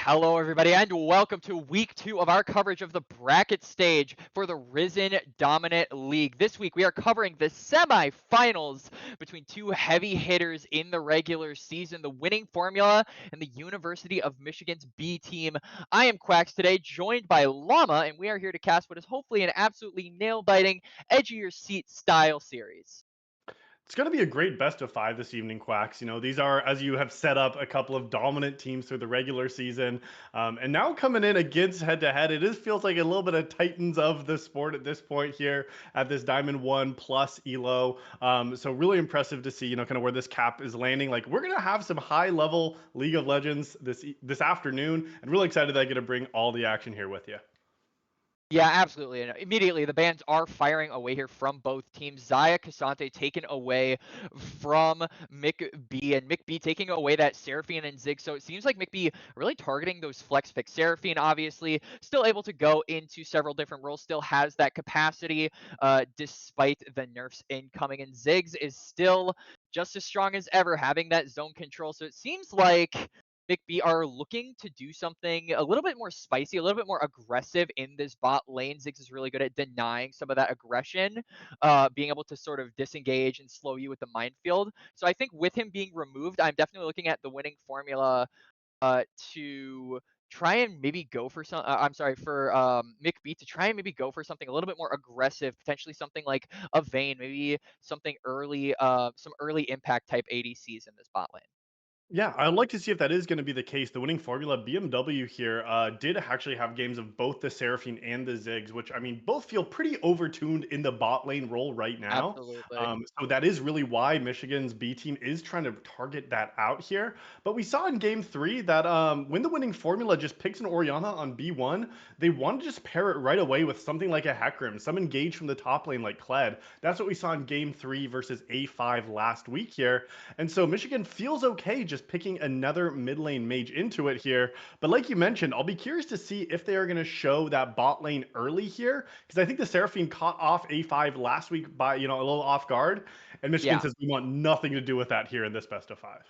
Hello, everybody, and welcome to week 2 of our coverage of the bracket stage for the Risen Dominant League. This week, we are covering the semifinals between two heavy hitters in the regular season, the winning formula and the University of Michigan's B team. I am Quacks today, joined by Llama, and we are here to cast what is hopefully an absolutely nail-biting, edge-of-your-seat style series. It's going to be a great best of 5 this evening, Quacks. You know, these are, as you have set up, a couple of dominant teams through the regular season. And now coming in against head-to-head, feels like a little bit of titans of the sport at this point here at this Diamond 1 plus ELO. So really impressive to see, kind of where this cap is landing. Like, we're going to have some high-level League of Legends this afternoon, and really excited that I get to bring all the action here with you. Yeah, absolutely. And immediately the bans are firing away here from both teams. Zaya Casante taken away from Mick B, and Mick B taking away that Seraphine and Zig. So it seems like Mick B really targeting those flex picks. Seraphine obviously still able to go into several different roles, still has that capacity despite the nerfs incoming. And Ziggs is still just as strong as ever, having that zone control. So it seems like McBee are looking to do something a little bit more spicy, a little bit more aggressive in this bot lane. Ziggs is really good at denying some of that aggression, being able to sort of disengage and slow you with the minefield. So I think with him being removed, I'm definitely looking at the winning formula to try and maybe go for some. I'm sorry for McBee to try and maybe go for something a little bit more aggressive, potentially something like a Vayne, maybe something early, some early impact type ADCs in this bot lane. Yeah, I'd like to see if that is going to be the case. The winning formula, BMW here, did actually have games of both the Seraphine and the Ziggs, which I mean, both feel pretty overtuned in the bot lane role right now. Absolutely. So that is really why Michigan's B team is trying to target that out here. But we saw in game three that when the winning formula just picks an Orianna on B1, they want to just pair it right away with something like a Hecarim, some engage from the top lane like Kled. That's what we saw in game three versus A5 last week here. And so Michigan feels okay just picking another mid lane mage into it here. But like you mentioned, I'll be curious to see if they are going to show that bot lane early here, because I think the Seraphine caught off A5 last week by, a little off guard. And Michigan Yeah. says we want nothing to do with that here in this best of five.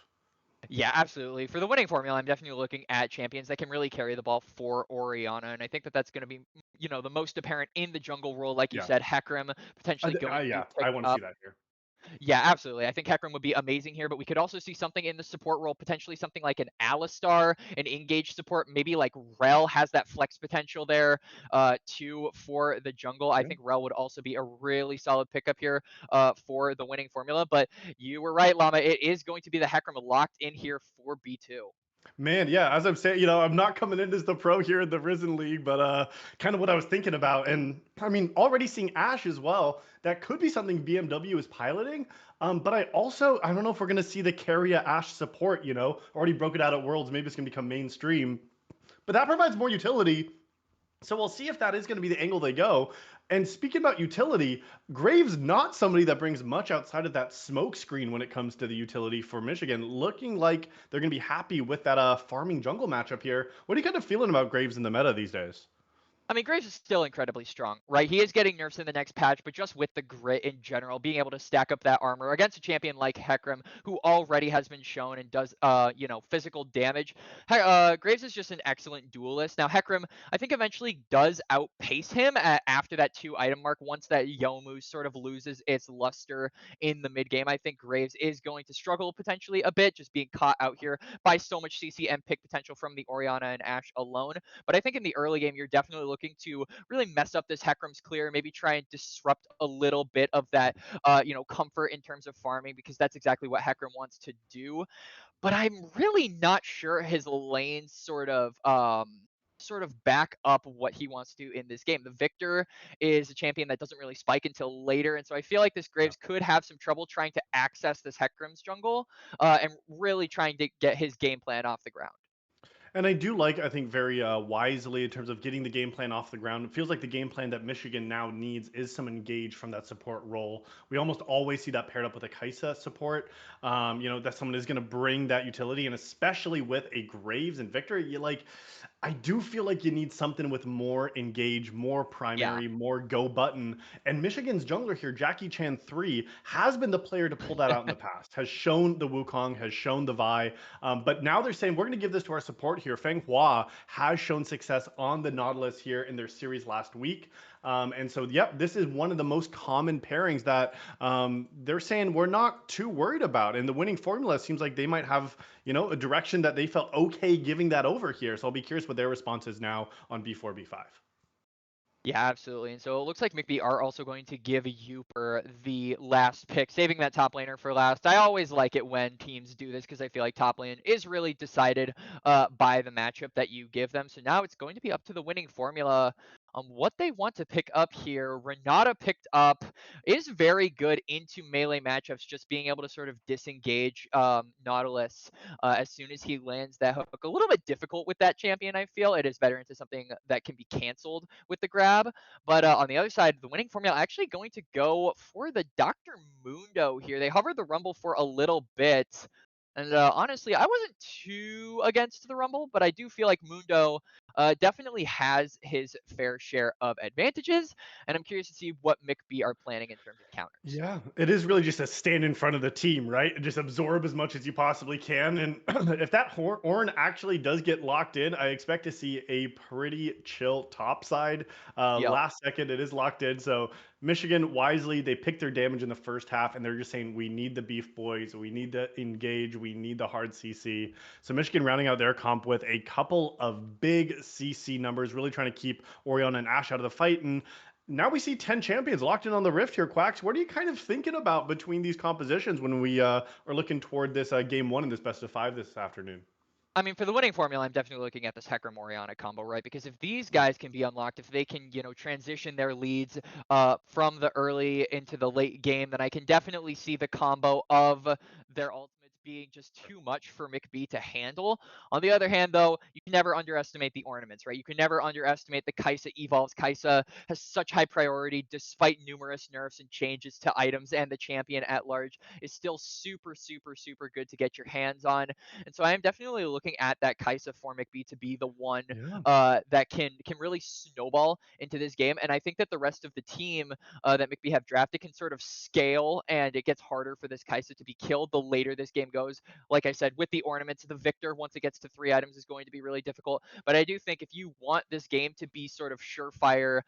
Yeah, absolutely. For the winning formula, I'm definitely looking at champions that can really carry the ball for Orianna, and I think that that's going to be, the most apparent in the jungle role, like you Yeah. said, Hecarim potentially going to be Yeah, I picked want to see up. that here. Yeah, absolutely. I think Hecarim would be amazing here, but we could also see something in the support role, potentially something like an Alistar, an engaged support, maybe like Rel has that flex potential there, too, for the jungle. I Yeah. think Rel would also be a really solid pickup here, for the winning formula. But you were right, Llama. It is going to be the Hecarim locked in here for B2. Man, yeah, as I'm saying, I'm not coming in as the pro here in the Risen League, but kind of what I was thinking about. And I mean, already seeing Ash as well, that could be something BMW is piloting. But I don't know if we're going to see the Carrier Ash support, already broke it out at Worlds. Maybe it's going to become mainstream. But that provides more utility, so we'll see if that is going to be the angle they go. And speaking about utility, Graves not somebody that brings much outside of that smoke screen when it comes to the utility for Michigan. Looking like they're going to be happy with that farming jungle matchup here. What are you kind of feeling about Graves in the meta these days? I mean, Graves is still incredibly strong, right? He is getting nerfs in the next patch, but just with the grit in general, being able to stack up that armor against a champion like Hecarim, who already has been shown and does, physical damage. Graves is just an excellent duelist. Now, Hecarim, I think eventually does outpace him after that 2 item mark. Once that Yomu sort of loses its luster in the mid game, I think Graves is going to struggle potentially a bit, just being caught out here by so much CC and pick potential from the Orianna and Ashe alone. But I think in the early game, you're definitely looking to really mess up this Hecarim's clear, maybe try and disrupt a little bit of that, comfort in terms of farming, because that's exactly what Hecarim wants to do. But I'm really not sure his lanes sort of back up what he wants to do in this game. The Victor is a champion that doesn't really spike until later, and so I feel like this Graves could have some trouble trying to access this Hecarim's jungle, and really trying to get his game plan off the ground. And I do like, I think, very wisely in terms of getting the game plan off the ground. It feels like the game plan that Michigan now needs is some engage from that support role. We almost always see that paired up with a Kaisa support. That someone is going to bring that utility, and especially with a Graves and Victor, I do feel like you need something with more engage, more Yeah. primary, more go button. And Michigan's jungler here, Jackie Chan 3, has been the player to pull that out in the past, has shown the Wukong, has shown the Vi. But now they're saying we're going to give this to our support here. Feng Hua has shown success on the Nautilus here in their series last week. And so, yep, this is one of the most common pairings that they're saying we're not too worried about. And the winning formula seems like they might have, a direction that they felt okay giving that over here. So I'll be curious what their response is now on B4, B5. Yeah, absolutely. And so it looks like McBee are also going to give Uper the last pick, saving that top laner for last. I always like it when teams do this because I feel like top lane is really decided by the matchup that you give them. So now it's going to be up to the winning formula on what they want to pick up here. Renata picked up is very good into melee matchups, just being able to sort of disengage Nautilus as soon as he lands that hook. A little bit difficult with that champion, I feel. It is better into something that can be canceled with the grab. But on the other side, the winning formula actually going to go for the Dr. Mundo here. They hovered the Rumble for a little bit. And honestly, I wasn't too against the Rumble, but I do feel like Mundo definitely has his fair share of advantages, and I'm curious to see what McBee are planning in terms of counters. Yeah, it is really just a stand in front of the team, right? And just absorb as much as you possibly can. And if that Orn actually does get locked in, I expect to see a pretty chill top side. Yep. Last second, it is locked in. So Michigan wisely, they picked their damage in the first half, and they're just saying, we need the beef boys, we need to engage, we need the hard CC. So Michigan rounding out their comp with a couple of big CC numbers, really trying to keep Orion and Ash out of the fight. And now we see 10 champions locked in on the Rift here, Quacks. What are you kind of thinking about between these compositions when we are looking toward this game one in this best of five this afternoon? I mean, for the winning formula, I'm definitely looking at this Hecarim Orianna combo, right? Because if these guys can be unlocked, if they can, transition their leads from the early into the late game, then I can definitely see the combo of their ultimates being just too much for McBee to handle. On the other hand, though, you can never underestimate the ornaments, right? You can never underestimate the Kai'Sa evolves. Kai'Sa has such high priority despite numerous nerfs and changes to items, and the champion at large is still super, super, super good to get your hands on. And so I am definitely looking at that Kaisa for McBee to be the one Yeah, that can really snowball into this game. And I think that the rest of the team that McBee have drafted can sort of scale, and it gets harder for this Kaisa to be killed the later this game goes. Like I said, with the ornaments, the victor once it gets to 3 items is going to be really difficult. But I do think if you want this game to be sort of surefire,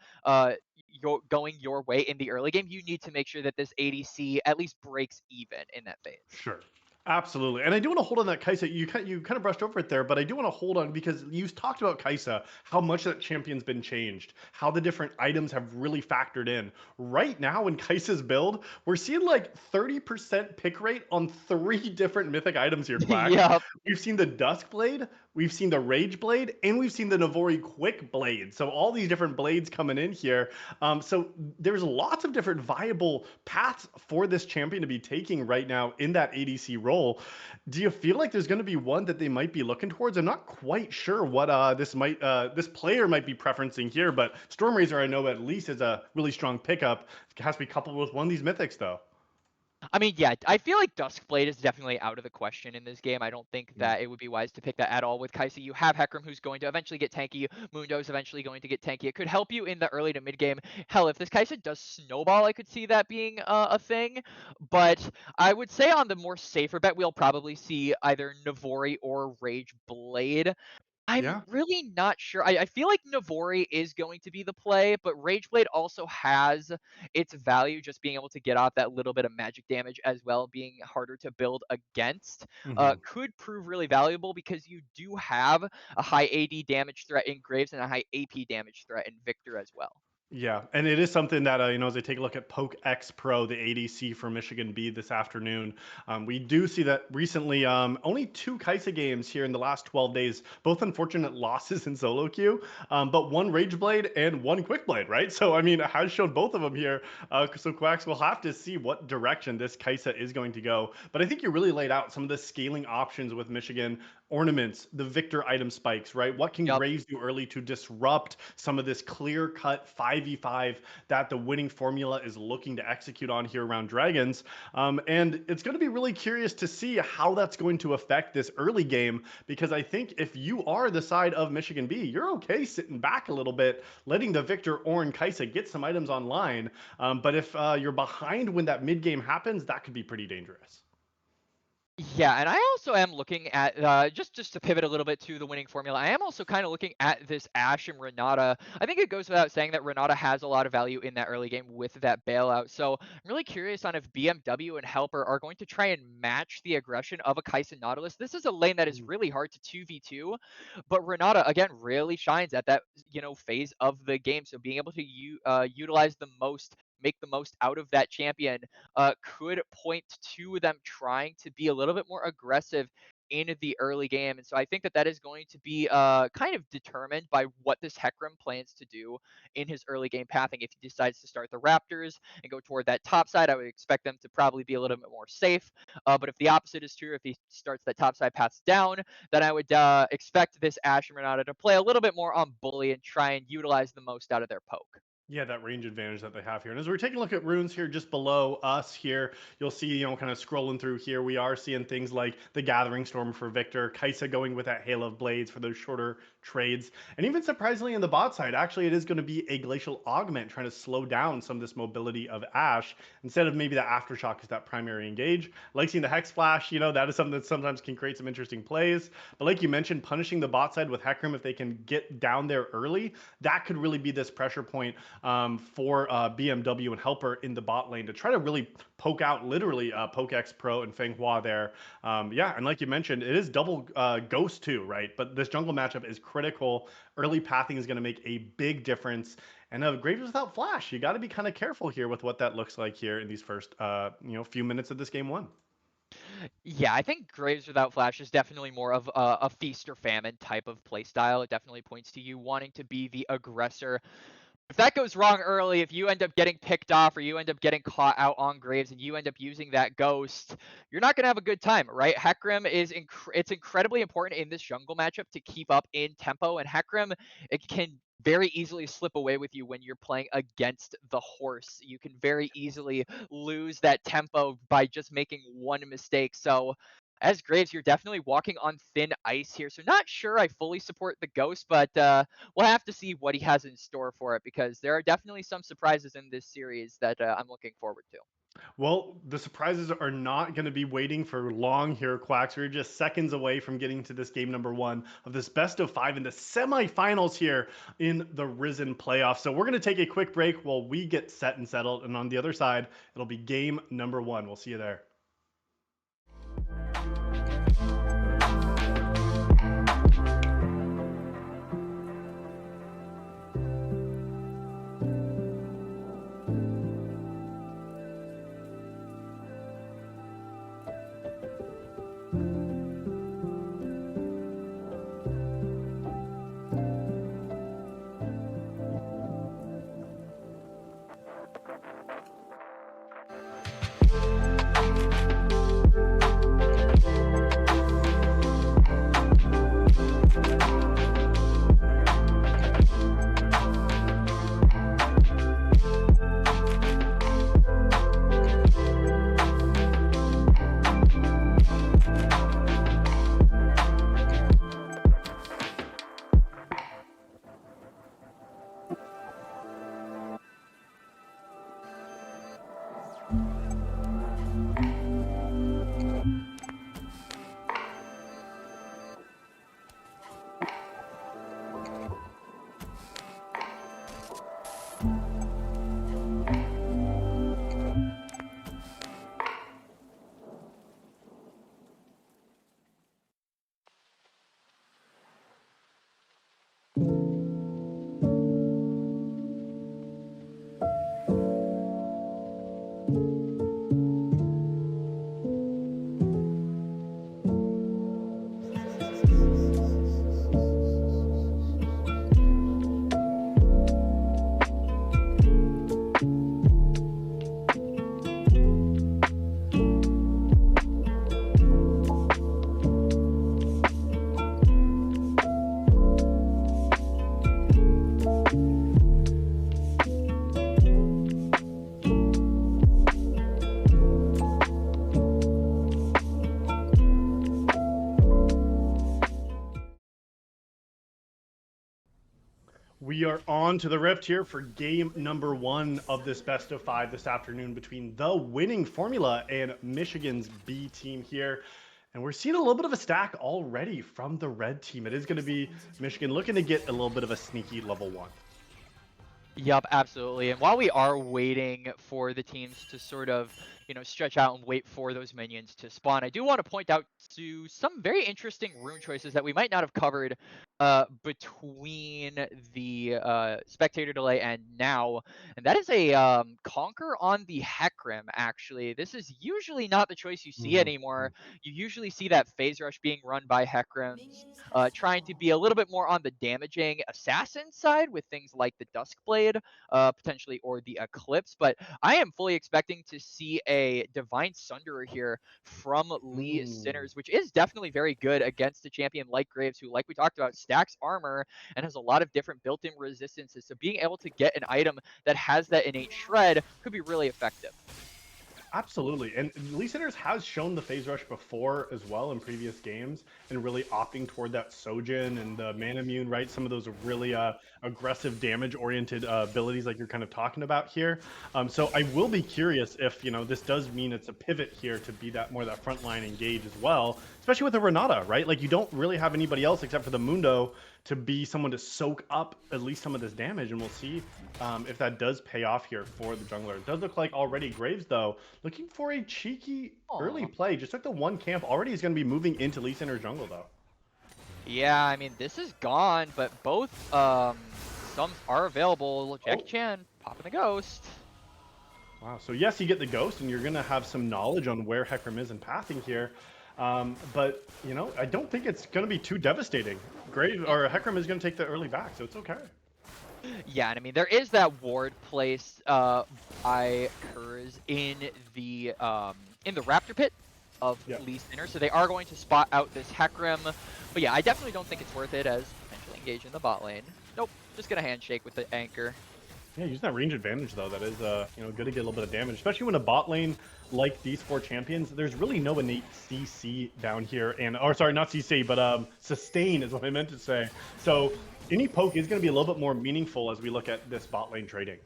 going your way in the early game, you need to make sure that this ADC at least breaks even in that phase. sure. Absolutely. And I do want to hold on that Kaisa. You kind of brushed over it there, but I do want to hold on because you talked about Kaisa, how much that champion's been changed, how the different items have really factored in. Right now in Kaisa's build, we're seeing like 30% pick rate on three different mythic items here, Quacks. Yep. We've seen the Dusk Blade, we've seen the Rage Blade, and we've seen the Navori Quick Blade. So all these different blades coming in here. So there's lots of different viable paths for this champion to be taking right now in that ADC role. Do you feel like there's going to be one that they might be looking towards? I'm not quite sure what this player might be preferencing here, but Stormrazor I know at least is a really strong pickup. It has to be coupled with one of these mythics though. I mean, yeah, I feel like Duskblade is definitely out of the question in this game. I don't think Mm. that it would be wise to pick that at all with Kaisa. You have Hecarim, who's going to eventually get tanky. Mundo's eventually going to get tanky. It could help you in the early to mid game. Hell, if this Kaisa does snowball, I could see that being a thing. But I would say on the more safer bet, we'll probably see either Navori or Rage Blade. I'm Yeah. really not sure. I feel like Navori is going to be the play, but Rageblade also has its value just being able to get off that little bit of magic damage as well, being harder to build against. Mhm. Could prove really valuable because you do have a high AD damage threat in Graves and a high AP damage threat in Victor as well. Yeah, and it is something that as I take a look at Poke X Pro, the ADC for Michigan B this afternoon, we do see that recently only two Kaisa games here in the last 12 days, both unfortunate losses in solo queue, but one Rage Blade and one Quick Blade, right? So I mean, it has shown both of them here. So Quacks will have to see what direction this Kaisa is going to go. But I think you really laid out some of the scaling options with Michigan ornaments, the Victor item spikes, right? What can Yep. Graves do early to disrupt some of this clear cut 5v5 that the winning formula is looking to execute on here around Dragons? And it's going to be really curious to see how that's going to affect this early game because I think if you are the side of Michigan B, you're okay sitting back a little bit, letting the Victor Orn Kaisa get some items online. But if you're behind when that mid game happens, that could be pretty dangerous. Yeah, and I also am looking at just to pivot a little bit to the winning formula. I am also kind of looking at this Ash and Renata. I think it goes without saying that Renata has a lot of value in that early game with that bailout. So I'm really curious on if BMW and Helper are going to try and match the aggression of a Kaisen Nautilus. This is a lane that is really hard to 2v2, but Renata again really shines at that phase of the game. So being able to utilize the most, make the most out of that champion could point to them trying to be a little bit more aggressive in the early game. And so I think that that is going to be kind of determined by what this Hecarim plans to do in his early game pathing. If he decides to start the Raptors and go toward that top side, I would expect them to probably be a little bit more safe. But if the opposite is true, if he starts that top side paths down, then I would expect this Ash and Renata to play a little bit more on bully and try and utilize the most out of their poke. Yeah, that range advantage that they have here. And as we're taking a look at runes here just below us here, you'll see, kind of scrolling through here, we are seeing things like the Gathering Storm for Victor, Kaisa going with that Hail of Blades for those shorter trades. And even surprisingly in the bot side, actually it is going to be a Glacial Augment trying to slow down some of this mobility of Ashe instead of maybe the Aftershock as that primary engage. Like seeing the Hex Flash, that is something that sometimes can create some interesting plays. But like you mentioned, punishing the bot side with Hecarim if they can get down there early, that could really be this pressure point for BMW and Helper in the bot lane to try to really poke out literally Pokex Pro and Feng Hua there. Yeah, and like you mentioned, it is double Ghost too, right? But this jungle matchup is critical. Early pathing is going to make a big difference. And Graves without Flash, you got to be kind of careful here with what that looks like here in these first few minutes of this game one. Yeah, I think Graves without Flash is definitely more of a feast or famine type of playstyle. It definitely points to you wanting to be the aggressor. If that goes wrong early, if you end up getting picked off or you end up getting caught out on Graves and you end up using that ghost, you're not going to have a good time, right? Hecarim is it's incredibly important in this jungle matchup to keep up in tempo, and Hecarim, it can very easily slip away with you when you're playing against the horse. You can very easily lose that tempo by just making one mistake. So as Graves, you're definitely walking on thin ice here. So not sure I fully support the ghost, but we'll have to see what he has in store for it because there are definitely some surprises in this series that I'm looking forward to. Well, the surprises are not going to be waiting for long here, Quacks. We're just seconds away from getting to this game number one of this best of five in the semifinals here in the Risen playoffs. So we're going to take a quick break while we get set and settled. And on the other side, it'll be game number one. We'll see you there. We are on to the rift here for game number one of this best of five this afternoon between the winning formula and Michigan's B team here. And we're seeing a little bit of a stack already from the red team. It is going to be Michigan looking to get a little bit of a sneaky level one. Yup, absolutely. And while we are waiting for the teams to sort of, stretch out and wait for those minions to spawn, I do want to point out to some very interesting rune choices that we might not have covered between the spectator delay and now. And that is a Conquer on the Hecarim, actually. This is usually not the choice you see anymore. You usually see that phase rush being run by Hecarims, trying to be a little bit more on the damaging assassin side with things like the Duskblade, potentially, or the Eclipse. But I am fully expecting to see a Divine Sunderer here from Lee Sinners, which is definitely very good against a champion like Graves, who, like we talked about, stacks armor and has a lot of different built-in resistances. So being able to get an item that has that innate shred could be really effective. Absolutely. And Lee Sinners has shown the phase rush before as well in previous games and really opting toward that Sojin and the Man Immune, right? Some of those really aggressive damage oriented abilities like you're kind of talking about here. So I will be curious if, this does mean it's a pivot here to be that more that frontline engage as well, especially with the Renata, right? Like you don't really have anybody else except for the Mundo to be someone to soak up at least some of this damage. And we'll see if that does pay off here for the jungler. It does look like already Graves, though, looking for a cheeky early Aw. play. Just took the one camp. Already is going to be moving into Lee Center jungle, though. Yeah, I mean, this is gone, but both sums are available. Jackie Oh, Chan popping the ghost. wow. So yes, you get the ghost, and you're going to have some knowledge on where Hecarim is and pathing here. But, I don't think it's going to be too devastating. Hecarim is going to take the early back, so it's okay. Yeah, and I mean there is that ward placed by Kurz in the Raptor pit of Yeah. Lee Sinner, so they are going to spot out this Hecarim. But yeah, I definitely don't think it's worth it as potentially engage in the bot lane. Nope, just gonna handshake with the anchor. Yeah, using that range advantage though, that is good to get a little bit of damage, especially when a bot lane like these four champions, there's really no innate CC down here, or sorry, not CC, but sustain is what I meant to say. So any poke is going to be a little bit more meaningful as we look at this bot lane trading.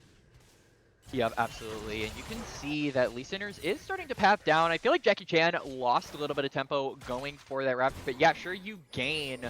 Yep, absolutely. And you can see that Lee Sinners is starting to path down. I feel like Jackie Chan lost a little bit of tempo going for that Raptor, but yeah, sure you gain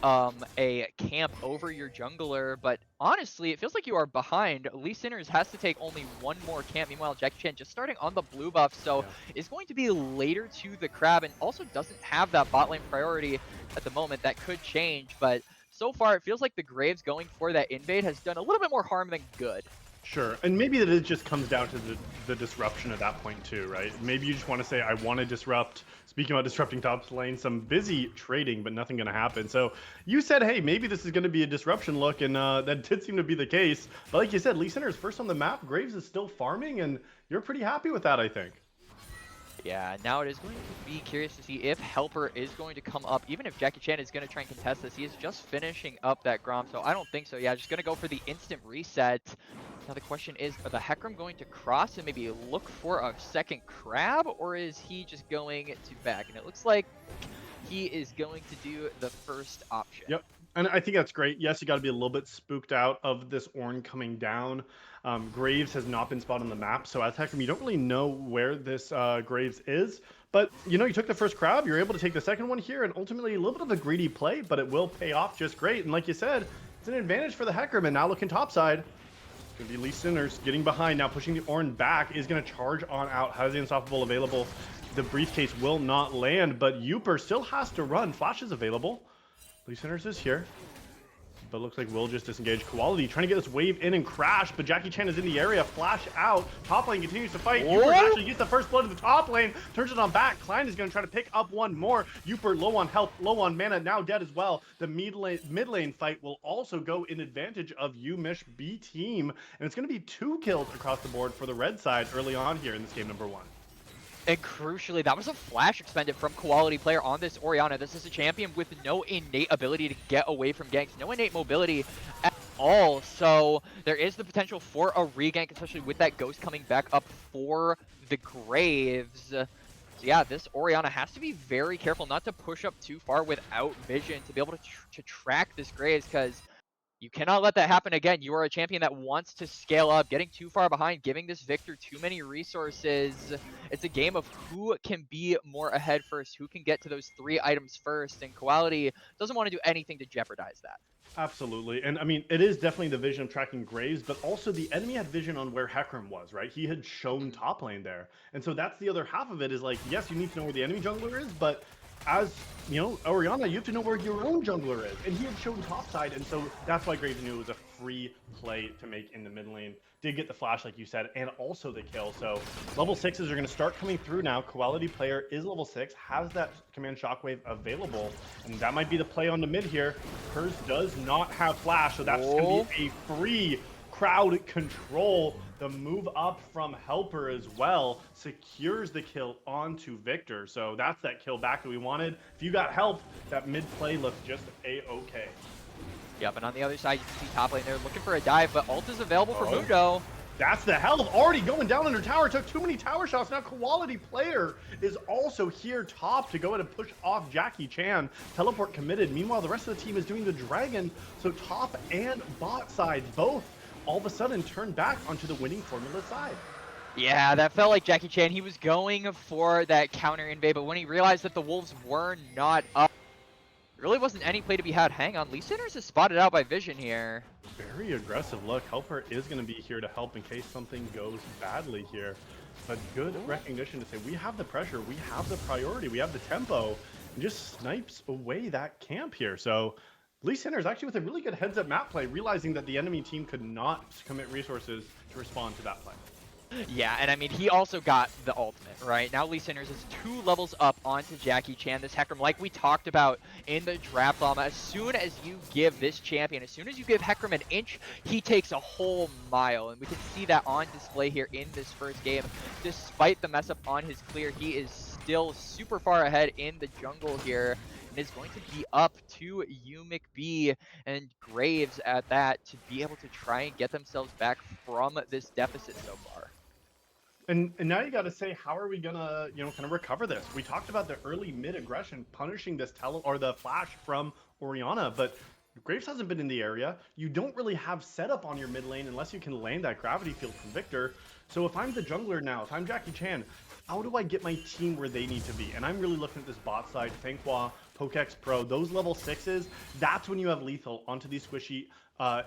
a camp over your jungler, but honestly, it feels like you are behind. Lee Sinners has to take only one more camp. Meanwhile, Jackie Chan just starting on the blue buff, so Yeah. is going to be later to the crab and also doesn't have that bot lane priority at the moment. That could change, but so far it feels like the Graves going for that invade has done a little bit more harm than good. Sure, and maybe that it just comes down to the disruption at that point too, right? Maybe you just want to say, I want to disrupt. Speaking about disrupting top lane, some busy trading, but nothing going to happen. So you said, hey, maybe this is going to be a disruption look, and that did seem to be the case. But like you said, Lee Center is first on the map. Graves is still farming, and you're pretty happy with that, I think. Yeah, now it is going to be curious to see if Helper is going to come up, even if Jackie Chan is going to try and contest this. He is just finishing up that Grom, so I don't think so. Yeah, just going to go for the instant reset. Now the question is, are the Hecarim going to cross and maybe look for a second crab, or is he just going to back? And it looks like he is going to do the first option. Yep. And I think that's great. Yes, you got to be a little bit spooked out of this Ornn coming down. Graves has not been spotted on the map, so as Hecarim, you don't really know where this Graves is. But, you took the first crab, you're able to take the second one here, and ultimately a little bit of a greedy play, but it will pay off just great. And like you said, it's an advantage for the Hecarim, and now looking topside. It's going to be Lee Sinners getting behind, now pushing the Ornn back, is going to charge on out, has the Unstoppable available. The briefcase will not land, but Uper still has to run. Flash is available. Lee Sinners is here, but looks like we'll just disengage. Quality trying to get this wave in and crash, but Jackie Chan is in the area. Flash out. Top lane continues to fight. Uper actually gets the first blood in the top lane, turns it on back. Klein is going to try to pick up one more. Uper low on health, low on mana, now dead as well. The mid lane fight will also go in advantage of UMich B team, and it's going to be 2 kills across the board for the red side early on here in this game number 1. And crucially, that was a flash expended from Quality Player on this Orianna. This is a champion with no innate ability to get away from ganks, no innate mobility at all. So there is the potential for a regank, especially with that Ghost coming back up for the Graves. So yeah, this Orianna has to be very careful not to push up too far without vision to be able to track this Graves, because you cannot let that happen again. You are a champion that wants to scale up. Getting too far behind, giving this Victor too many resources. It's a game of who can be more ahead first, who can get to those 3 items first, and Quality doesn't want to do anything to jeopardize that. Absolutely. And I mean, it is definitely the vision of tracking Graves, but also the enemy had vision on where Hecarim was, right? He had shown top lane there. And so that's the other half of it is like, yes, you need to know where the enemy jungler is, but as Orianna, you have to know where your own jungler is. And he had shown topside, and so that's why Graves knew it was a free play to make in the mid lane. Did get the flash, like you said, and also the kill. So level 6s are going to start coming through now. Quality Player is level 6, has that command shockwave available, and that might be the play on the mid here. Kurz does not have flash, so that's going to be a free crowd control. The move up from Helper as well secures the kill onto Victor. So that's that kill back that we wanted. If you got help, that mid play looked just a-okay. Yep, and on the other side, you can see top lane there looking for a dive, but ult is available for Oh. Mundo. That's the health already going down under tower. Took too many tower shots. Now Quality Player is also here top to go ahead and push off Jackie Chan. Teleport committed. Meanwhile, the rest of the team is doing the dragon. So top and bot side both all of a sudden turn back onto the winning formula side. Yeah, that felt like Jackie Chan. He was going for that counter invade, but when he realized that the Wolves were not up, there really wasn't any play to be had. Hang on, Lee Sinners is spotted out by Vision here. Very aggressive look. Helper is going to be here to help in case something goes badly here. But good recognition to say we have the pressure, we have the priority, we have the tempo, and just snipes away that camp here. So Lee Sinners actually with a really good heads-up map play, realizing that the enemy team could not commit resources to respond to that play. Yeah, and I mean, he also got the ultimate, right? Now Lee Sinners is 2 levels up onto Jackie Chan. This Hecarim, like we talked about in the draft llama, as soon as you give this champion, as soon as you give Hecarim an inch, he takes a whole mile. And we can see that on display here in this first game. Despite the mess up on his clear, he is still super far ahead in the jungle here. And is going to be up to UMich B and Graves at that to be able to try and get themselves back from this deficit so far. And now you got to say, how are we gonna, kind of recover this? We talked about the early mid aggression, punishing this or the flash from Orianna, but Graves hasn't been in the area. You don't really have setup on your mid lane unless you can land that gravity field from Victor. So if I'm the jungler now, if I'm Jackie Chan, how do I get my team where they need to be? And I'm really looking at this bot side, Fanghua, Pokex Pro, those level 6s, that's when you have lethal onto these squishy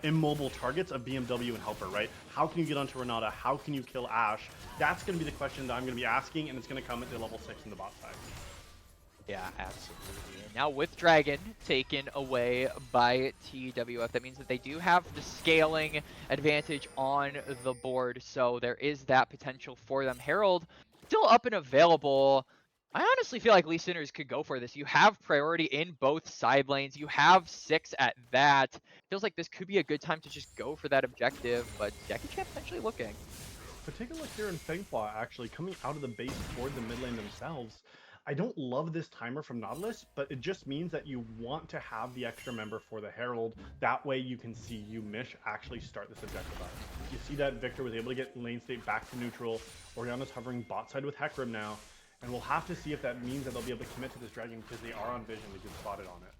immobile targets of BMW and Helper, right? How can you get onto Renata? How can you kill Ashe? That's going to be the question that I'm going to be asking, and it's going to come at the level 6 in the bot side. Yeah, absolutely. And now with Dragon taken away by TWF, that means that they do have the scaling advantage on the board, so there is that potential for them. Herald still up and available. I honestly feel like Lee Sinners could go for this. You have priority in both side lanes. You have 6 at that. Feels like this could be a good time to just go for that objective, but Jackie Chan potentially looking. But take a look here in Fanghua, actually, coming out of the base toward the mid lane themselves. I don't love this timer from Nautilus, but it just means that you want to have the extra member for the Herald. That way you can see UMich actually start this objective up. You see that Victor was able to get lane state back to neutral. Orianna's hovering bot side with Hecarim now. And we'll have to see if that means that they'll be able to commit to this dragon because they are on vision to get spotted on it.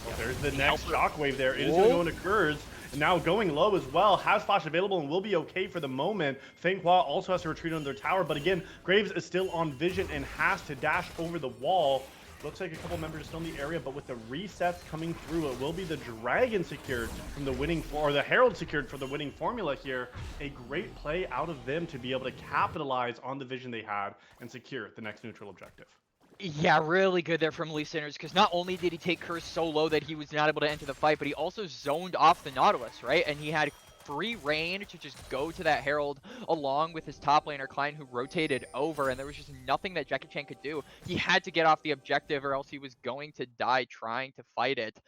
Well, there's the next shockwave there. It is going to go into Kurz. And now going low as well. Has flash available and will be okay for the moment. Fanghua also has to retreat on their tower. But again, Graves is still on vision and has to dash over the wall. Looks like a couple members are still in the area, but with the resets coming through, it will be the Dragon secured from the winning, or the Herald secured for the winning formula here. A great play out of them to be able to capitalize on the vision they had and secure the next neutral objective. Yeah, really good there from Lee Sinners, because not only did he take Curse so low that he was not able to enter the fight, but he also zoned off the Nautilus, right? And he had free reign to just go to that Herald along with his top laner, Klein, who rotated over, and there was just nothing that Jackie Chan could do. He had to get off the objective or else he was going to die trying to fight it.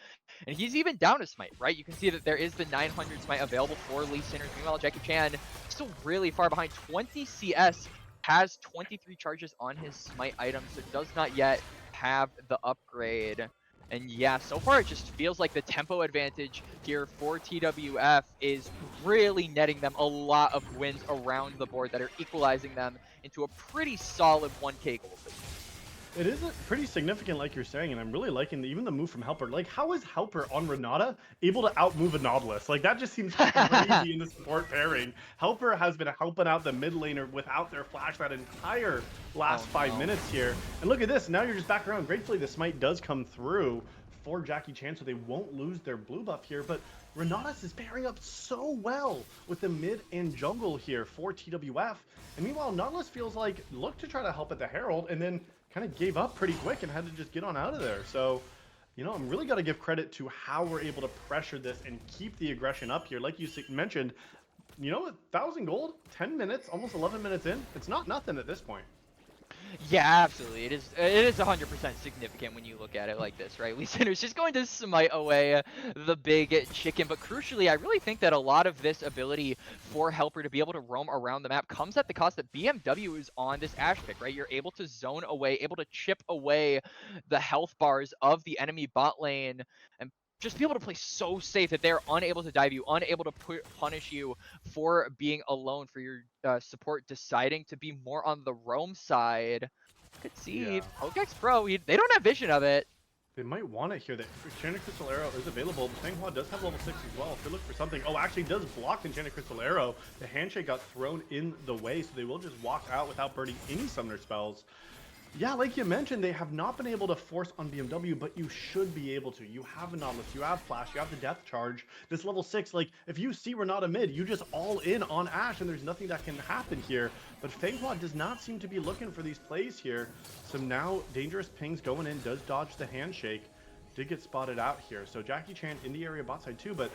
And he's even down a smite, right? You can see that there is the 900 smite available for Lee Sinners. Meanwhile, Jackie Chan still really far behind, 20 CS, has 23 charges on his smite item, so does not yet have the upgrade. And yeah, so far it just feels like the tempo advantage here for TWF is really netting them a lot of wins around the board that are equalizing them into a pretty solid 1K goal. It is pretty significant, like you're saying, and I'm really liking even the move from Helper. Like, how is Helper on Renata able to outmove a Nautilus? Like, that just seems crazy in the support pairing. Helper has been helping out the mid laner without their flash that entire last 5 minutes here. And look at this, now you're just back around. Gratefully, the smite does come through for Jackie Chan, so they won't lose their blue buff here, but Renatus is pairing up so well with the mid and jungle here for TWF. And meanwhile, Nautilus feels like, look to try to help at the Herald, and then kind of gave up pretty quick and had to just get on out of there. So, I'm really got to give credit to how we're able to pressure this and keep the aggression up here. Like you mentioned, 1,000 gold, 10 minutes, almost 11 minutes in, it's not nothing at this point. Yeah, absolutely. It is 100% significant when you look at it like this, right? Lee Sinner's just going to smite away the big chicken, but crucially, I really think that a lot of this ability for Helper to be able to roam around the map comes at the cost that BMW is on this Ash pick, right? You're able to zone away, able to chip away the health bars of the enemy bot lane and just be able to play so safe that they're unable to dive you, unable to punish you for being alone, for your support deciding to be more on the roam side. Could see Yeah. Pokex Pro, they don't have vision of it. They might want it here. The Enchanted Crystal Arrow is available. Fanghua does have level 6 as well. If they look for something. Oh, actually does block the Enchanted Crystal Arrow. The handshake got thrown in the way, so they will just walk out without burning any summoner spells. Yeah, like you mentioned, they have not been able to force on BMW, but you should be able to. You have Anomalous, you have Flash, you have the Death Charge. This level 6, like, if you see we're not a mid, you just all in on Ashe, and there's nothing that can happen here. But Fanghua does not seem to be looking for these plays here. So now, Dangerous Pings going in, does dodge the handshake. Did get spotted out here. So Jackie Chan in the area bot side too, but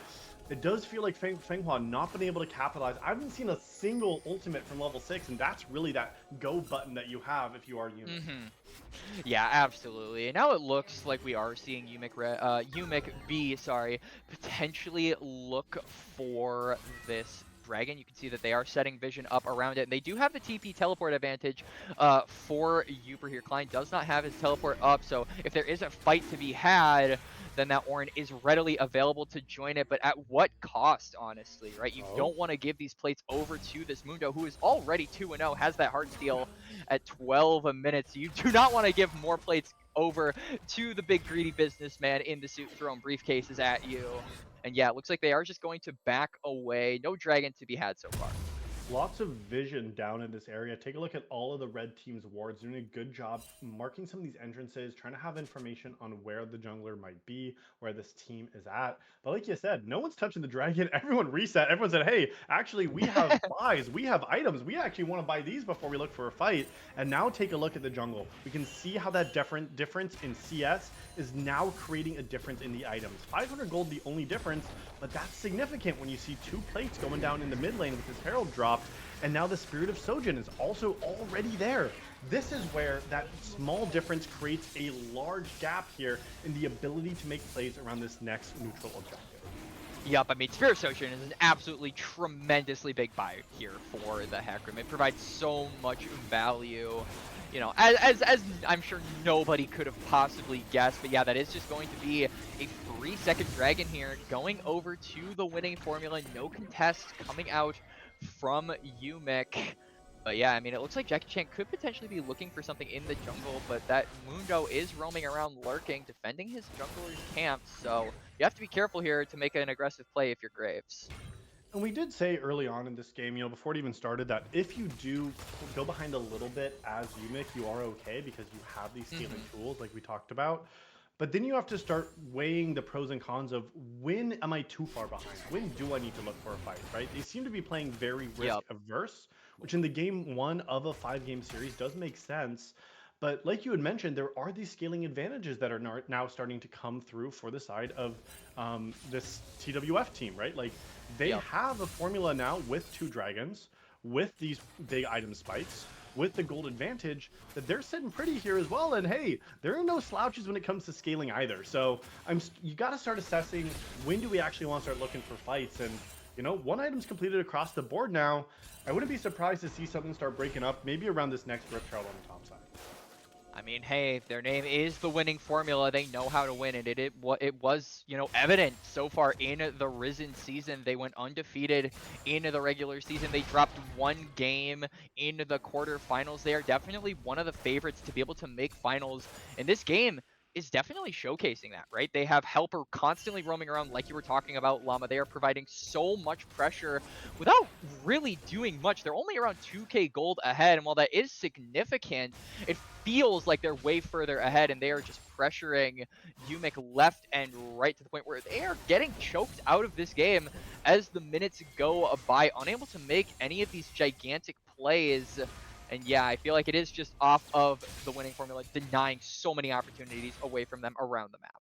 it does feel like Fanghua not been able to capitalize. I haven't seen a single ultimate from level 6, and that's really that go button that you have if you are UMich. Yeah, absolutely. And now it looks like we are seeing UMich B, sorry, potentially look for this dragon. You can see that they are setting vision up around it, and they do have the TP teleport advantage for Uber here. Klein does not have his teleport up, so if there is a fight to be had, then that Orin is readily available to join it, but at what cost, honestly, right? You Oh, don't want to give these plates over to this Mundo, who is already 2-0, has that heart steal at 12 minutes. You do not want to give more plates over to the big greedy businessman in the suit throwing briefcases at you. And yeah, it looks like they are just going to back away. No dragon to be had so far. lots of vision down in this area. Take a look at all of the red team's wards. Doing a good job marking some of these entrances, trying to have information on where the jungler might be, where this team is at. But like you said, no one's touching the dragon. Everyone reset. Everyone said, hey, actually, we have buys. We have items. We actually want to buy these before we look for a fight. And now take a look at the jungle. We can see how that difference in CS is now creating a difference in the items. 500 gold, the only difference, but that's significant when you see two plates going down in the mid lane with this Herald dropped, and now the Spirit of Sojin is also already there. This is where that small difference creates a large gap here in the ability to make plays around this next neutral objective. Yup, I mean, Spirit Social is an absolutely tremendously big buy here for the Hack Room. It provides so much value, you know, as I'm sure nobody could have possibly guessed. But yeah, that is just going to be a 3-second dragon here going over to the winning formula. No contest coming out from UMich. But yeah, I mean, it looks like Jackie Chan could potentially be looking for something in the jungle, but that Mundo is roaming around lurking, defending his jungler's camp, so you have to be careful here to make an aggressive play if you're Graves. And we did say early on in this game, before it even started, that if you do go behind a little bit as UMich, you are okay because you have these scaling tools like we talked about. But then you have to start weighing the pros and cons of when am I too far behind? When do I need to look for a fight, right? They seem to be playing very risk Yep. averse, which in the game one of a 5-game series does make sense. But like you had mentioned, there are these scaling advantages that are now starting to come through for the side of this TWF team, right? Like they Yep. have a formula now with 2 dragons, with these big item spikes, with the gold advantage, that they're sitting pretty here as well. And hey, there are no slouches when it comes to scaling either. So you got to start assessing when do we actually want to start looking for fights. And one item's completed across the board now. I wouldn't be surprised to see something start breaking up, maybe around this next Rift Herald on the top side. I mean, hey, their name is the winning formula. They know how to win, and it was, evident so far in the Risen season. They went undefeated in the regular season. They dropped 1 game in the quarterfinals. They are definitely one of the favorites to be able to make finals. And this game is definitely showcasing that, right? They have Helper constantly roaming around like you were talking about, Llama. They are providing so much pressure without really doing much. They're only around 2k gold ahead, and while that is significant, it feels like they're way further ahead, and they are just pressuring UMich left and right to the point where they are getting choked out of this game as the minutes go by, unable to make any of these gigantic plays. And yeah, I feel like it is just off of the winning formula, denying so many opportunities away from them around the map.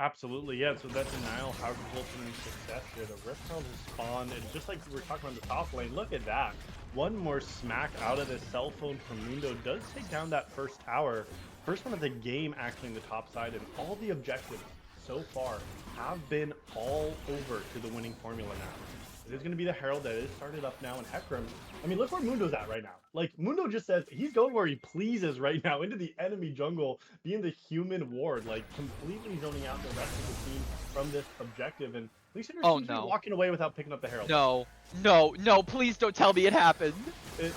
Absolutely, yeah. So that denial, how resulting in success here. The Rift Herald has spawned, and just like we were talking about the top lane, look at that. One more smack out of this cell phone from Mundo does take down that first tower. First one of the game actually in the top side, and all the objectives so far have been all over to the winning formula now. It is going to be the Herald that is started up now in Hecarim. I mean, look where Mundo's at right now. Like, Mundo just says he's going where he pleases right now, into the enemy jungle, being the human ward, like completely zoning out the rest of the team from this objective. And Lee Sanders Oh seems to be no. walking away without picking up the Herald though. No. No. No. Please don't tell me it happened. It,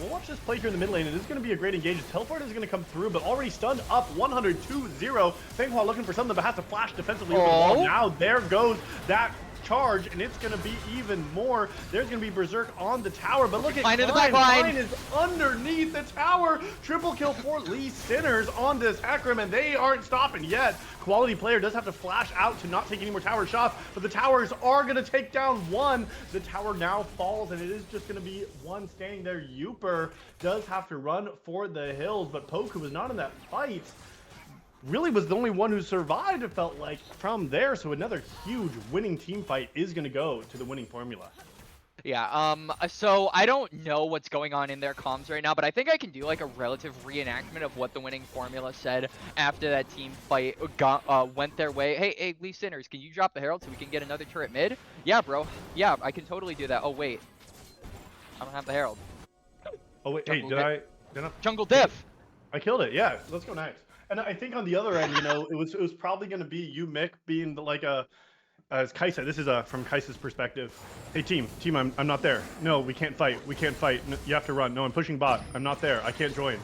we'll watch this play here in the mid lane. It is going to be a great engage. Teleport is going to come through, but already stunned up 102-0. Fenghua looking for something, but has to flash defensively over the wall. Now there goes that charge, and it's going to be even more. There's going to be Berserk on the tower, but look at Fine in the Klein. back line. Klein is underneath the tower. Triple kill for Lee Sinners on this Hecarim, and they aren't stopping yet. Quality player does have to flash out to not take any more tower shots, but the towers are going to take down one. The tower now falls, and it is just going to be one standing there. Uper does have to run for the hills, but Poku was not in that fight. Really was the only one who survived, it felt like, from there. So another huge winning team fight is going to go to the winning formula. Yeah, so I don't know what's going on in their comms right now, but I think I can do like a relative reenactment of what the winning formula said after that team fight went their way. Hey, Lee Sinners, can you drop the Herald so we can get another turret mid? Yeah, bro. Yeah, I can totally do that. Oh, wait. I don't have the Herald. Oh, wait, Jungle hey, did I? Jungle diff! I killed it, yeah. Let's go next. And I think on the other end, you know, it was probably going to be UMich being like a, as Kaisa, this is from Kaisa's perspective. Hey team, I'm not there. No, we can't fight. We can't fight. No, you have to run. No, I'm pushing bot. I'm not there. I can't join.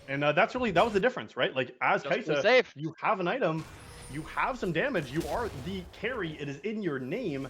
And that was the difference, right? Like as Just play Kaisa, safe. you have an item, you have some damage, you are the carry. It is in your name.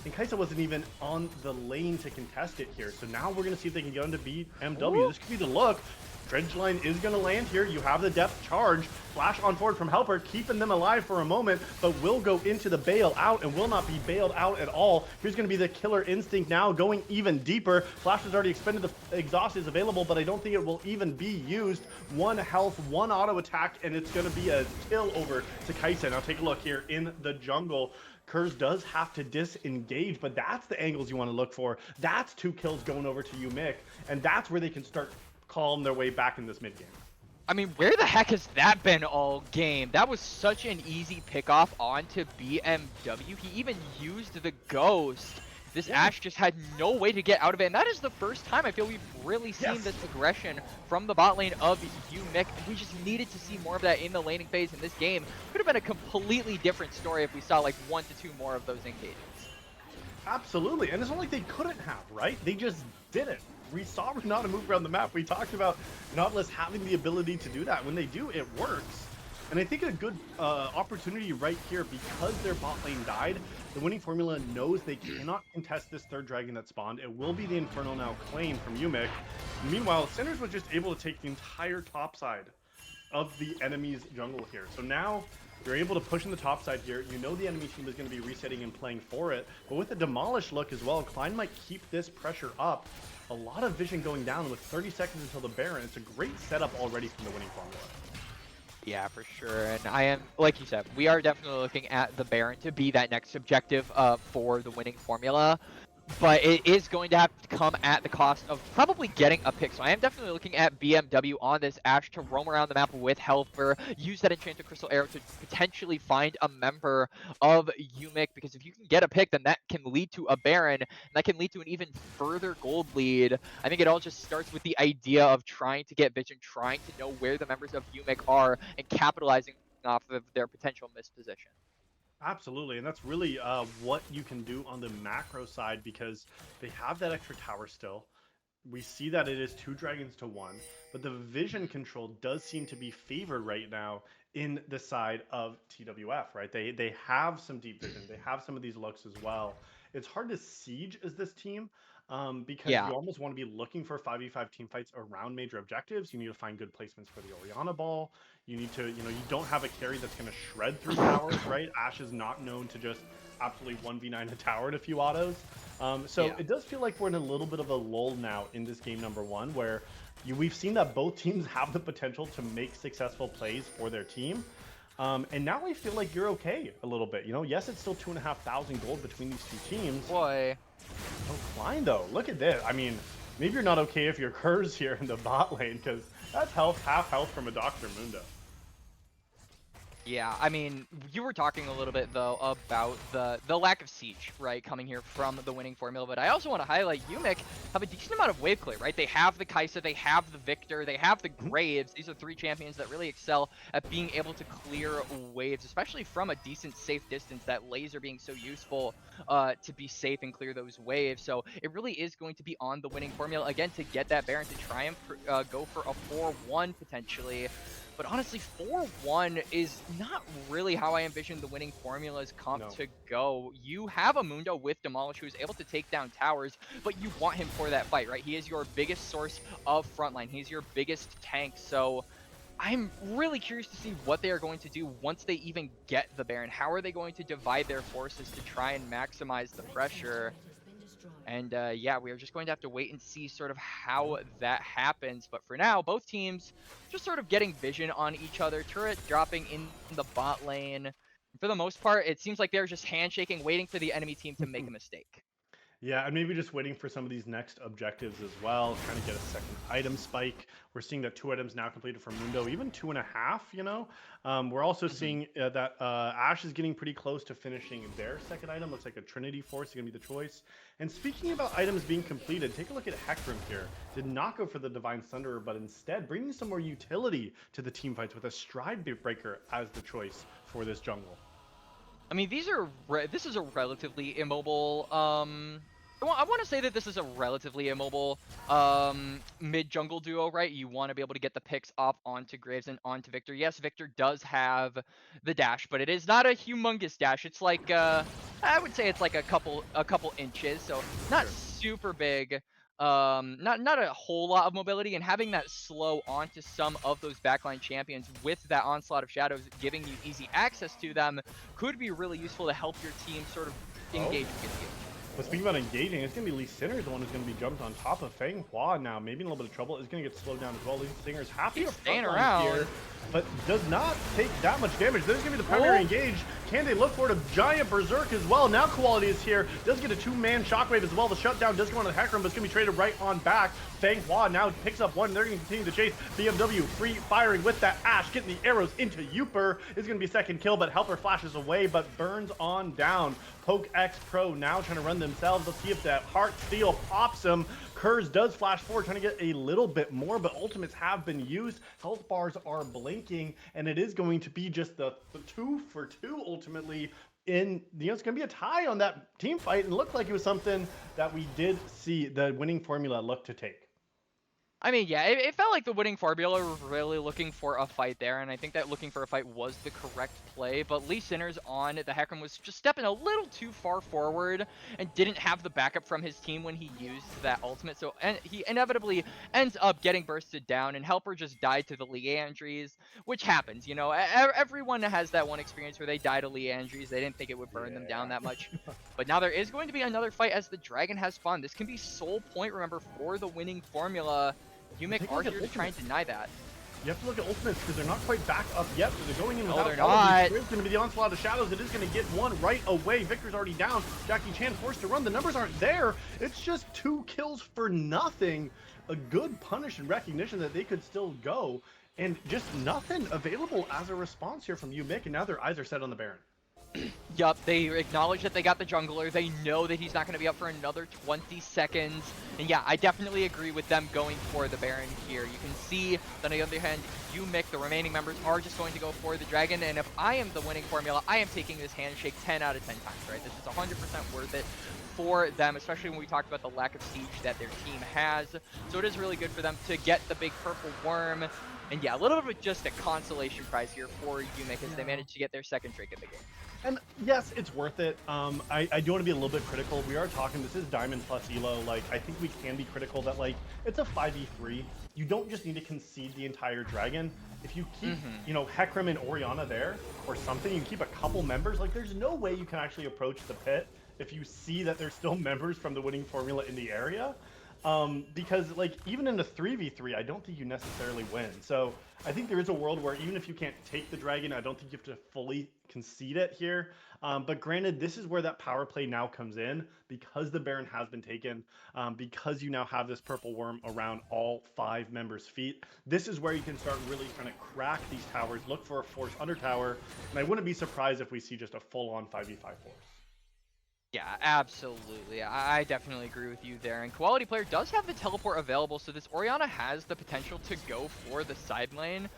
And Kaisa wasn't even on the lane to contest it here. So now we're going to see if they can get on to BMW. Ooh. This could be the look. Dredge line is going to land here. You have the depth charge. Flash on forward from Helper, keeping them alive for a moment, but will go into the bail out and will not be bailed out at all. Here's going to be the killer instinct now, going even deeper. Flash has already expended, the exhaust is available, but I don't think it will even be used. One health, one auto attack, and it's going to be a kill over to Kaisa. Now take a look here in the jungle. Kurz does have to disengage, but that's the angles you want to look for. That's 2 kills going over to UMich, and that's where they can start calm their way back in this mid game. I mean, where the heck has that been all game? That was such an easy pickoff onto BMW. He even used the ghost. This Ashe just had no way to get out of it, and that is the first time I feel we've really seen this aggression from the bot lane of UMich. We just needed to see more of that in the laning phase in this game. Could have been a completely different story if we saw like 1 to 2 more of those engagements. Absolutely, and it's not like they couldn't have, right? They just didn't. We saw Renata move around the map. We talked about Nautilus having the ability to do that. When they do, it works. And I think a good opportunity right here, because their bot lane died, the winning formula knows they cannot contest this third dragon that spawned. It will be the Infernal now claimed from UMich. Meanwhile, Sinners was just able to take the entire top side of the enemy's jungle here. So now you're able to push in the top side here. You know the enemy team is going to be resetting and playing for it. But with the Demolish look as well, Klein might keep this pressure up. A lot of vision going down with 30 seconds until the Baron. It's a great setup already from the winning formula. Yeah, for sure. And I am, like you said, we are definitely looking at the Baron to be that next objective for the winning formula. But it is going to have to come at the cost of probably getting a pick. So I am definitely looking at BMW on this Ashe to roam around the map with Helper, use that Enchanted Crystal Arrow to potentially find a member of UMich, because if you can get a pick, then that can lead to a Baron, and that can lead to an even further gold lead. I think it all just starts with the idea of trying to get vision, trying to know where the members of UMich are, and capitalizing off of their potential misposition. Absolutely, and that's really what you can do on the macro side, because they have that extra tower still. We see that it is 2 dragons to 1, but the vision control does seem to be favored right now in the side of TWF, right? They have some deep vision, they have some of these looks as well. It's hard to siege as this team, because Yeah. you almost want to be looking for 5v5 team fights around major objectives. You need to find good placements for the Orianna ball. You need to, you know, you don't have a carry that's going to shred through towers, right? Ashe is not known to just absolutely 1v9 a tower at a few autos. So it does feel like we're in a little bit of a lull now in this game number 1, where we've seen that both teams have the potential to make successful plays for their team. And now I feel like you're okay a little bit. You know, yes, it's still 2,500 gold between these two teams. Boy. Oh, Klein though, look at this. I mean, maybe you're not okay if you're Kurz here in the bot lane, because that's health, half health from a Dr. Mundo. Yeah, I mean, you were talking a little bit though about the lack of siege, right, coming here from the winning formula, but I also want to highlight UMich have a decent amount of wave clear, right? They have the Kai'Sa, they have the Victor, they have the Graves. These are three champions that really excel at being able to clear waves, especially from a decent safe distance, that laser being so useful to be safe and clear those waves. So it really is going to be on the winning formula again to get that Baron to try and go for a 4-1 potentially. But honestly, 4-1 is not really how I envision the winning formula's comp to go. You have a Mundo with Demolish who's able to take down towers, but you want him for that fight, right? He is your biggest source of frontline. He's your biggest tank. So I'm really curious to see what they are going to do once they even get the Baron. How are they going to divide their forces to try and maximize the pressure? And yeah, we are just going to have to wait and see sort of how that happens. But for now, both teams just sort of getting vision on each other. Turret dropping in the bot lane. For the most part, it seems like they're just handshaking, waiting for the enemy team to make a mistake. Yeah, and maybe just waiting for some of these next objectives as well, trying to get a second item spike. We're seeing that 2 items now completed for Mundo, even 2.5, you know? We're also seeing that Ashe is getting pretty close to finishing their second item. Looks like a Trinity Force is going to be the choice. And speaking about items being completed, take a look at Hecarim here. Did not go for the Divine Thunderer, but instead bringing some more utility to the team fights with a Stride Breaker as the choice for this jungle. I mean, this is a relatively immobile. I want to say that this is a relatively immobile mid jungle duo, right? You want to be able to get the picks up onto Graves and onto Victor. Yes, Victor does have the dash, but it is not a humongous dash. It's like I would say it's like a couple inches, so not super big. Not a whole lot of mobility, and having that slow onto some of those backline champions with that onslaught of shadows giving you easy access to them could be really useful to help your team sort of engage against you. But speaking about engaging, it's going to be Lee Sinner, the one who's going to be jumped on top of Feng Hua now. Maybe in a little bit of trouble. Is going to get slowed down as well. Lee Sinner's happy to staying around here, but does not take that much damage. There's going to be the primary engage. Can they look for it? A giant berserk as well. Now Quality is here. Does get a 2-man shockwave as well. The shutdown does go on to the Hecarim, but it's going to be traded right on back. Feng Hua now picks up one. They're going to continue to chase. BMW free firing with that Ashe, getting the arrows into Uper. Is going to be second kill, but Helper flashes away, but burns on down. Poke X Pro now trying to run themselves. Let's see if that Heart Steel pops him. Kurz does flash forward, trying to get a little bit more, but ultimates have been used. Health bars are blinking, and it is going to be just the 2 for 2 ultimately. In it's going to be a tie on that team fight, and it looked like it was something that we did see the winning formula look to take. I mean, yeah, it felt like the winning formula was really looking for a fight there, and I think that looking for a fight was the correct play, but Lee Sinners on the Hecarim was just stepping a little too far forward and didn't have the backup from his team when he used that ultimate, so he inevitably ends up getting bursted down, and Helper just died to the Leandries, which happens, you know, everyone has that one experience where they die to Leandries, they didn't think it would burn them down that much, but now there is going to be another fight as the Dragon has spawned. This can be sole point, remember, for the winning formula. UMich are here to try and deny that. You have to look at ultimates because they're not quite back up yet, so they're going in without they're not. There's going to be the onslaught of shadows. It is going to get one right away. Victor's already down. Jackie Chan forced to run. The numbers aren't there. It's just 2 kills for nothing. A good punish and recognition that they could still go, and just nothing available as a response here from UMich, and now their eyes are set on the Baron. Yup, they acknowledge that they got the jungler. They know that he's not going to be up for another 20 seconds. And yeah, I definitely agree with them going for the Baron here. You can see that on the other hand, UMich, the remaining members, are just going to go for the Dragon. And if I am the winning formula, I am taking this handshake 10 out of 10 times, right? This is 100% worth it for them, especially when we talked about the lack of siege that their team has. So it is really good for them to get the big purple worm. And yeah, a little bit of just a consolation prize here for UMich as they managed to get their second drink in the game. And yes, it's worth it. I do want to be a little bit critical. We are talking, this is Diamond plus Elo. Like, I think we can be critical that, like, it's a 5v3. You don't just need to concede the entire Dragon. If you keep, you know, Hecarim and Orianna there or something, you keep a couple members, like, there's no way you can actually approach the pit if you see that there's still members from the winning formula in the area. Because like even in a 3v3, I don't think you necessarily win. So I think there is a world where even if you can't take the dragon, I don't think you have to fully concede it here. But granted, this is where that power play now comes in because the Baron has been taken, because you now have this purple worm around all 5 members' feet. This is where you can start really trying to crack these towers, look for a force under tower, and I wouldn't be surprised if we see just a full-on 5v5 force. Yeah, absolutely. I definitely agree with you there. And Quality Player does have the teleport available, so this Orianna has the potential to go for the side lane.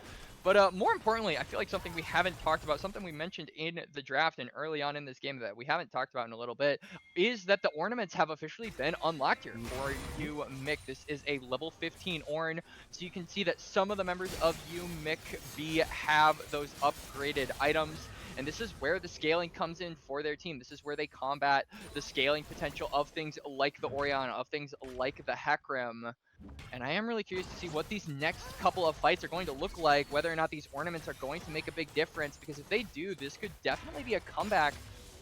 But more importantly, I feel like something we haven't talked about, something we mentioned in the draft and early on in this game that we haven't talked about in a little bit, is that the ornaments have officially been unlocked here for Mhm. UMich. This is a level 15 Ornn, so you can see that some of the members of UMich B have those upgraded items. And this is where the scaling comes in for their team. This is where they combat the scaling potential of things like the Orianna, of things like the Hecarim. And I am really curious to see what these next couple of fights are going to look like, whether or not these ornaments are going to make a big difference, because if they do, this could definitely be a comeback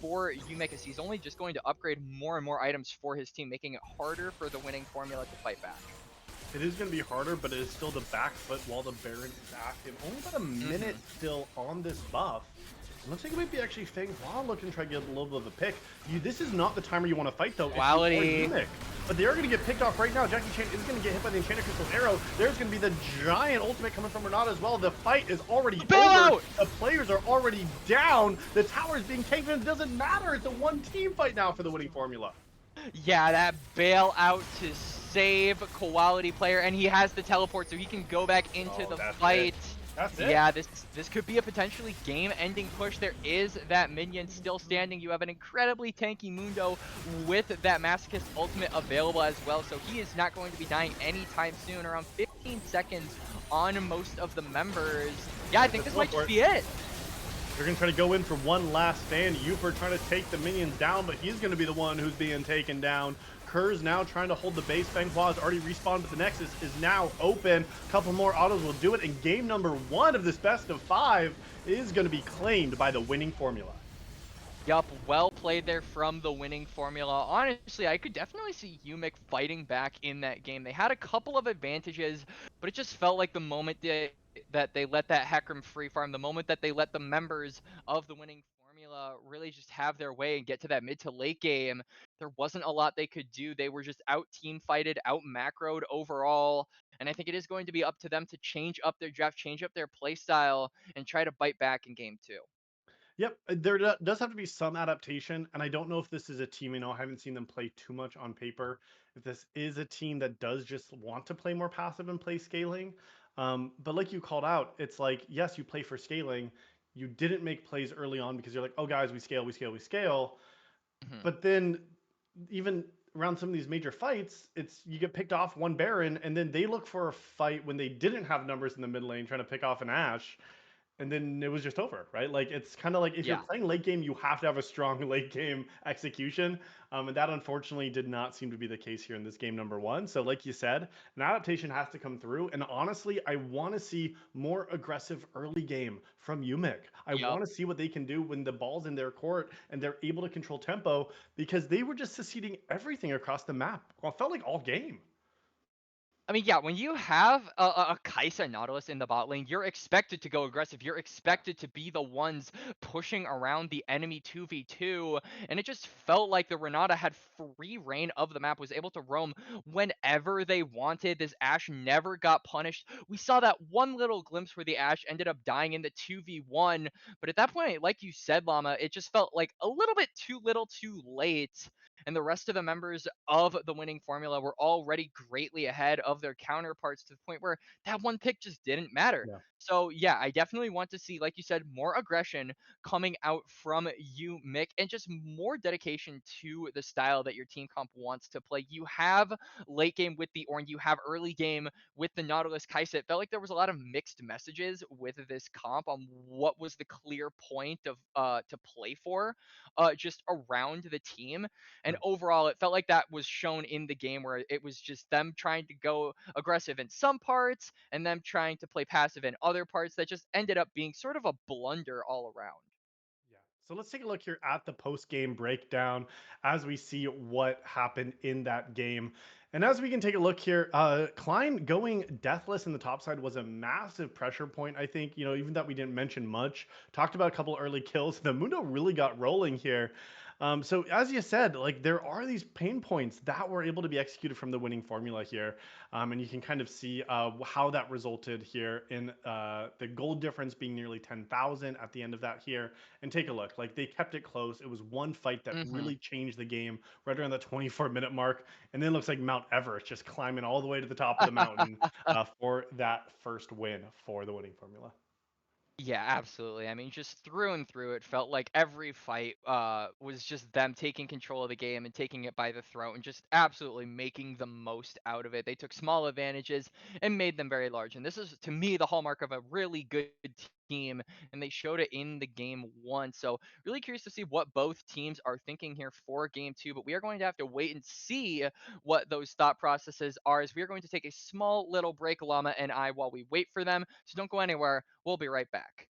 for UMich, as he's only just going to upgrade more and more items for his team, making it harder for the winning formula to fight back. It is going to be harder, but it is still the back foot while the Baron is active. Only about a minute Hmm. still on this buff. It looks like it might be actually Feng Hua looking to try to get a little bit of a pick. This is not the timer you want to fight, though, if you are Quality. Eunuch. But they are going to get picked off right now. Jackie Chan is going to get hit by the Enchanted Crystal Arrow. There's going to be the giant ultimate coming from Renata as well. The fight is already over. Bailout! The players are already down. The tower is being taken. It doesn't matter. It's a one-team fight now for the winning formula. Yeah, that bailout to save Quality Player, and he has the teleport, so he can go back into Oh, the that's it. fight. That's it. Yeah, this could be a potentially game-ending push. There is that minion still standing. You have an incredibly tanky Mundo with that Masochist ultimate available as well, so he is not going to be dying anytime soon. Around 15 seconds on most of the members. Yeah, I There's the think this might just teleport. be it. They're going to try to go in for one last stand. Ufer trying to take the minions down, but he's going to be the one who's being taken down. Kerr's now trying to hold the base. Feng Hua has already respawned, but the Nexus is now open. A couple more autos will do it, and game number 1 of this best of 5 is going to be claimed by the winning formula. Yup, well played there from the winning formula. Honestly, I could definitely see UMich fighting back in that game. They had a couple of advantages, but it just felt like the moment that they let that Hecarim free farm, the moment that they let the members of the winning formula really just have their way and get to that mid to late game, there wasn't a lot they could do. They were just out team fighted, out macroed overall. And I think it is going to be up to them to change up their draft, change up their play style, and try to bite back in game 2. Yep, there does have to be some adaptation, and I don't know if this is a team, I haven't seen them play too much on paper. If this is a team that does just want to play more passive and play scaling, but like you called out, it's like, yes, you play for scaling. You didn't make plays early on because you're like, oh, guys, we scale, we scale, we scale. Mhm. But then even around some of these major fights, it's you get picked off one Baron, and then they look for a fight when they didn't have numbers in the mid lane trying to pick off an Ashe, and then it was just over, right? Like it's kind of like if you're Yeah. playing late game, you have to have a strong late game execution, and that unfortunately did not seem to be the case here in this game number 1. So, like you said, an adaptation has to come through, and honestly, I want to see more aggressive early game from UMich. I Yup. want to see what they can do when the ball's in their court and they're able to control tempo because they were just succeeding everything across the map. Well, it felt like all game. I mean, yeah, when you have a Kai'Sa Nautilus in the bot lane, you're expected to go aggressive. You're Yeah. expected to be the ones pushing around the enemy 2v2. And it just felt like the Renata had free reign of the map, was able to roam whenever they wanted. This Ashe never got punished. We saw that one little glimpse where the Ashe ended up dying in the 2v1. But at that point, like you said, Llama, it just felt like a little bit too little too late, and the rest of the members of the winning formula were already greatly ahead of their counterparts to the point where that one pick just didn't matter. Yeah. So yeah, I definitely want to see, like you said, more aggression coming out from you, Mick, and just more dedication to the style that your team comp wants to play. You have late game with the Ornn, you have early game with the Nautilus Kai'Sa. It felt like there was a lot of mixed messages with this comp on what was the clear point of to play for, just around the team. And Yeah. overall, it felt like that was shown in the game where it was just them trying to go aggressive in some parts and them trying to play passive in other parts that just ended up being sort of a blunder all around. Yeah. So let's take a look here at the post game breakdown as we see what happened in that game. And as we can take a look here, Klein going deathless in the top side was a massive pressure point. I think, even that we didn't mention much, talked about a couple early kills. The Mundo really got rolling here. So as you said, like there are these pain points that were able to be executed from the winning formula here. And you can kind of see how that resulted here in the gold difference being nearly 10,000 at the end of that here. And take a look, like they kept it close. It was one fight that Hmm. really changed the game right around the 24-minute mark. And then it looks like Mount Everest just climbing all the way to the top of the mountain for that first win for the winning formula. Yeah, absolutely. I mean, just through and through, it felt like every fight was just them taking control of the game and taking it by the throat and just absolutely making the most out of it. They took small advantages and made them very large. And this is, to me, the hallmark of a really good team. And they showed it in the game one. So, really curious to see what both teams are thinking here for game two. But we are going to have to wait and see what those thought processes are, as we are going to take a small little break, Llama and I, while we wait for them. So, don't go anywhere. We'll be right back.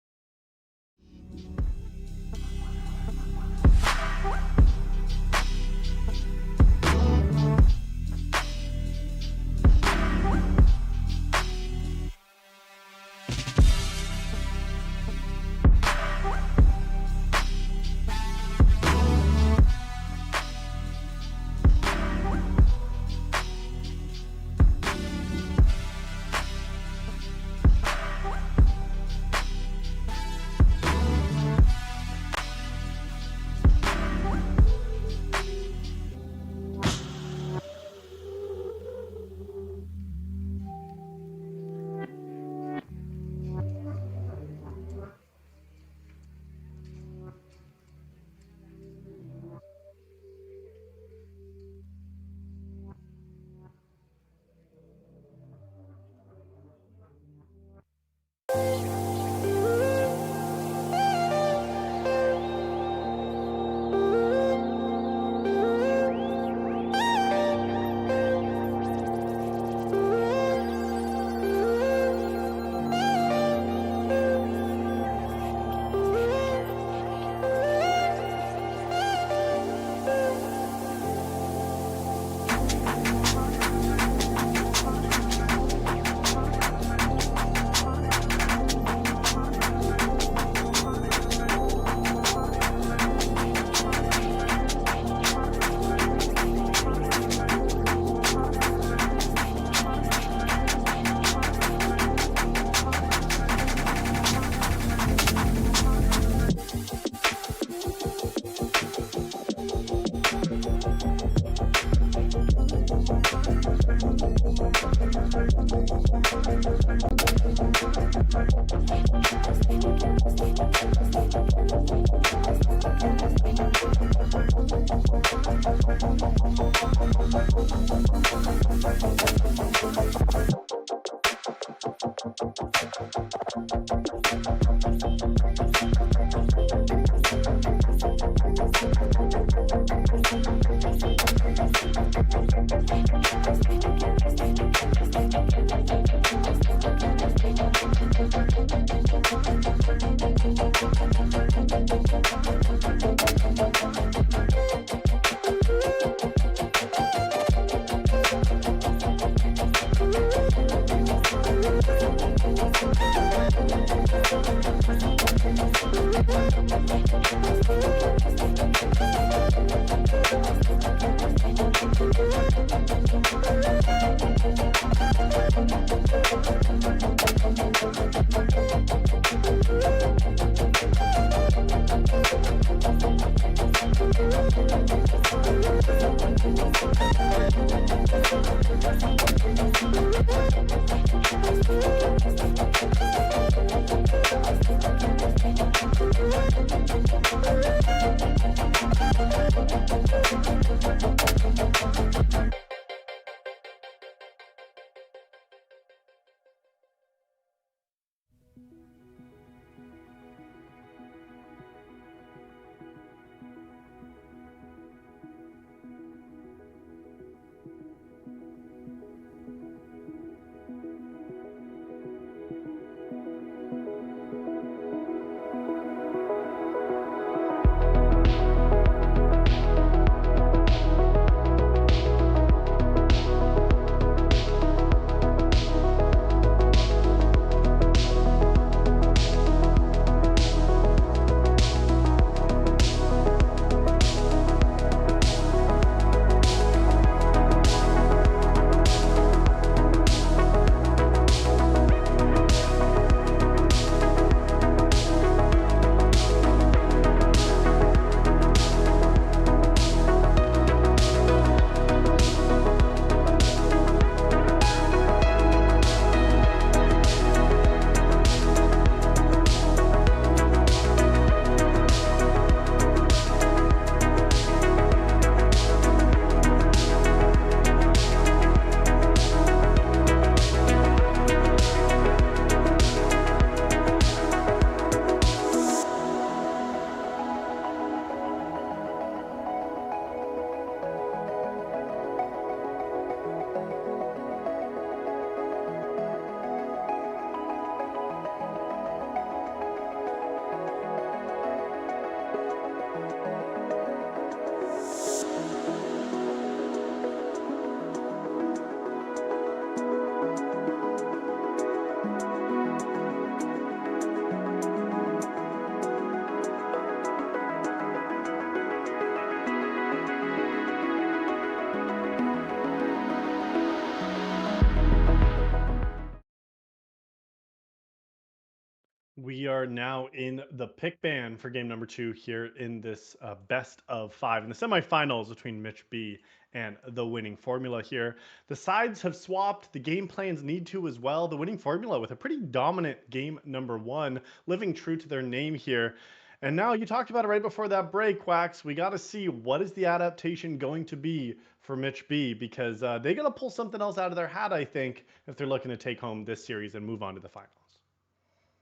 we are now in the pick ban for game number two here in this best of five in the semifinals between Mitch B and the winning formula here. The sides have swapped. The game plans need to as well. The winning formula with a pretty dominant game number one, living true to their name here. And now you talked about it right before that break, Wax. We got to see what is the adaptation going to be for Mitch B because they got to pull something else out of their hat, I think, if they're looking to take home this series and move on to the finals.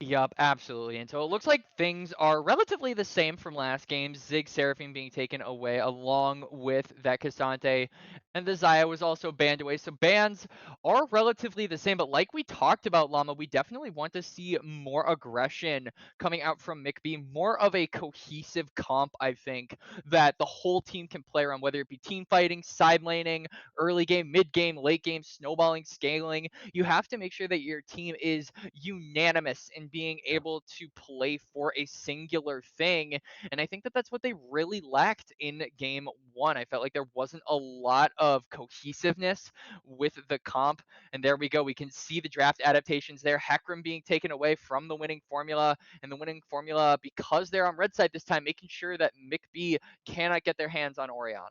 Yup, absolutely. And so it looks like things are relatively the same from last game. Zig Seraphim being taken away along with that Cassante, and the Zaya was also banned away. So bans are relatively the same, but like we talked about, Llama, we definitely want to see more aggression coming out from McBee, more of a cohesive comp, I think, that the whole team can play around, whether it be team fighting, side laning, early game, mid game, late game, snowballing, scaling. You have to make sure that your team is unanimous in being Yeah. able to play for a singular thing. And I think that that's what they really lacked in game one. I felt like there wasn't a lot of cohesiveness with the comp. And there we go. We can see the draft adaptations there. Hecarim being taken away from the winning formula, and the winning formula, because they're on red side this time, making sure that McB cannot get their hands on Oriana.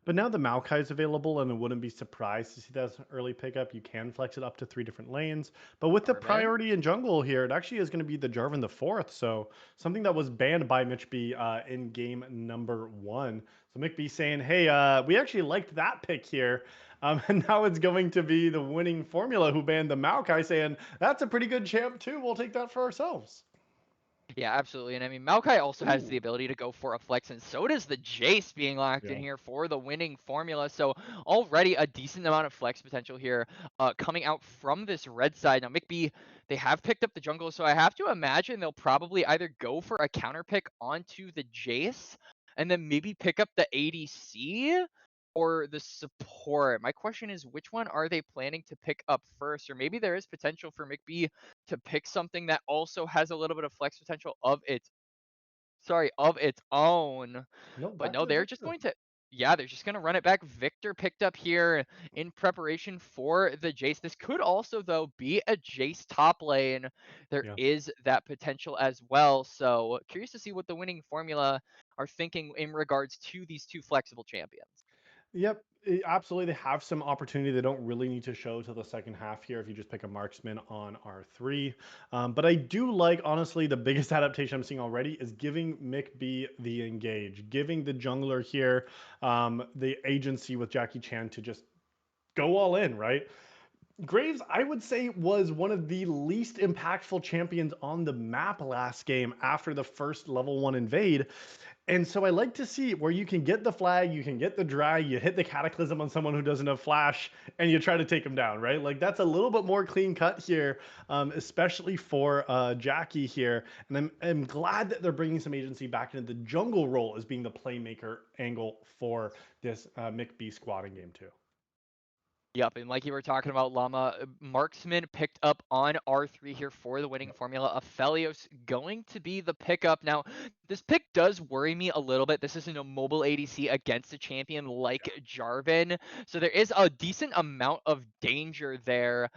But now the Maokai is available, and I wouldn't be surprised to see that as an early pickup. You can flex it up to three different lanes. But with the Jarvan. priority in jungle here, it actually is going to be the Jarvan the fourth. So something that was banned by Mitch B in game number one. So Mick B saying, hey, we actually liked that pick here. And now it's going to be the winning formula who banned the Maokai, saying, that's a pretty good champ, too. We'll take that for ourselves. Yeah, absolutely. And I mean, Maokai also has the Ooh. ability to go for a flex, and so does the Jace being locked in Yeah. here for the winning formula. So already a decent amount of flex potential here coming out from this red side. Now, McB, they have picked up the jungle, so I have to imagine they'll probably either go for a counter pick onto the Jace and then maybe pick up the ADC or the support. My question is, which one are they planning to pick up first? Or maybe there is potential for McB to pick something that also has a little bit of flex potential of its own. No, But back no, to the they're just Victor. going to yeah, they're just going to run it back. Victor picked up here in preparation for the Jace. This could also though be a Jace top lane. There Yeah. is that potential as well. So, curious to see what the winning formula are thinking in regards to these two flexible champions. Yep, absolutely. They have some opportunity. They don't really need to show till the second half here if you just pick a marksman on R3. But I do like, honestly, the biggest adaptation I'm seeing already is giving Mick B the engage, giving the jungler here the agency with Jackie Chan to just go all in, right? Graves, I would say, was one of the least impactful champions on the map last game after the first level one invade. And so I like to see where you can get the flag, you can get the drag, you hit the cataclysm on someone who doesn't have flash, and you try to take them down, right? Like that's a little bit more clean cut here, especially for Jackie here. And I'm glad that they're bringing some agency back into the jungle role as being the playmaker angle for this Mick B squad in game two. Yep, and like you were talking about, Llama, Marksman picked up on R3 here for the winning formula. Aphelios going to be the pickup. Now, this pick does worry me a little bit. This isn't a mobile ADC against a champion like Jarvan, so there is a decent amount of danger there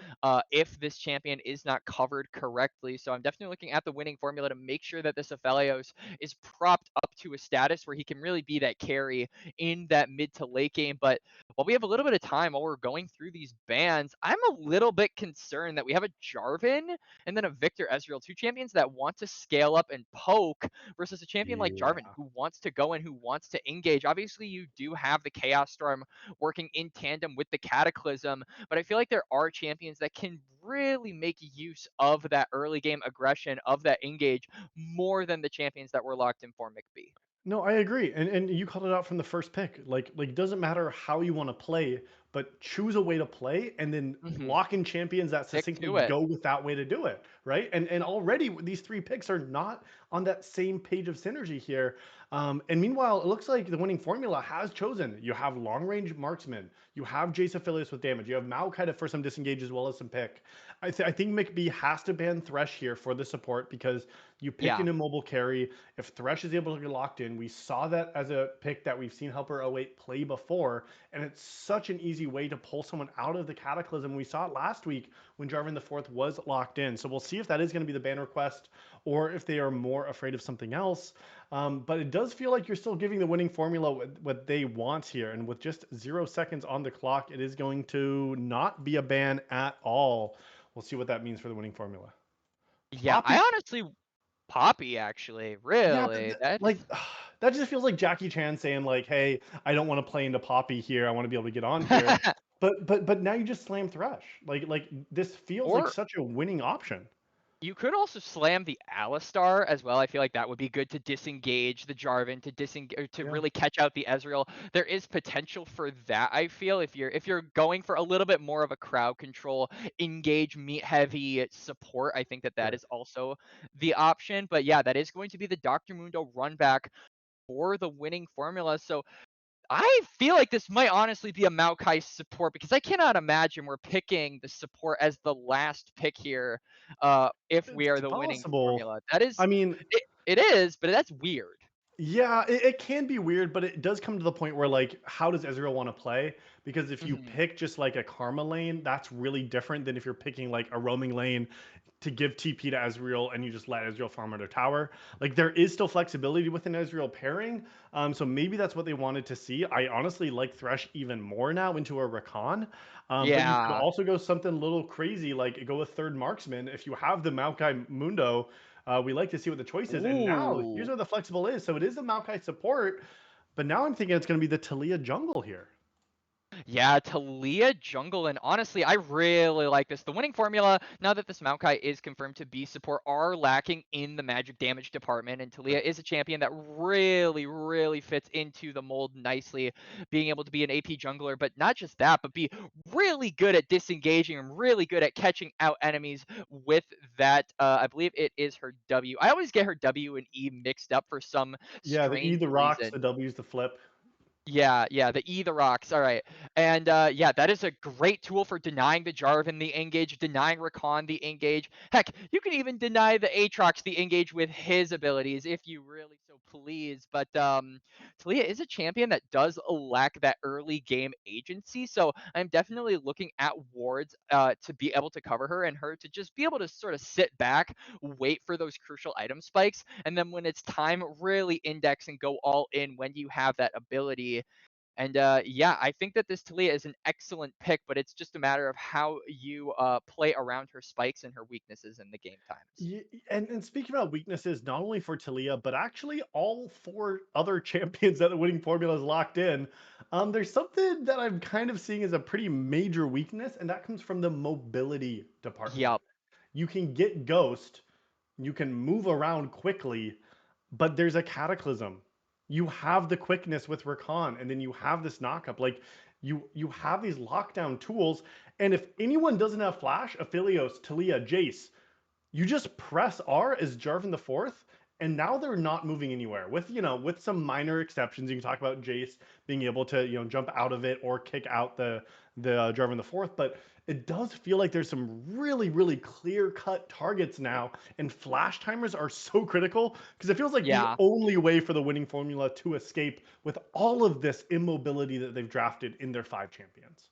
if this champion is not covered correctly. So I'm definitely looking at the winning formula to make sure that this Aphelios is propped up to a status where he can really be that carry in that mid to late game. But while we have a little bit of time while we're going through these bans, I'm a little bit concerned that we have a Jarvan and then a Victor Ezreal, two champions that want to scale up and poke versus a champion like Jarvan Yeah. who wants to go in, who wants to engage. Obviously, you do have the Chaos Storm working in tandem with the Cataclysm, but I feel like there are champions that can really make use of that early game aggression, of that engage, more than the champions that were locked in for McBee. No, I agree. And you called it out from the first pick. Like it doesn't matter how you want to play, but choose a way to play and then lock in champions that Stick succinctly to it. go with that way to do it, right? And already these three picks are not on that same page of synergy here. And meanwhile, it looks like the winning formula has chosen. You have long range marksman, you have Jace affiliates with damage, you have Maokai for some disengage as well as some pick. I think McBee has to ban Thresh here for the support because you pick Yeah. an immobile carry. If Thresh is able to get locked in, we saw that as a pick that we've seen Helper 08 play before, and it's such an easy crazy way to pull someone out of the Cataclysm. We saw it last week when Jarvan the Fourth was locked in. So we'll see if that is going to be the ban request or if they are more afraid of something else. But it does feel like you're still giving the winning formula what they want here. And with just 0 seconds on the clock, it is going to not be a ban at all. We'll see what that means for the winning formula. Yeah, I Poppy, honestly Poppy actually, yeah, but really. That's like that just feels like Jackie Chan saying like, "Hey, I don't want to play into Poppy here. I want to be able to get on here." But now you just slam Thresh. Like this feels like or such a winning option. you could also slam the Alistar as well. I feel like that would be good to disengage the Jarvan, to to Yeah, really catch out the Ezreal. There is potential for that. I feel if you're going for a little bit more of a crowd control, engage meat heavy support, I think that that sure. is also the option. But yeah, that is going to be the Dr. Mundo run back for the winning formula. So I feel like this might honestly be a Maokai support because I cannot imagine we're picking the support as the last pick here, if we are It's the winning possible. formula. That is, I mean, it is, but that's weird. yeah, it can be weird, but it does come to the point where like, how does Ezreal want to play? Because if you Mhm. pick just like a Karma lane, that's really different than if you're picking like a roaming lane to give TP to Ezreal and you just let Ezreal farm under tower. Like there is still flexibility within Ezreal pairing, so maybe that's what they wanted to see. I honestly like Thresh even more now into a Rakan, but you could Yeah. also go something a little crazy, like go with third marksman if you have the Maokai Mundo. We like to see what the choice is. And now here's Ooh. where the flexible is. So it is the Maokai support, but now I'm thinking it's going to be the Talia jungle here. Yeah, Talia jungle, and honestly, I really like this. The winning formula, now that this Maokai is confirmed to be support, are lacking in the magic damage department, and Talia Sure. is a champion that really, really fits into the mold nicely, being able to be an AP jungler, but not just that, but be really good at disengaging and really good at catching out enemies with that. I believe it is her W. I always get her W and E mixed up for some Yeah, the E strange the rocks, the reason. W's the flip. Yeah, yeah, the E the rocks. All right. And yeah, that is a great tool for denying the Jarvan the engage, denying Rakan the engage. Heck, you can even deny the Aatrox the engage with his abilities if you really so please. But Talia is a champion that does lack that early game agency. So I'm definitely looking at wards to be able to cover her and her to just be able to sort of sit back, wait for those crucial item spikes, and then when it's time, really index and go all in when you have that ability. And yeah, I think that this Talia is an excellent pick, but it's just a matter of how you play around her spikes and her weaknesses in the game times. And speaking about weaknesses, not only for Talia, but actually all four other champions that the winning formula is locked in, there's something that I'm kind of seeing as a pretty major weakness, and that comes from the mobility department. Yep. You can get Ghost, you can move around quickly, but there's a cataclysm. You have the quickness with Rakan, and then you have this knockup. Like you have these lockdown tools, and if anyone doesn't have flash, Aphelios, Talia, Jace, you just press R as Jarvan the Fourth, and now they're not moving anywhere. With with some minor exceptions, you can talk about Jace being able to jump out of it or kick out the Jarvan the Fourth, but it does feel like there's some really clear cut targets now, and flash timers are so critical because it feels like the Yeah. only way for the winning formula to escape with all of this immobility that they've drafted in their five champions.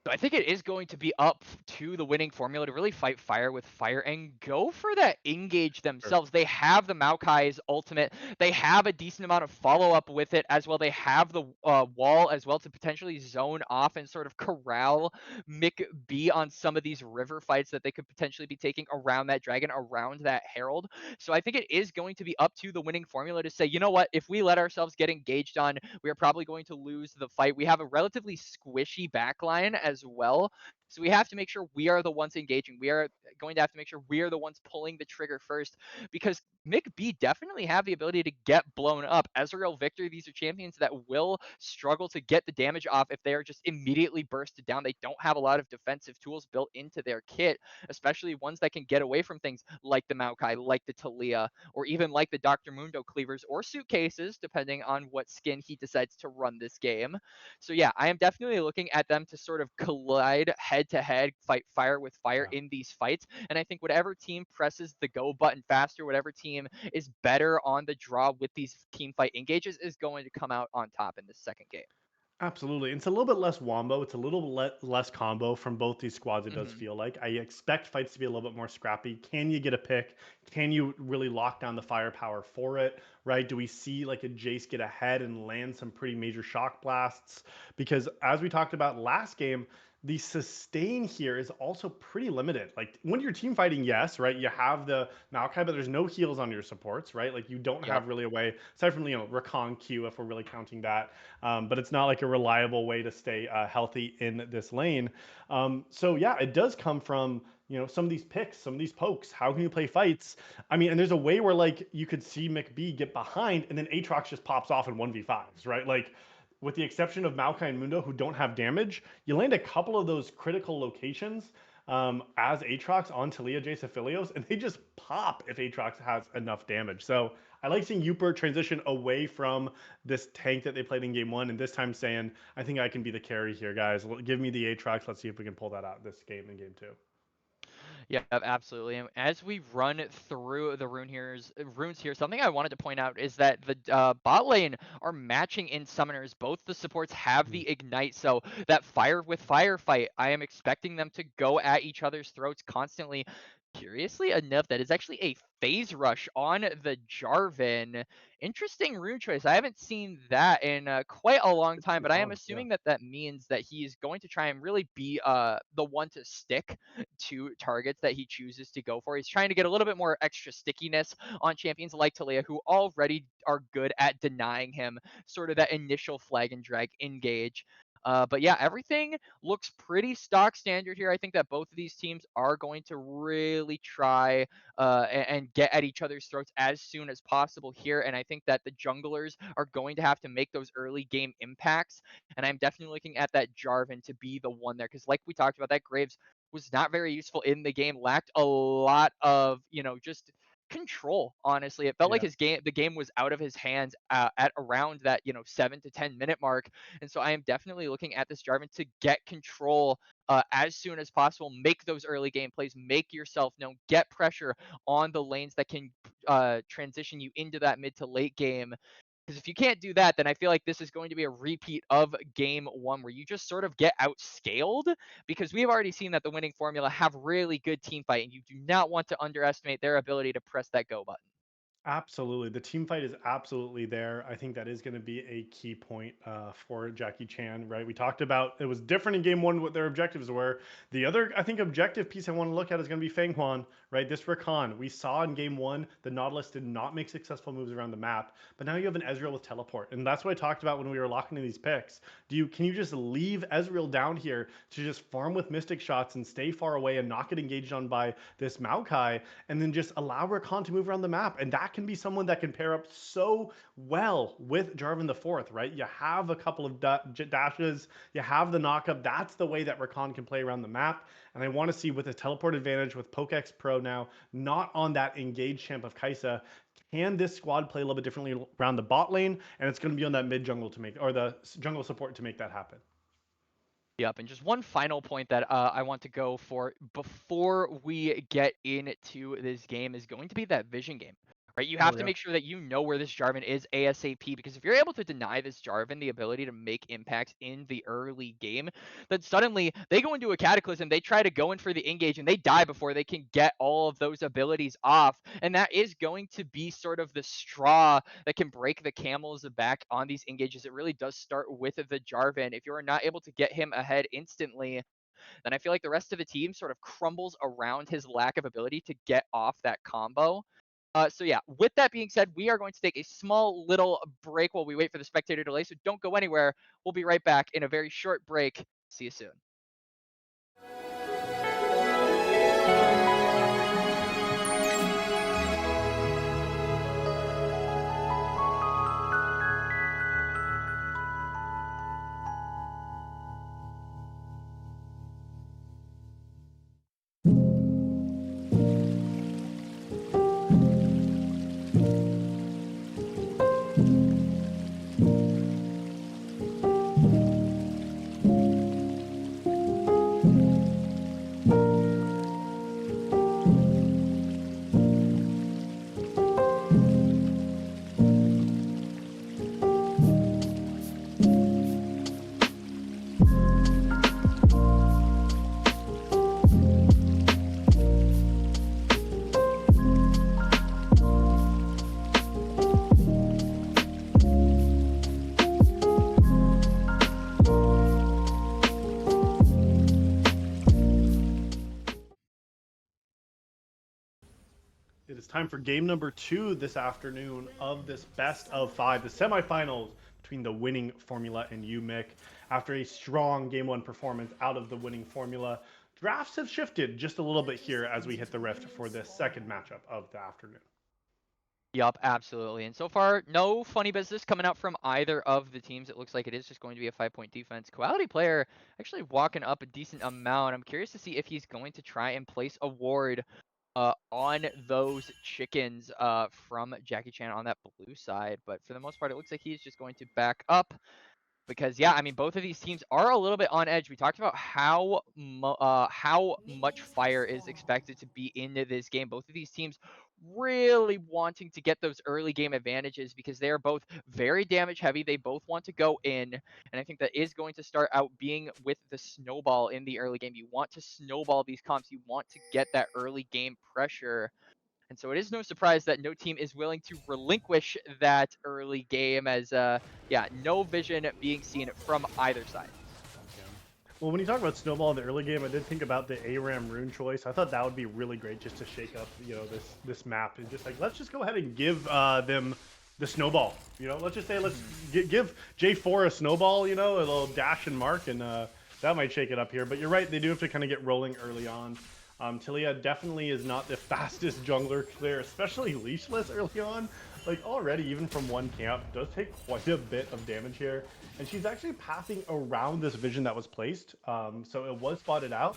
So I think it is going to be up to the winning formula to really fight fire with fire and go for that engage Sure. themselves. They have the Maokai's ultimate. They have a decent amount of follow up with it as well. They have the wall as well to potentially zone off and sort of corral Mick B on some of these river fights that they could potentially be taking around that dragon, around that herald. So I think it is going to be up to the winning formula to say, you know what, if we let ourselves get engaged on, we are probably going to lose the fight. We have a relatively squishy backline as well. So we have to make sure we are the ones engaging. We are going to have to make sure we are the ones pulling the trigger first because Mick B definitely have the ability to get blown up. Ezreal, Victor, these are champions that will struggle to get the damage off if they are just immediately bursted down. They don't have a lot of defensive tools built into their kit, especially ones that can get away from things like the Maokai, like the Talia, or even like the Dr. Mundo cleavers or suitcases, depending on what skin he decides to run this game. So yeah, I am definitely looking at them to sort of collide head to head, fight fire with fire Yeah. in these fights. And I think whatever team presses the go button faster, whatever team is better on the draw with these team fight engages is going to come out on top in this second game. Absolutely. It's a little bit less wombo. It's a little less combo from both these squads, it does Mhm. feel like. I expect fights to be a little bit more scrappy. Can you get a pick? Can you really lock down the firepower for it? Right? Do we see like a Jace get ahead and land some pretty major shock blasts? Because as we talked about last game, the sustain here is also pretty limited. Like when you're team fighting, yes, right? You have the Maokai, but there's no heals on your supports, right? Like you don't Yep. have really a way, aside from, Rakan Q, if we're really counting that, but it's not like a reliable way to stay healthy in this lane. So yeah, it does come from some of these picks, some of these pokes. How can you play fights? I mean, and there's a way where like you could see McB get behind, and then Aatrox just pops off in 1v5s, right? Like with the exception of Maokai and Mundo, who don't have damage, you land a couple of those critical locations as Aatrox on Talia Jace Aphelios, and they just pop if Aatrox has enough damage. So I like seeing Uper transition away from this tank that they played in game one, and this time saying, I think I can be the carry here, guys. Give me the Aatrox. Let's see if we can pull that out this game in game two. Yeah, absolutely. And as we run through the runes here, something I wanted to point out is that the bot lane are matching in summoners. Both the supports have Mhm. the ignite, so that fire with fire fight, I am expecting them to go at each other's throats constantly. Curiously enough, that is actually a phase rush on the Jarvan. Interesting rune choice. I haven't seen that in quite a long It's time, pretty but I am odd, yeah. assuming that that means that he's going to try and really be the one to stick to targets that he chooses to go for. He's trying to get a little bit more extra stickiness on champions like Talia, who already are good at denying him sort of that initial flag and drag engage. But yeah, everything looks pretty stock standard here. I think that both of these teams are going to really try and get at each other's throats as soon as possible here. And I think that the junglers are going to have to make those early game impacts. And I'm definitely looking at that Jarvan to be the one there. Because, like we talked about, that Graves was not very useful in the game, lacked a lot of, just control, honestly. It felt like Yeah. the game was out of his hands at around that, 7 to 10 minute mark. And so I am definitely looking at this Jarvan to get control as soon as possible, make those early game plays, make yourself known, get pressure on the lanes that can transition you into that mid to late game. Because if you can't do that, then I feel like this is going to be a repeat of game one where you just sort of get outscaled, because we have already seen that the winning formula have really good team fight, and you do not want to underestimate their ability to press that go button. Absolutely. The team fight is absolutely there. I think that is going to be a key point for Jackie Chan, right? We talked about it was different in game one what their objectives were. The other, I think, objective piece I want to look at is going to be Feng Huan, right? This Rakan. We saw in game one, the Nautilus did not make successful moves around the map, but now you have an Ezreal with teleport. And that's what I talked about when we were locking in these picks. Can you just leave Ezreal down here to just farm with Mystic shots and stay far away and not get engaged on by this Maokai, and then just allow Rakan to move around the map? And that can be someone that can pair up so well with Jarvan the Fourth, right? You have a couple of dashes, you have the knockup. That's the way that Rakan can play around the map. And I want to see with a teleport advantage with Pokex Pro now, not on that engaged champ of Kaisa, can this squad play a little bit differently around the bot lane? And it's going to be on that mid jungle to make, or the jungle support to make that happen. Yep, and just one final point that I want to go for before we get into this game is going to be that vision game, right? You Oh have to yeah. make sure that you know where this Jarvan is ASAP, because if you're able to deny this Jarvan the ability to make impacts in the early game, then suddenly they go into a Cataclysm, they try to go in for the engage, and they die before they can get all of those abilities off. And that is going to be sort of the straw that can break the camel's back on these engages. It really does start with the Jarvan. If you are not able to get him ahead instantly, then I feel like the rest of the team sort of crumbles around his lack of ability to get off that combo. So yeah, with that being said, we are going to take a small little break while we wait for the spectator delay. So don't go anywhere. We'll be right back in a very short break. See you soon. it's time for game number 2 this afternoon of this best of 5, the semifinals between the winning formula and UMich. After a strong game 1 performance out of the winning formula, drafts have shifted just a little bit here as we hit the rift for this second matchup of the afternoon. Yup, absolutely. And so far, no funny business coming out from either of the teams. It looks like it is just going to be a 5-point defense. Quality player actually walking up a decent amount. I'm curious to see if he's going to try and place a ward on those chickens from Jackie Chan on that blue side. But for the most part, it looks like he's just going to back up. Because yeah, I mean, both of these teams are a little bit on edge. We talked about how much fire is expected to be into this game. Both of these teams really wanting to get those early game advantages because they are both very damage heavy. They both want to go in, and I think that is going to start out being with the snowball in the early game. You want to snowball these comps. You want to get that early game pressure. And so it is no surprise that no team is willing to relinquish that early game as, yeah, no vision being seen from either side. Well, when you talk about snowball in the early game, I did think about the ARAM rune choice. I thought that would be really great just to shake up, this map and just like let's just go ahead and give them the snowball. Let's just say let's give J4 a snowball. A little dash and mark, and that might shake it up here. But you're right, they do have to kind of get rolling early on. Taliyah definitely is not the fastest jungler clear, especially leashless early on. Like already, even from one camp, does take quite a bit of damage here. And she's actually pathing around this vision that was placed. So it was spotted out.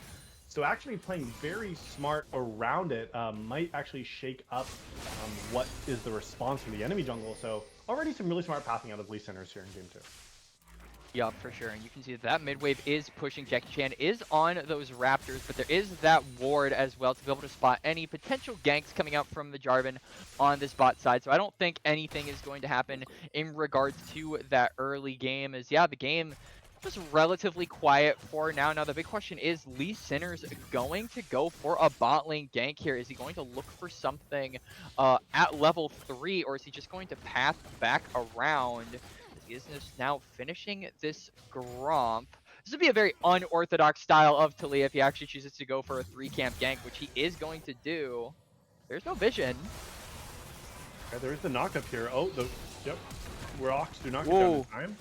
So actually playing very smart around it might actually shake up what is the response from the enemy jungle. So already some really smart pathing out of Lee Centers here in game 2. Yup, for sure. And you can see that that mid wave is pushing. Jackie Chan is on those Raptors, but there is that ward as well to be able to spot any potential ganks coming out from the Jarvan on this bot side. So I don't think anything is going to happen in regards to that early game. As yeah, the game just relatively quiet for now. Now the big question is, Lee Sinners going to go for a bot lane gank here? Is he going to look for something at level 3, or is he just going to path back around? He is just now finishing this Gromp. This would be a very unorthodox style of Taliyah if he actually chooses to go for a 3-camp gank, which he is going to do. There's no vision. Okay, there is the knockup here. Oh, yep. Rocks do not get down in time.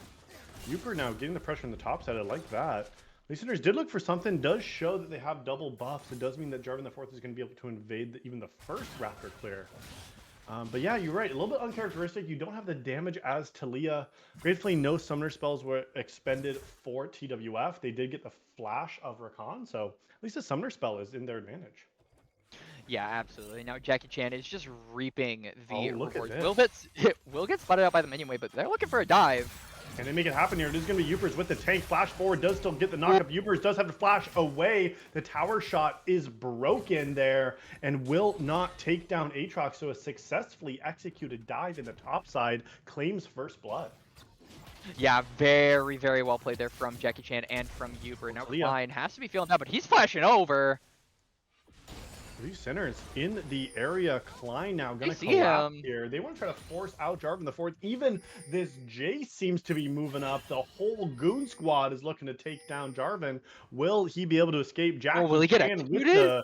Uper now getting the pressure on the top side. I like that. Listeners did look for something. Does show that they have double buffs. It does mean that Jarvan the Fourth is going to be able to invade even the first Raptor clear. But yeah, you're right. A little bit uncharacteristic. You don't have the damage as Taliyah. Gratefully, no summoner spells were expended for TWF. They did get the flash of Rakan, so at least the summoner spell is in their advantage. Yeah, absolutely. Now Jackie Chan is just reaping the rewards. At Will get spotted out by the minion wave, but they're looking for a dive. And they make it happen here. It is going to be Upers with the tank. Flash forward, does still get the knockup. Upers does have to flash away. The tower shot is broken there and will not take down Aatrox. So a successfully executed dive in the top side claims first blood. Yeah, very, very well played there from Jackie Chan and from Uber. Now Klein has to be feeling that, but he's flashing over. 3 centers in the area. Klein now gonna collapse here. They want to try to force out Jarvan the Fourth. Even this Jace seems to be moving up. The whole goon squad is looking to take down Jarvan. Will he be able to escape? Jackie will he get executed?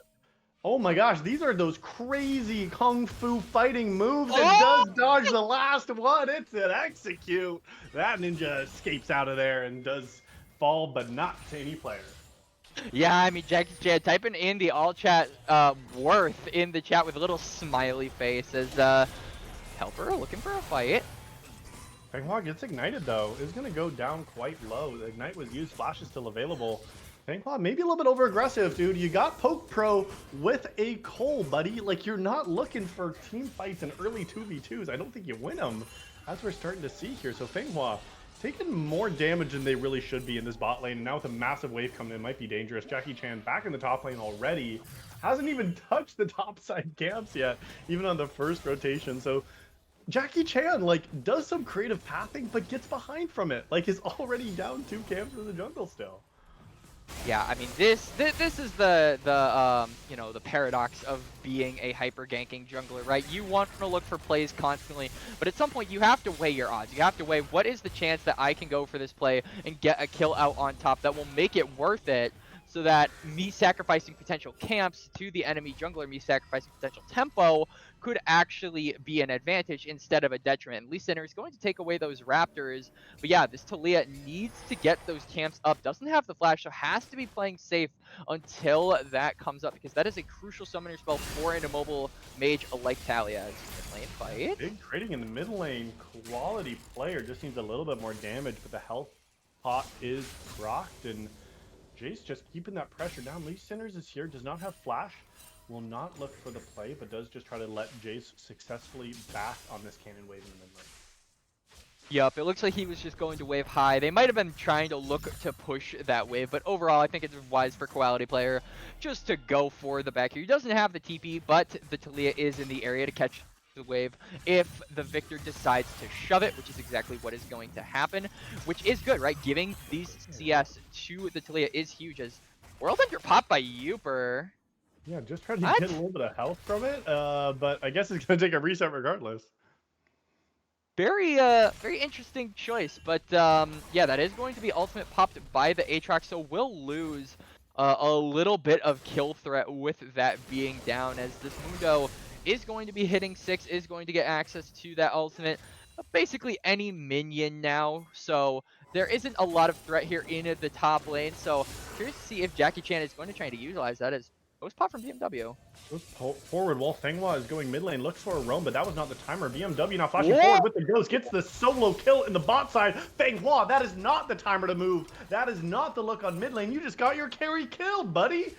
Oh my gosh, these are those crazy kung fu fighting moves. It does dodge the last one. It's an execute. That ninja escapes out of there and does fall, but not to any player. Yeah, I mean, Jackie Chan typing in the all chat worth in the chat with a little smiley face as Helper looking for a fight. Fanghua gets ignited though. It's going to go down quite low. The ignite was used. Flash is still available. Fanghua maybe a little bit over aggressive, dude. You got Poke Pro with a Cole, buddy. Like, you're not looking for team fights and early 2v2s. I don't think you win them, as we're starting to see here. So Fanghua taking more damage than they really should be in this bot lane. And now with a massive wave coming in, might be dangerous. Jackie Chan back in the top lane already. Hasn't even touched the top side camps yet, even on the first rotation. So Jackie Chan, like, does some creative pathing, but gets behind from it. Like, is already down 2 camps in the jungle still. Yeah, I mean, this is the you know, the paradox of being a hyper ganking jungler, right? You want to look for plays constantly, but at some point you have to weigh your odds. You have to weigh, what is the chance that I can go for this play and get a kill out on top that will make it worth it, so that me sacrificing potential camps to the enemy jungler, me sacrificing potential tempo, could actually be an advantage instead of a detriment. Lee Center is going to take away those Raptors. But yeah, this Talia needs to get those camps up. Doesn't have the flash, so has to be playing safe until that comes up, because that is a crucial summoner spell for an immobile mage like Talia's. Mid lane fight. Big trading in the mid lane. Quality player just needs a little bit more damage, but the health pot is rocked, and Jace just keeping that pressure down. Lee Sinners is here, does not have flash, will not look for the play, but does just try to let Jace successfully back on this cannon wave in the mid lane. Yup, it looks like he was just going to wave high. They might have been trying to look to push that wave, but overall I think it's wise for quality player just to go for the back here. He doesn't have the TP, but the Talia is in the area to catch the wave if the Victor decides to shove it, which is exactly what is going to happen, which is good, right? Giving these CS to the Talia is huge, as World Ender popped by Uper. Yeah, just trying to What? get a little bit of health from it, but I guess it's going to take a reset regardless. Very interesting choice, but yeah, that is going to be ultimate popped by the Aatrox, so we'll lose a little bit of kill threat with that being down, as this Mundo is going to be hitting 6, is going to get access to that ultimate of basically any minion now, so there isn't a lot of threat here in the top lane, so curious to see if Jackie Chan is going to try to utilize that as post pop from BMW. Goes forward while Fenghua is going mid lane, looks for a roam, but that was not the timer. BMW now flashing Whoa! forward with the ghost, gets the solo kill in the bot side. Fenghua, that is not the timer to move. That is not the look on mid lane. You just got your carry killed, buddy.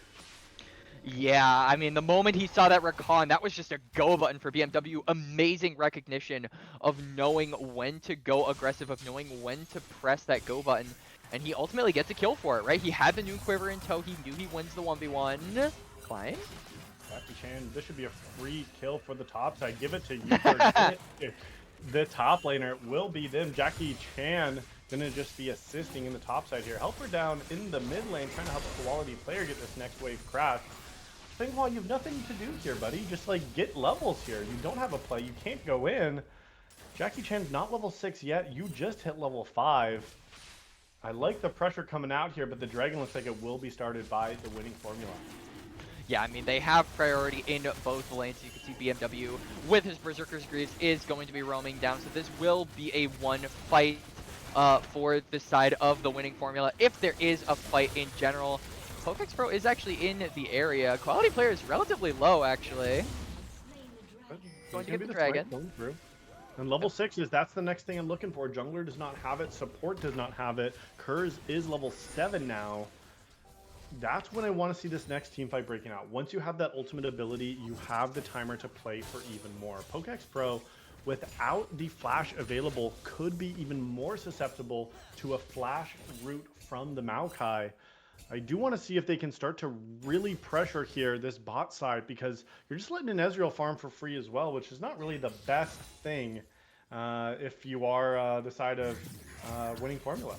Yeah, I mean, the moment he saw that recon, that was just a go button for BMW. Amazing recognition of knowing when to go aggressive, of knowing when to press that go button. And he ultimately gets a kill for it, right? He had the new quiver in tow. He knew he wins the 1v1. Climb? Jackie Chan, this should be a free kill for the top side. Give it to you for the top laner. It will be them. Jackie Chan gonna just be assisting in the top side here. Helper down in the mid lane, trying to help a quality player get this next wave crash. Fenghua, you have nothing to do here, buddy. Just like get levels here. You don't have a play. You can't go in. Jackie Chan's not level 6 yet. You just hit level 5. I like the pressure coming out here, but the dragon looks like it will be started by the winning formula. Yeah, I mean, they have priority in both lanes. You can see BMW with his Berserker's Greaves is going to be roaming down, so this will be a one fight for the side of the winning formula. If there is a fight in general, Pokex Pro is actually in the area. Quality player is relatively low, actually. Going to get the dragon. And level 6 that's the next thing I'm looking for. Jungler does not have it. Support does not have it. Kurz is level 7 now. That's when I want to see this next team fight breaking out. Once you have that ultimate ability, you have the timer to play for even more. Pokex Pro, without the flash available, could be even more susceptible to a flash route from the Maokai. I do want to see if they can start to really pressure here this bot side, because you're just letting an Ezreal farm for free as well, which is not really the best thing if you are the side of winning formula.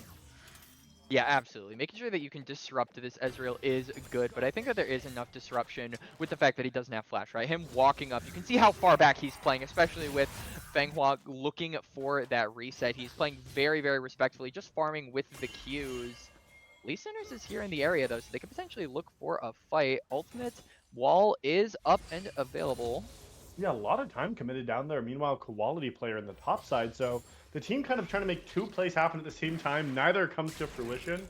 Yeah, absolutely. Making sure that you can disrupt this Ezreal is good, but I think that there is enough disruption with the fact that he doesn't have flash, right? Him walking up, you can see how far back he's playing, especially with Fenghua looking for that reset. He's playing very, very respectfully, just farming with the Qs. Lee Sinners is here in the area, though, so they could potentially look for a fight. Ultimate wall is up and available. Yeah, a lot of time committed down there. Meanwhile, quality player in the top side. So the team kind of trying to make two plays happen at the same time. Neither comes to fruition.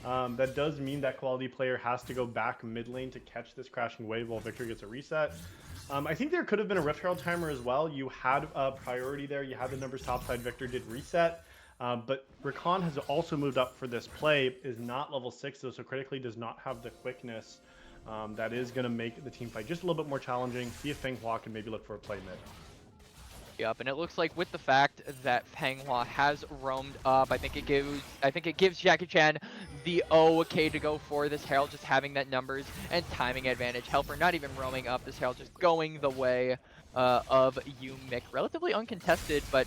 That does mean that quality player has to go back mid lane to catch this crashing wave while Victor gets a reset. I think there could have been a Rift Herald timer as well. You had a priority there. You had the numbers top side. Victor did reset. But Rakan has also moved up for this play, is not level 6 though, so critically does not have the quickness that is going to make the team fight just a little bit more challenging. See if Fenghua can maybe look for a play mid. Yep, and it looks like with the fact that Fenghua has roamed up, I think it gives Jackie Chan the okay to go for this Herald, just having that numbers and timing advantage. Helper not even roaming up, this Herald just going the way of UMich. Relatively uncontested, but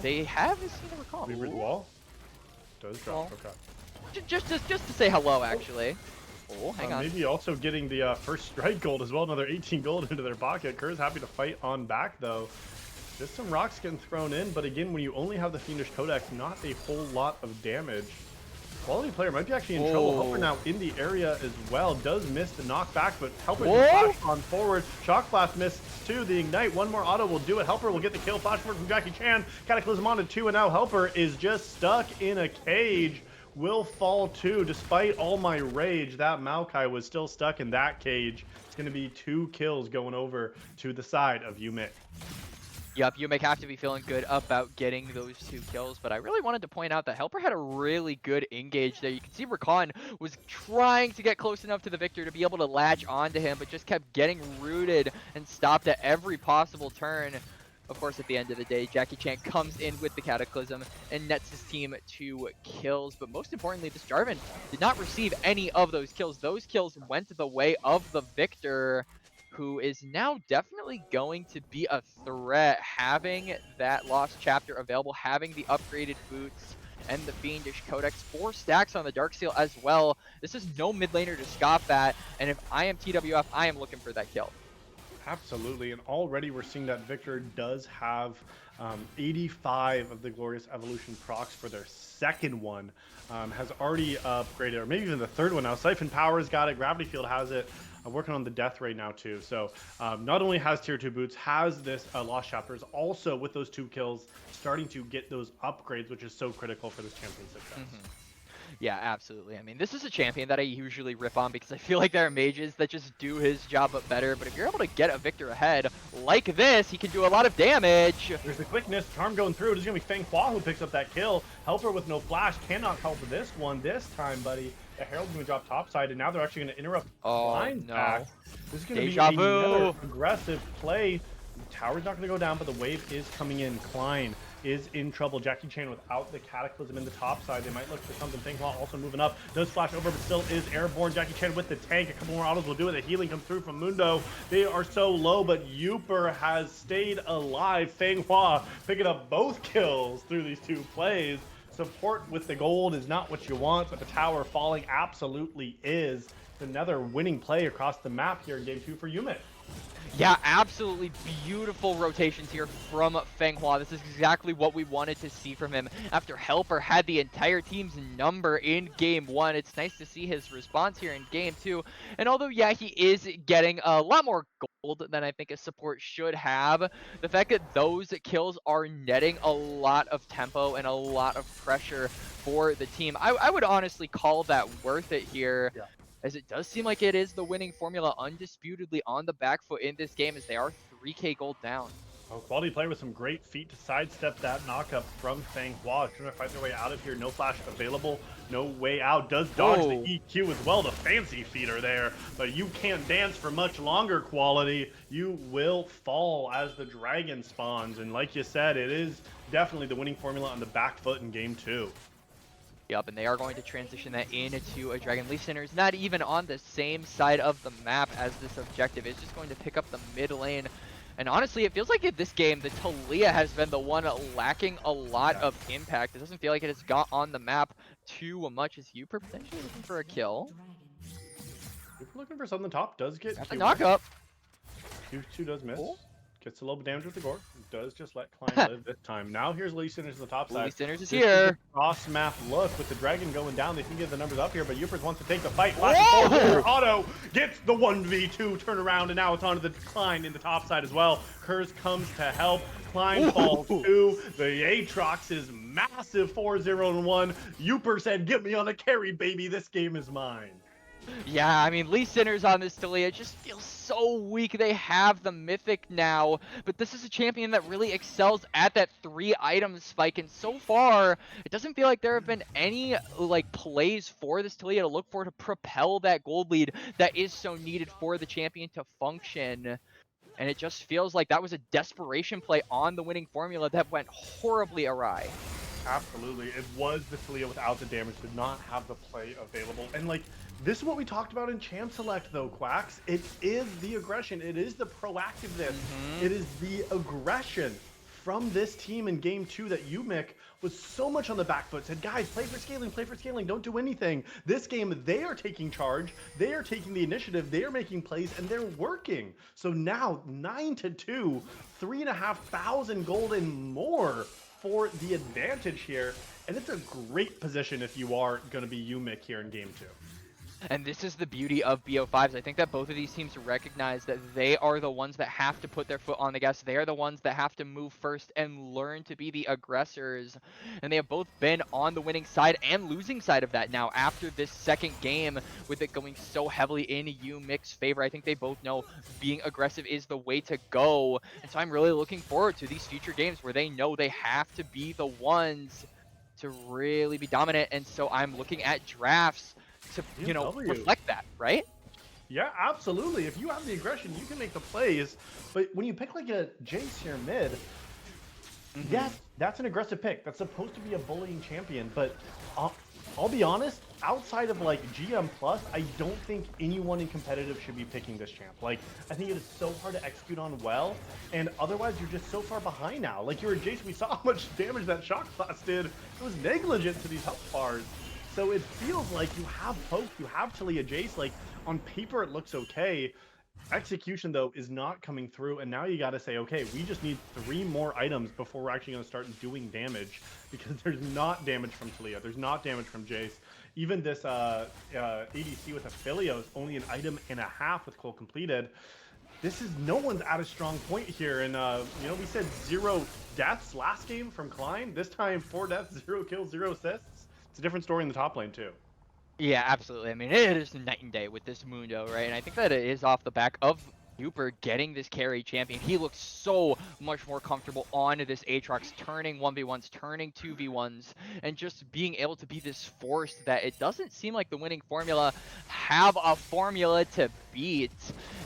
they have seen a recall. Weaver the wall? Does drop, okay. Just to say hello, actually. Oh, hang on. Maybe also getting the first strike gold as well, another 18 gold into their pocket. Kerr's happy to fight on back though. Just some rocks getting thrown in, but again, when you only have the Fiendish Codex, not a whole lot of damage. Quality player might be actually in trouble. Helper Oh. now in the area as well. Does miss the knockback, but Helper can Whoa! flash on forward. Shock Blast missed too. The Ignite, one more auto will do it. Helper will get the kill. Flash forward from Jackie Chan. Cataclysm on to 2, and now Helper is just stuck in a cage. Will fall too. Despite all my rage, that Maokai was still stuck in that cage. It's going to be 2 kills going over to the side of UMich. Yep, UMich have to be feeling good about getting those 2 kills, but I really wanted to point out that Helper had a really good engage there. You can see Rakan was trying to get close enough to the Victor to be able to latch onto him, but just kept getting rooted and stopped at every possible turn. Of course, at the end of the day, Jackie Chan comes in with the Cataclysm and nets his team 2 kills. But most importantly, this Jarvan did not receive any of those kills. Those kills went the way of the Victor, who is now definitely going to be a threat, having that lost chapter available, having the upgraded boots and the Fiendish Codex, 4 stacks on the Darksteel as well. This is no mid laner to scoff at, and if I am TWF, I am looking for that kill. Absolutely, and already we're seeing that Victor does have 85 of the Glorious Evolution procs for their second one. Has already upgraded, or maybe even the third one now. Siphon Power's got it, Gravity Field has it. Working on the Death right now too. So not only has tier 2 boots, has this Lost Chapters, also with those 2 kills, starting to get those upgrades, which is so critical for this champion's success. Yeah, absolutely. I mean, this is a champion that I usually rip on because I feel like there are mages that just do his job but better. But if you're able to get a Victor ahead like this, he can do a lot of damage. There's the quickness, Charm going through. It is going to be Feng Hua who picks up that kill. Helper with no flash cannot help this one this time, buddy. The Herald's going to drop topside, and now they're actually going to interrupt Klein's pack. This is going to be another aggressive play. The tower's not going to go down, but the wave is coming in. Klein is in trouble. Jackie Chan without the Cataclysm in the top side. They might look for something. Feng Hua also moving up. Does flash over, but still is airborne. Jackie Chan with the tank. A couple more autos will do it. The healing comes through from Mundo. They are so low, but Uper has stayed alive. Feng Hua picking up both kills through these 2 plays. Support with the gold is not what you want, but the tower falling absolutely is. It's another winning play across the map here in game 2 for UMich. Yeah, absolutely beautiful rotations here from Feng Hua. This is exactly what we wanted to see from him after Helper had the entire team's number in game 1. It's nice to see his response here in game 2. And although, yeah, he is getting a lot more gold than I think a support should have, the fact that those kills are netting a lot of tempo and a lot of pressure for the team, I would honestly call that worth it here. Yeah. As it does seem like it is the winning formula undisputedly on the back foot in this game, as they are 3k gold down. Oh, quality player with some great feet to sidestep that knockup from Feng Hua. Trying to fight their way out of here. No flash available. No way out. Does dodge the EQ as well. The fancy feet are there. But you can't dance for much longer, quality. You will fall as the dragon spawns. And like you said, it is definitely the winning formula on the back foot in game 2. Yep, and they are going to transition that into a Dragon Leaf Center's not even on the same side of the map as this objective. It's just going to pick up the mid lane. And honestly, it feels like in this game, the Taliyah has been the one lacking a lot of impact. It doesn't feel like it has got on the map too much. Is Uper potentially looking for a kill? Uper looking for something top. Does get a knock-up. Q2 does miss. Oh. Gets a little bit damage with the gore. Does just let Klein live this time. Now here's Lee Sinners on the top side. Lee Sinners is here. Cross map look with the dragon going down. They can get the numbers up here, but Upers wants to take the fight. Flashing forward, auto gets the 1v2 turn around, and now it's onto the Klein in the top side as well. Kurz comes to help. Klein falls too. The Aatrox is massive 4-0-1. Uper said, "Get me on a carry, baby. This game is mine." Yeah, I mean, Lee Sinners on this Taliyah just feels so weak. They have the Mythic now, but this is a champion that really excels at that 3-item spike, and so far, it doesn't feel like there have been any, like, plays for this Taliyah to look for to propel that gold lead that is so needed for the champion to function. And it just feels like that was a desperation play on the winning formula that went horribly awry. Absolutely. It was the Taliyah without the damage, did not have the play available. And like, this is what we talked about in Champ Select though, Quacks. It is the aggression. It is the proactiveness. It is the aggression from this team in game 2 that UMich was so much on the back foot, said, guys, play for scaling, don't do anything. This game, they are taking charge, they are taking the initiative, they are making plays, and they're working. So now, 9-2, 3,500 gold and more for the advantage here. And it's a great position if you are going to be UMich here in game 2. And this is the beauty of BO5s. I think that both of these teams recognize that they are the ones that have to put their foot on the gas. They are the ones that have to move first and learn to be the aggressors. And they have both been on the winning side and losing side of that now after this second game, with it going so heavily in UMich's favor. I think they both know being aggressive is the way to go. And so I'm really looking forward to these future games where they know they have to be the ones to really be dominant. And so I'm looking at drafts to, BMW. reflect that, right? Yeah, absolutely. If you have the aggression, you can make the plays. But when you pick like a Jace here mid, Hmm. yes, that's an aggressive pick. That's supposed to be a bullying champion. But I'll be honest, outside of like GM Plus, I don't think anyone in competitive should be picking this champ. Like, I think it is so hard to execute on well, and otherwise you're just so far behind now. Like you're a Jace, we saw how much damage that shock blast did. It was negligent to these health bars. So it feels like you have poke, you have Talia Jace. Like on paper, it looks okay. Execution though is not coming through, and now you got to say, okay, we just need 3 more items before we're actually going to start doing damage, because there's not damage from Talia, there's not damage from Jace. Even this ADC with Aphilio is only an item and a half with Cole completed. This is no one's at a strong point here, and we said 0 deaths last game from Klein. This time 4 deaths, 0 kills, 0 assists. It's a different story in the top lane too. Yeah, absolutely. I mean, it is night and day with this Mundo, right? And I think that it is off the back of Uber getting this carry champion. He looks so much more comfortable on this Aatrox, turning 1v1s, turning 2v1s, and just being able to be this force that it doesn't seem like the winning formula have a formula to beat.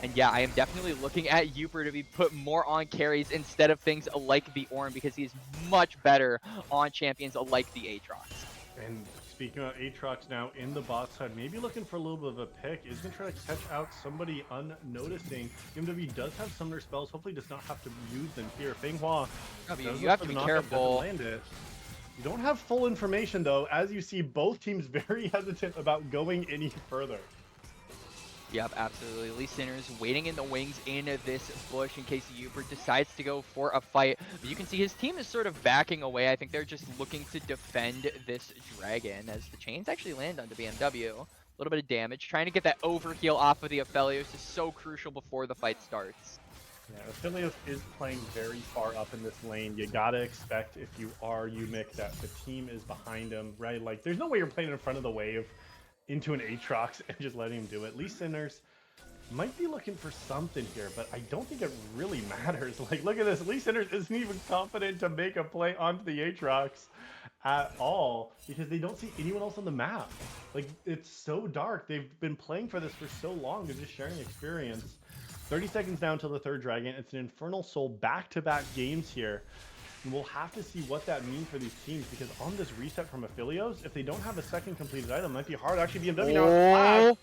And yeah, I am definitely looking at Uber to be put more on carries instead of things like the Ornn, because he's much better on champions like the Aatrox. And speaking of Aatrox now in the bot side, maybe looking for a little bit of a pick. Is going to try to catch out somebody unnoticing. MW does have summoner spells. Hopefully does not have to use them here. Fenghua does You look have for to the be knockup, doesn't careful. land it. You don't have full information though, as you see both teams very hesitant about going any further. Yep, absolutely. Lee Sinner's waiting in the wings in this bush in case Hubert decides to go for a fight. But you can see his team is sort of backing away. I think they're just looking to defend this dragon as the chains actually land onto BMW. A little bit of damage. Trying to get that overheal off of the Aphelios is so crucial before the fight starts. Yeah, Aphelios is playing very far up in this lane. You gotta expect, if you are UMich, that the team is behind him, right? Like, there's no way you're playing in front of the wave into an Aatrox and just letting him do it. Lee Sinners might be looking for something here, but I don't think it really matters. Like, look at this. Lee Sinners isn't even confident to make a play onto the Aatrox at all because they don't see anyone else on the map. Like, it's so dark. They've been playing for this for so long. They're just sharing experience. 30 seconds down till the third dragon. It's an Infernal Soul back-to-back games here. And we'll have to see what that means for these teams, because on this reset from Aphelios, if they don't have a second completed item, it might be hard. Actually, BMW now has flash.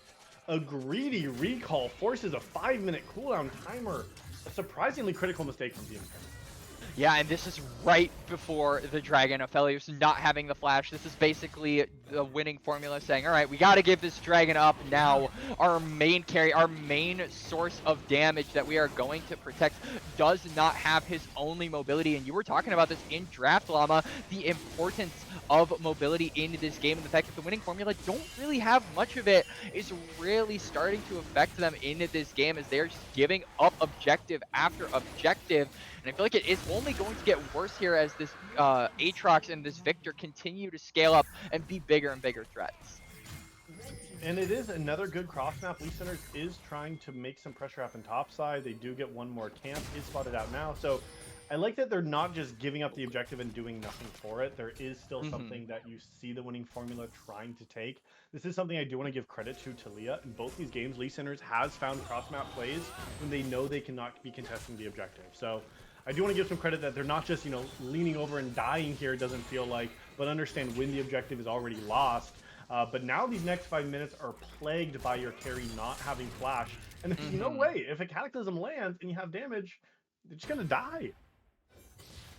Oh, A greedy recall forces a 5-minute cooldown timer. A surprisingly critical mistake from BMW. yeah, and this is right before the Dragon. Aphelios not having the flash. This is basically the winning formula saying, all right, we got to give this Dragon up now. Our main carry, our main source of damage that we are going to protect does not have his only mobility. And you were talking about this in Draft Llama, the importance of mobility in this game, and the fact that the winning formula don't really have much of it is really starting to affect them in this game, as they're just giving up objective after objective. And I feel like it is only going to get worse here as this Aatrox and this Victor continue to scale up and be bigger and bigger threats. And it is another good cross map. Lee Centers is trying to make some pressure up in top side. They do get one more camp, is spotted out now. So I like that they're not just giving up the objective and doing nothing for it. There is still something that you see the winning formula trying to take. This is something I do want to give credit to Talia. In both these games, Lee Centers has found cross map plays when they know they cannot be contesting the objective. So I do want to give some credit that they're not just, leaning over and dying here, it doesn't feel like, but understand when the objective is already lost. But now these next 5 minutes are plagued by your carry not having flash. And there's no way. If a Cataclysm lands and you have damage, they're just going to die.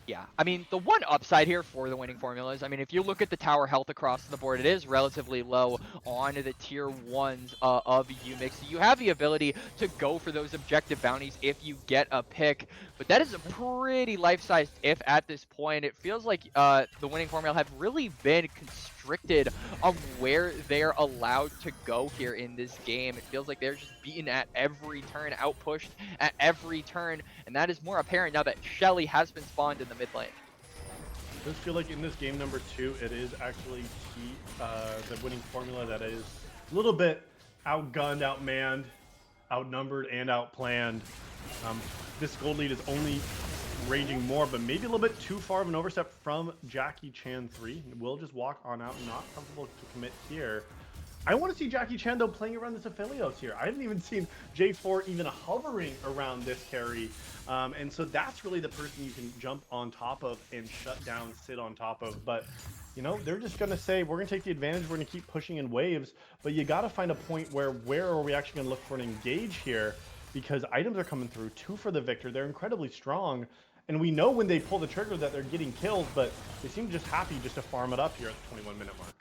Yeah, I mean, the one upside here for the winning formulas, I mean, if you look at the tower health across the board, it is relatively low on the tier 1s of UMich. So you have the ability to go for those objective bounties if you get a pick, but that is a pretty life-sized if at this point. It feels like the winning formula have really been constricted on where they're allowed to go here in this game. It feels like they're just beaten at every turn, outpushed at every turn, and that is more apparent now that Shelly has been spawned in the mid lane. I just feel like in this game number 2, it is actually the winning formula that is a little bit outgunned, outmanned, outnumbered, and outplanned. This gold lead is only raging more, but maybe a little bit too far of an overstep from Jackie Chan 3. Will just walk on out, not comfortable to commit here. I want to see Jackie Chan, though, playing around this Aphelios here. I haven't even seen J4 even hovering around this carry. And so that's really the person you can jump on top of and shut down, sit on top of. But, you know, they're just going to say, we're going to take the advantage. We're going to keep pushing in waves. But you got to find a point where are we actually going to look for an engage here? Because items are coming through. 2 for the victor. They're incredibly strong. And we know when they pull the trigger that they're getting kills, but they seem just happy just to farm it up here at the 21-minute mark.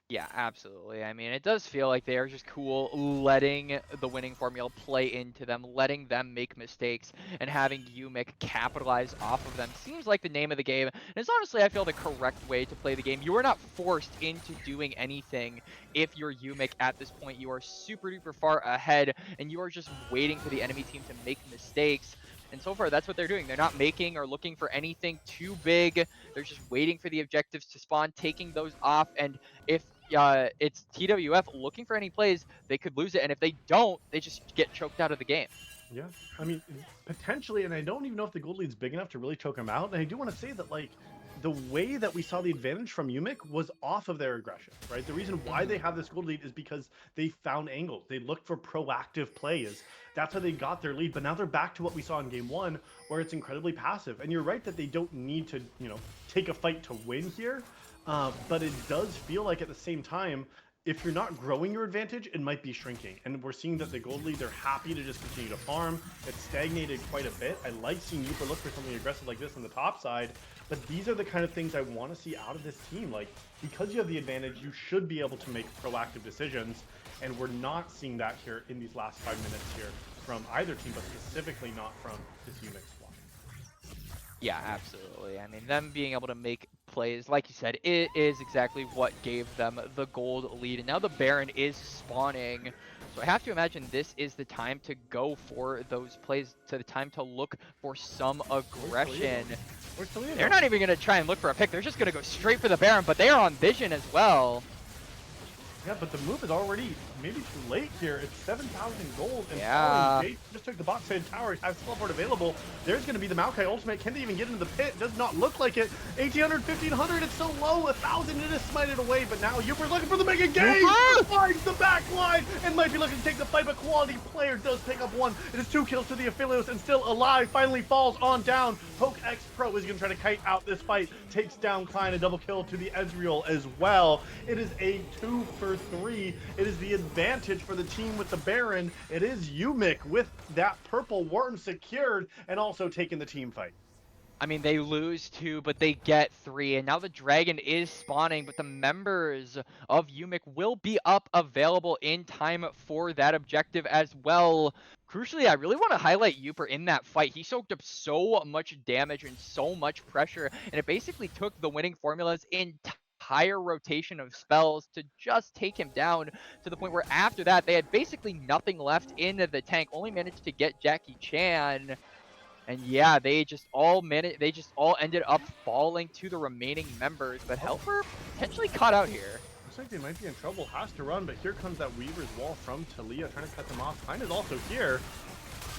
Yeah, absolutely. I mean, it does feel like they are just cool letting the winning formula play into them, letting them make mistakes, and having UMich capitalize off of them. Seems like the name of the game. And it's honestly, I feel, the correct way to play the game. You are not forced into doing anything if you're UMich at this point. You are super duper far ahead, and you are just waiting for the enemy team to make mistakes. And so far, that's what they're doing. They're not making or looking for anything too big. They're just waiting for the objectives to spawn, taking those off, and if it's TWF looking for any plays, they could lose it. And if they don't, they just get choked out of the game. Yeah, I mean, potentially, and I don't even know if the gold lead's big enough to really choke him out. And I do want to say that, like, the way that we saw the advantage from UMich was off of their aggression, right? The reason why they have this gold lead is because they found angles. They looked for proactive plays. That's how they got their lead. But now they're back to what we saw in game 1, where it's incredibly passive. And you're right that they don't need to, you know, take a fight to win here. But it does feel like at the same time, if you're not growing your advantage, it might be shrinking. And we're seeing that the gold lead, they're happy to just continue to farm. It's stagnated quite a bit. I like seeing Uber look for something aggressive like this on the top side. But these are the kind of things I want to see out of this team. Like, because you have the advantage, you should be able to make proactive decisions. And we're not seeing that here in these last 5 minutes here from either team, but specifically not from this UMich squad. Yeah, absolutely. I mean, them being able to make plays, like you said, it is exactly what gave them the gold lead. And now the Baron is spawning. So I have to imagine this is the time to go for those plays, to the time to look for some aggression. They're not even going to try and look for a pick. They're just going to go straight for the Baron, but they are on vision as well. Yeah, but the move is already maybe too late here. It's 7,000 gold, and Yeah. just took the bot side tower, has teleport available. There's going to be the Maokai ultimate. Can they even get into the pit? Does not look like it. 1,800, 1,500, it's so low. 1,000, it is smited away, but now Uber looking for the mega game. Finds the back line and might be looking to take the fight, but quality player does pick up one. It is 2 kills to the Aphelios and still alive. Finally falls on down. Poke X Pro is going to try to kite out this fight. Takes down Klein, a double kill to the Ezreal as well. It is a 2 for 3. It is the advantage for the team with the Baron. It is UMich with that purple worm secured and also taking the team fight. I mean, they lose 2, but they get 3, and now the dragon is spawning, but the members of UMich will be up available in time for that objective as well. Crucially, I really want to highlight Uper in that fight. He soaked up so much damage and so much pressure, and it basically took the winning formula's entire rotation of spells to just take him down, to the point where after that, they had basically nothing left in the tank, only managed to get Jackie Chan. And yeah, they just all ended up falling to the remaining members, but Helper potentially caught out here. Looks like they might be in trouble. Has to run, but here comes that Weaver's Wall from Talia trying to cut them off. Klein is also here.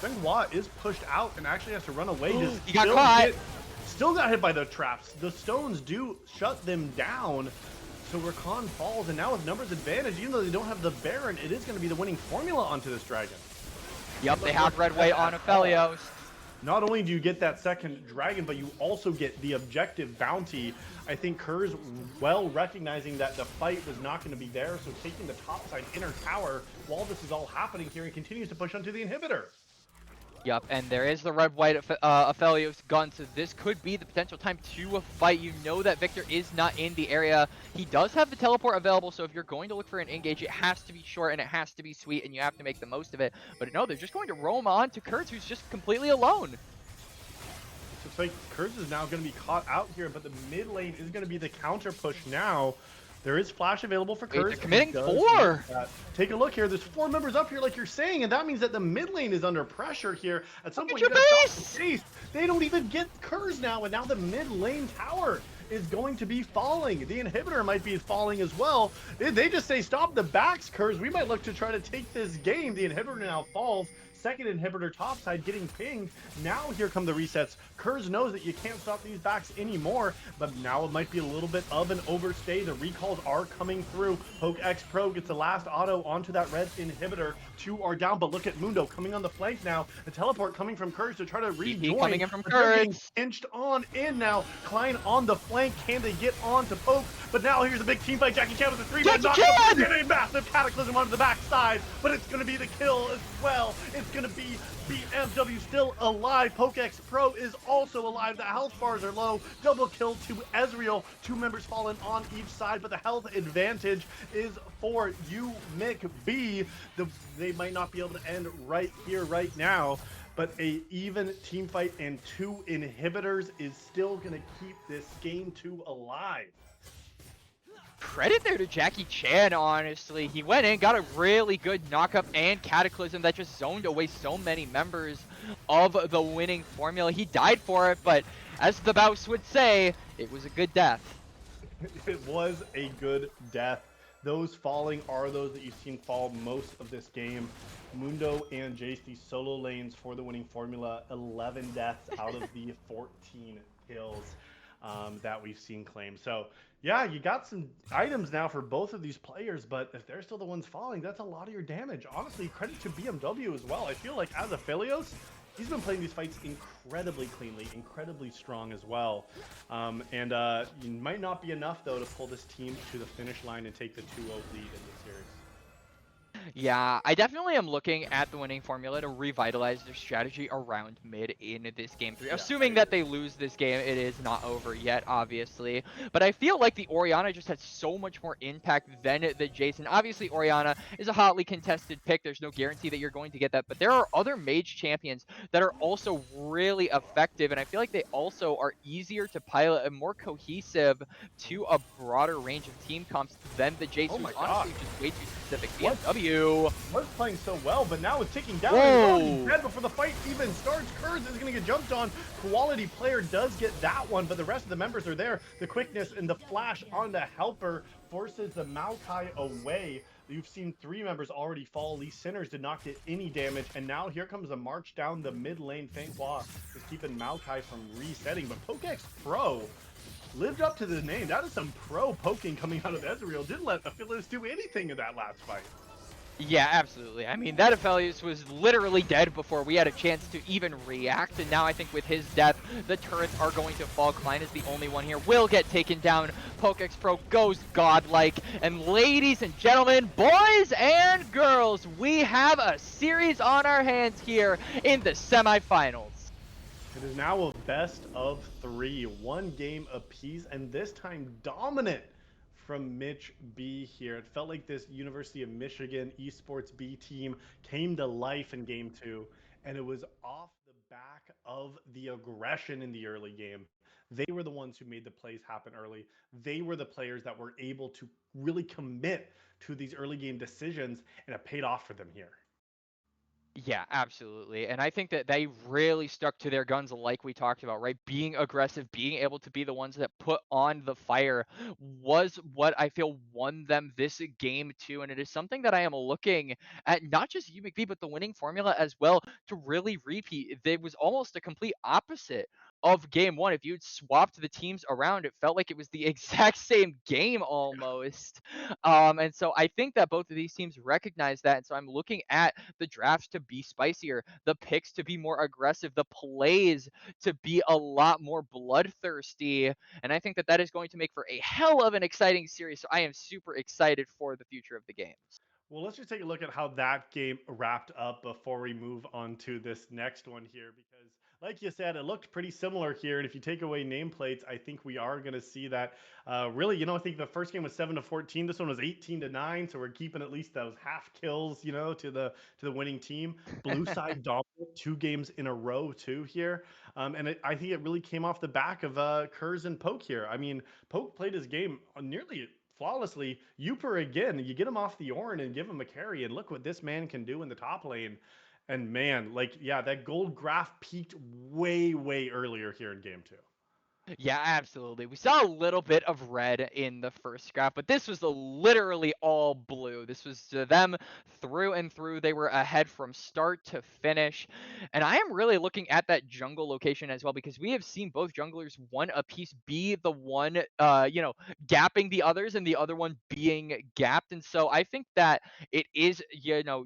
Senghua is pushed out and actually has to run away. He got caught. Still got hit by the traps. The stones do shut them down. So Rakan falls, and now with numbers advantage, even though they don't have the Baron, it is going to be the winning formula onto this dragon. Yep, they have Red Way on Aphelios. Not only do you get that second dragon, but you also get the objective bounty. I think Kerr's well recognizing that the fight was not going to be there, so taking the topside inner tower while this is all happening here, and continues to push onto the inhibitor. Yup, and there is the red-white Aphelios gun, so this could be the potential time to fight. You know that Victor is not in the area. He does have the teleport available, so if you're going to look for an engage, it has to be short and it has to be sweet, and you have to make the most of it. But no, they're just going to roam on to Kurtz, who's just completely alone. Looks like Kurz is now going to be caught out here, but the mid lane is going to be the counter push now. There is flash available for Wait, Kurz. they're committing He does 4! get that. Take a look here. There's 4 members up here, like you're saying, and that means that the mid lane is under pressure here. At some Look at point, your you got to stop base! the chase. They don't even get Kurz now, and now the mid lane tower is going to be falling. The inhibitor might be falling as well. They just say, stop the backs, Kurz. We might look to try to take this game. The inhibitor now falls. Second inhibitor topside getting pinged. Now here come the resets. Kurz knows that you can't stop these backs anymore, but now it might be a little bit of an overstay. The recalls are coming through. PokeX Pro gets the last auto onto that red inhibitor. 2 are down, but look at Mundo coming on the flank now. A teleport coming from Kurz to try to rejoin. coming in from But they're getting Kurtz. inched on in now. Klein on the flank. Can they get on to Poke? But now here's a big team fight. Jackie Chan with a 3-man Jackie knockdown. Chan! And a massive cataclysm onto the backside, but it's going to be the kill as well. It's going to be BMW still alive. PokeX Pro is also alive. The health bars are low. Double kill to Ezreal. 2 members fallen on each side, but the health advantage is for UMich B. They might not be able to end right here, right now, but a even team fight and 2 inhibitors is still going to keep this game 2 alive. Credit there to Jackie Chan, honestly. He went in, got a really good knockup and cataclysm that just zoned away so many members of the winning formula. He died for it, but as the Bouse would say, it was a good death. It was a good death. Those falling are those that you've seen fall most of this game. Mundo and Jace, the solo lanes for the winning formula, 11 deaths out of the 14 kills that we've seen claimed. So yeah, you got some items now for both of these players, but if they're still the ones falling, that's a lot of your damage. Honestly, credit to BMW as well. I feel like as a Philios, he's been playing these fights incredibly cleanly, incredibly strong as well. It might not be enough, though, to pull this team to the finish line and take the 2-0 lead in the series. Yeah, I definitely am looking at the winning formula to revitalize their strategy around mid in this game 3. Yeah, Assuming that they lose this game, it is not over yet, obviously. But I feel like the Orianna just has so much more impact than the Jason. Obviously, Orianna is a hotly contested pick. There's no guarantee that you're going to get that. But there are other mage champions that are also really effective. And I feel like they also are easier to pilot and more cohesive to a broader range of team comps than the Jason, Oh my who's honestly God. just way too specific. What? BMW. Was playing so well, but now it's ticking down. Whoa. And he's already dead before the fight even starts. Kurz is going to get jumped on. Quality player does get that one, but the rest of the members are there. The quickness and the flash on the helper forces the Maokai away. You've seen 3 members already fall. Lee Sinners did not get any damage, and now here comes a march down the mid lane. Fanghua is keeping Maokai from resetting, but PokeX Pro lived up to the name. That is some pro poking coming out of Ezreal. Didn't let Aphelios do anything in that last fight. Yeah, absolutely. I mean, that Aphelios was literally dead before we had a chance to even react, and now I think with his death, the turrets are going to fall. Klein is the only one here. Will get taken down. PokeX Pro goes godlike. And ladies and gentlemen, boys and girls, we have a series on our hands here in the semifinals. It is now a best of 3, 1 game apiece, and this time dominant from Mich B here. It felt like this University of Michigan Esports B team came to life in game 2, and it was off the back of the aggression in the early game. They were the ones who made the plays happen early. They were the players that were able to really commit to these early game decisions, and it paid off for them here. Yeah, absolutely. And I think that they really stuck to their guns like we talked about, right? Being aggressive, being able to be the ones that put on the fire was what I feel won them this game too. And it is something that I am looking at not just UMich, but the winning formula as well to really repeat. It was almost a complete opposite of game 1. If you'd swapped the teams around, it felt like it was the exact same game almost. And so I think that both of these teams recognize that. And so I'm looking at the drafts to be spicier, the picks to be more aggressive, the plays to be a lot more bloodthirsty. And I think that that is going to make for a hell of an exciting series. So I am super excited for the future of the games. Well, let's just take a look at how that game wrapped up before we move on to this next one here, because, like you said, it looked pretty similar here. And if you take away nameplates, I think we are going to see that. Really, I think the first game was 7-14. This one was 18-9, so we're keeping at least those half kills, to the winning team. Blue side dominant 2 games in a row too here, I think it really came off the back of Kurz and Poke here. I mean, Poke played his game nearly flawlessly. Uper again, you get him off the Ornn and give him a carry, and look what this man can do in the top lane. And man, like, yeah, that gold graph peaked way, way earlier here in game 2. Yeah, absolutely. We saw a little bit of red in the first graph, but this was literally all blue. This was to them through and through. They were ahead from start to finish. And I am really looking at that jungle location as well, because we have seen both junglers one apiece be the one gapping the others and the other one being gapped. And so I think that it is,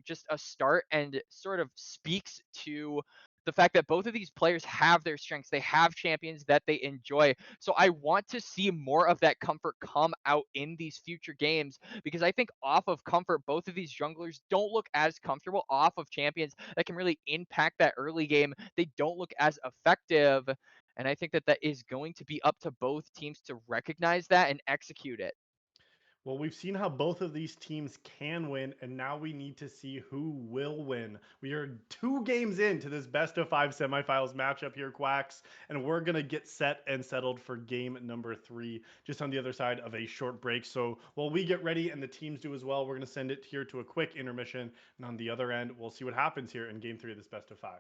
just a start and sort of speaks to the fact that both of these players have their strengths. They have champions that they enjoy. So I want to see more of that comfort come out in these future games, because I think off of comfort, both of these junglers don't look as comfortable. Off of champions that can really impact that early game, they don't look as effective. And I think that that is going to be up to both teams to recognize that and execute it. Well, we've seen how both of these teams can win, and now we need to see who will win. We are 2 games into this best of 5 semifinals matchup here, Quacks, and we're going to get set and settled for game number 3, just on the other side of a short break. So while we get ready and the teams do as well, we're going to send it here to a quick intermission, and on the other end, we'll see what happens here in game 3 of this best of 5.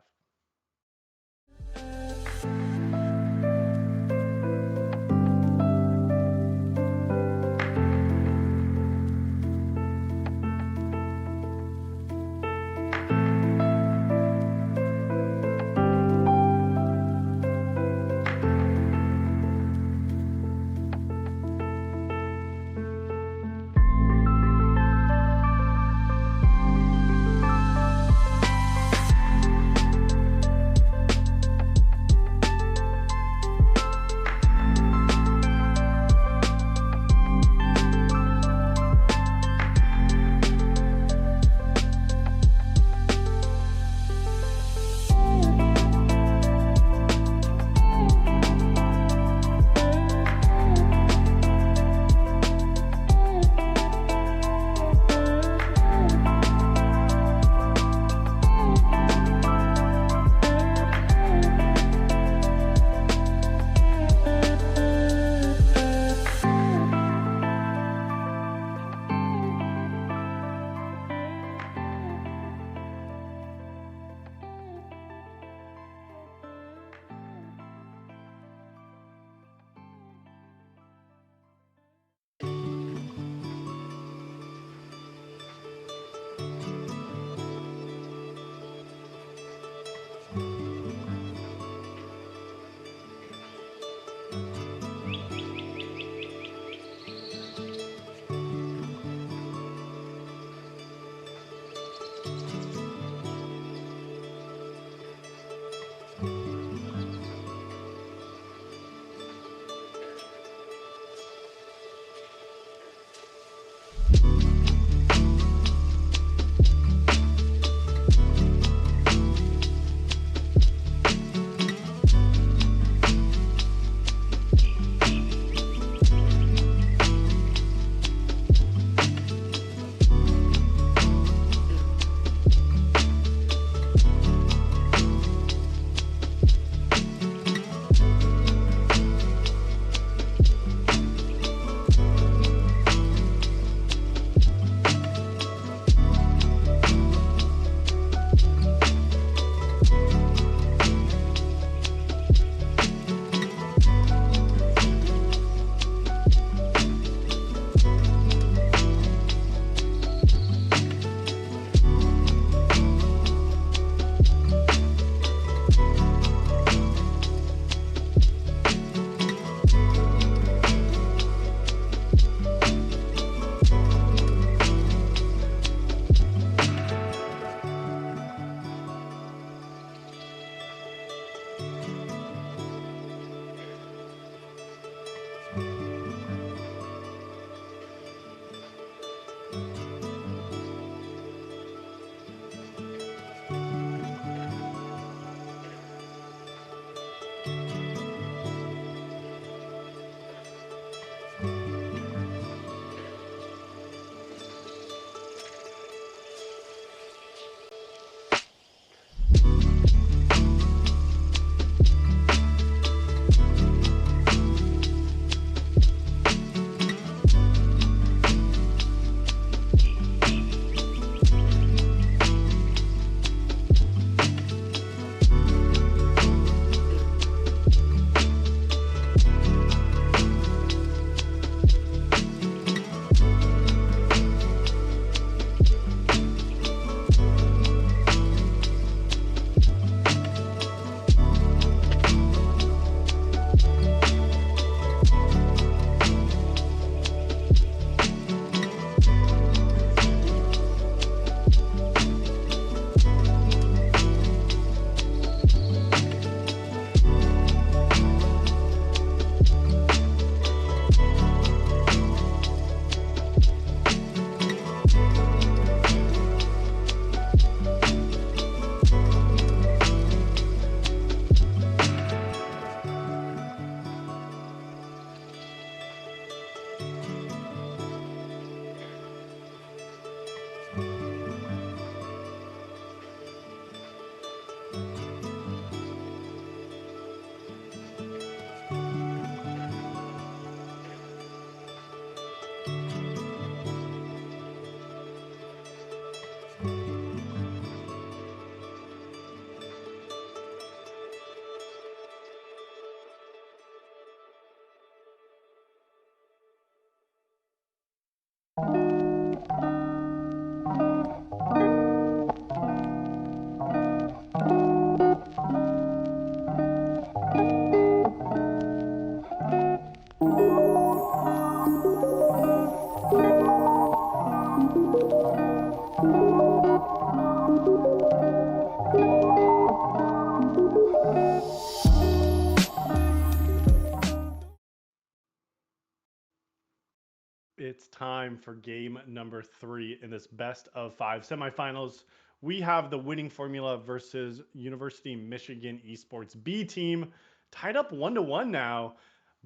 it's time for game number 3 in this best of 5 semifinals. We have the winning formula versus University Michigan Esports B team tied up 1-1 now.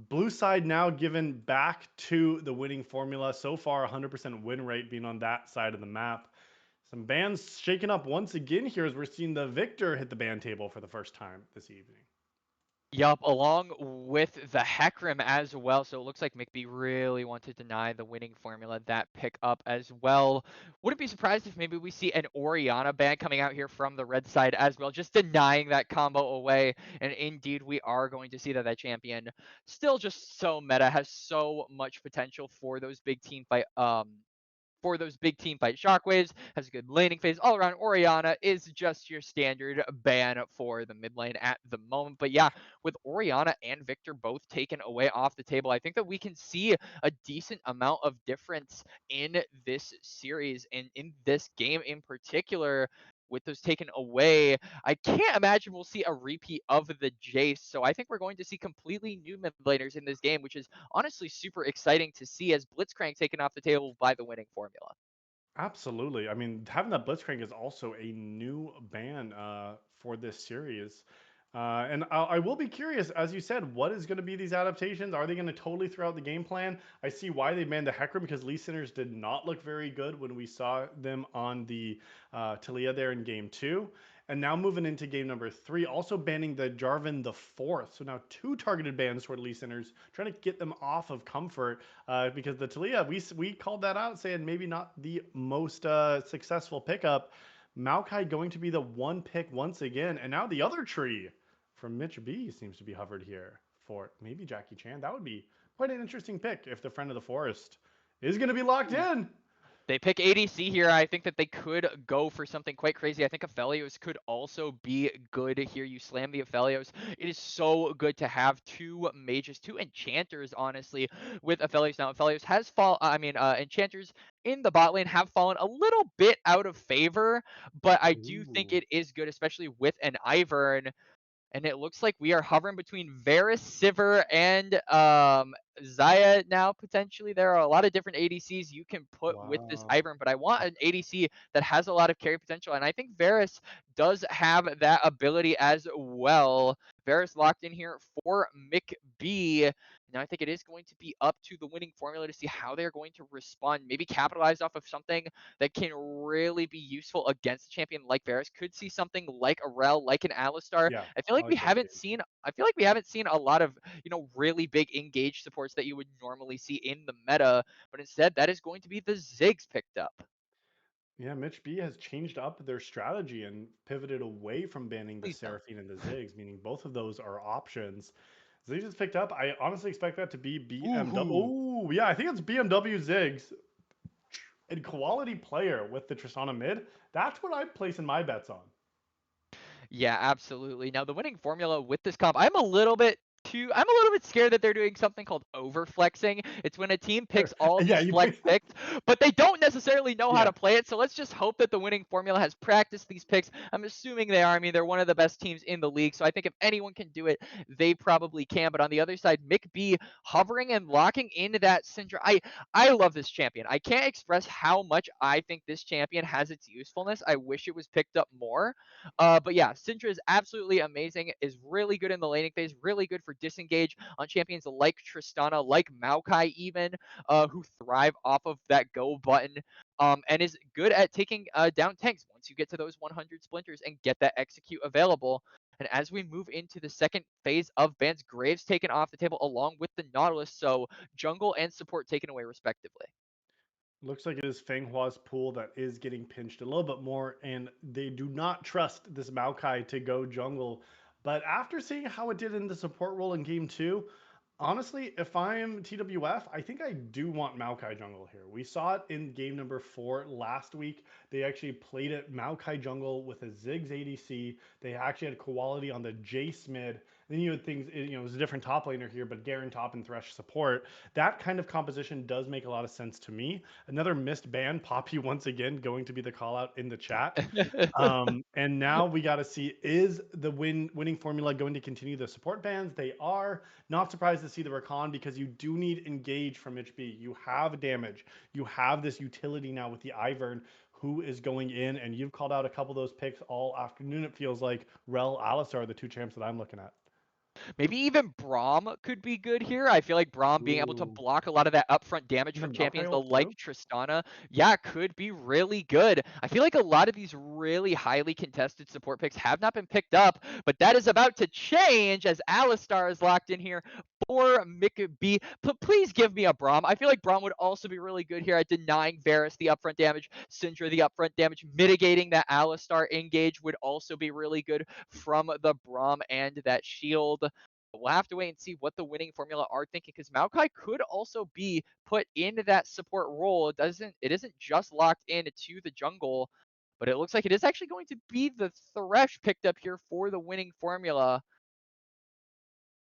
Blue side now given back to the winning formula. So far, 100% win rate being on that side of the map. Some bands shaken up once again here as we're seeing the victor hit the band table for the first time this evening. Yup, along with the Heckrim as well. So it looks like McBee really want to deny the winning formula that pick up as well. Wouldn't be surprised if maybe we see an Oriana ban coming out here from the red side as well, just denying that combo away. And indeed, we are going to see that champion still just so meta, has so much potential for those big team fight shockwaves, has a good laning phase all around. Oriana is just your standard ban for the mid lane at the moment. But yeah, with Oriana and Victor both taken away off the table, I think that we can see a decent amount of difference in this series and in this game in particular. With those taken away, I can't imagine we'll see a repeat of the Jace. So I think we're going to see completely new mid laners in this game, which is honestly super exciting to see as Blitzcrank taken off the table by the winning formula. Absolutely. I mean, having that Blitzcrank is also a new ban for this series. And I will be curious, as you said, what is going to be these adaptations? Are they going to totally throw out the game plan? I see why they banned the Hecarim because Lee Sinners did not look very good when we saw them on the Talia there in game 2. And now moving into game number 3, also banning the Jarvan the fourth. So now 2 targeted bans toward Lee Sinners, trying to get them off of Comfort because the Talia, we called that out saying maybe not the most successful pickup. Maokai going to be the one pick once again. And now the other tree from Mitch B seems to be hovered here for maybe Jackie Chan. That would be quite an interesting pick if the friend of the forest is going to be locked in. They pick ADC here. I think that they could go for something quite crazy. I think Aphelios could also be good here. You slam the Aphelios. It is so good to have 2 mages, 2 enchanters, honestly, with Aphelios. Now, Aphelios has enchanters in the bot lane have fallen a little bit out of favor, but I do think Ooh, it is good, especially with an Ivern. And it looks like we are hovering between Varus, Sivir, and Zaya now, potentially. There are a lot of different ADCs you can put with this wow. Ivern, but I want an ADC that has a lot of carry potential, and I think Varus does have that ability as well. Varus locked in here for McB. Now I think it is going to be up to the winning formula to see how they're going to respond. Maybe capitalize off of something that can really be useful against a champion like Varus. Could see something like a Rel, like an Alistar. Yeah, I feel I like we like those haven't names. seen I feel like we haven't seen a lot of, really big engaged supports that you would normally see in the meta, but instead that is going to be the Ziggs picked up. Yeah, Mitch B has changed up their strategy and pivoted away from banning the Please don't. Seraphine and the Ziggs, meaning both of those are options. Ziggs is picked up. I honestly expect that to be BMW. Woohoo. Oh, yeah, I think it's BMW Ziggs. And quality player with the Tristana mid. That's what I'm placing my bets on. Yeah, absolutely. Now the winning formula with this comp, I'm a little bit scared that they're doing something called overflexing. It's when a team picks all Yeah, these you flex pick. picks, but they don't necessarily know how Yeah, to play it. So let's just hope that the winning formula has practiced these picks. I'm assuming they are. I mean, they're one of the best teams in the league. So I think if anyone can do it, they probably can. But on the other side, Mick B hovering and locking into that Syndra. I love this champion. I can't express how much I think this champion has its usefulness. I wish it was picked up more. But yeah, Syndra is absolutely amazing, is really good in the laning phase, really good for disengage on champions like Tristana, like Maokai even, who thrive off of that go button, and is good at taking down tanks once you get to those 100 splinters and get that execute available. And as we move into the second phase of bans, Graves taken off the table along with the Nautilus, so jungle and support taken away respectively. looks like it is Fanghua's pool that is getting pinched a little bit more, and they do not trust this Maokai to go jungle. But after seeing how it did in the support role in game 2, honestly, if I'm TWF, I think I do want Maokai jungle here. We saw it in game number 4 last week. They actually played it Maokai jungle with a Ziggs ADC. They actually had quality on the Jace mid, Then you had things, it was a different top laner here, but Garen top and Thresh support. That kind of composition does make a lot of sense to me. Another missed ban, Poppy once again going to be the call out in the chat. And now we got to see, is the winning formula going to continue the support bans? They are. Not surprised to see the Rakan because you do need engage from HB. You have damage. You have this utility now with the Ivern who is going in, and you've called out a couple of those picks all afternoon. It feels like Rel, Alistar are the two champs that I'm looking at. Maybe even Braum could be good here. I feel like Braum being able to Ooh, block a lot of that upfront damage from even Maokai champions ult like too. Tristana, yeah, could be really good. I feel like a lot of these really highly contested support picks have not been picked up, but that is about to change as Alistar is locked in here for Mick B. Please give me a Braum. I feel like Braum would also be really good here at denying Varus the upfront damage, Syndra the upfront damage, mitigating that Alistar engage would also be really good from the Braum and that shield. We'll have to wait and see what the winning formula are thinking because Maokai could also be put into that support role. It isn't just locked into the jungle, but it looks like it is actually going to be the Thresh picked up here for the winning formula.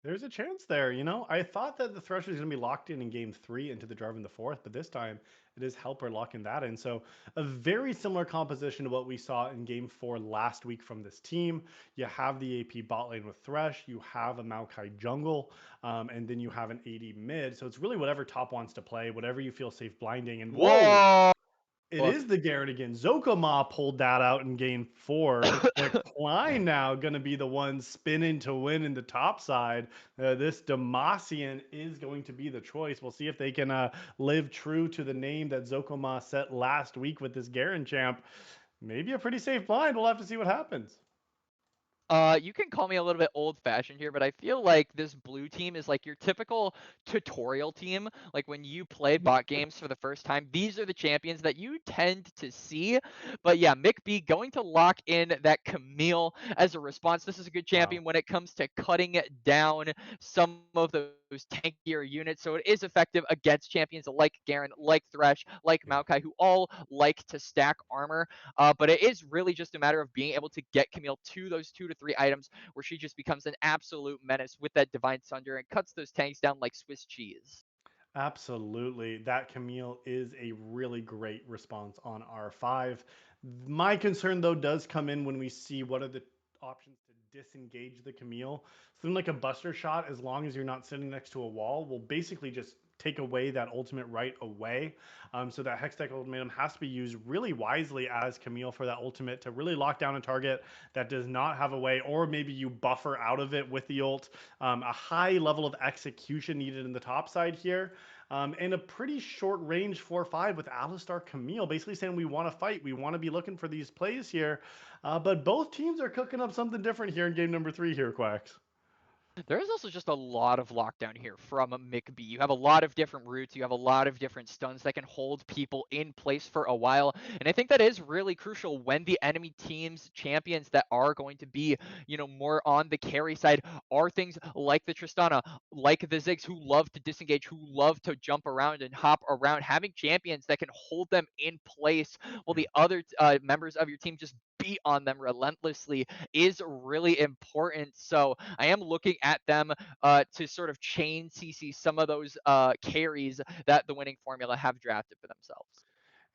There's a chance there, you know. I thought that the Thresh was going to be locked in game three into the Jarvan the fourth, but this time it is Helper locking that in. So a very similar composition to what we saw in game four last week from this team. You have the AP bot lane with Thresh, you have a Maokai jungle, and then you have an AD mid. So it's really whatever top wants to play, whatever you feel safe blinding. And whoa, Whoa! it is the Garrett again. Zokoma pulled that out in game four. But Klein now going to be the one spinning to win in the top side. This Demacian is going to be the choice. We'll see if they can live true to the name that Zokoma set last week with this Garen champ. Maybe a pretty safe blind. We'll have to see what happens. You can call me a little bit old-fashioned here, but I feel like this blue team is like your typical tutorial team. Like when you play bot games for the first time, these are the champions that you tend to see. But yeah, Mick B going to lock in that Camille as a response. This is a good Wow. champion when it comes to cutting down some of those tankier units. So it is effective against champions like Garen, like Thresh, like Yeah. Maokai, who all like to stack armor. But it is really just a matter of being able to get Camille to those 2 to 3 items where she just becomes an absolute menace with that Divine Sunder and cuts those tanks down like Swiss cheese. Absolutely. That Camille is a really great response on R5. My concern, though, does come in when we see what are the options to disengage the Camille. Something like a Buster Shot, as long as you're not sitting next to a wall, will basically just take away that ultimate right away. So that Hextech ultimatum has to be used really wisely as Camille for that ultimate to really lock down a target that does not have a way, or maybe you buffer out of it with the ult. A high level of execution needed in the top side here. And a pretty short range 4-5 with Alistar Camille, basically saying we want to fight, we want to be looking for these plays here. But both teams are cooking up something different here in game number three here, Quacks. There is also just a lot of lockdown here from McB. You have a lot of different routes. You have a lot of different stuns that can hold people in place for a while. And I think that is really crucial when the enemy team's champions that are going to be, more on the carry side are things like the Tristana, like the Ziggs who love to disengage, who love to jump around and hop around. Having champions that can hold them in place while Yeah. the other members of your team just beat on them relentlessly is really important. So I am looking at them to sort of chain CC some of those carries that the winning formula have drafted for themselves.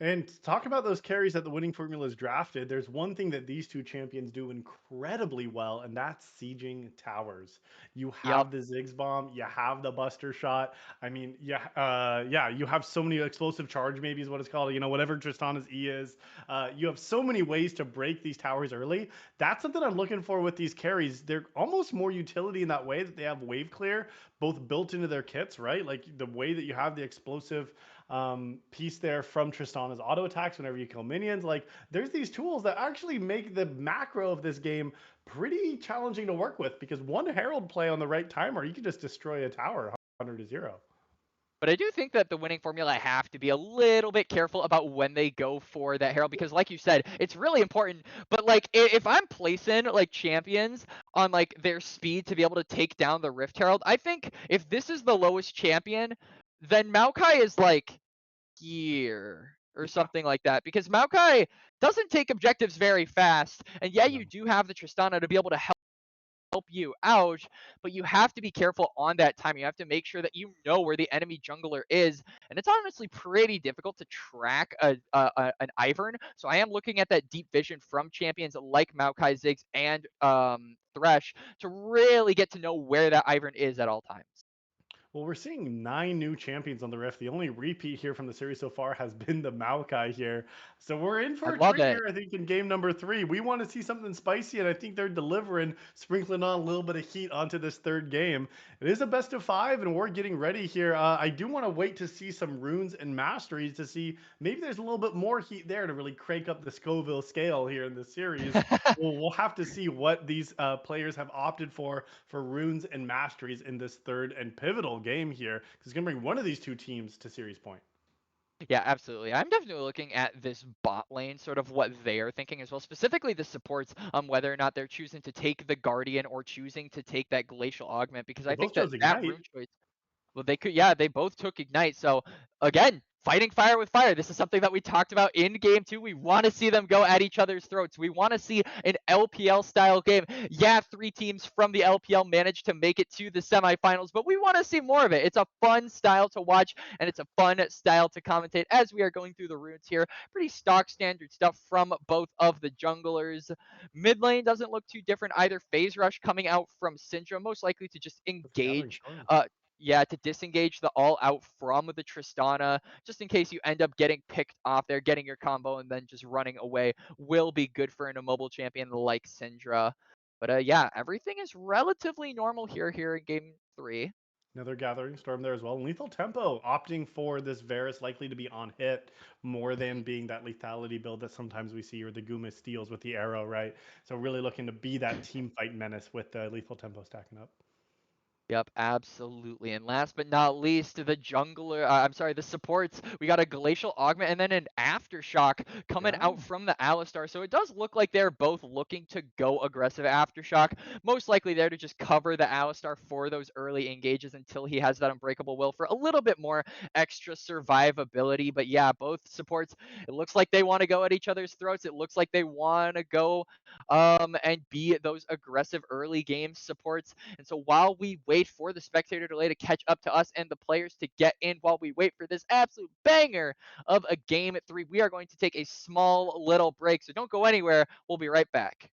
And to talk about those carries that the winning formula is drafted, there's one thing that these two champions do incredibly well, and that's sieging towers. You Yep. have the Ziggs bomb, you have the Buster shot. I mean, yeah, yeah, you have so many explosive charge, maybe is what it's called. You know, whatever Tristana's E is. You have so many ways to break these towers early. That's something I'm looking for with these carries. They're almost more utility in that way that they have wave clear, both built into their kits, right? Like the way that you have the explosive piece there from Tristana's auto attacks whenever you kill minions. Like there's these tools that actually make the macro of this game pretty challenging to work with because one Herald play on the right timer, you can just destroy a tower 100 to 0. But I do think that the winning formula have to be a little bit careful about when they go for that Herald because, like you said, it's really important. But like, if I'm placing like champions on like their speed to be able to take down the Rift Herald, I think if this is the lowest champion, then Maokai is like here or Yeah. something like that because Maokai doesn't take objectives very fast. And yeah, No. you do have the Tristana to be able to help help you out, but you have to be careful on that time. You have to make sure that you know where the enemy jungler is, and it's honestly pretty difficult to track an Ivern. So I am looking at that deep vision from champions like Maokai, Ziggs, and Thresh to really get to know where that Ivern is at all times. Well, we're seeing 9 new champions on the Rift. The only repeat here from the series so far has been the Maokai here. So we're in I for a love treat it. here, I think, in game number 3. We want to see something spicy, and I think they're delivering, sprinkling on a little bit of heat onto this third game. It is a best of 5, and we're getting ready here. I do want to wait to see some runes and masteries to see maybe there's a little bit more heat there to really crank up the Scoville scale here in the series. We'll have to see what these players have opted for runes and masteries in this third and pivotal game here, because it's going to bring one of these two teams to series point. Yeah, absolutely. I'm definitely looking at this bot lane, sort of what they are thinking as well, specifically the supports, whether or not they're choosing to take the Guardian or choosing to take that Glacial Augment, because They I both think that chose that Ignite. rune choice, well, they could, yeah, they both took Ignite. So again, fighting fire with fire. This is something that we talked about in game two. We want to see them go at each other's throats. We want to see an LPL style game. Yeah, 3 teams from the LPL managed to make it to the semifinals, but we want to see more of it. It's a fun style to watch, and it's a fun style to commentate as we are going through the runes here. Pretty stock standard stuff from both of the junglers. Mid lane doesn't look too different either. Phase Rush coming out from Syndra, most likely to just With the Gathering engage Storm. yeah, to disengage the all out from the Tristana, just in case you end up getting picked off there, getting your combo, and then just running away will be good for an immobile champion like Syndra. But yeah, everything is relatively normal here in game three. Another Gathering Storm there as well. And Lethal Tempo opting for this Varus likely to be on hit more than being that lethality build that sometimes we see, or the Guma steals with the arrow, right? So really looking to be that team fight menace with the Lethal Tempo stacking up. Yep, absolutely. And last but not least, the jungler, I'm sorry, the supports. We got a Glacial Augment and then an Aftershock coming Yeah. out from the Alistar. So it does look like they're both looking to go aggressive Aftershock. Most likely there to just cover the Alistar for those early engages until he has that Unbreakable Will for a little bit more extra survivability. But yeah, both supports, it looks like they want to go at each other's throats. It looks like they want to go and be those aggressive early game supports. And so while we wait for the spectator delay to catch up to us and the players to get in, while we wait for this absolute banger of a game at 3, we are going to take a small little break. So don't go anywhere. We'll be right back.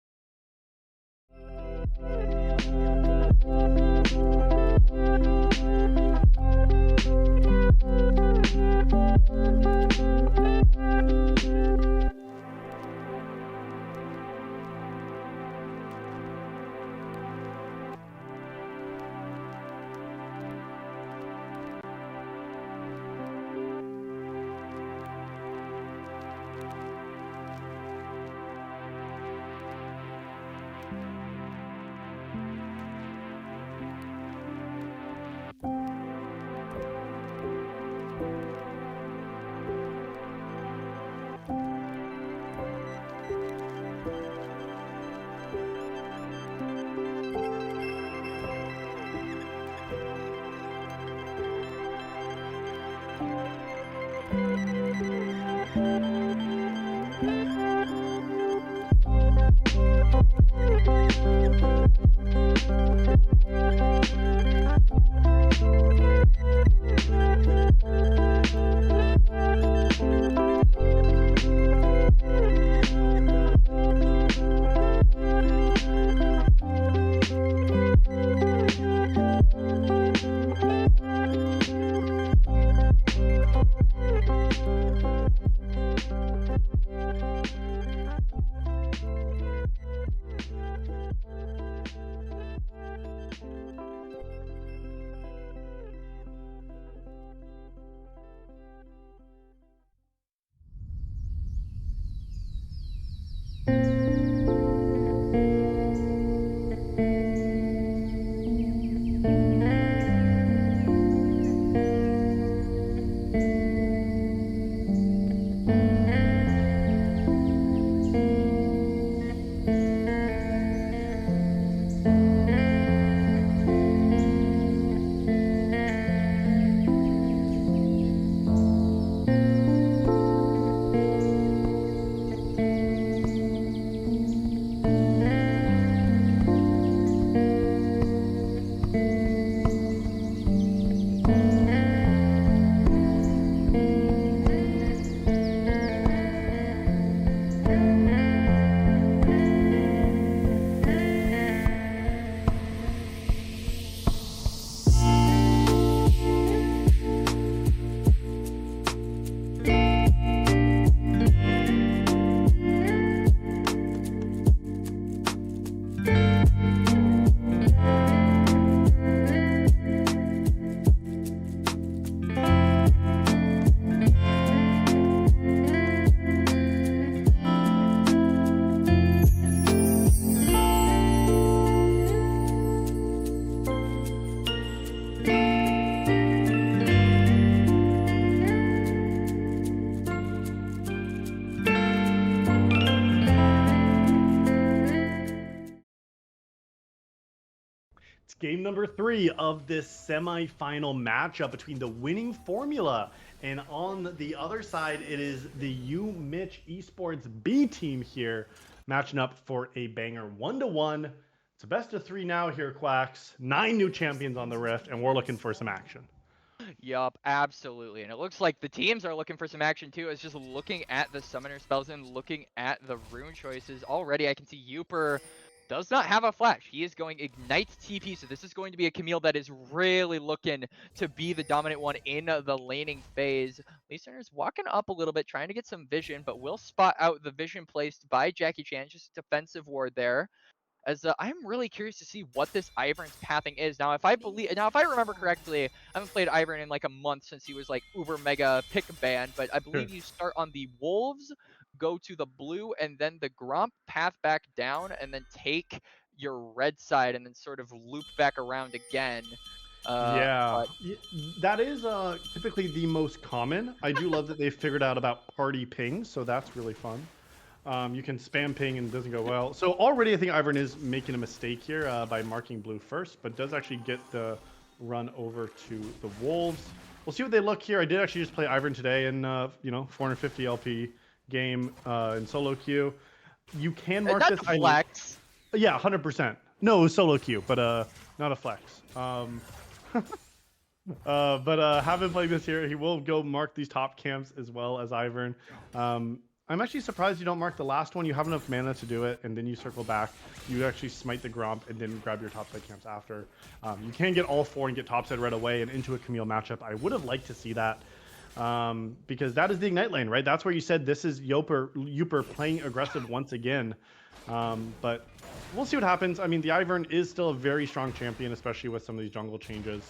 It's game number 3 of this semi-final matchup between the winning formula, and on the other side, it is the UMich Esports B team here, matching up for a banger 1-1. It's a best of 3 now here, Quacks. 9 new champions on the Rift, and we're looking for some action. Yup, absolutely. And it looks like the teams are looking for some action too. It's just looking at the summoner spells and looking at the rune choices. Already I can see Uper does not have a flash. He is going Ignite TP, so this is going to be a Camille that is really looking to be the dominant one in the laning phase. Listener's walking up a little bit, trying to get some vision, but will spot out the vision placed by Jackie Chan. Just defensive ward there. As I'm really curious to see what this Ivern's pathing is. Now, if I remember correctly, I haven't played Ivern in like a month since he was like uber mega pick ban, but I believe you start on the Wolves, go to the blue, and then the Gromp path back down, and then take your red side, and then sort of loop back around again. Yeah, But that is typically the most common. I do love that they figured out about party pings, so that's really fun. You can spam ping and it doesn't go well. So already I think Ivern is making a mistake here by marking blue first, but does actually get the run over to the Wolves. We'll see what they look here. I did actually just play Ivern today in 450 LP game in solo queue. You can mark that's this. a flex. Yeah, 100%. No, it was solo queue, but not a flex. But have been playing this here. He will go mark these top camps as well as Ivern. I'm actually surprised you don't mark the last one. You have enough mana to do it, and then you circle back. You actually smite the Gromp and then grab your topside camps after. You can get all 4 and get topside right away and into a Camille matchup. I would have liked to see that because that is the Ignite lane, right? That's where you said this is Uper playing aggressive once again. But we'll see what happens. I mean, the Ivern is still a very strong champion, especially with some of these jungle changes.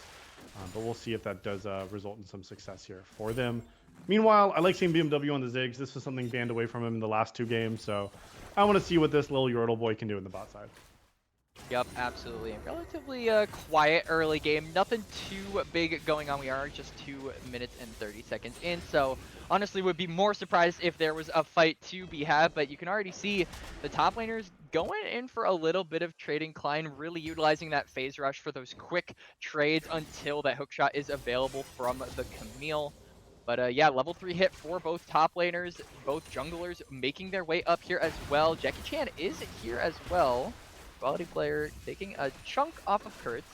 But we'll see if that does result in some success here for them. Meanwhile, I like seeing BMW on the Ziggs. This was something banned away from him in the last 2 games, so I want to see what this little Yordle boy can do in the bot side. Yep, absolutely. And relatively quiet early game. Nothing too big going on. We are just 2 minutes and 30 seconds in. So honestly, would be more surprised if there was a fight to be had. But you can already see the top laners going in for a little bit of trading. Klein really utilizing that phase rush for those quick trades until that hookshot is available from the Camille. But yeah, level 3 hit for both top laners, both junglers making their way up here as well. Jackie Chan is here as well. Quality player taking a chunk off of Kurtz.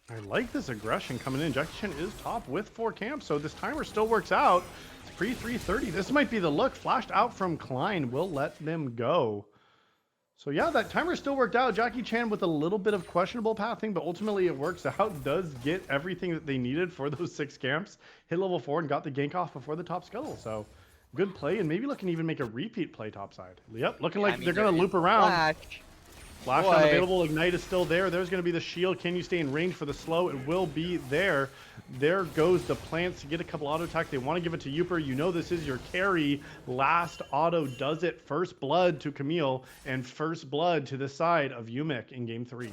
I like this aggression coming in. Jackie Chan is top with 4 camps, so this timer still works out. It's pre 3:30. This might be the look. Flashed out from Klein. Will let them go. So yeah, that timer still worked out. Jackie Chan with a little bit of questionable pathing, but ultimately it works out. Does get everything that they needed for those 6 camps. Hit level 4 and got the gank off before the top scuttle. So good play, and maybe looking even make a repeat play topside. Yep, looking like they're going to loop around. Flash not available. Ignite is still there. There's going to be the shield. Can you stay in range for the slow? It will be there. There goes the plants to get a couple auto attack. They want to give it to Uper. You know this is your carry. Last auto does it. First blood to Camille and first blood to the side of UMich in game 3.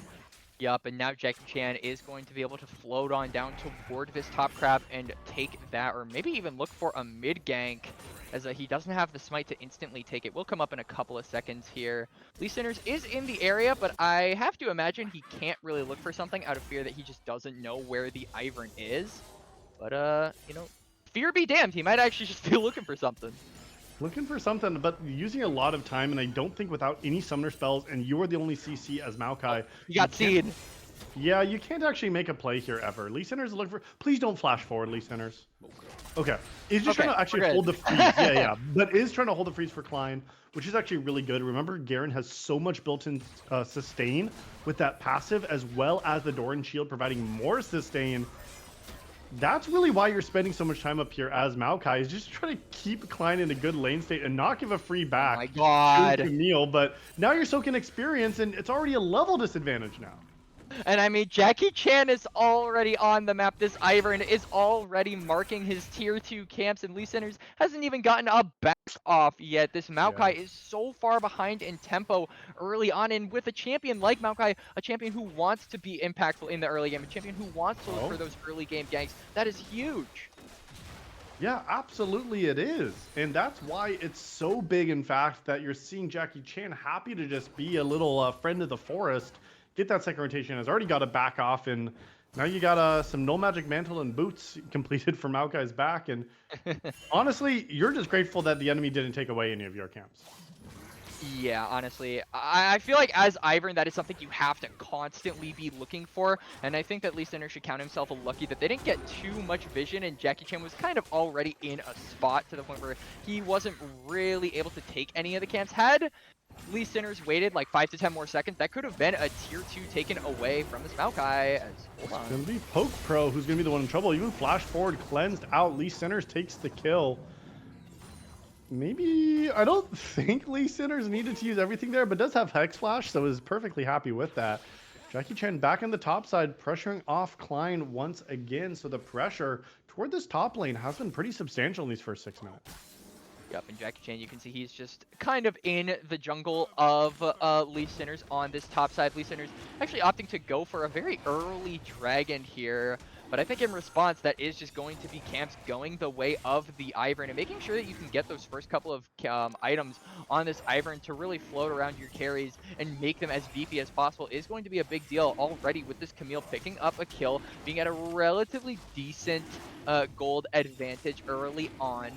Yup, and now Jackie Chan is going to be able to float on down toward this top crab and take that, or maybe even look for a mid gank, as he doesn't have the smite to instantly take it. Will come up in a couple of seconds here. Lee Sinners is in the area, but I have to imagine he can't really look for something out of fear that he just doesn't know where the Ivern is. But, fear be damned, he might actually just be looking for something. Looking for something, but using a lot of time, and I don't think without any summoner spells, and you are the only CC as Maokai. Oh, you got seed. Yeah, you can't actually make a play here ever. Lee Sinners look for. Please don't flash forward, Lee Sinners. Okay. He's just trying to actually hold the freeze. Yeah. But is trying to hold the freeze for Klein, which is actually really good. Remember, Garen has so much built-in sustain with that passive, as well as the Doran shield providing more sustain. That's really why you're spending so much time up here as Maokai, is just trying to keep Klein in a good lane state and not give a free back to Camille. But now you're soaking experience, and it's already a level disadvantage now. And I mean, Jackie Chan is already on the map. This Ivern is already marking his tier 2 camps, and Lee Sinners hasn't even gotten a back off yet. This Maokai is so far behind in tempo early on, and with a champion like Maokai, a champion who wants to be impactful in the early game, a champion who wants to look for those early game ganks, that is huge. Yeah, absolutely it is. And that's why it's so big, in fact, that you're seeing Jackie Chan happy to just be a little friend of the forest. get that second rotation. Has already got to back off, and now you got some Null Magic Mantle and Boots completed for Maokai's back. And honestly, you're just grateful that the enemy didn't take away any of your camps. Yeah, honestly, I feel like as Ivern, that is something you have to constantly be looking for, and I think that Lee Sinner should count himself lucky that they didn't get too much vision, and Jackie Chan was kind of already in a spot to the point where he wasn't really able to take any of the camps. Had Lee Sinners waited like 5 to 10 more seconds, that could have been a tier 2 taken away from this Maokai. It's going to be Poke Pro who's going to be the one in trouble. Even flash forward, cleansed out. Lee Sinners takes the kill. Maybe, I don't think Lee Sinners needed to use everything there, but does have Hex Flash, so is perfectly happy with that. Jackie Chan back on the top side, pressuring off Klein once again, so the pressure toward this top lane has been pretty substantial in these first 6 minutes. Yep, and Jackie Chan, you can see he's just kind of in the jungle of Lee Sinners on this top side. Lee Sinners actually opting to go for a very early dragon here. But I think in response, that is just going to be camps going the way of the Ivern and making sure that you can get those first couple of items on this Ivern to really float around your carries and make them as beefy as possible is going to be a big deal already with this Camille picking up a kill, being at a relatively decent gold advantage early on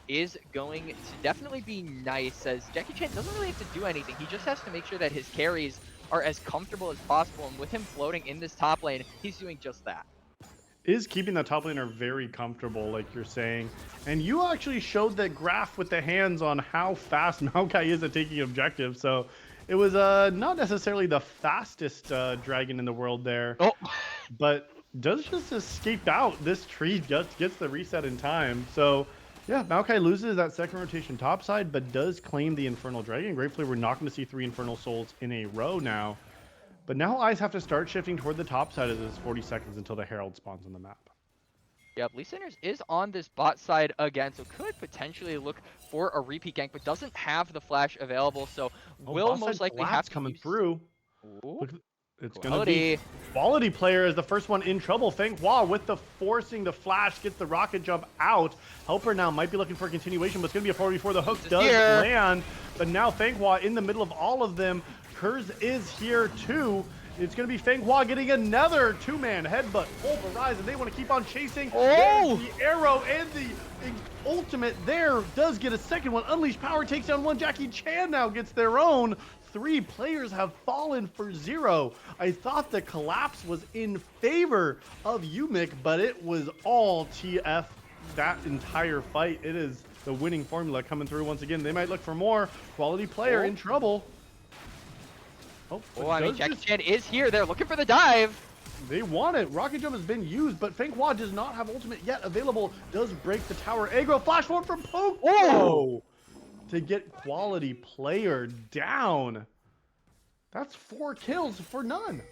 is going to definitely be nice, as Jackie Chan doesn't really have to do anything. He just has to make sure that his carries are as comfortable as possible, and with him floating in this top lane, he's doing just that. Is keeping that top laner very comfortable, like you're saying. And you actually showed that graph with the hands on how fast Maokai is at taking objectives. So it was not necessarily the fastest dragon in the world there, but does just escape out. This tree just gets the reset in time. So yeah, Maokai loses that second rotation topside, but does claim the Infernal Dragon. Gratefully, we're not going to see 3 Infernal Souls in a row now. But now eyes have to start shifting toward the top side as it's 40 seconds until the Herald spawns on the map. Yep, Lee Sinners is on this bot side again, so could potentially look for a repeat gank, but doesn't have the flash available, so will most likely have to coming use... through. Ooh, Look, it's going to be Quality Player as the first one in trouble. Feng Hua with the forcing the flash, gets the rocket jump out. Helper now might be looking for a continuation, but it's going to be a 4 before the hook does land. But now Feng Hua in the middle of all of them. Kurz is here too. It's going to be Feng Hua getting another 2-man headbutt. Pulverize, and they want to keep on chasing. There's the arrow and the ultimate there does get a second one. Unleashed Power takes down one. Jackie Chan now gets their own. 3 players have fallen for 0. I thought the collapse was in favor of UMich, but it was all TF that entire fight. It is the winning formula coming through once again. They might look for more. Quality Player in trouble. I mean, Jackie Chan is here. They're looking for the dive. They want it. Rocket Jump has been used, but Feng Hua does not have ultimate yet available. Does break the tower. Aggro flash forward from Poke. To get Quality Player down. That's 4 kills for none.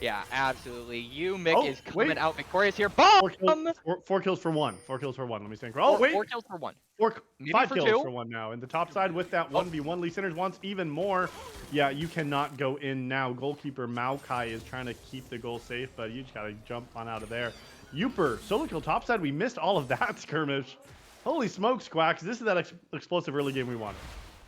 Yeah, absolutely. UMich is coming out victorious here. Boom! 4 kills for 1. 4 kills for 1. Let me think. 4 kills for 1. 5 kills for 1 now. And the top side with that 1v1. Lee Sinners wants even more. Yeah, you cannot go in now. Goalkeeper Maokai is trying to keep the goal safe, but you just got to jump on out of there. Uper, solo kill top side. We missed all of that skirmish. Holy smokes, Quacks. This is that explosive early game we wanted.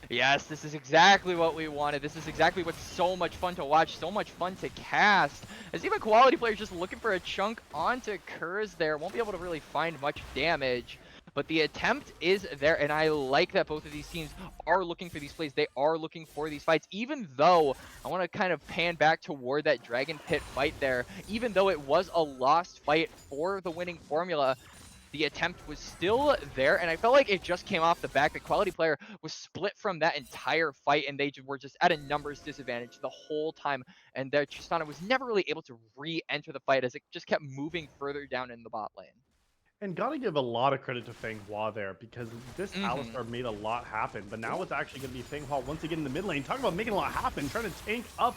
Yes, this is exactly what we wanted. This is exactly what's so much fun to watch, so much fun to cast. As even Quality Players just looking for a chunk onto Kurz there. Won't be able to really find much damage. But the attempt is there, and I like that both of these teams are looking for these plays. They are looking for these fights, even though I want to kind of pan back toward that Dragon Pit fight there. Even though it was a lost fight for the winning formula, the attempt was still there, and I felt like it just came off the back. The Quality Player was split from that entire fight, and they were just at a numbers disadvantage the whole time, and their Tristana was never really able to re-enter the fight as it just kept moving further down in the bot lane. And gotta give a lot of credit to Feng Hua there, because this Alistar made a lot happen. But now it's actually going to be Feng Hua once again in the mid lane. Talk about making a lot happen, trying to tank up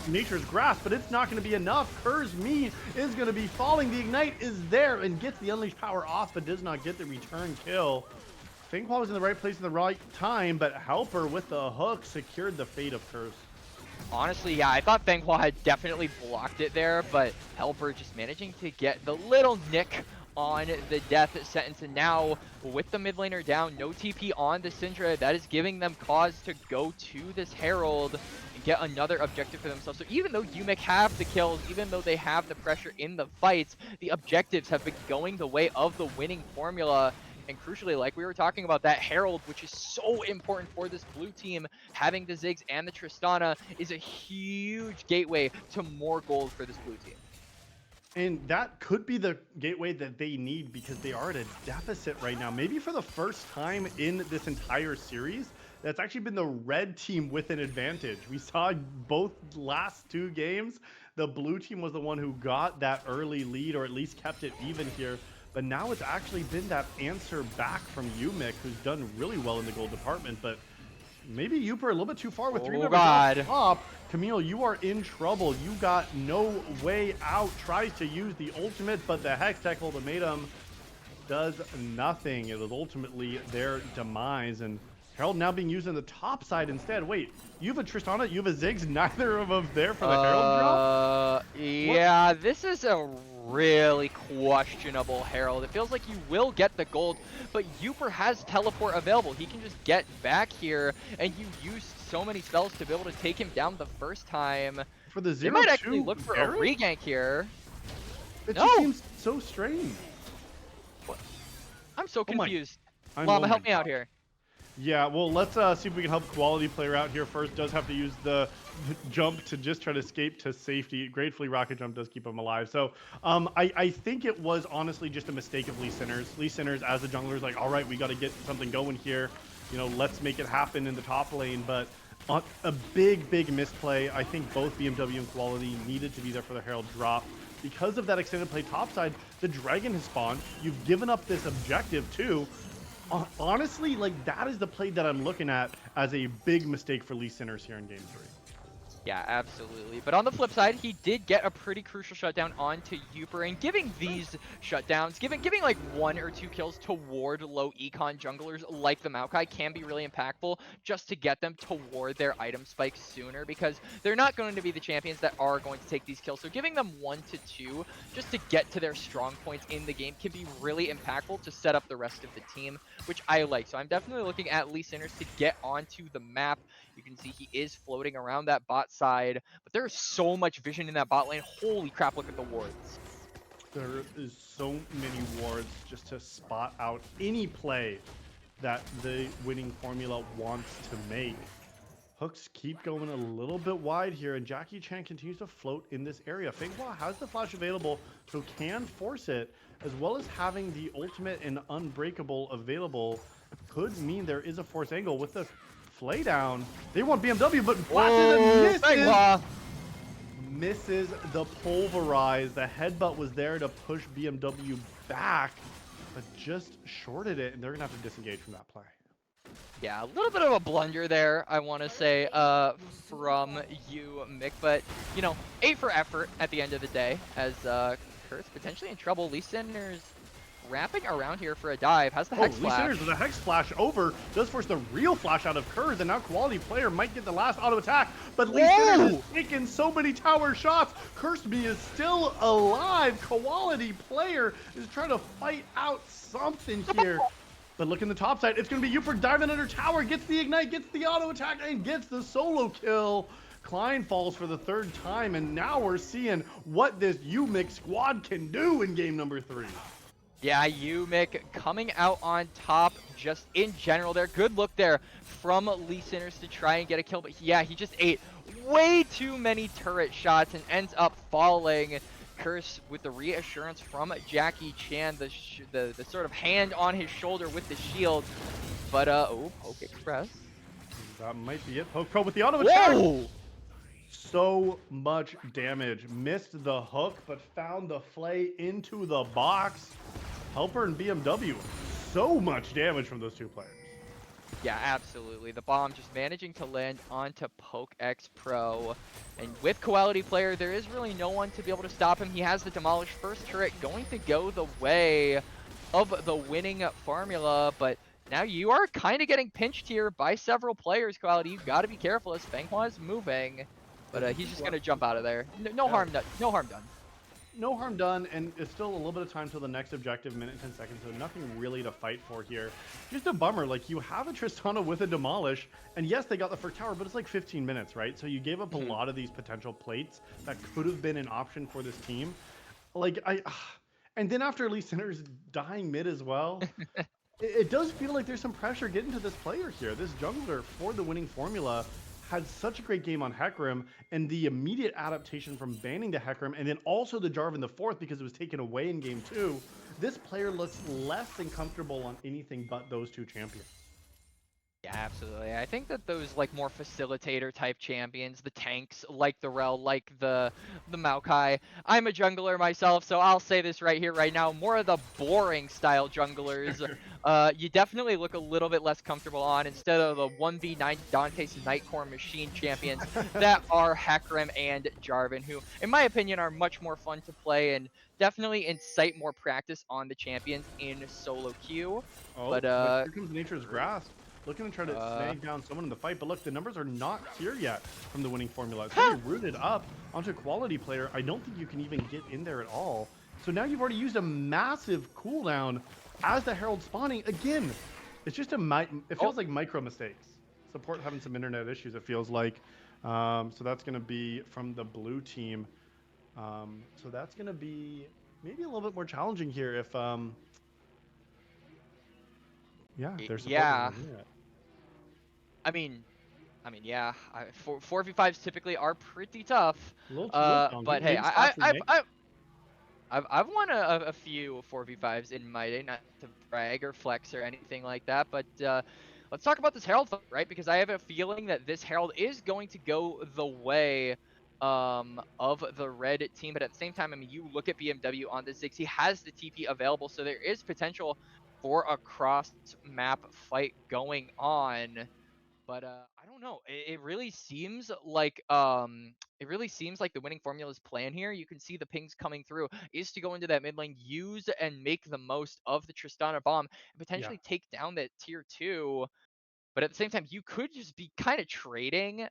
Nature's Grasp, but it's not going to be enough. Kurz Me is going to be falling. The Ignite is there and gets the Unleashed Power off, but does not get the return kill. Feng Hua was in the right place in the right time, but Helper with the hook secured the fate of Kurz. Honestly, yeah, I thought Feng Hua had definitely blocked it there, but Helper just managing to get the little nick on the death sentence, and now with the mid laner down, no TP on the Syndra, that is giving them cause to go to this Herald and get another objective for themselves. So even though UMich have the kills, even though they have the pressure in the fights, the objectives have been going the way of the winning formula. And crucially, like we were talking about, that Herald, which is so important for this blue team, having the Ziggs and the Tristana is a huge gateway to more gold for this blue team. And that could be the gateway that they need because they are at a deficit right now. Maybe for the first time in this entire series, that's actually been the red team with an advantage. We saw both last two games, the blue team was the one who got that early lead or at least kept it even here. But now it's actually been that answer back from UMich, who's done really well in the gold department. But maybe Youper a little bit too far with three members up top. Camille, you are in trouble. You got no way out. Tries to use the ultimate, but the Hex Tech ultimatum does nothing. It was ultimately their demise. And Herald now being used on the top side instead. Wait, you have a Tristana, you have a Ziggs, neither of them there for the Herald drop? Yeah, this is a really questionable Herald. It feels like you will get the gold, but Youper has teleport available. He can just get back here, and you used so many spells to be able to take him down the first time. For the 0-2 They might actually look for Herald? a regank here. It just seems so strange. I'm so confused. Oh Llama, help me out here. Yeah, well, let's see if we can help quality player out here first. Does have to use the jump to just try to escape to safety. Gratefully, rocket jump does keep him alive. So I think it was honestly just a mistake of Lee Sinners. Lee Sinners, as a jungler, is like, all right, we got to get something going here. You know, let's make it happen in the top lane. But a big misplay. I think both BMW and quality needed to be there for the Herald drop. Because of that extended play topside, the Dragon has spawned. You've given up this objective too. Honestly, like, that is the play that I'm looking at as a big mistake for Lee Sinners here in game 3. Yeah, absolutely. But on the flip side, he did get a pretty crucial shutdown onto Youper, and giving these shutdowns, giving like 1 or 2 kills toward low econ junglers like the Maokai can be really impactful just to get them toward their item spike sooner, because they're not going to be the champions that are going to take these kills. So giving them 1 to 2 just to get to their strong points in the game can be really impactful to set up the rest of the team, which I like. So I'm definitely looking at Lee Sinners to get onto the map. You can see he is floating around that bot side, but there is so much vision in that bot lane. Holy crap, look at the wards. There is so many wards just to spot out any play that the winning formula wants to make. Hooks keep going a little bit wide here, and Jackie Chan continues to float in this area. Feignhua has the flash available, so can force it, as well as having the ultimate and unbreakable available. Could mean there is a force angle with the flay down. They want BMW, but flashes and misses the pulverize. The headbutt was there to push BMW back, but just shorted it, and they're gonna have to disengage from that play. Yeah, a little bit of a blunder there, I want to say, from UMich, but, you know, 8 for effort at the end of the day, as Kurt's potentially in trouble. Lee Sinners wrapping around here for a dive, has the Hex Flash. Lee Sinners with a Hex Flash over, does force the real flash out of Kurz, and now quality player might get the last auto attack, but Lee Sinners has taken so many tower shots. Kirby is still alive. Quality player is trying to fight out something here. But look in the top side, it's going to be Youper diving under tower, gets the ignite, gets the auto attack, and gets the solo kill. Klein falls for the 3rd time, and now we're seeing what this UMich squad can do in game number 3. Yeah, UMich coming out on top just in general there. Good look there from Lee Sinners to try and get a kill, but yeah, he just ate way too many turret shots and ends up falling. Curse with the reassurance from Jackie Chan, the sort of hand on his shoulder with the shield. But oh, Poke Express. That might be it. Poke Pro with the auto attack. Whoa! So much damage. Missed the hook, but found the flay into the box. Helper and BMW. So much damage from those two players. Yeah, absolutely. The bomb just managing to land onto PokeX Pro. And with Quality Player, there is really no one to be able to stop him. He has the demolished first turret going to go the way of the winning formula. But now you are kind of getting pinched here by several players, Quality. You've got to be careful as Feignhua is moving. But he's just going to jump out of there. No harm done. no harm done, and it's still a little bit of time till the next objective, minute 10 seconds, so nothing really to fight for here. Just a bummer, like you have a Tristana with a Demolish, and yes, they got the first tower, but it's like 15 minutes, right? So you gave up a Mhm. lot of these potential plates that could have been an option for this team. Like and then after Lee Sinner's dying mid as well, it does feel like there's some pressure getting to this player here. This jungler for the winning formula had such a great game on Hecarim, and the immediate adaptation from banning the Hecarim, and then also the Jarvan the fourth because it was taken away in game two. This player looks less than comfortable on anything but those two champions. Yeah, absolutely. I think that those like more facilitator type champions, the tanks like the Rel, like the Maokai. I'm a jungler myself, so I'll say this right here, right now. More of the boring style junglers, you definitely look a little bit less comfortable on instead of the 1v9 Dante's Nightcore machine champions that are Hecarim and Jarvan, who, in my opinion, are much more fun to play and definitely incite more practice on the champions in solo queue. Oh, But but here comes Nature's r- Grasp, looking to try to uh, snag down someone in the fight. But look, the numbers are not here yet from the winning formula. It's going to be rooted up onto a quality player. I don't think you can even get in there at all. So now you've already used a massive cooldown as the Herald spawning. Again, it's just it oh, feels like micro mistakes. Support having some internet issues, it feels like. So that's going to be from the blue team. So that's going to be maybe a little bit more challenging here if yeah, their support doesn't yeah. have internet. I mean, yeah. 4v5s typically are pretty tough. A little challenging. But hey, Maybe stocks and makes. I've won a few 4v5s in my day, not to brag or flex or anything like that. But let's talk about this Herald fight, right? Because I have a feeling that this Herald is going to go the way of the red team. But at the same time, I mean, you look at BMW on the Ziggs, he has the TP available, so there is potential for a cross map fight going on. But I don't know. It really seems like the winning formula's plan here. You can see the pings coming through is to go into that mid lane, use and make the most of the Tristana bomb, and Yeah, potentially take down that tier two. But at the same time, you could just be kind of trading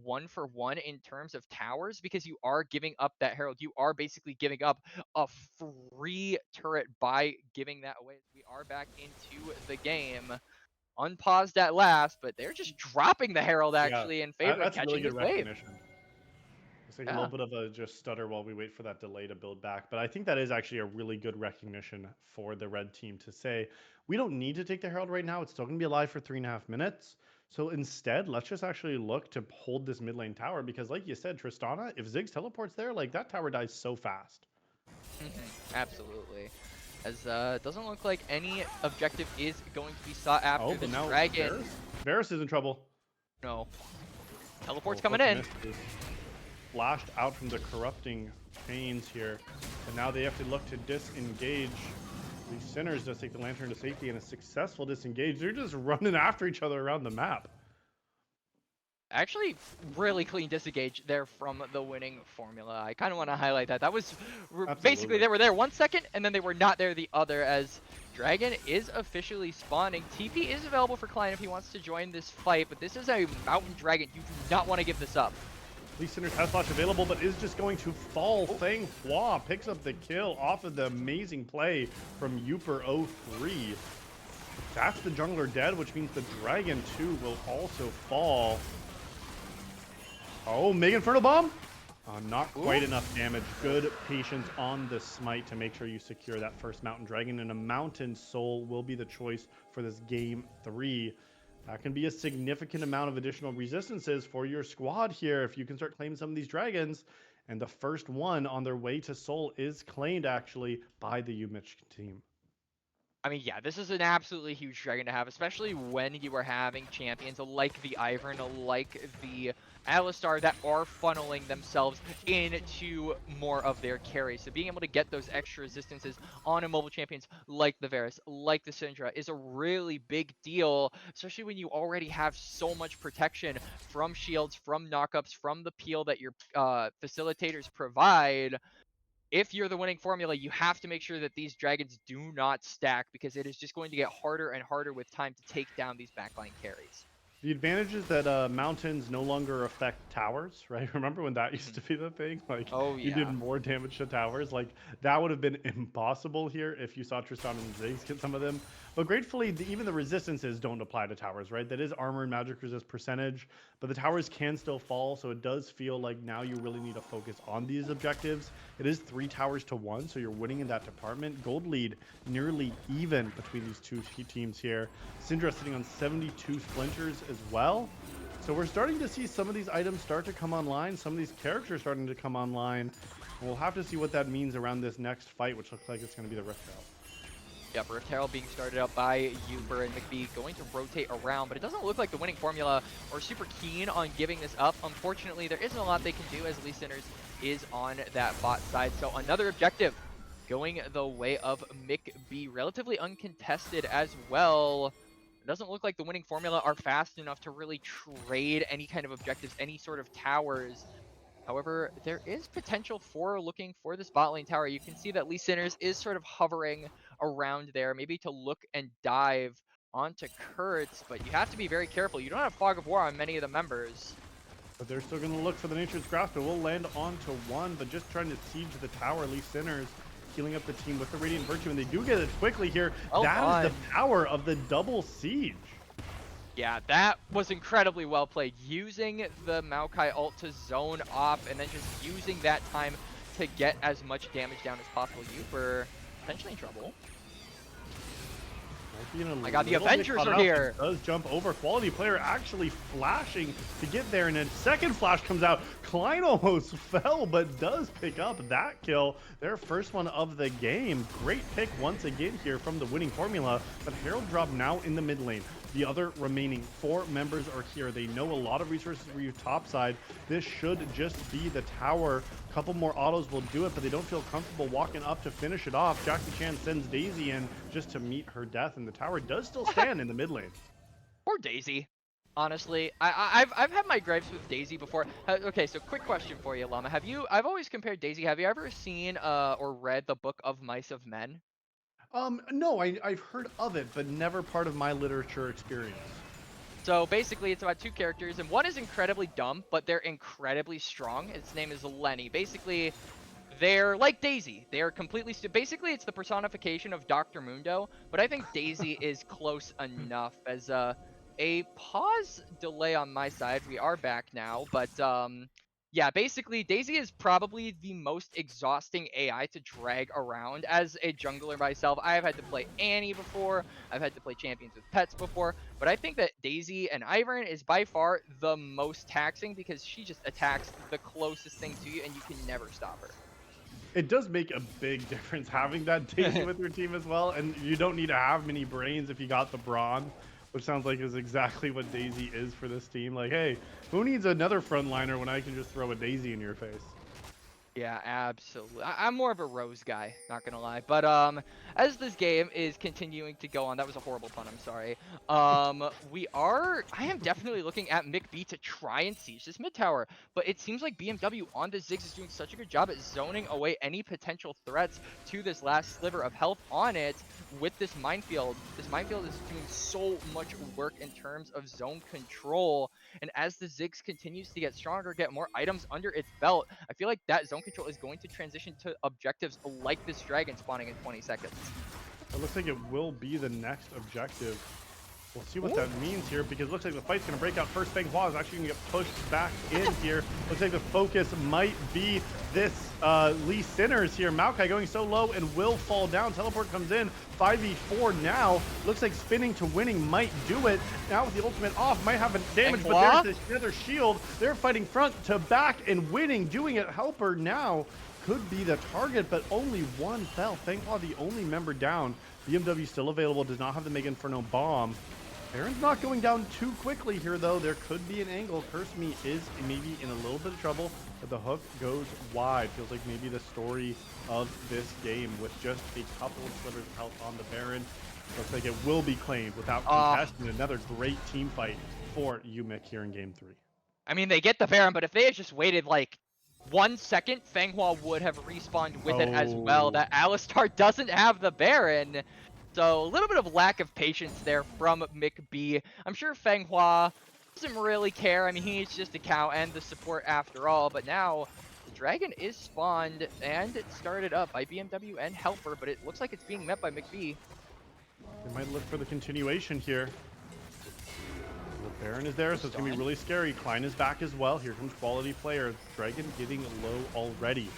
one for one in terms of towers because you are giving up that Herald. You are basically giving up a free turret by giving that away. We are back into the game unpaused at last, but they're just dropping the Herald yeah. actually in favor of That's really catching good this wave. recognition. It's like a little Yeah. bit of a just stutter while we wait for that delay to build back. But I think that is actually a really good recognition for the red team to say, we don't need to take the Herald right now. It's still going to be alive for 3.5 minutes. So instead, let's just actually look to hold this mid lane tower because, like you said, Tristana, if Ziggs teleports there, like that tower dies so fast. Absolutely. As it doesn't look like any objective is going to be sought Oh, after but this now dragon. Varus is in trouble. No. Oh, Teleport's coming flip in. missed is flashed out from the corrupting chains here. And now they have to look to disengage. These sinners just take the lantern to safety and a successful disengage. They're just running after each other around the map. Actually, really clean disengage there from the winning formula. I kind of want to highlight that. That was basically Absolutely. they were there 1 second and then they were not there the other as Dragon is officially spawning. TP is available for Klein if he wants to join this fight, but this is a Mountain Dragon. You do not want to give this up. Lee Sinner's has flash available, but is just going to fall. Oh. Feng Hua picks up the kill off of the amazing play from Uper03. That's the jungler dead, which means the Dragon 2 will also fall. Oh, Mega Inferno Bomb? Not quite enough damage. Good patience on the smite to make sure you secure that first Mountain Dragon, and a Mountain Soul will be the choice for this game 3. That can be a significant amount of additional resistances for your squad here if you can start claiming some of these dragons. And the first one on their way to Soul is claimed actually by the UMich team. I mean, yeah, this is an absolutely huge dragon to have, especially when you are having champions like the Ivern, like the Alistar that are funneling themselves into more of their carry. So being able to get those extra resistances on immobile champions like the Varus, like the Syndra, is a really big deal, especially when you already have so much protection from shields, from knockups, from the peel that your facilitators provide. If you're the winning formula, you have to make sure that these dragons do not stack because it is just going to get harder and harder with time to take down these backline carries. The advantage is that mountains no longer affect towers, right? Remember when that used Mhm. to be the thing? Like Oh you did yeah. more damage to towers. Like that would have been impossible here if you saw Tristan and Ziggs get some of them. But gratefully, even the resistances don't apply to towers, right? That is armor and magic resist percentage, but the towers can still fall. So it does feel like now you really need to focus on these objectives. It is 3 towers to 1, so you're winning in that department. Gold lead nearly even between these two teams here. Syndra sitting on 72 splinters as well. So we're starting to see some of these items start to come online. Some of these characters starting to come online. And we'll have to see what that means around this next fight, which looks like it's going to be the Rift Trail. Yep, Rift Herald being started up by Uber and McBee going to rotate around, but it doesn't look like the winning formula are super keen on giving this up. Unfortunately, there isn't a lot they can do as Lee Sinners is on that bot side. So another objective going the way of McBee, relatively uncontested as well. It doesn't look like the winning formula are fast enough to really trade any kind of objectives, any sort of towers. However, there is potential for looking for this bot lane tower. You can see that Lee Sinners is sort of hovering around there, maybe to look and dive onto Kurtz, but you have to be very careful. You don't have Fog of War on many of the members. But they're still going to look for the Nature's Grasp. It will land onto one, but just trying to siege the tower. Lee Sinners healing up the team with the Radiant Virtue, and they do get it quickly here. Well That is done. the power of the double siege. Yeah, that was incredibly well played. Using the Maokai ult to zone off and then just using that time to get as much damage down as possible. You were potentially in trouble. Might be in a My god, the little bit Avengers caught are up. here! It does jump over. Quality player actually flashing to get there, and then second flash comes out. Klein almost fell, but does pick up that kill. Their first one of the game. Great pick once again here from the winning formula, but Herald drop now in the mid lane. The other remaining 4 members are here. They know a lot of resources for you top side. This should just be the tower. A couple more autos will do it, but they don't feel comfortable walking up to finish it off. Jackie Chan sends Daisy in just to meet her death, and the tower does still stand in the mid lane. Or Daisy. Honestly, I've had my gripes with Daisy before. Okay, so quick question for you, Llama. I've always compared Daisy. Have you ever seen or read the book of Mice of Men? No, I've heard of it, but never part of my literature experience. So basically, it's about 2 characters, and one is incredibly dumb, but they're incredibly strong. Its name is Lenny. Basically, they're like Daisy. They are completely basically, it's the personification of Dr. Mundo, but I think Daisy is close enough as a pause delay on my side. We are back now, but yeah, basically Daisy is probably the most exhausting AI to drag around as a jungler myself. I have had to play Annie before. I've had to play champions with pets before, but I think that Daisy and Ivern is by far the most taxing because she just attacks the closest thing to you and you can never stop her. It does make a big difference having that Daisy with your team as well, and you don't need to have many brains if you got the Brawn, which sounds like is exactly what Daisy is for this team. Like, hey, who needs another frontliner when I can just throw a Daisy in your face? Yeah, absolutely. I'm more of a Rose guy, not gonna lie. But as this game is continuing to go on, that was a horrible pun. I'm sorry. I am definitely looking at McBee to try and siege this mid tower, but it seems like BMW on the Ziggs is doing such a good job at zoning away any potential threats to this last sliver of health on it with this minefield. This minefield is doing so much work in terms of zone control. And as the Ziggs continues to get stronger, get more items under its belt, I feel like that zone control is going to transition to objectives like this dragon spawning in 20 seconds. It looks like it will be the next objective. We'll see what Ooh. that means here because it looks like the fight's going to break out first. Feng Hua is actually going to get pushed back in here. Looks like the focus might be this Lee Sinners here. Maokai going so low and will fall down. Teleport comes in. 5v4 now. Looks like spinning to winning might do it. Now with the ultimate off, might have a damage, but there's this other shield. They're fighting front to back and winning. Doing it helper now could be the target, but only one fell. Feng Hua, the only member down. BMW still available, does not have the Mega Inferno bomb. Baron's not going down too quickly here, though. There could be an angle. Curse Me is maybe in a little bit of trouble, but the hook goes wide. Feels like maybe the story of this game with just a couple of slivers of health on the Baron. Looks like it will be claimed without contest, and another great team fight for UMich here in Game 3. I mean, they get the Baron, but if they had just waited like 1 second, Feng Hua would have respawned with it as well. Oh, That Alistar doesn't have the Baron. So a little bit of lack of patience there from McBee. I'm sure Feng Hua doesn't really care. I mean, he's just a cow and the support after all. But now the dragon is spawned and it's started up by BMW and Helper, but it looks like it's being met by McBee. They might look for the continuation here. The Baron is there, so it's going to be really scary. Klein is back as well. Here comes quality player. Dragon getting low already.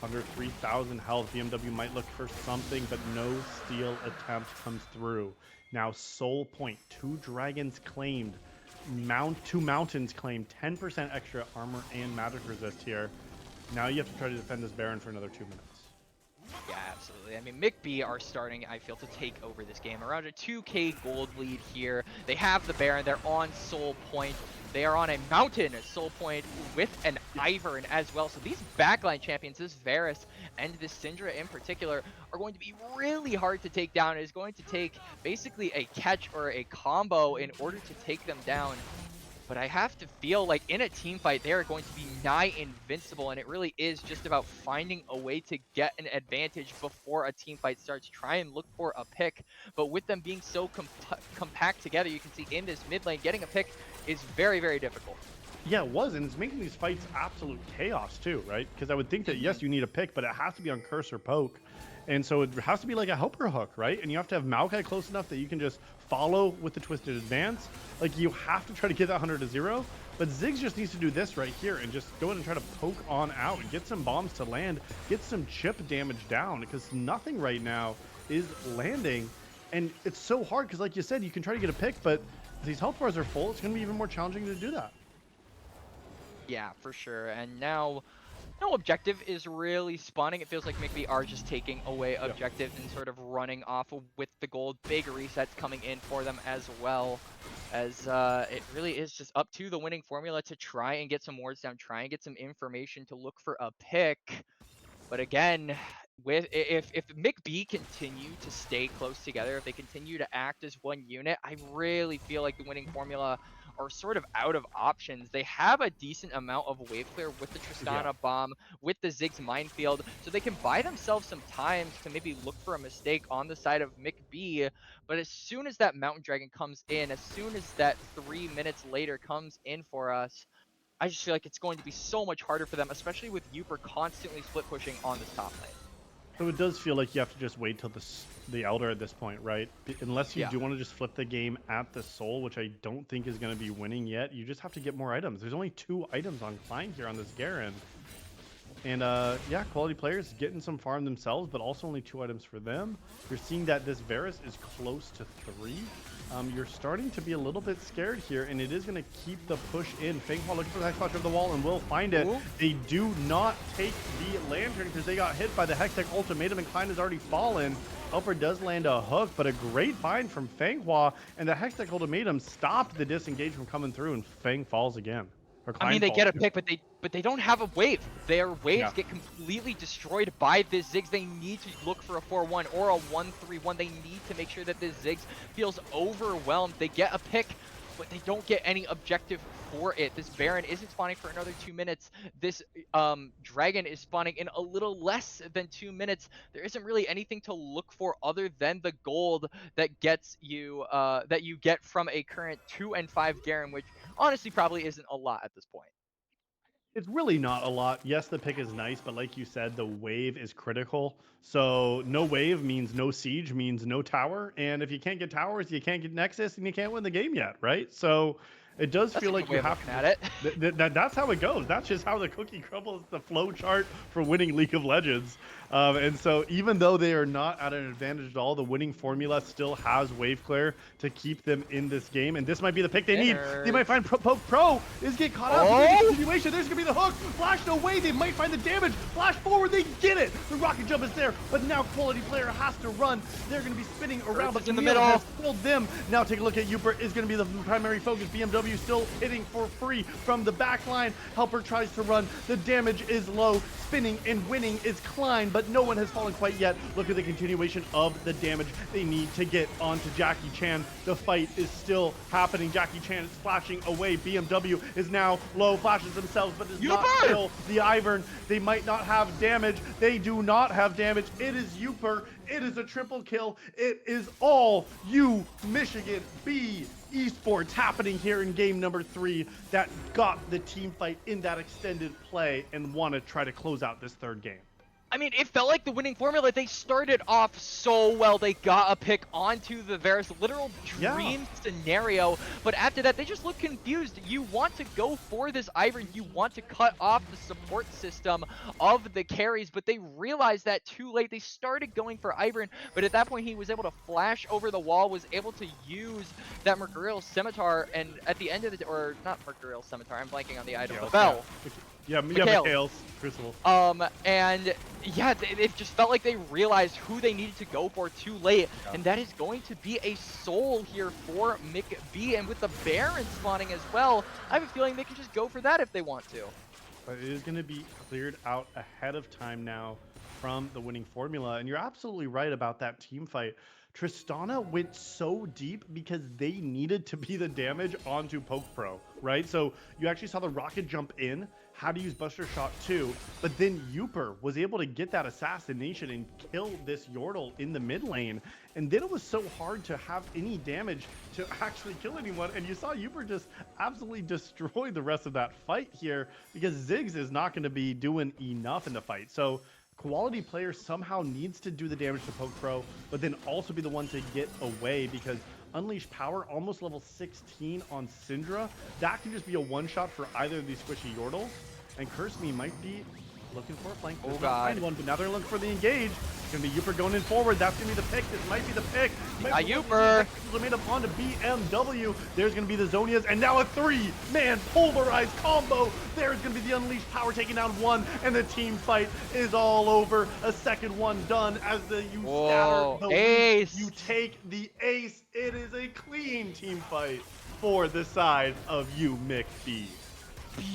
Under 3,000 health. BMW might look for something, but no steal attempt comes through. Now Soul Point. 2 dragons claimed. 2 mountains claimed. 10% extra armor and magic resist here. Now you have to try to defend this Baron for another 2 minutes. Yeah, absolutely. I mean, McBee are starting, I feel, to take over this game. Around a 2k gold lead here. They have the Baron. They're on Soul Point. They are on a mountain Soul Point with an Ivern as well. So these backline champions, this Varus and this Syndra in particular, are going to be really hard to take down. It is going to take basically a catch or a combo in order to take them down. But I have to feel like in a team fight, they are going to be nigh invincible, and it really is just about finding a way to get an advantage before a team fight starts. Try and look for a pick, but with them being so compact together, you can see in this mid lane, getting a pick is very, very difficult. Yeah, it was, and it's making these fights absolute chaos too, right? Because I would think that, yes, you need a pick, but it has to be on curse or poke. And so it has to be like a helper hook, right? And you have to have Maokai close enough that you can just follow with the twisted advance. Like, you have to try to get that 100 to 0. But Ziggs just needs to do this right here and just go in and try to poke on out and get some bombs to land, get some chip damage down, because nothing right now is landing. And it's so hard because, like you said, you can try to get a pick, but if these health bars are full, it's going to be even more challenging to do that. Yeah, for sure. And now no objective is really spawning. It feels like McBee are just taking away objectives and sort of running off with the gold. Big resets coming in for them as well, as it really is just up to the winning formula to try and get some wards down, try and get some information to look for a pick. But again, if McBee continue to stay close together, if they continue to act as one unit, I really feel like the winning formula are sort of out of options. They have a decent amount of wave clear with the Tristana bomb, with the Ziggs minefield, so they can buy themselves some time to maybe look for a mistake on the side of McBee. But as soon as that Mountain Dragon comes in, as soon as that 3 minutes later comes in for us, I just feel like it's going to be so much harder for them, especially with Uper constantly split pushing on this top lane. So it does feel like you have to just wait till the Elder at this point, right? Unless you do want to just flip the game at the Soul, which I don't think is going to be winning yet. You just have to get more items. There's only 2 items on Klein here on this Garen. And yeah, quality players getting some farm themselves, but also only 2 items for them. You're seeing that this Varus is close to 3. You're starting to be a little bit scared here, and it is going to keep the push in. Fenghua looking for the Hexbot over the wall and will find it. Ooh. They do not take the Lantern because they got hit by the Hextech Ultimatum, and Klein has already fallen. Helper does land a hook, but a great bind from Fenghua, and the Hextech Ultimatum stopped the disengage from coming through, and Feng falls again. I mean, they get a pick, but they don't have a wave. Their waves get completely destroyed by this Ziggs. They need to look for a 4-1 or a 1-3-1. They need to make sure that this Ziggs feels overwhelmed. They get a pick, but they don't get any objective for it. This Baron isn't spawning for another 2 minutes. This Dragon is spawning in a little less than 2 minutes. There isn't really anything to look for other than the gold that gets you that you get from a current 2 and 5 Garen, which honestly probably isn't a lot at this point. It's really not a lot. Yes, the pick is nice, but like you said, the wave is critical. So no wave means no siege, means no tower. And if you can't get towers, you can't get Nexus, and you can't win the game yet, right? So it does feel like you have to. At it. That's how it goes. That's just how the cookie crumbles, the flow chart for winning League of Legends. And so even though they are not at an advantage at all, the winning formula still has wave clear to keep them in this game. And this might be the pick they need. They might find Poke Pro is get caught out. Continuation. There's going to be the hook. Flashed away. They might find the damage. Flash forward. They get it. The rocket jump is there. But now quality player has to run. They're going to be spinning around. But in the middle has pulled them. Now take a look at Uper is going to be the primary focus. BMW still hitting for free from the back line. Helper tries to run. The damage is low. Spinning and winning is Klein, but no one has fallen quite yet. Look at the continuation of the damage they need to get onto Jackie Chan. The fight is still happening. Jackie Chan is flashing away. BMW is now low, flashes themselves, but does not kill the Ivern. They might not have damage. They do not have damage. It is Uper. It is a triple kill. It is all you, Michigan. Esports happening here in game number 3 that got the team fight in that extended play and want to try to close out this third game. I mean, it felt like the winning formula. They started off so well. They got a pick onto the Varus, literal Yeah. dream scenario. But after that, they just look confused. You want to go for this Ivern. You want to cut off the support system of the carries, but they realized that too late. They started going for Ivern, but at that point, he was able to flash over the wall, was able to use that Mercurial Scimitar, and at the end of the, or not Mercurial Scimitar, I'm blanking on the item, the Mikhails, bell. yeah, Mikhail. Mikhails, Crucible. And yeah, it just felt like they realized who they needed to go for too late, Yeah. and that is going to be a soul here for McB, and with the Baron spawning as well, I have a feeling they can just go for that if they want to. But it is going to be cleared out ahead of time now from the winning formula. And you're absolutely right about that team fight. Tristana went so deep because they needed to be the damage onto Poke Pro, right? So you actually saw the rocket jump in, how to use Buster Shot too, but then Uper was able to get that assassination and kill this Yordle in the mid lane. And then it was so hard to have any damage to actually kill anyone. And you saw Uper just absolutely destroy the rest of that fight here because Ziggs is not going to be doing enough in the fight. So quality player somehow needs to do the damage to Poke Pro, but then also be the one to get away because Unleash Power, almost level 16 on Syndra. That can just be a one-shot for either of these squishy Yordles. And Curse Me might be looking for a flank. Oh, Does not God. find one, but now they're looking for the engage. It's going to be Uper going in forward. That's going to be the pick. This might be the pick. Uper. Made up onto BMW. There's going to be the Zonias, and now a 3-man polarized combo. There's going to be the Unleashed Power taking down one, and the team fight is all over. A second one done as you Whoa, scatter the ace. You take the ace. It is a clean team fight for the side of UMich B.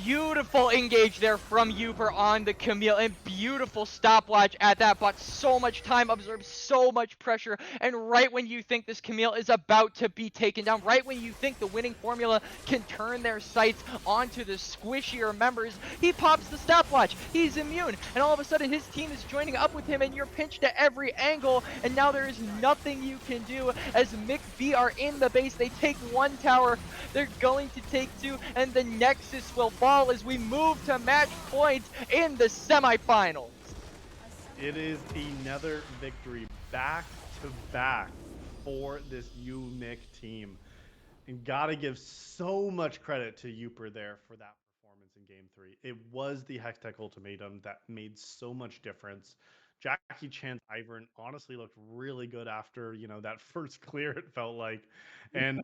Beautiful engage there from Uber on the Camille, and beautiful stopwatch at that, bought so much time, absorbed so much pressure, and right when you think this Camille is about to be taken down, right when you think the winning formula can turn their sights onto the squishier members, he pops the stopwatch, he's immune, and all of a sudden his team is joining up with him, and you're pinched at every angle, and now there is nothing you can do as McB are in the base. They take one tower, they're going to take two, and the Nexus will fall as we move to match point in the semifinals. It is another victory back to back for this UMich team. And gotta give so much credit to Uper there for that performance in game 3. It was the Hextech ultimatum that made so much difference. Jackie Chan's Ivern honestly looked really good after, that first clear, it felt like. And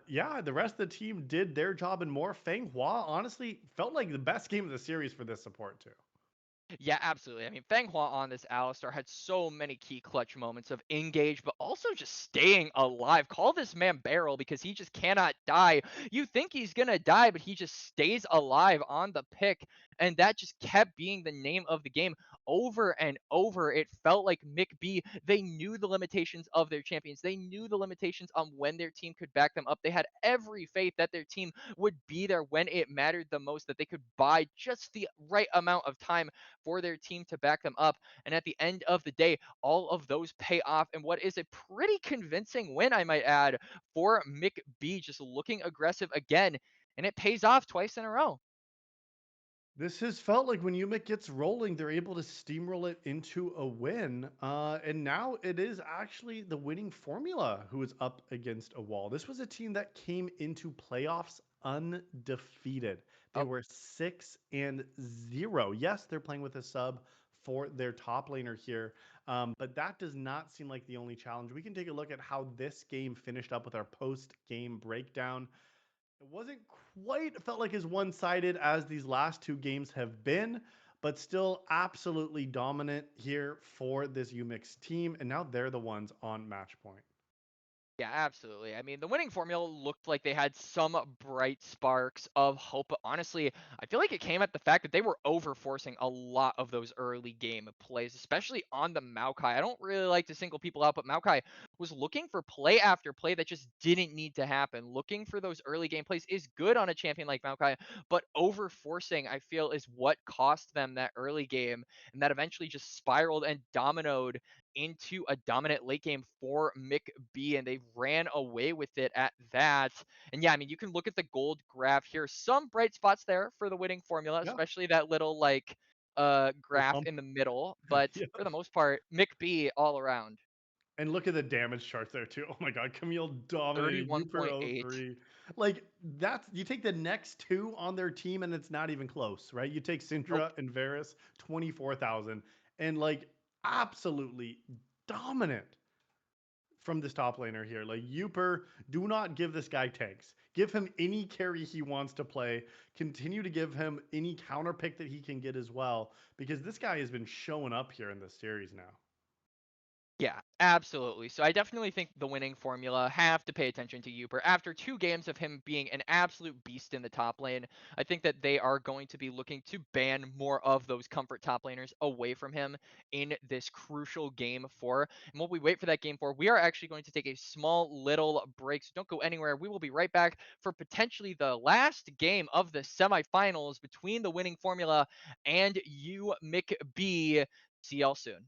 yeah, the rest of the team did their job and more. Feng Hua honestly felt like the best game of the series for this support too. Yeah, absolutely. I mean, Feng Hua on this Alistar had so many key clutch moments of engage, but also just staying alive. Call this man Barrel because he just cannot die. You think he's gonna die, but he just stays alive on the pick, and that just kept being the name of the game over and over. It felt like McB, they knew the limitations of their champions. They knew the limitations on when their team could back them up. They had every faith that their team would be there when it mattered the most, that they could buy just the right amount of time for their team to back them up. And at the end of the day, all of those pay off. And what is a pretty convincing win, I might add, for McB, just looking aggressive again. And it pays off twice in a row. This has felt like when UMich gets rolling, they're able to steamroll it into a win. And now it is actually the winning formula who is up against a wall. This was a team that came into playoffs undefeated. They Oh, were 6-0. Yes, they're playing with a sub for their top laner here. But that does not seem like the only challenge. We can take a look at how this game finished up with our post-game breakdown. It wasn't quite felt like as one-sided as these last two games have been, but still absolutely dominant here for this UMix team, and now they're the ones on match point. yeah, absolutely. I mean, the winning formula looked like they had some bright sparks of hope, but honestly, I feel like it came at the fact that they were overforcing a lot of those early game plays, especially on the Maokai. I don't really like to single people out, but Maokai was looking for play after play that just didn't need to happen. Looking for those early game plays is good on a champion like Maokai, but overforcing, I feel, is what cost them that early game, and that eventually just spiraled and dominoed into a dominant late game for McB, and they ran away with it at that. And yeah, I mean, you can look at the gold graph here. Some bright spots there for the winning formula, Yeah, especially that little like little graph hump. in the middle. But Yeah. for the most part, McB all around. And look at the damage charts there too. Oh my god, Camille dominated you per 31.8. 03. Like that's you take the next two on their team and it's not even close, right? You take Nope. Syndra and Varus, 24,000, and like absolutely dominant from this top laner here. Like Uper, do not give this guy tanks. Give him any carry he wants to play. Continue to give him any counter pick that he can get as well, because this guy has been showing up here in this series now. Yeah, absolutely. So I definitely think the winning formula have to pay attention to Uber. After 2 games of him being an absolute beast in the top lane, I think that they are going to be looking to ban more of those comfort top laners away from him in this crucial game 4. And while we wait for that game 4, we are actually going to take a small little break. So don't go anywhere. We will be right back for potentially the last game of the semifinals between the winning formula and UMich B. See y'all soon.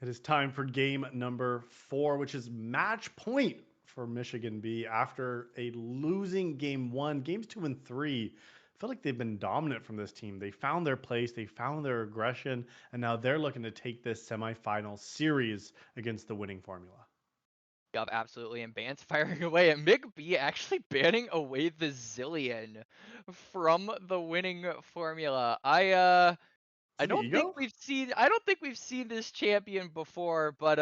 It is time for game number 4, which is match point for Michigan B after a losing game 1. Games 2 and 3, I feel like they've been dominant from this team. They found their place, they found their aggression, and now they're looking to take this semifinal series against the winning formula. Yup, absolutely, and Ban's firing away, and McB actually banning away the Zillion from the winning formula. Is I it the don't think ego? we've seen this champion before, but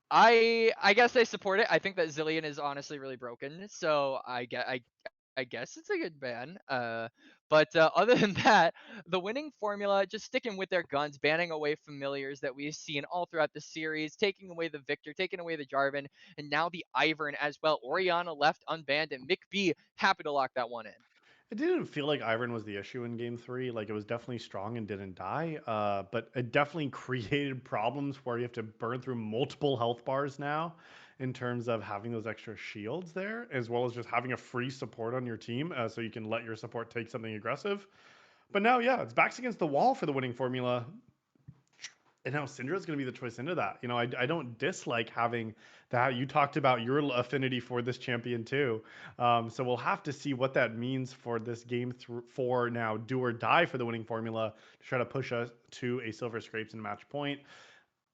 I guess I support it. I think that Zillion is honestly really broken, so I guess it's a good ban. But other than that, the winning formula, just sticking with their guns, banning away familiars that we've seen all throughout the series, taking away the Victor, taking away the Jarvan, and now the Ivern as well. Oriana left unbanned, and Mick B happy to lock that one in. It didn't feel like Iron was the issue in game 3. Like it was definitely strong and didn't die. But it definitely created problems where you have to burn through multiple health bars now in terms of having those extra shields there, as well as just having a free support on your team so you can let your support take something aggressive. But now, yeah, it's backs against the wall for the winning formula. And now Syndra's going to be the choice into that. I don't dislike having that. You talked about your affinity for this champion too. So we'll have to see what that means for this game 4 now, do or die for the winning formula to try to push us to a silver scrapes and match point.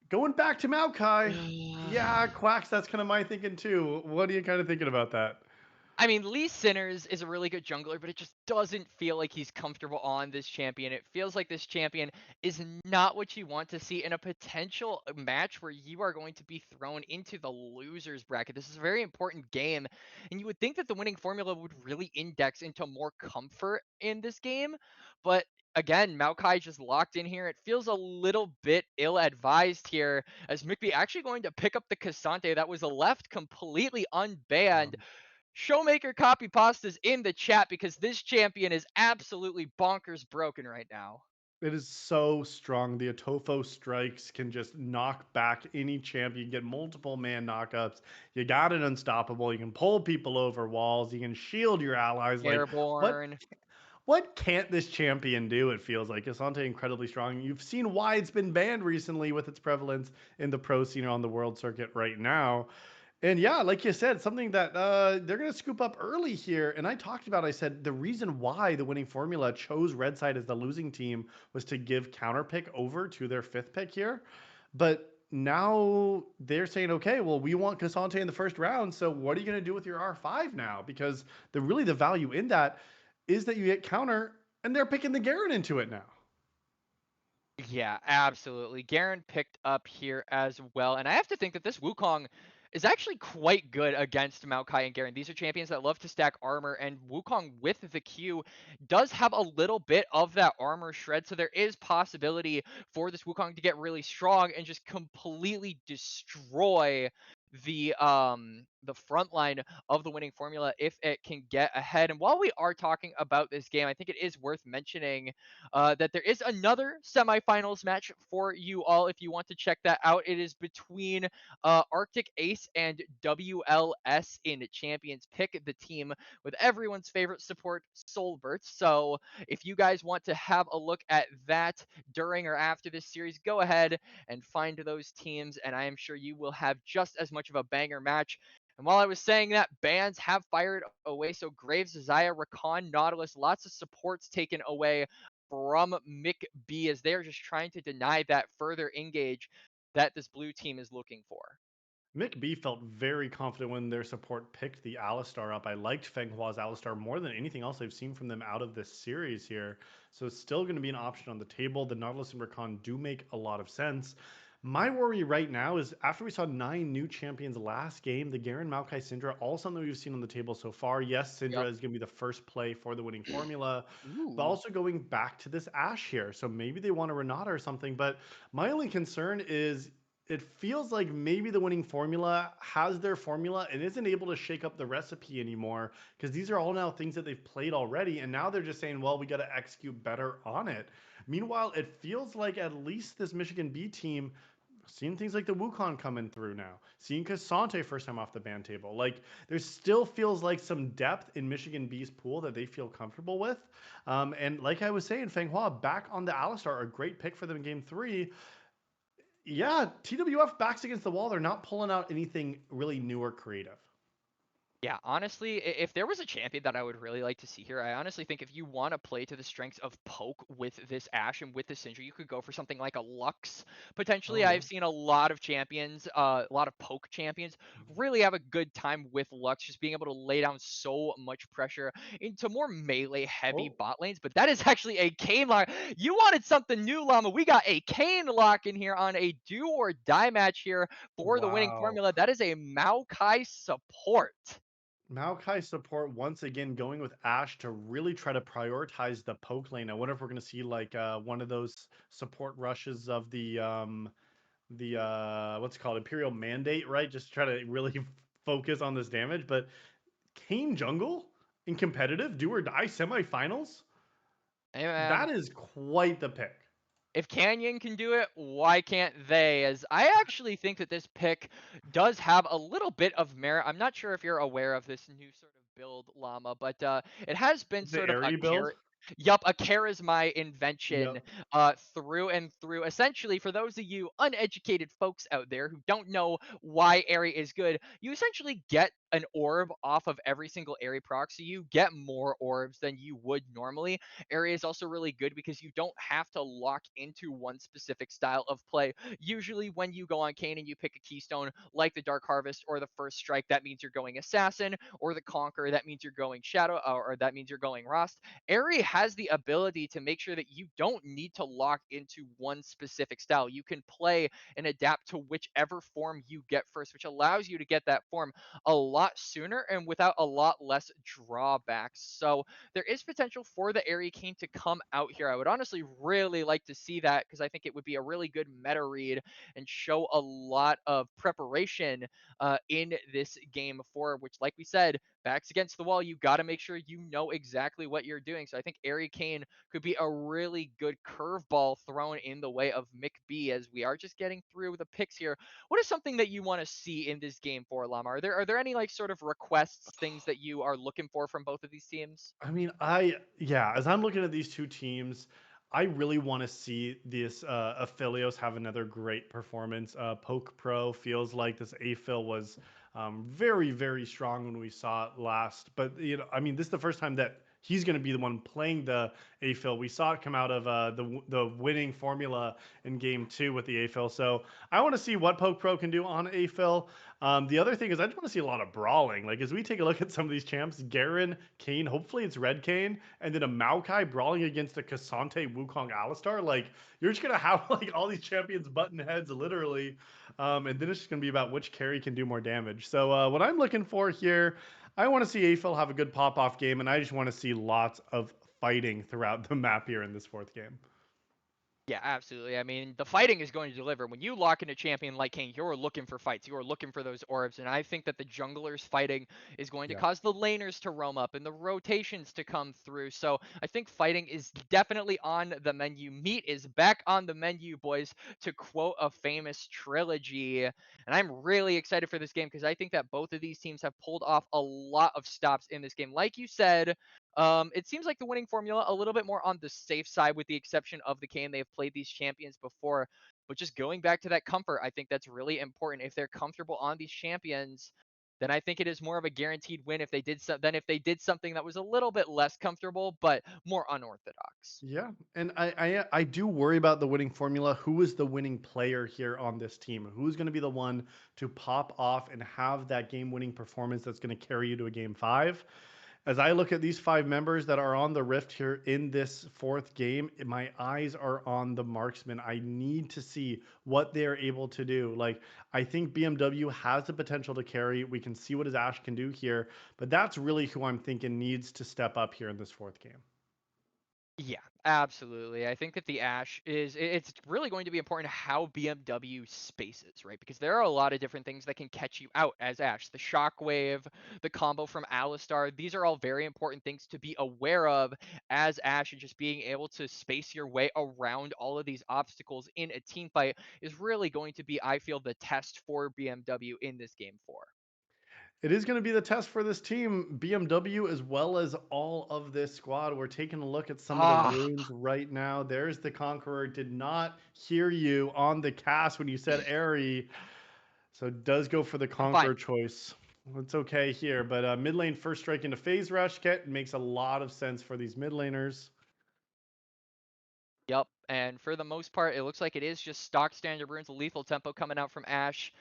Going back to Maokai, yeah, Quacks, that's kind of my thinking too. What are you kind of thinking about that? I mean, Lee Sinners is a really good jungler, but it just doesn't feel like he's comfortable on this champion. It feels like this champion is not what you want to see in a potential match where you are going to be thrown into the losers bracket. This is a very important game, and you would think that the winning formula would really index into more comfort in this game, but again, Maokai just locked in here. It feels a little bit ill-advised here as Mikby actually going to pick up the Cassante that was left completely unbanned. Showmaker copy pastas in the chat because this champion is absolutely bonkers broken right now. It is so strong. The Atofo strikes can just knock back any champ. You can get multiple man knockups. You got it unstoppable. You can pull people over walls. You can shield your allies. Like what Airborne. what can't this champion do? It feels like Asante incredibly strong. You've seen why it's been banned recently with its prevalence in the pro scene or on the world circuit right now. And yeah, like you said, something that they're going to scoop up early here. And I talked about, I said the reason why the winning formula chose Red Side as the losing team was to give counter pick over to their 5th pick here. But now they're saying, okay, well, we want Cassante in the first round. So what are you going to do with your R5 now? Because the value in that is that you get counter and they're picking the Garen into it now. Yeah, absolutely. Garen picked up here as well. And I have to think that this Wukong is actually quite good against Maokai and Garen. These are champions that love to stack armor, and Wukong with the Q does have a little bit of that armor shred. So there is possibility for this Wukong to get really strong and just completely destroy the front line of the winning formula if it can get ahead. And while we are talking about this game, I think it is worth mentioning that there is another semifinals match for you all if you want to check that out. It is between Arctic Ace and WLS in Champions Pick, the team with everyone's favorite support, Solbert. So if you guys want to have a look at that during or after this series, go ahead and find those teams, and I am sure you will have just as much of a banger match. And while I was saying that, bans have fired away. So Graves, Zaya, Rakan, Nautilus, lots of supports taken away from Mick B as they're just trying to deny that further engage that this blue team is looking for. Mick B felt very confident when their support picked the Alistar up. I liked Feng Hua's Alistar more than anything else I've seen from them out of this series here. So it's still going to be an option on the table. The Nautilus and Rakan do make a lot of sense. My worry right now is after we saw 9 new champions last game, the Garen, Maokai, Syndra, all something we've seen on the table so far. Yes, Syndra Yep. is going to be the first play for the winning formula, but Ooh. also going back to this Ashe here. So maybe they want a Renata or something. But my only concern is it feels like maybe the winning formula has their formula and isn't able to shake up the recipe anymore because these are all now things that they've played already. And now they're just saying, well, we got to execute better on it. Meanwhile, it feels like at least this Michigan B team seeing things like the Wukong coming through now, seeing Cassante first time off the ban table. Like there still feels like some depth in Michigan B's pool that they feel comfortable with. And like I was saying, Feng Hua back on the Alistar, a great pick for them in game 3. Yeah, TWF backs against the wall. They're not pulling out anything really new or creative. Yeah, honestly, if there was a champion that I would really like to see here, I honestly think if you want to play to the strengths of Poke with this Ashe and with this Sindri, you could go for something like a Lux. Potentially, Oh yeah. I've seen a lot of champions, a lot of Poke champions, really have a good time with Lux, just being able to lay down so much pressure into more melee heavy Oh, bot lanes. But that is actually a Kane lock. You wanted something new, Llama. We got a Kane lock in here on a do or die match here for the winning wow. formula. That is a Maokai support. Maokai support once again going with Ashe to really try to prioritize the poke lane. I wonder if we're gonna see like one of those support rushes of the what's it called Imperial Mandate, right? Just try to really focus on this damage. But Kane jungle in competitive do or die semifinals, Hey man, that is quite the pick. if Canyon can do it, why can't they? As I actually think that this pick does have a little bit of merit. I'm not sure if you're aware of this new sort of build, Llama, but it has been The sort of a Airy build. yup, a charisma invention Yep. through and through. Essentially, for those of you uneducated folks out there who don't know why Airy is good, you essentially get an orb off of every single Airy proc, so you get more orbs than you would normally. Area is also really good because you don't have to lock into one specific style of play. Usually, when you go on Kane and you pick a keystone like the Dark Harvest or the First Strike, that means you're going Assassin, or the Conqueror, that means you're going Shadow, or that means you're going Rost. Airy has the ability to make sure that you don't need to lock into one specific style. You can play and adapt to whichever form you get first, which allows you to get that form a lot sooner and without a lot less drawbacks. So there is potential for the Airy Kane to come out here. I would honestly really like to see that because I think it would be a really good meta read and show a lot of preparation in this game for which, like we said, backs against the wall. You got to make sure you know exactly what you're doing. So I think Airy Kane could be a really good curveball thrown in the way of Mick B as we are just getting through the picks here. What is something that you want to see in this game for Lama? Are there any like sort of requests, things that you are looking for from both of these teams? I mean, yeah, as I'm looking at these two teams, I really want to see this Aphelios have another great performance. Poke Pro feels like this AFIL was very, very strong when we saw it last. But I mean, this is the first time that he's going to be the one playing the AFIL. We saw it come out of the winning formula in game two with the AFIL. So I want to see what Poke Pro can do on AFIL. The other thing is I just want to see a lot of brawling. Like as we take a look at some of these champs, Garen, Kane, hopefully it's Red Kane, and then a Maokai brawling against a Kasante Wukong Alistar. Like you're just gonna have like all these champions button heads literally, and then it's just gonna be about which carry can do more damage. So what I'm looking for here, I want to see AFIL have a good pop off game, and I just want to see lots of fighting throughout the map here in this fourth game. Yeah, absolutely. I mean, the fighting is going to deliver. When you lock in a champion like Kane, you're looking for fights. You are looking for those orbs. And I think that the junglers fighting is going to Yeah. cause the laners to roam up and the rotations to come through. So I think fighting is definitely on the menu. Meat is back on the menu, boys, to quote a famous trilogy. And I'm really excited for this game because I think that both of these teams have pulled off a lot of stops in this game. Like you said, it seems like the winning formula a little bit more on the safe side, with the exception of the Kane. They have played these champions before, but just going back to that comfort, I think that's really important. If they're comfortable on these champions, then I think it is more of a guaranteed win if they did so than if they did something that was a little bit less comfortable but more unorthodox. Yeah, and I do worry about the winning formula. Who is the winning player here on this team? Who's going to be the one to pop off and have that game-winning performance that's going to carry you to a game five? As I look at these five members that are on the Rift here in this fourth game, my eyes are on the marksman. I need to see what they're able to do. Like, I think BMW has the potential to carry. We can see what his Ash can do here, but that's really who I'm thinking needs to step up here in this fourth game. Yeah, absolutely. I think that the Ash it's really going to be important how BMW spaces, right? Because there are a lot of different things that can catch you out as Ash. The Shockwave, the combo from Alistar, these are all very important things to be aware of as Ash, and just being able to space your way around all of these obstacles in a team fight is really going to be, I feel, the test for BMW in this game 4. It is going to be the test for this team, BMW, as well as all of this squad. We're taking a look at some of the Ah, runes right now. There's the Conqueror. Did not hear you on the cast when you said Airy. So it does go for the I'm fine. Conqueror choice. It's okay here, but mid lane first strike into phase rush kit makes a lot of sense for these mid laners. Yep, and for the most part, it looks like it is just stock standard runes, lethal tempo coming out from Ashe.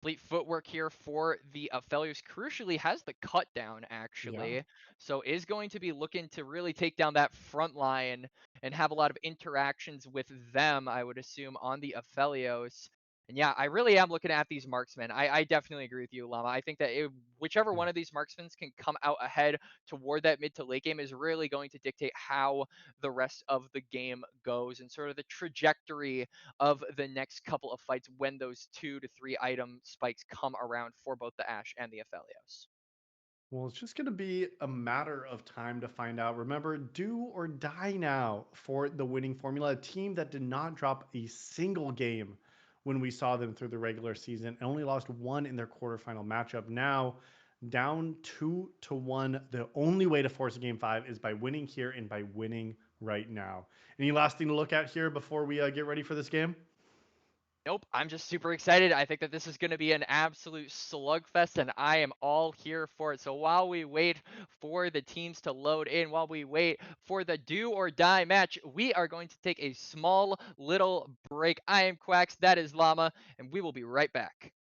Complete footwork here for the Aphelios. Crucially, has the cut down Yeah. actually, so is going to be looking to really take down that front line and have a lot of interactions with them, I would assume, on the Aphelios. And yeah, I really am looking at these marksmen. I definitely agree with you, Llama. I think that whichever one of these marksmen can come out ahead toward that mid to late game is really going to dictate how the rest of the game goes and sort of the trajectory of the next couple of fights when those 2 to 3 item spikes come around for both the Ashe and the Aphelios. Well, it's just going to be a matter of time to find out. Remember, do or die now for the winning formula. A team that did not drop a single game when we saw them through the regular season and only lost one in their quarterfinal matchup. Now, down 2-1. The only way to force a game five is by winning here and by winning right now. Any last thing to look at here before we get ready for this game? Nope, I'm just super excited. I think that this is going to be an absolute slugfest, and I am all here for it. So while we wait for the teams to load in, while we wait for the do or die match, we are going to take a small little break. I am Quacks, that is Llama, and we will be right back.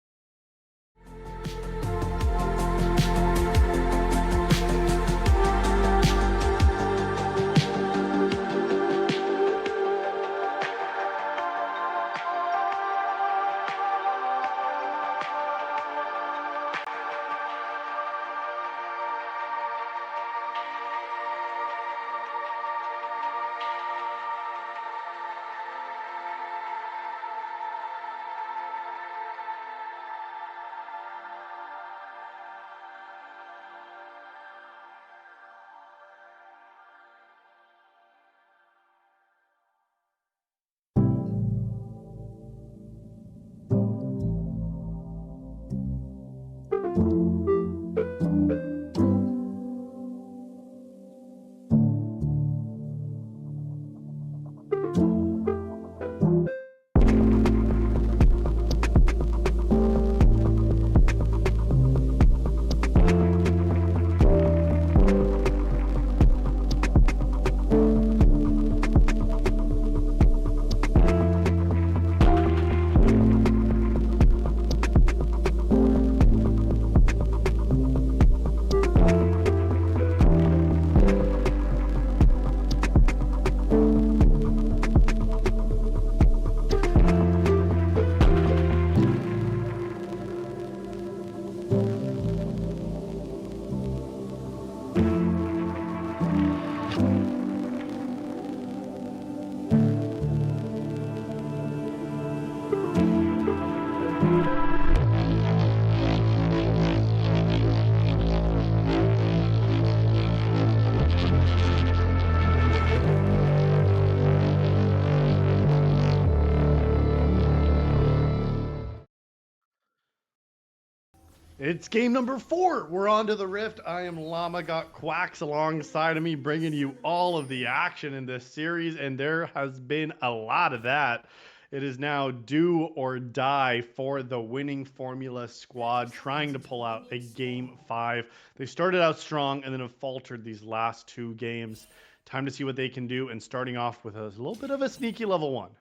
It's game number 4. We're on to the Rift. I am Llama, got Quacks alongside of me, bringing you all of the action in this series, and there has been a lot of that. It is now do or die for the winning Formula squad, trying to pull out a game 5. They started out strong and then have faltered these last 2 games. Time to see what they can do, and starting off with a little bit of a sneaky level 1.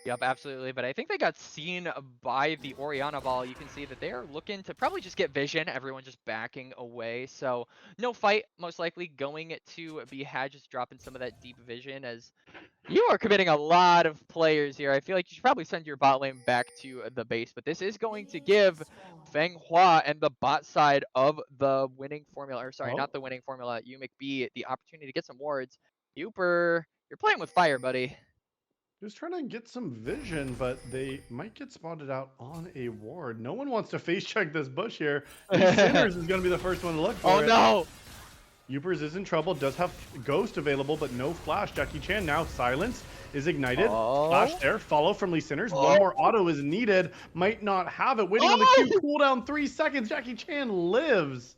Yep, absolutely. But I think they got seen by the Oriana ball. You can see that they are looking to probably just get vision. Everyone just backing away. So no fight, most likely going to be had, just dropping some of that deep vision as you are committing a lot of players here. I feel like you should probably send your bot lane back to the base. But this is going to give Feng Hua and the bot side of the winning formula, or sorry, Oh, not the winning formula, UMich B, the opportunity to get some wards. Huper, you're playing with fire, buddy. just trying to get some vision, but they might get spotted out on a ward. No one wants to face check this bush here. These Sinners is going to be the first one to look Oh for it. no! Youpers is in trouble, does have Ghost available, but no Flash. Jackie Chan now silenced, is ignited. Flash Oh. there, follow from Lee Sinners. One Oh. more auto is needed. Might not have it. Waiting on the Q, Oh! cooldown 3 seconds. Jackie Chan lives.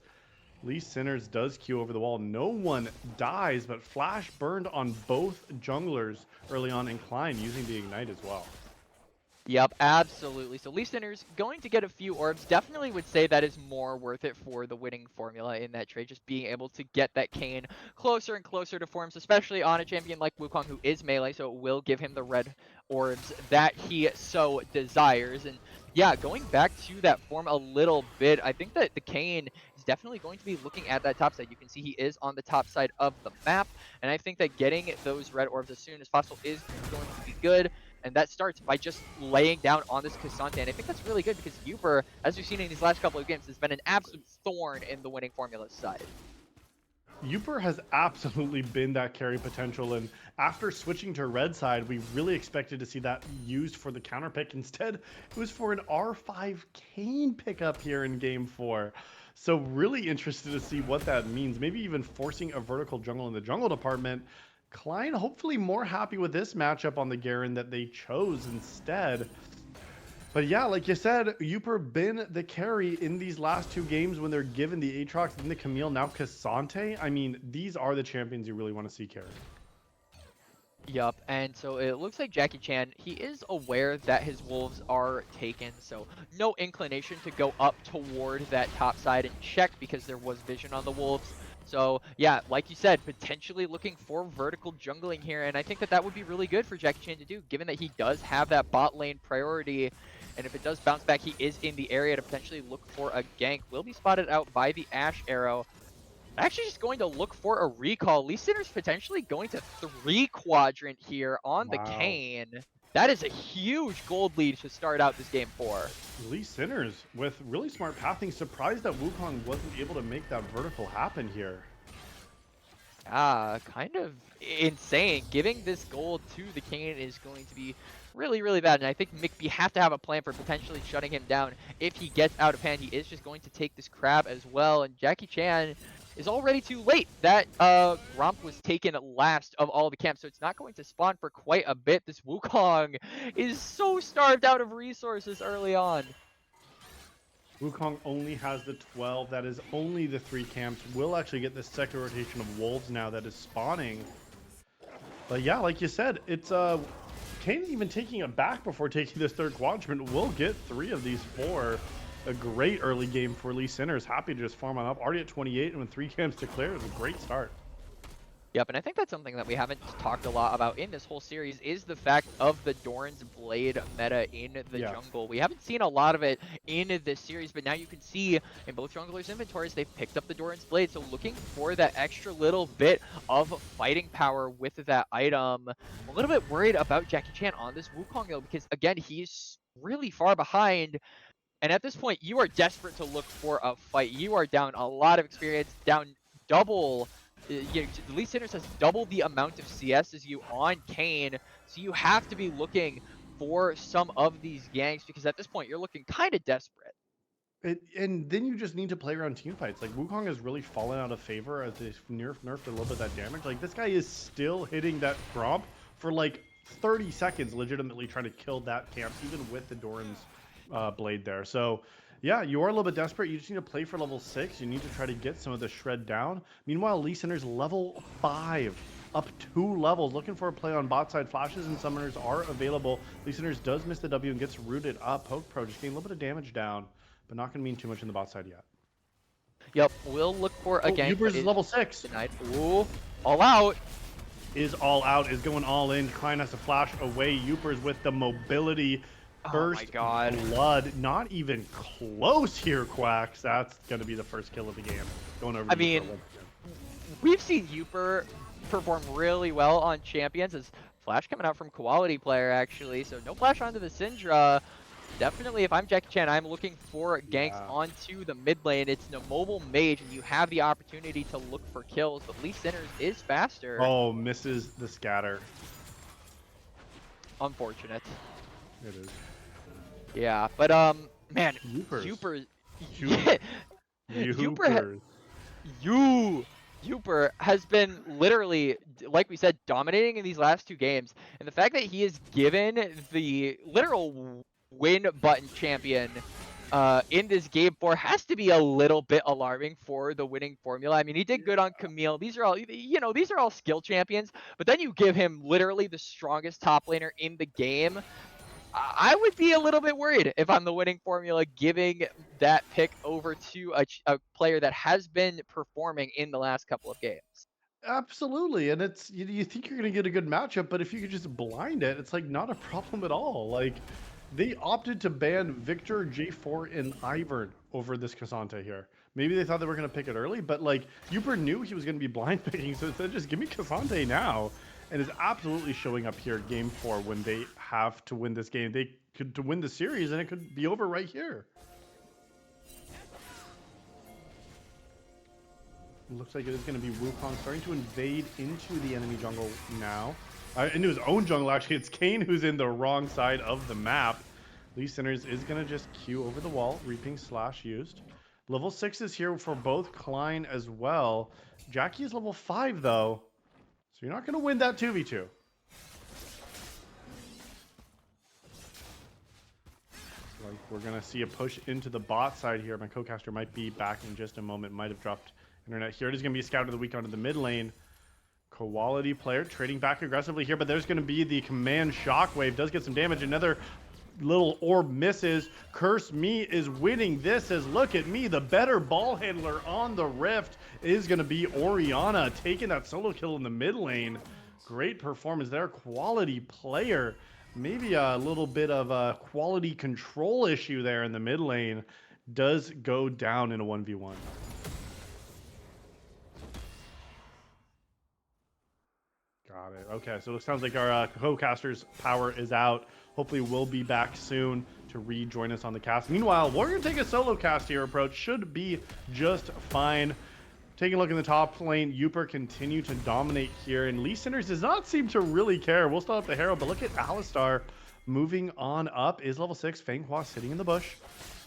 Lee Sinners does Q over the wall. No one dies, but Flash burned on both junglers early on, and Klein using the ignite as well. Yep, absolutely. So Lee Sinner's going to get a few orbs. Definitely would say that is more worth it for the winning formula in that trade. Just being able to get that Kayn closer and closer to forms, especially on a champion like Wukong who is melee, so it will give him the red orbs that he so desires. And yeah, going back to that form a little bit, I think that the Kayn is definitely going to be looking at that top side. You can see he is on the top side of the map, and I think that getting those red orbs as soon as possible is going to be good. And that starts by just laying down on this Cassante. And I think that's really good because Uber, as we've seen in these last couple of games, has been an absolute thorn in the winning formula side. Uper has absolutely been that carry potential, and after switching to red side, we really expected to see that used for the counter pick. Instead, it was for an R5 Kayn pickup here in game 4. So really interested to see what that means. Maybe even forcing a vertical jungle in the jungle department. Klein hopefully more happy with this matchup on the Garen that they chose instead. But yeah, like you said, Uper been the carry in these last 2 games when they're given the Aatrox and the Camille, now Cassante. I mean, these are the champions you really want to see carry. Yup, and so it looks like Jackie Chan, he is aware that his wolves are taken, so no inclination to go up toward that top side and check because there was vision on the wolves. So yeah, like you said, potentially looking for vertical jungling here, and I think that that would be really good for Jackie Chan to do, given that he does have that bot lane priority, and if it does bounce back, he is in the area to potentially look for a gank. Will be spotted out by the Ash arrow. Actually just going to look for a recall. Lee Sinner's potentially going to 3 quadrant here on the Wow. Kayn. That is a huge gold lead to start out this game 4. Lee Sinners with really smart pathing. Surprised that Wukong wasn't able to make that vertical happen here. Kind of insane. Giving this gold to the Kayn is going to be really, really bad. And I think McBee have to have a plan for potentially shutting him down. If he gets out of hand, he is just going to take this crab as well. And Jackie Chan is already too late. That Gromp was taken last of all the camps, so it's not going to spawn for quite a bit. This Wukong is so starved out of resources early on. Wukong only has the 12. That is only the 3 camps. Will actually get the second rotation of wolves now that is spawning. But yeah, like you said, it's Kayn even taking it back before taking this 3rd quadrant. Will get 3 of these 4. A great early game for Lee Sinners. Happy to just farm on up. Already at 28, and with 3 camps declared, it was a great start. Yep, and I think that's something that we haven't talked a lot about in this whole series is the fact of the Doran's Blade meta in the jungle. We haven't seen a lot of it in this series, but now you can see in both junglers' inventories, they've picked up the Doran's Blade, so looking for that extra little bit of fighting power with that item. I'm a little bit worried about Jackie Chan on this Wukong though, because again, he's really far behind. And at this point, you are desperate to look for a fight. You are down a lot of experience, down double. Lee Sinners has double the amount of CS as you on Kayn, so you have to be looking for some of these ganks because at this point, you're looking kind of desperate. And then you just need to play around team fights. Like, Wukong has really fallen out of favor as they nerfed a little bit of that damage. Like, this guy is still hitting that Gromp for like 30 seconds, legitimately trying to kill that camp, even with the Doran's blade there. So yeah, you are a little bit desperate. You just need to play for level 6. You need to try to get some of the shred down. Meanwhile, Lee Sinner's level 5, up 2 levels, looking for a play on bot side. Flashes and summoners are available. Lee Sinners does miss the W and gets rooted up. Poke Pro just getting a little bit of damage down, but not going to mean too much in the bot side yet. Yep, we'll look for a gank. Ubers is level 6. Denied. Ooh, all out. Is all out, is going all in. Klein has to flash away. Youpers with the mobility. First Oh my God. blood, not even close here, Quacks. That's going to be the first kill of the game. Going over to I mean, we've seen Uper perform really well on champions as Flash coming out from quality player actually, so no flash onto the Syndra. Definitely, if I'm Jackie Chan, I'm looking for ganks onto the mid lane. It's a mobile mage, and you have the opportunity to look for kills, but Lee Sinners is faster. Oh, misses the scatter. Unfortunate. It is. Yeah, but man, Youpers. Uper, Youpers. you Uper has been literally, like we said, dominating in these last two games. And the fact that he is given the literal win button champion in this game 4 has to be a little bit alarming for the winning formula. I mean, he did good on Camille. These are all, these are all skill champions. But then you give him literally the strongest top laner in the game. I would be a little bit worried if I'm the winning formula giving that pick over to a player that has been performing in the last couple of games. Absolutely, and it's you think you're gonna get a good matchup, but if you could just blind it, it's like not a problem at all. Like they opted to ban Victor, J4, and Ivern over this Cassante here. Maybe they thought they were gonna pick it early, but like Uber knew he was gonna be blind picking, so instead just give me Cassante now, and is absolutely showing up here game 4 when they have to win this game. They could to win the series, and it could be over right here. Looks like it is going to be Wukong starting to invade into the enemy jungle now. Into his own jungle, actually. It's Kane who's in the wrong side of the map. Lee Sinners is going to just queue over the wall. Reaping Slash used. Level 6 is here for both Klein as well. Jackie is level 5, though. So you're not going to win that 2v2. Like we're going to see a push into the bot side here. My co-caster might be back in just a moment. Might have dropped internet here. It is going to be a scout of the week onto the mid lane. Quality player trading back aggressively here, but there's going to be the command shockwave. Does get some damage. Another little orb misses. Curse Me is winning this as look at me. The better ball handler on the Rift is going to be Orianna taking that solo kill in the mid lane. Great performance there. Quality player. Maybe a little bit of a quality control issue there in the mid lane. Does go down in a 1v1. Got it. Okay, so it sounds like our co-caster's power is out. Hopefully we'll be back soon to rejoin us on the cast. Meanwhile, we're going to take a solo cast here approach. Should be just fine. Taking a look in the top lane, Uper continue to dominate here, and Lee Sinners does not seem to really care. We'll still have the Herald, but look at Alistar moving on up. Is level 6. Fanghua sitting in the bush.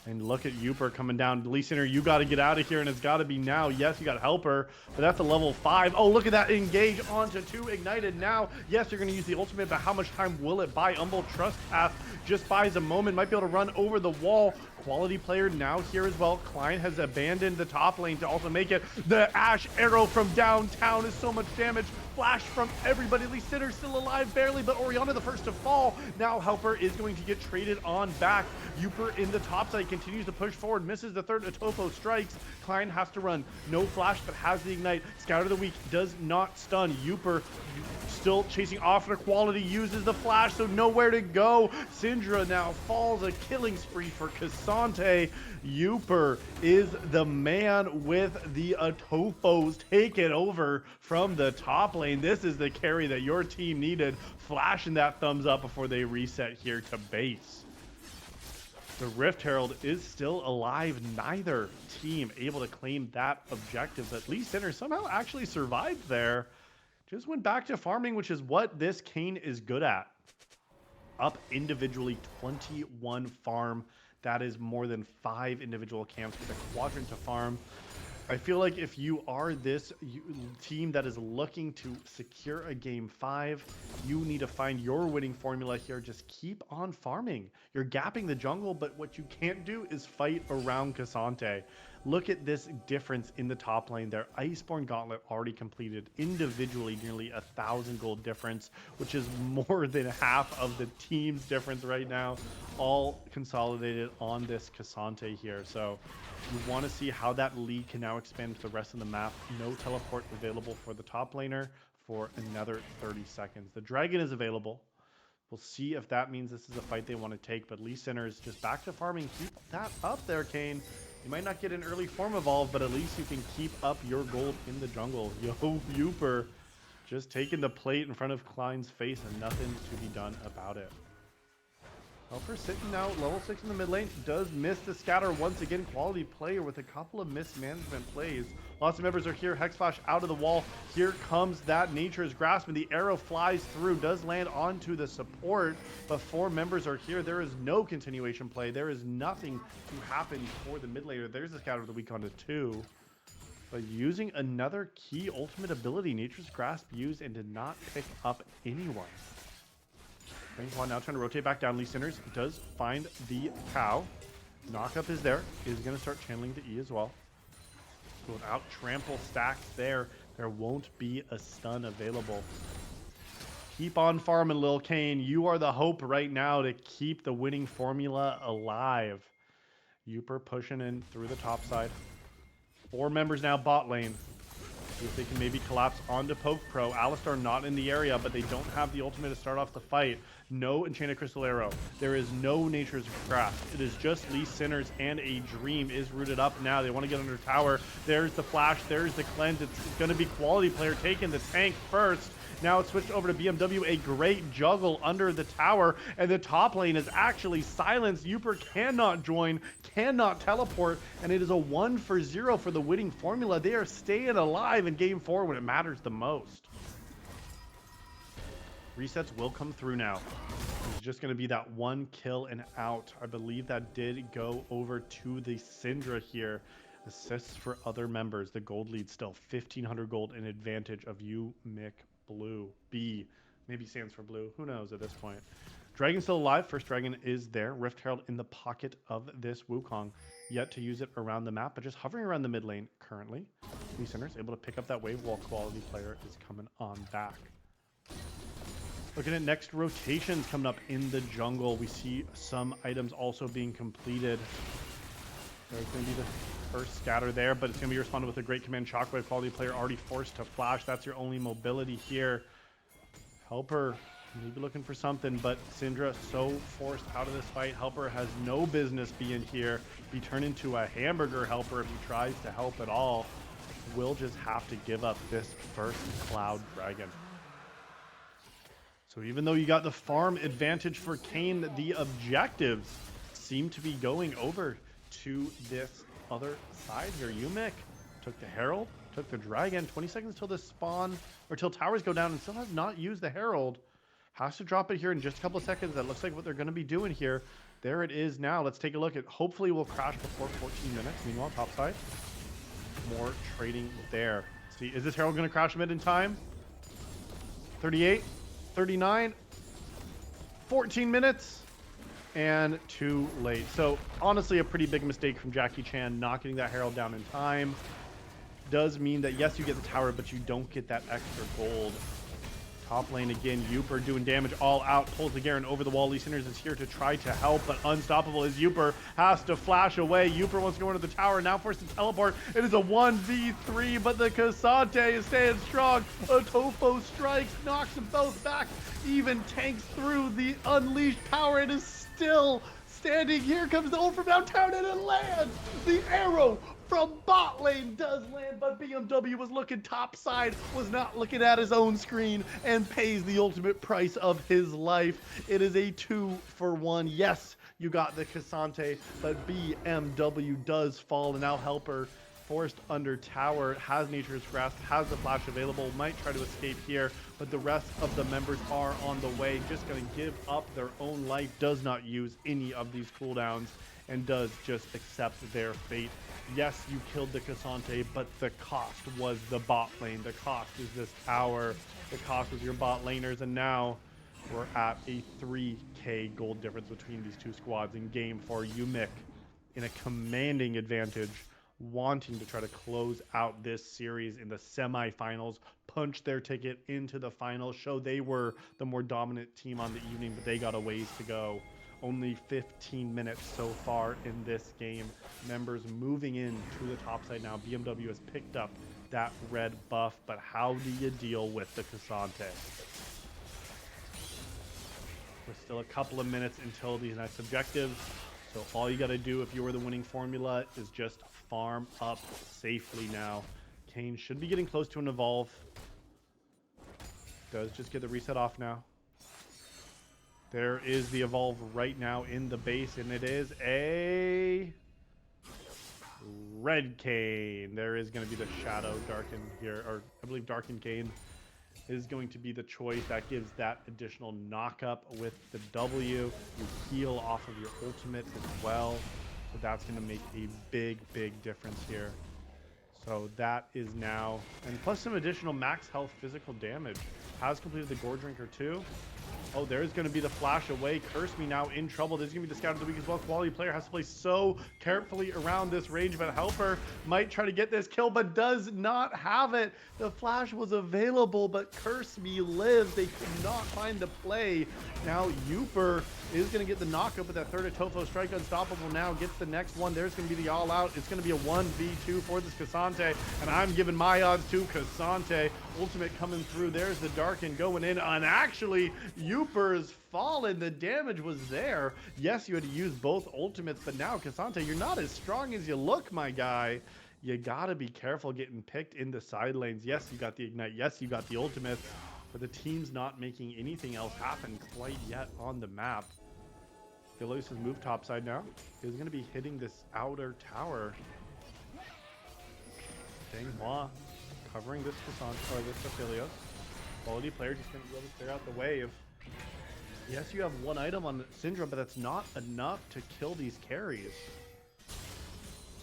And look at Uper coming down. Lee Sinner, you got to get out of here, and it's got to be now. Yes, you got Helper, but that's a level 5. Oh, look at that. Engage onto 2. Ignited now. Yes, you're going to use the ultimate, but how much time will it buy? Umble Trespass just buys a moment. Might be able to run over the wall. Quality player now here as well. Klein has abandoned the top lane to also make it. The Ash arrow from downtown is so much damage. Flash from everybody. Lee Sinner still alive barely, but Orianna the first to fall. Now Helper is going to get traded on back. Uper in the top side continues to push forward, misses the third. Atopo strikes. Klein has to run. No flash, but has the ignite. Scout of the week does not stun. Uper still chasing off an equality, uses the flash, so nowhere to go. Syndra now falls, a killing spree for Cassante. Uper is the man with the Atofos. Take it over from the top lane. This is the carry that your team needed. Flashing that thumbs up before they reset here to base. The Rift Herald is still alive. Neither team able to claim that objective, but Lee Sinner somehow actually survived there. Just went back to farming, which is what this Kane is good at. Up individually 21 farm. That is more than 5 individual camps with a quadrant to farm. I feel like if you are this team that is looking to secure a game 5, you need to find your winning formula here. Just keep on farming. You're gapping the jungle, but what you can't do is fight around Cassante. Look at this difference in the top lane there. Iceborne Gauntlet already completed individually, nearly 1,000 gold difference, which is more than half of the team's difference right now, all consolidated on this Cassante here. So you want to see how that lead can now expand to the rest of the map. No teleport available for the top laner for another 30 seconds. The dragon is available. We'll see if that means this is a fight they want to take, but Lee Sinner is just back to farming. Keep that up there, Kane. You might not get an early form evolve, but at least you can keep up your gold in the jungle. Yo, Uper just taking the plate in front of Klein's face and nothing to be done about it. Helper sitting now, level 6 in the mid lane, does miss the scatter once again. Quality player with a couple of mismanagement plays. Lots of members are here. Hex Flash out of the wall. Here comes that Nature's Grasp, and the arrow flies through, does land onto the support, but 4 members are here. There is no continuation play. There is nothing to happen for the mid laner. There's the scatter of the week onto 2. But using another key ultimate ability, Nature's Grasp used and did not pick up anyone. Quan now trying to rotate back down. Lee Sinners does find the cow. Knockup is there. Is going to start channeling the E as well. So without trample stacks there won't be a stun available. Keep on farming, Lil Kane. You are the hope right now to keep the winning formula alive. Uper pushing in through the top side. 4 members now bot lane. See if they can maybe collapse onto Poke Pro. Alistar not in the area, but they don't have the ultimate to start off the fight. No Enchanted Crystal Arrow. There is no Nature's Grasp. It is just Lee Sinners and a Dream is rooted up now. They want to get under tower. There's the flash. There's the cleanse. It's going to be quality player taking the tank first. Now it's switched over to BMW, a great juggle under the tower, and the top lane is actually silenced. Uper cannot join, cannot teleport, and it is a 1-for-0 for the winning formula. They are staying alive in game 4 when it matters the most. Resets will come through now. It's just going to be that 1 kill and out. I believe that did go over to the Syndra here. Assists for other members. The gold lead still 1,500 gold in advantage of UMich Blue. B maybe stands for blue. Who knows at this point. Dragon still alive. First dragon is there. Rift Herald in the pocket of this Wukong. Yet to use it around the map, but just hovering around the mid lane currently. Lee Sinners able to pick up that wave while quality player is coming on back. Looking at next rotations coming up in the jungle. We see some items also being completed. There's going to be the first scatter there, but it's going to be responded with a great command shockwave. Quality player already forced to flash. That's your only mobility here. Helper maybe looking for something, but Syndra so forced out of this fight. Helper has no business being here. Be turned into a hamburger Helper if he tries to help at all. Will just have to give up this first Cloud Dragon. So even though you got the farm advantage for Kane, the objectives seem to be going over to this other side here. UMich took the Herald, took the Dragon. 20 seconds till the spawn, or till towers go down, and still has not used the Herald. Has to drop it here in just a couple of seconds. That looks like what they're going to be doing here. There it is now. Let's take a look at, hopefully we'll crash before 14 minutes. Meanwhile, top side, more trading there. See, is this Herald going to crash mid in time? 38, 39, 14 minutes. And too late. So honestly, a pretty big mistake from Jackie Chan not getting that Herald down in time. Does mean that yes, you get the tower, but you don't get that extra gold. Top lane again, Uper doing damage all out, pulls the Garen over the wall. Lee Sinners is here to try to help, but unstoppable as Uper has to flash away. Uper wants to go into the tower, now forced to teleport. It is a 1v3, but the Cassante is staying strong. A Tofo strikes, knocks them both back, even tanks through the unleashed power. It is still standing. Here comes the ult from downtown, and it lands. The arrow from bot lane does land, but BMW was looking topside, was not looking at his own screen, and pays the ultimate price of his life. It is a 2-for-1. Yes, you got the Cassante, but BMW does fall, and now Helper forced under tower, has Nature's Grasp, has the flash available, might try to escape here, but the rest of the members are on the way, just going to give up their own life, does not use any of these cooldowns, and does just accept their fate. Yes, you killed the Cassante, but the cost was the bot lane. The cost is this tower. The cost was your bot laners, and now we're at a 3k gold difference between these two squads in game 4. UMich in a commanding advantage, wanting to try to close out this series in the semifinals, punch their ticket into the finals, show they were the more dominant team on the evening, but they got a ways to go. Only 15 minutes so far in this game. Members moving in to the top side now. BMW has picked up that red buff, but how do you deal with the Cassante? With still a couple of minutes until these next objectives. So all you got to do if you were the winning formula is just farm up safely now. Kane should be getting close to an evolve. Does just get the reset off now. There is the evolve right now in the base, and it is a red Kane. There is going to be the shadow Darken here, or I believe Darken Kane is going to be the choice. That gives that additional knock-up with the W. You heal off of your ultimate as well. So that's going to make a big, big difference here. So that is now, and plus some additional max health physical damage. Has completed the Gore Drinker too. Oh, there's going to be the flash away. Curse Me now in trouble. There's going to be the Scout of the Week as well. Quality player has to play so carefully around this range, but Helper might try to get this kill, but does not have it. The flash was available, but Curse Me lives. They could not find the play. Now Uper is going to get the knockup with that third Atofo strike. Unstoppable now gets the next one. There's going to be the all out. It's going to be a 1v2 for this Cassante, and I'm giving my odds to Cassante. Ultimate coming through. There's the Darken going in, and actually Uper's fallen. The damage was there. Yes, you had to use both ultimates, but now Cassante, you're not as strong as you look, my guy. You gotta be careful getting picked in the side lanes. Yes, you got the ignite. Yes, you got the ultimates, but the team's not making anything else happen quite yet on the map. Philios has moved topside now. He's going to be hitting this outer tower. Danghua covering this Cassandra, or this Philios. Quality player just going to be able to clear out the wave. Yes, you have one item on Syndrome, but that's not enough to kill these carries.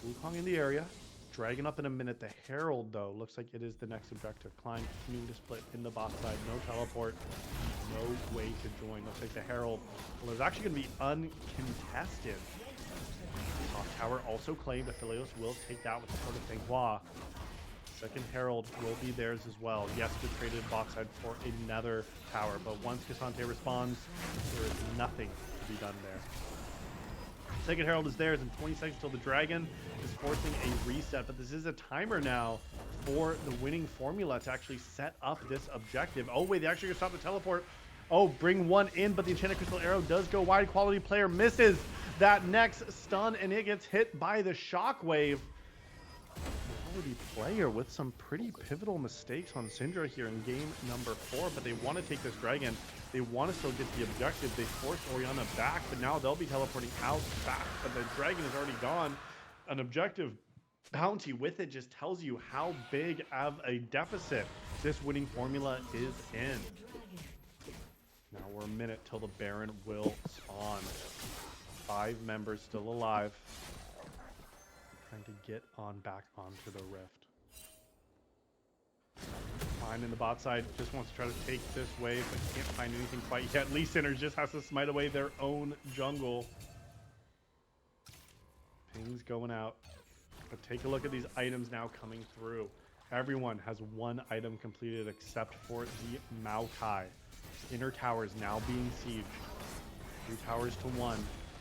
Wukong in the area. Dragon up in a minute. The Herald, though, looks like it is the next objective. Klein continuing to split in the bot side. No teleport. No way to join. Looks like the Herald is actually going to be uncontested. Top tower also claimed. Aphelios will take that with the sort of thing. Hua. Second Herald will be theirs as well. Yes, we traded bot side for another tower, but once Cassante responds, there is nothing to be done there. Second Herald is theirs in 20 seconds till the Dragon is forcing a reset, but this is a timer now for the winning formula to actually set up this objective. Oh wait, they actually gonna stop the teleport. Oh, bring one in, but the Enchanted Crystal Arrow does go wide. Quality player misses that next stun, and it gets hit by the Shockwave. Quality player with some pretty pivotal mistakes on Syndra here in game number 4, but they want to take this Dragon. They want to still get the objective. They forced Orianna back, but now they'll be teleporting out back, but the Dragon is already gone. An objective bounty with it just tells you how big of a deficit this winning formula is in. Now we're a minute till the Baron will spawn. 5 members still alive. Trying to get on back onto the rift. Klein in the bot side just wants to try to take this wave, but can't find anything quite yet. Lee Sinners just has to smite away their own jungle. Ping's going out. But take a look at these items now coming through. Everyone has one item completed except for the Maokai. Inner tower is now being sieged. 3 towers to 1.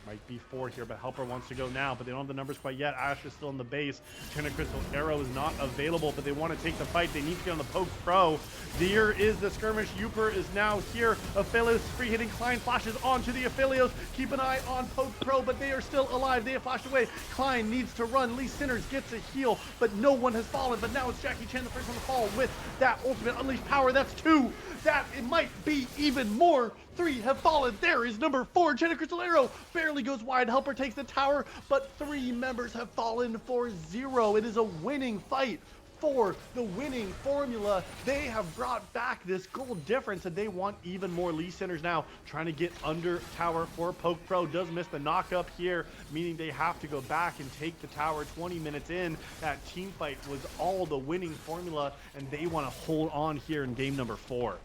Might be 4 here, but Helper wants to go now, but they don't have the numbers quite yet. Ash is still in the base. Enchanted Crystal Arrow is not available, but they want to take the fight. They need to get on the Poke Pro. Here is the skirmish. Uper is now here. Aphelios free hitting. Klein flashes onto the Aphelios. Keep an eye on Poke Pro, but they are still alive. They have flashed away. Klein needs to run. Lee Sinners gets a heal, but no one has fallen. But now it's Jackie Chan, the first one to fall with that ultimate unleashed power. That's 2. That it might be even more. 3 have fallen. There is number 4. Enchanted Crystal Arrow barely goes wide. Helper takes the tower, but 3 members have fallen for 0. It is a winning fight for the winning formula. They have brought back this gold difference, and they want even more. Lee Sinners now trying to get under tower for Poke Pro. Does miss the knockup here, meaning they have to go back and take the tower. 20 minutes in, that team fight was all the winning formula, and they want to hold on here in game number 4.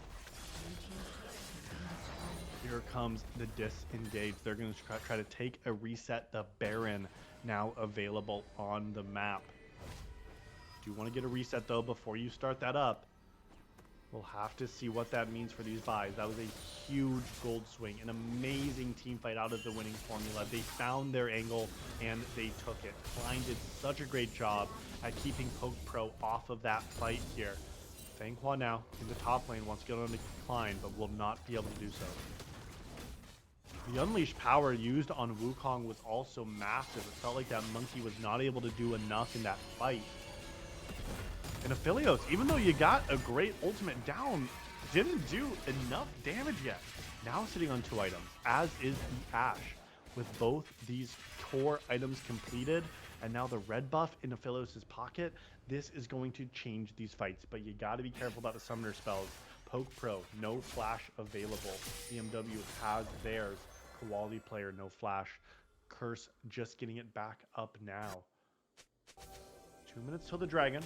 Here comes the disengage. They're going to try to take a reset. The Baron now available on the map. Do you want to get a reset though before you start that up? We'll have to see what that means for these buys. That was a huge gold swing, an amazing team fight out of the winning formula. They found their angle and they took it. Klein did such a great job at keeping Poke Pro off of that fight here. Danghua now in the top lane wants to get on to Klein, but will not be able to do so. The unleashed power used on Wukong was also massive. It felt like that monkey was not able to do enough in that fight. And Aphelios, even though you got a great ultimate down, didn't do enough damage yet. Now sitting on 2 items, as is the Ash. With both these core items completed, and now the red buff in Aphelios' pocket, this is going to change these fights. But you got to be careful about the summoner spells. Poke Pro, no flash available. BMW has theirs. Quality player, no flash. Curse just getting it back up now. 2 minutes till the dragon.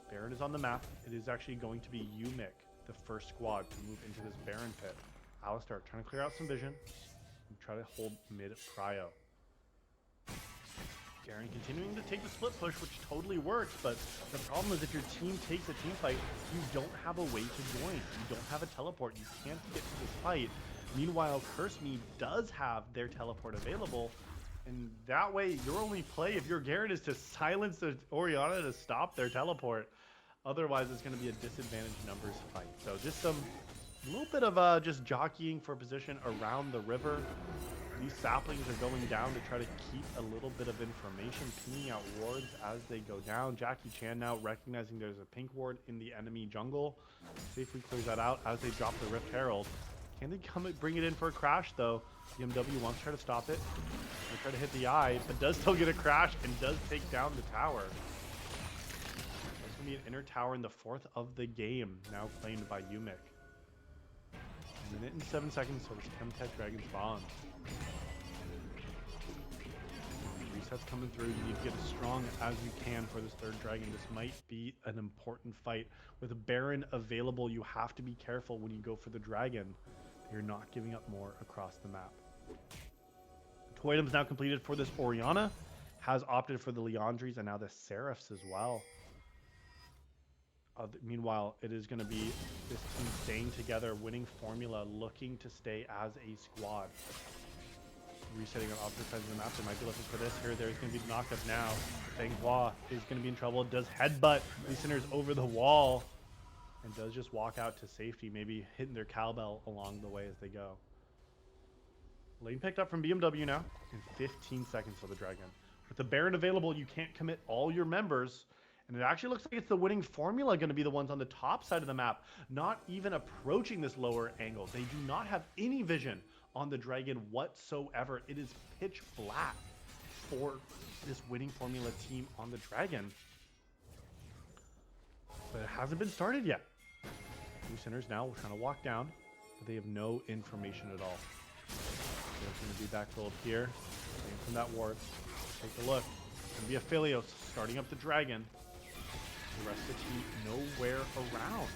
Baron is on the map. It is actually going to be UMich, the first squad to move into this Baron pit. Alistar trying to clear out some vision and try to hold mid prio. Garen continuing to take the split push, which totally works, but the problem is if your team takes a team fight, you don't have a way to join. You don't have a teleport. You can't get to this fight. Meanwhile, Curse Me does have their teleport available, and that way your only play if you're Garen is to silence the Orianna to stop their teleport. Otherwise, it's going to be a disadvantaged numbers fight. So just a little bit of just jockeying for position around the river. These saplings are going down to try to keep a little bit of information, pinging out wards as they go down. Jackie Chan now recognizing there's a pink ward in the enemy jungle. Safely clears that out as they drop the Rift Herald. Can they come and bring it in for a crash though? BMW wants to try to stop it. They try to hit the eye, but does still get a crash and does take down the tower. There's going to be an inner tower in the 4th of the game, now claimed by UMich. A minute and 7 seconds till this Chemtech Dragon spawns. Resets coming through. You need to get as strong as you can for this 3rd dragon. This might be an important fight. With a Baron available, you have to be careful when you go for the dragon. You're not giving up more across the map. Toy items now completed for this Orianna. Has opted for the Leandries and now the Seraphs as well. Meanwhile, it is going to be this team staying together, winning formula, looking to stay as a squad. Resetting on opposite sides of the map. They might be looking for this. There's going to be the knockup now. Feng Hua is going to be in trouble. Does headbutt Listeners over the wall and does just walk out to safety, maybe hitting their cowbell along the way as they go. Lane picked up from BMW now in 15 seconds for the dragon. With the Baron available, you can't commit all your members. And it actually looks like it's the winning formula going to be the ones on the top side of the map, not even approaching this lower angle. They do not have any vision on the dragon whatsoever. It is pitch black for this winning formula team on the dragon. But it hasn't been started yet. Two Sinners now trying to walk down, but they have no information at all. There's going to be backfilled here. Same from that ward. Take a look. It's going to be a Philios starting up the dragon. The rest of the team nowhere around.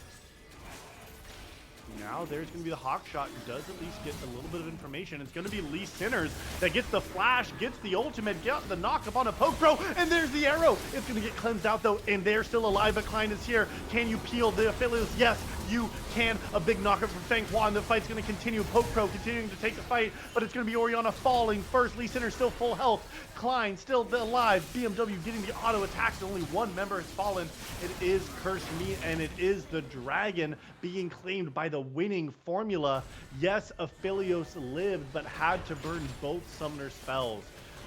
Now there's going to be the Hawk Shot, who does at least get a little bit of information. It's going to be Lee Sinners that gets the flash, gets the ultimate, gets the knock up on a poke pro, and there's the arrow. It's going to get cleansed out though, and they're still alive, but Klein is here. Can you peel the Philios? Yes, you can. A big knockup from Feng Hua, and the fight's going to continue. Poke pro continuing to take the fight, but it's going to be Orianna falling first. Lee Sinners still full health. Klein still alive. BMW getting the auto attacks. Only one member has fallen. It is Curse Me, and it is the dragon being claimed by the winning formula. Yes, Aphelios lived, but had to burn both summoner spells.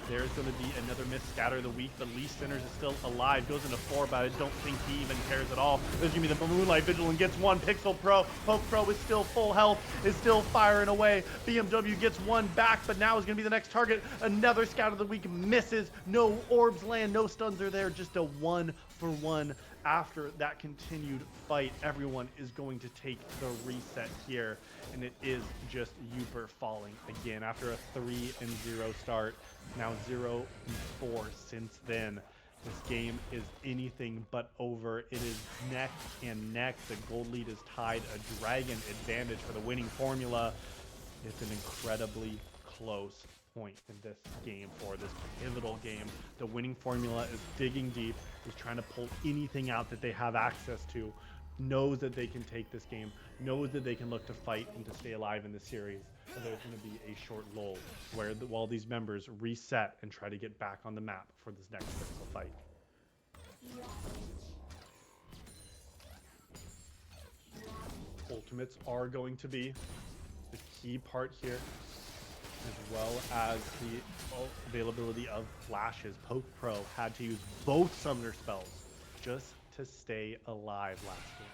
There's going to be another miss scatter of the week, but Lee Sinners is still alive. Goes into 4, but I don't think he even cares at all. There's going to be the Moonlight Vigil and gets one. Pixel Pro. Poke Pro is still full health, is still firing away. BMW gets one back, but now is going to be the next target. Another scout of the week misses. No orbs land, no stuns are there. Just a 1-for-1. After that continued fight, everyone is going to take the reset here, and it is just Uper falling again after a 3-0 start. Now 0-4 since then. This game is anything but over. It is neck and neck. The gold lead is tied. A dragon advantage for the winning formula. It's an incredibly close point in this game, for this pivotal game. The winning formula is digging deep, is trying to pull anything out that they have access to, knows that they can take this game, knows that they can look to fight and to stay alive in the series. But there's going to be a short lull where while these members reset and try to get back on the map for this next critical fight. Ultimates are going to be the key part here, as well as the availability of flashes. Poke Pro had to use both summoner spells just to stay alive last game.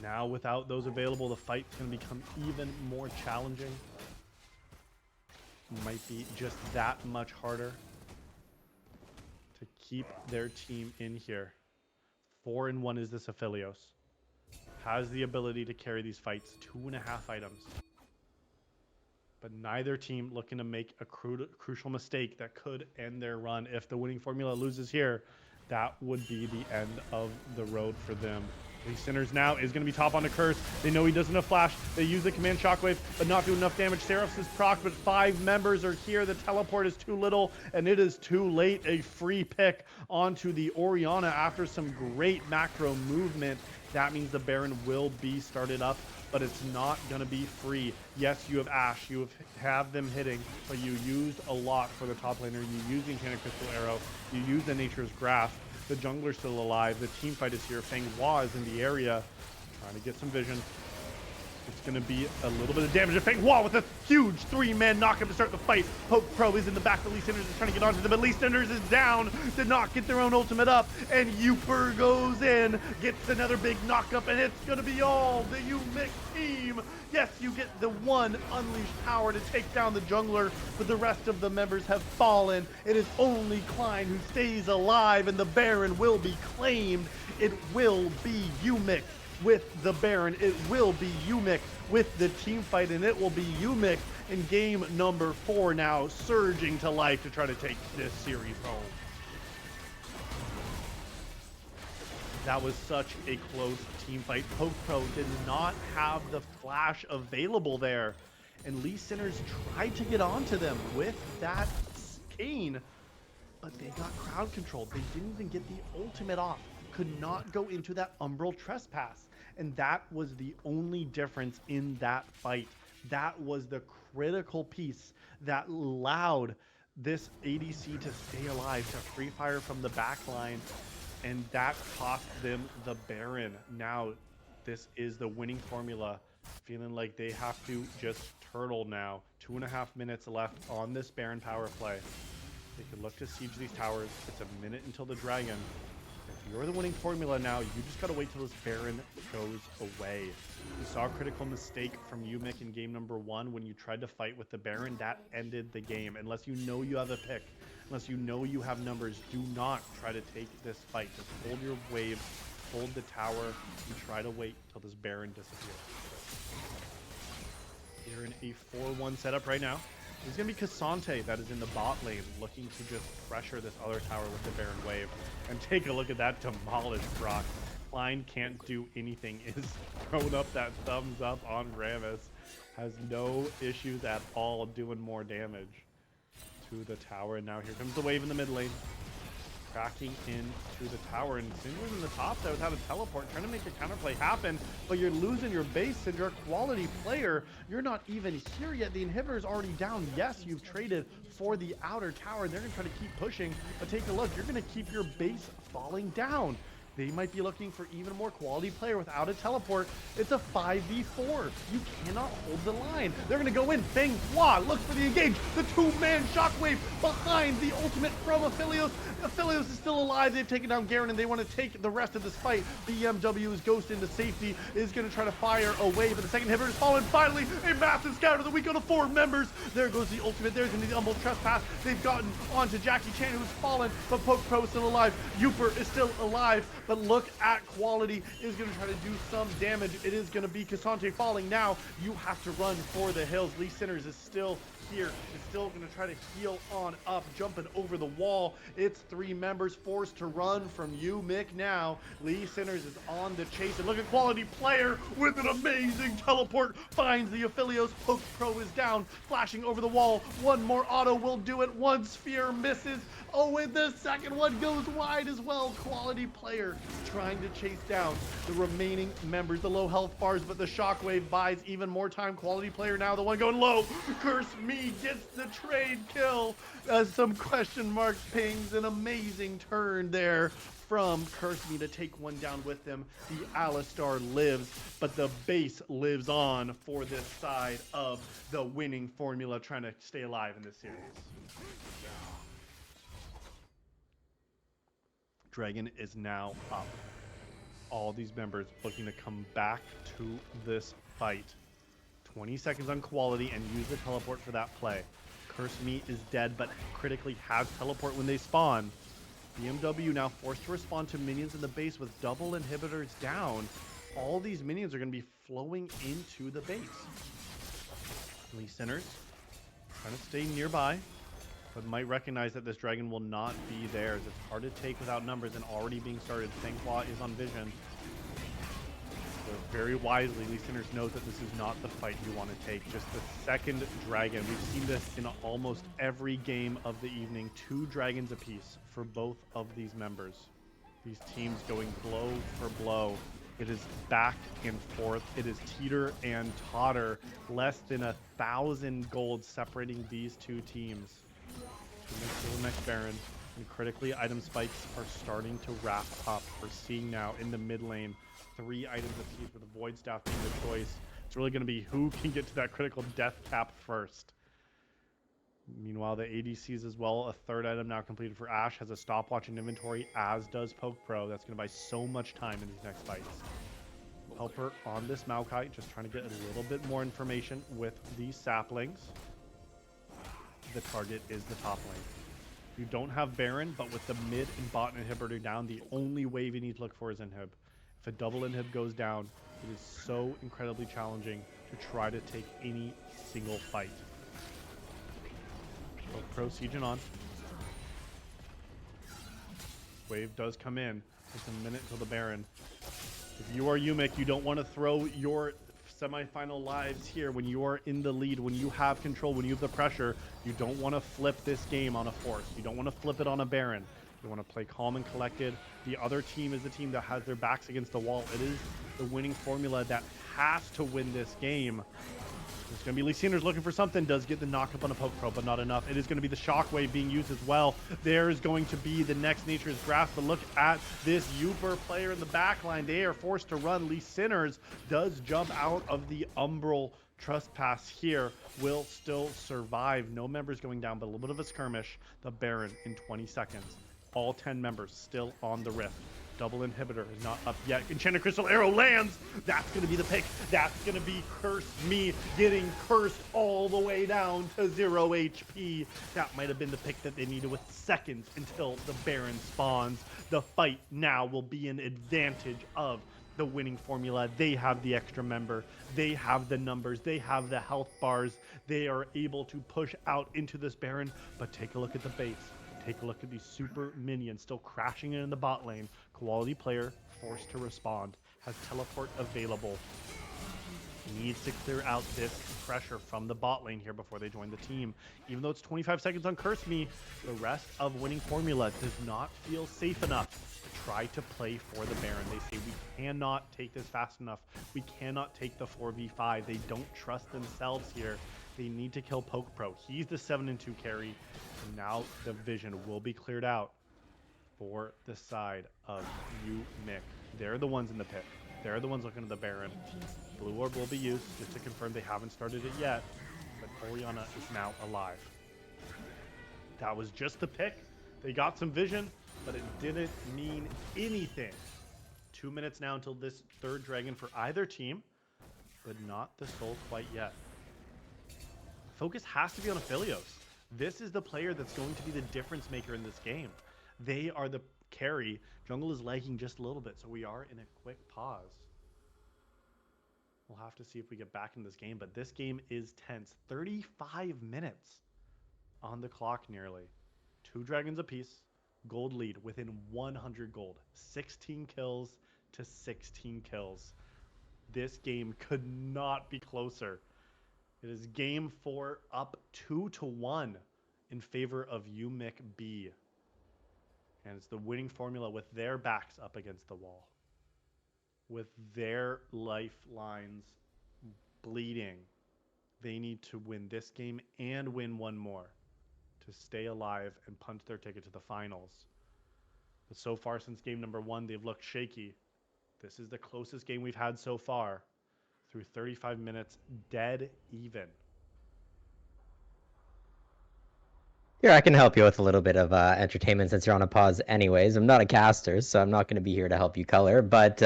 Now without those available, the fight's going to become even more challenging. Might be just that much harder to keep their team in here. 4-1 is this Aphelios. Has the ability to carry these fights. 2.5 items. but neither team looking to make a crucial mistake that could end their run. If the winning formula loses here, that would be the end of the road for them. Lee Sinners now is going to be top on the Curse. They know he doesn't have Flash. They use the Command Shockwave, but not doing enough damage. Seraphs is proc, but 5 members are here. The teleport is too little, and it is too late. A free pick onto the Orianna after some great macro movement. That means the Baron will be started up, but it's not going to be free. Yes, you have Ashe. You have them hitting, but you used a lot for the top laner. You used the Enchanted Crystal Arrow. You used the Nature's Grasp. The jungler's still alive. The team fight is here. Feng Hua is in the area, trying to get some vision. It's going to be a little bit of damage to Feng Hua with a huge 3-man knockup to start the fight. Poke Pro is in the back, but Lee Sinners is trying to get onto them, but Lee Sinners is down, did not get their own ultimate up, and Uper goes in, gets another big knockup, and it's going to be all the UMich team. Yes, you get the one unleashed power to take down the jungler, but the rest of the members have fallen. It is only Klein who stays alive, and the Baron will be claimed. It will be UMich with the Baron. It will be UMich with the team fight, and it will be UMich in game number 4 now, surging to life to try to take this series home. That was such a close team fight. Poke Pro did not have the Flash available there, and Lee Sinners tried to get onto them with that cane, but they got crowd controlled. They didn't even get the ultimate off. Could not go into that Umbral Trespass. And that was the only difference in that fight. That was the critical piece that allowed this ADC to stay alive, to free fire from the backline. And that cost them the Baron. Now, this is the winning formula. Feeling like they have to just turtle now. 2.5 minutes left on this Baron power play. They could look to siege these towers. It's a minute until the dragon. If you're the winning formula now, you just gotta wait till this Baron goes away. You saw a critical mistake from UMich in game number 1 when you tried to fight with the Baron. That ended the game. Unless you know you have a pick, unless you know you have numbers, do not try to take this fight. Just hold your wave, hold the tower, and try to wait till this Baron disappears. They're in a 4-1 setup right now. It's going to be Cassante that is in the bot lane, looking to just pressure this other tower with the Baron wave. And take a look at that demolished proc. Klein can't do anything, is throwing up that thumbs up on Rammus. Has no issues at all doing more damage to the tower. And now here comes the wave in the mid lane. Cracking into the tower, and Syndra's in the top there without a teleport, trying to make a counterplay happen, but you're losing your base, Syndra. Quality player, you're not even here yet. The inhibitor's already down. Yes, you've traded for the outer tower, and they're gonna try to keep pushing, but take a look, you're gonna keep your base falling down. They might be looking for even more quality player without a teleport. It's a 5v4. You cannot hold the line. They're going to go in. Feng Hua looks for the engage. The 2-man shockwave behind the ultimate from Aphelios. Aphelios is still alive. They've taken down Garen, and they want to take the rest of this fight. BMW's Ghost into safety is going to try to fire away, but the second inhibitor is fallen. Finally, a massive scatter of the week on the 4 members. There goes the ultimate. There's going to be the Umbral Trespass. They've gotten onto Jackie Chan, who's fallen, but Poke Pro is still alive. Uper is still alive. But look at Quality is going to try to do some damage. It is going to be Cassante falling now. You have to run for the hills. Lee Sinners is still here. Is still going to try to heal on up, jumping over the wall. It's 3 members forced to run from UMich now. Lee Sinners is on the chase. And look at Quality player with an amazing teleport. Finds the Aphelios. Poke Pro is down. Flashing over the wall. One more auto will do it. One sphere misses. Oh, and the second one goes wide as well. Quality player trying to chase down the remaining members, the low health bars, but the shockwave buys even more time. Quality player now, the one going low. Curse Me gets the trade kill. Some question mark pings. An amazing turn there from Curse Me to take one down with them. The Alistar lives, but the base lives on for this side of the winning formula, trying to stay alive in this series. Dragon is now up. All these members looking to come back to this fight. 20 seconds on Quality and use the teleport for that play. Curse Me is dead, but critically has teleport when they spawn. BMW now forced to respond to minions in the base with double inhibitors down. All these minions are going to be flowing into the base. Lee Sinners Trying to stay nearby, but might recognize that this dragon will not be theirs. It's hard to take without numbers and already being started. Thankwa is on vision. So very wisely, Lee Sinners knows that this is not the fight you want to take. Just the second dragon. We've seen this in almost every game of the evening. 2 dragons apiece for both of these members. These teams going blow for blow. It is back and forth. It is teeter and totter. Less than 1,000 gold separating these 2 teams. The next Baron. And critically, item spikes are starting to wrap up. We're seeing now in the mid lane 3 items apiece with the Void Staff being the choice. It's really going to be who can get to that critical death cap first. Meanwhile, the ADCs as well. A 3rd item now completed for Ashe. Has a stopwatch in inventory, as does Poke Pro. That's going to buy so much time in these next fights. Helper on this Maokai, just trying to get a little bit more information with these saplings. The target is the top lane. You don't have Baron, but with the mid and bot inhibitor down, the only wave you need to look for is inhib. If a double inhib goes down, it is so incredibly challenging to try to take any single fight. Pro sieging on. Wave does come in. Just a minute till the Baron. If you are UMich, you don't want to throw your semifinal lives here when you are in the lead, when you have control, when you have the pressure. You don't want to flip this game on a force. You don't want to flip it on a Baron. You want to play calm and collected. The other team is the team that has their backs against the wall. It is the winning formula that has to win this game. It's going to be Lee Sinners looking for something. Does get the knockup on a Poke Pro, but not enough. It is going to be the Shockwave being used as well. There is going to be the next Nature's Grasp, but look at this Uber player in the backline. They are forced to run. Lee Sinners does jump out of the Umbral Trespass here. Will still survive. No members going down, but a little bit of a skirmish. The Baron in 20 seconds. All 10 members still on the Rift. Double inhibitor is not up yet. Enchanted Crystal Arrow lands. That's going to be the pick. That's going to be Curse Me getting cursed all the way down to 0 HP. That might have been the pick that they needed with seconds until the Baron spawns. The fight now will be an advantage of the winning formula. They have the extra member. They have the numbers. They have the health bars. They are able to push out into this Baron. But take a look at the base. Take a look at these super minions still crashing in the bot lane. Quality player forced to respond. Has teleport available. Needs to clear out this pressure from the bot lane here before they join the team. Even though it's 25 seconds on Curse Me, the rest of winning formula does not feel safe enough to try to play for the Baron. They say we cannot take this fast enough. We cannot take the 4v5. They don't trust themselves here. They need to kill Poke Pro. He's the 7-2 carry. And now the vision will be cleared out for the side of UMich. They're the ones in the pit. They're the ones looking at the Baron. Blue Orb will be used just to confirm they haven't started it yet. But Orianna is now alive. That was just the pick. They got some vision, but it didn't mean anything. 2 minutes now until this 3rd dragon for either team, but not the soul quite yet. Focus has to be on Aphelios. This is the player that's going to be the difference maker in this game. They are the carry. Jungle is lagging just a little bit, so we are in a quick pause. We'll have to see if we get back in this game, but this game is tense. 35 minutes on the clock nearly. 2 dragons apiece. Gold lead within 100 gold. 16 kills to 16 kills. This game could not be closer. It is game 4 up 2-1 in favor of UMich B. And it's the winning formula with their backs up against the wall. With their lifelines bleeding. They need to win this game and win one more to stay alive and punch their ticket to the finals. But so far since game number 1, they've looked shaky. This is the closest game we've had so far. Through 35 minutes, dead even. Here, I can help you with a little bit of entertainment since you're on a pause anyways. I'm not a caster, so I'm not going to be here to help you color. But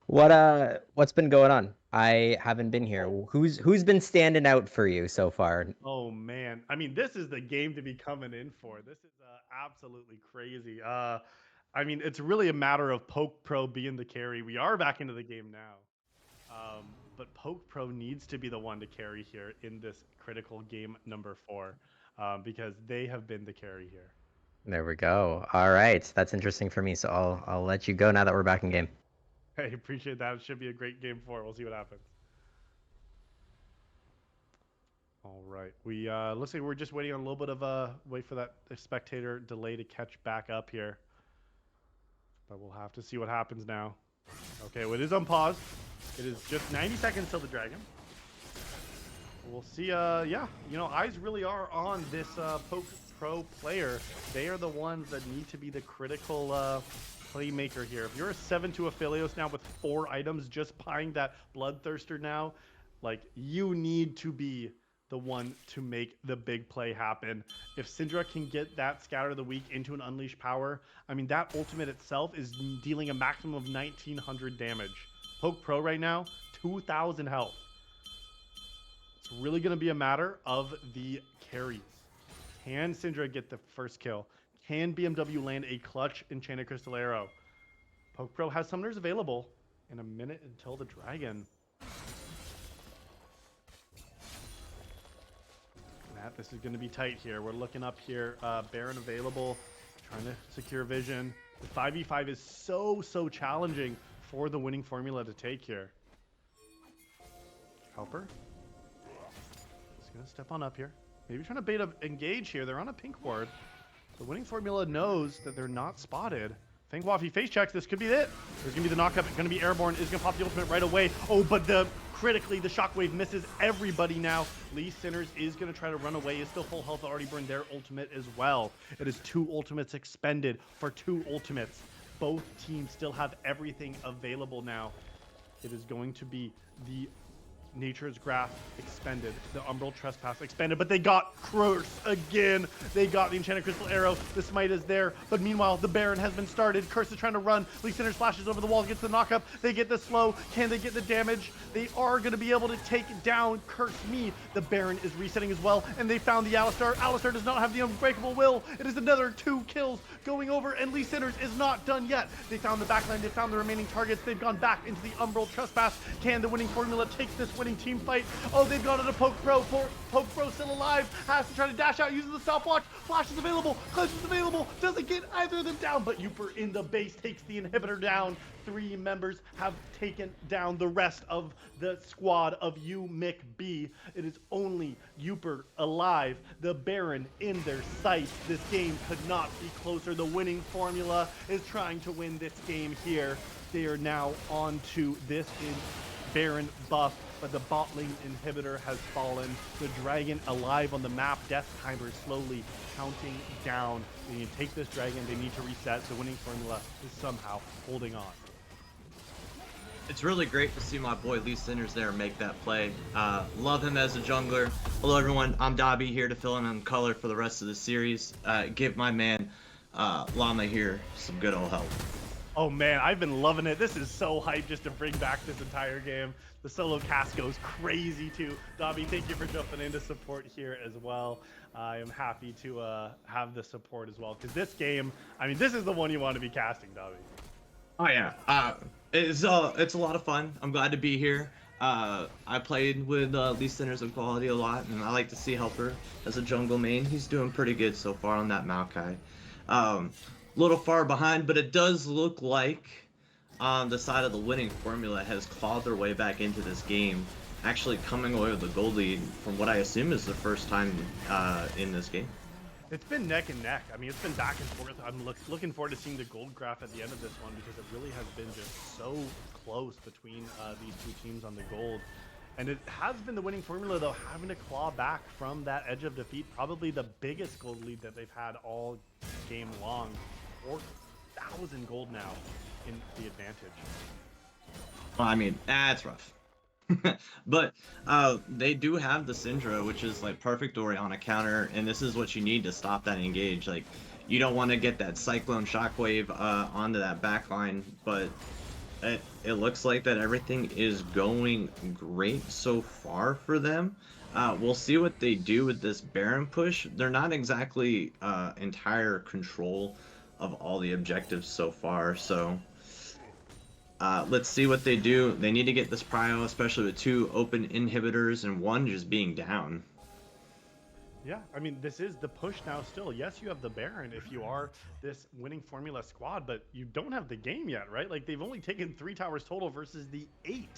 what's been going on? I haven't been here. Who's been standing out for you so far? Oh man, I mean, this is the game to be coming in for. This is absolutely crazy. I mean, it's really a matter of Poke Pro being the carry. We are back into the game now. but Poke Pro needs to be the one to carry here in this critical game number 4, because they have been the carry here. There we go. All right, that's interesting for me. So I'll let you go now that we're back in game. I appreciate that. It should be a great game 4. We'll see what happens. All right, we looks like we're just waiting on a little bit of a wait for that spectator delay to catch back up here, but we'll have to see what happens now. Okay, well, it is on pause. It is just 90 seconds till the dragon. We'll see. Yeah, you know, eyes really are on this Poke Pro player. They are the ones that need to be the critical playmaker here. If you're a 7-2 Aphelios now with 4 items, just buying that Bloodthirster now, like, you need to be the one to make the big play happen. If Syndra can get that Scatter of the Weak into an Unleashed Power, I mean, that ultimate itself is dealing a maximum of 1900 damage. Poke Pro right now, 2000 health. It's really going to be a matter of the carries. Can Syndra get the first kill? Can BMW land a clutch Enchanted Crystal Arrow? Poke Pro has summoners available in a minute until the dragon. Matt, this is going to be tight here. We're looking up here. Baron available, trying to secure vision. The 5v5 is so challenging for the winning formula to take here. Helper. He's going to step on up here. Maybe trying to bait up engage here. They're on a pink ward. The winning formula knows that they're not spotted. Fenghua, if he face checks, this could be it. There's going to be the knockup. It's going to be airborne. Is going to pop the ultimate right away. Oh, but critically, the shockwave misses everybody now. Lee Sinners is going to try to run away. Is still full health. Already burned their ultimate as well. It is 2 ultimates expended for 2 ultimates. Both teams still have everything available now. It is going to be the Nature's Graph expended, the Umbral Trespass expended, but they got Curse again. They got the Enchanted Crystal Arrow. The Smite is there, but meanwhile, the Baron has been started. Curse is trying to run. Lee Sinner splashes over the wall, gets the knockup. They get the slow. Can they get the damage? They are going to be able to take down Curse Me. The Baron is resetting as well, and they found the Alistar. Alistar does not have the Unbreakable Will. It is another 2 kills going over, and Lee Sinners is not done yet. They found the backline. They found the remaining targets. They've gone back into the Umbral Trespass. Can the winning formula take this winning team fight? Oh, they've gone into Poke Pro. Poke Pro still alive. Has to try to dash out using the stopwatch. Flash is available. Clutch is available. Doesn't get either of them down, but Uper in the base takes the inhibitor down. 3 members have taken down the rest of the squad of UMich B. It is only Uper alive. The Baron in their sights. This game could not be closer. The winning formula is trying to win this game here. They are now on to this in Baron buff, but the bot lane inhibitor has fallen. The dragon alive on the map. Death timer is slowly counting down. They need to take this dragon. They need to reset. The winning formula is somehow holding on. It's really great to see my boy Lee Sinners there make that play. Love him as a jungler. Hello everyone, I'm Dobby here to fill in on color for the rest of the series. Give my man Llama here some good old help. Oh man, I've been loving it. This is so hyped just to bring back this entire game. The solo cast goes crazy too. Dobby, thank you for jumping in to support here as well. I am happy to have the support as well, because this game, I mean, this is the one you want to be casting, Dobby. Oh yeah, it's a lot of fun. I'm glad to be here. I played with Lee Sinners of Quality a lot, and I like to see Helper as a jungle main. He's doing pretty good so far on that Maokai. Little far behind, but it does look like the side of the winning formula has clawed their way back into this game, actually coming away with the gold lead from what I assume is the first time in this game. It's been neck and neck. I mean, it's been back and forth. I'm looking forward to seeing the gold graph at the end of this one, because it really has been just so close between these 2 teams on the gold. And it has been the winning formula, though, having to claw back from that edge of defeat. Probably the biggest gold lead that they've had all game long. 4,000 gold now in the advantage. Well, I mean, that's rough. But they do have the Syndra, which is like perfect Orianna counter, and this is what you need to stop that engage. Like, you don't want to get that Cyclone Shockwave onto that backline, but it looks like that everything is going great so far for them. We'll see what they do with this Baron push. They're not exactly entire control of all the objectives so far, so Let's see what they do. They need to get this prio, especially with 2 open inhibitors and 1 just being down. Yeah, I mean, this is the push now still. Yes, you have the Baron if you are this winning formula squad, but you don't have the game yet, right? Like, they've only taken 3 towers total versus the 8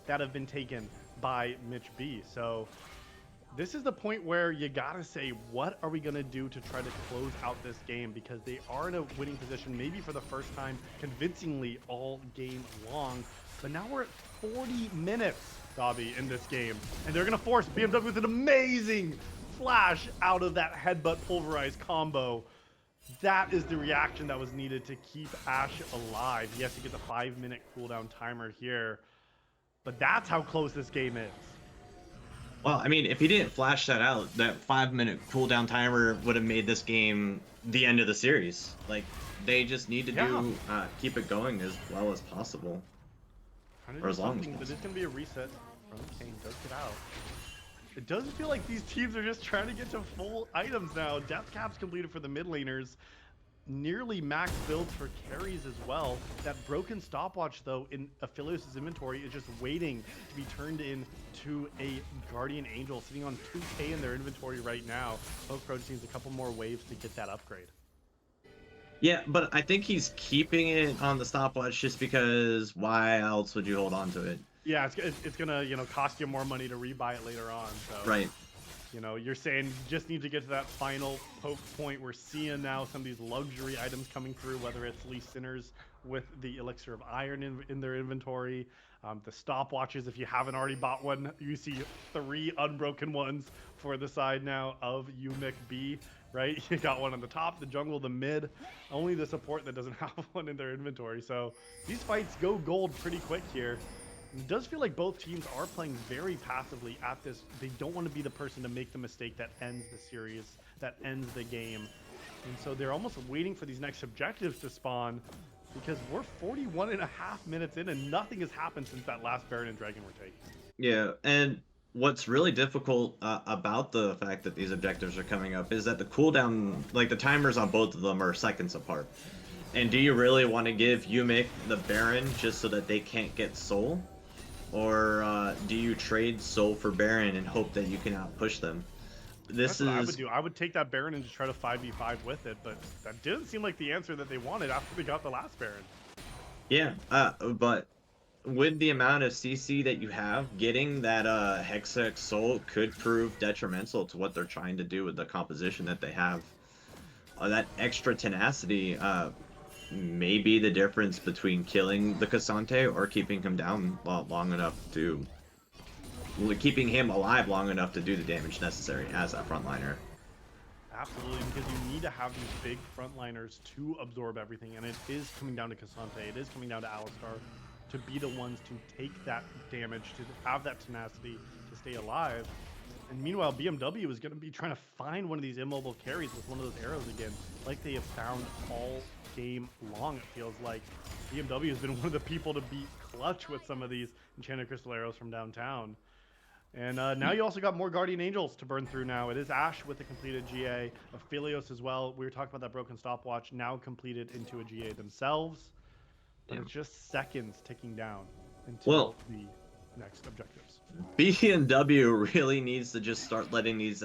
that have been taken by Mitch B. So this is the point where you gotta say, what are we gonna do to try to close out this game? Because they are in a winning position, maybe for the first time, convincingly all game long. But now we're at 40 minutes, Dobby, in this game. And they're gonna force BMW with an amazing flash out of that headbutt pulverized combo. That is the reaction that was needed to keep Ash alive. Yes, he gets a 5-minute cooldown timer here. But that's how close this game is. Well, I mean, if he didn't flash that out, that 5-minute cooldown timer would have made this game the end of the series. Like, they just need to keep it going as well as possible. Or as long as possible. But there's going to be a reset from Kane. Does get out. It does feel like these teams are just trying to get to full items now. Death caps completed for the mid laners. Nearly max builds for carries as well. That broken stopwatch, though, in Aphelios' inventory is just waiting to be turned into a Guardian Angel, sitting on 2k in their inventory right now. Oakro just needs a couple more waves to get that upgrade. Yeah, but I think he's keeping it on the stopwatch just because why else would you hold on to it? Yeah, it's gonna, you know, cost you more money to rebuy it later on. So. Right. You know, you're saying you just need to get to that final poke point. We're seeing now some of these luxury items coming through, whether it's Lee Sinners with the Elixir of Iron in their inventory, the stopwatches. If you haven't already bought one, you see 3 unbroken ones for the side now of UMich B, right? You got one on the top, the jungle, the mid, only the support that doesn't have one in their inventory. So these fights go gold pretty quick here. It does feel like both teams are playing very passively at this. They don't want to be the person to make the mistake that ends the series, that ends the game. And so they're almost waiting for these next objectives to spawn because we're 41.5 minutes in and nothing has happened since that last Baron and Dragon were taken. Yeah, and what's really difficult about the fact that these objectives are coming up is that the cooldown, like the timers on both of them are seconds apart. And do you really want to give UMich the Baron just so that they can't get Soul? Or do you trade Soul for Baron and hope that you can outpush them? That's what I would do. I would take that Baron and just try to 5v5 with it, but that didn't seem like the answer that they wanted after they got the last Baron. Yeah, but with the amount of CC that you have, getting that Hextech Soul could prove detrimental to what they're trying to do with the composition that they have. That extra tenacity may be the difference between killing the Cassante or keeping him down long enough to... keeping him alive long enough to do the damage necessary as a frontliner. Absolutely, because you need to have these big frontliners to absorb everything, and it is coming down to Cassante, it is coming down to Alistar to be the ones to take that damage, to have that tenacity, to stay alive. And meanwhile, BMW is going to be trying to find one of these immobile carries with one of those arrows again, like they have found all game long, it feels like. BMW has been one of the people to beat clutch with some of these Enchanted Crystal arrows from downtown. And now you also got more Guardian Angels to burn through now. It is Ash with the completed GA, Aphelios as well. We were talking about that broken stopwatch, now completed into a GA themselves. But it's just seconds ticking down until the next objectives. BMW really needs to just start letting these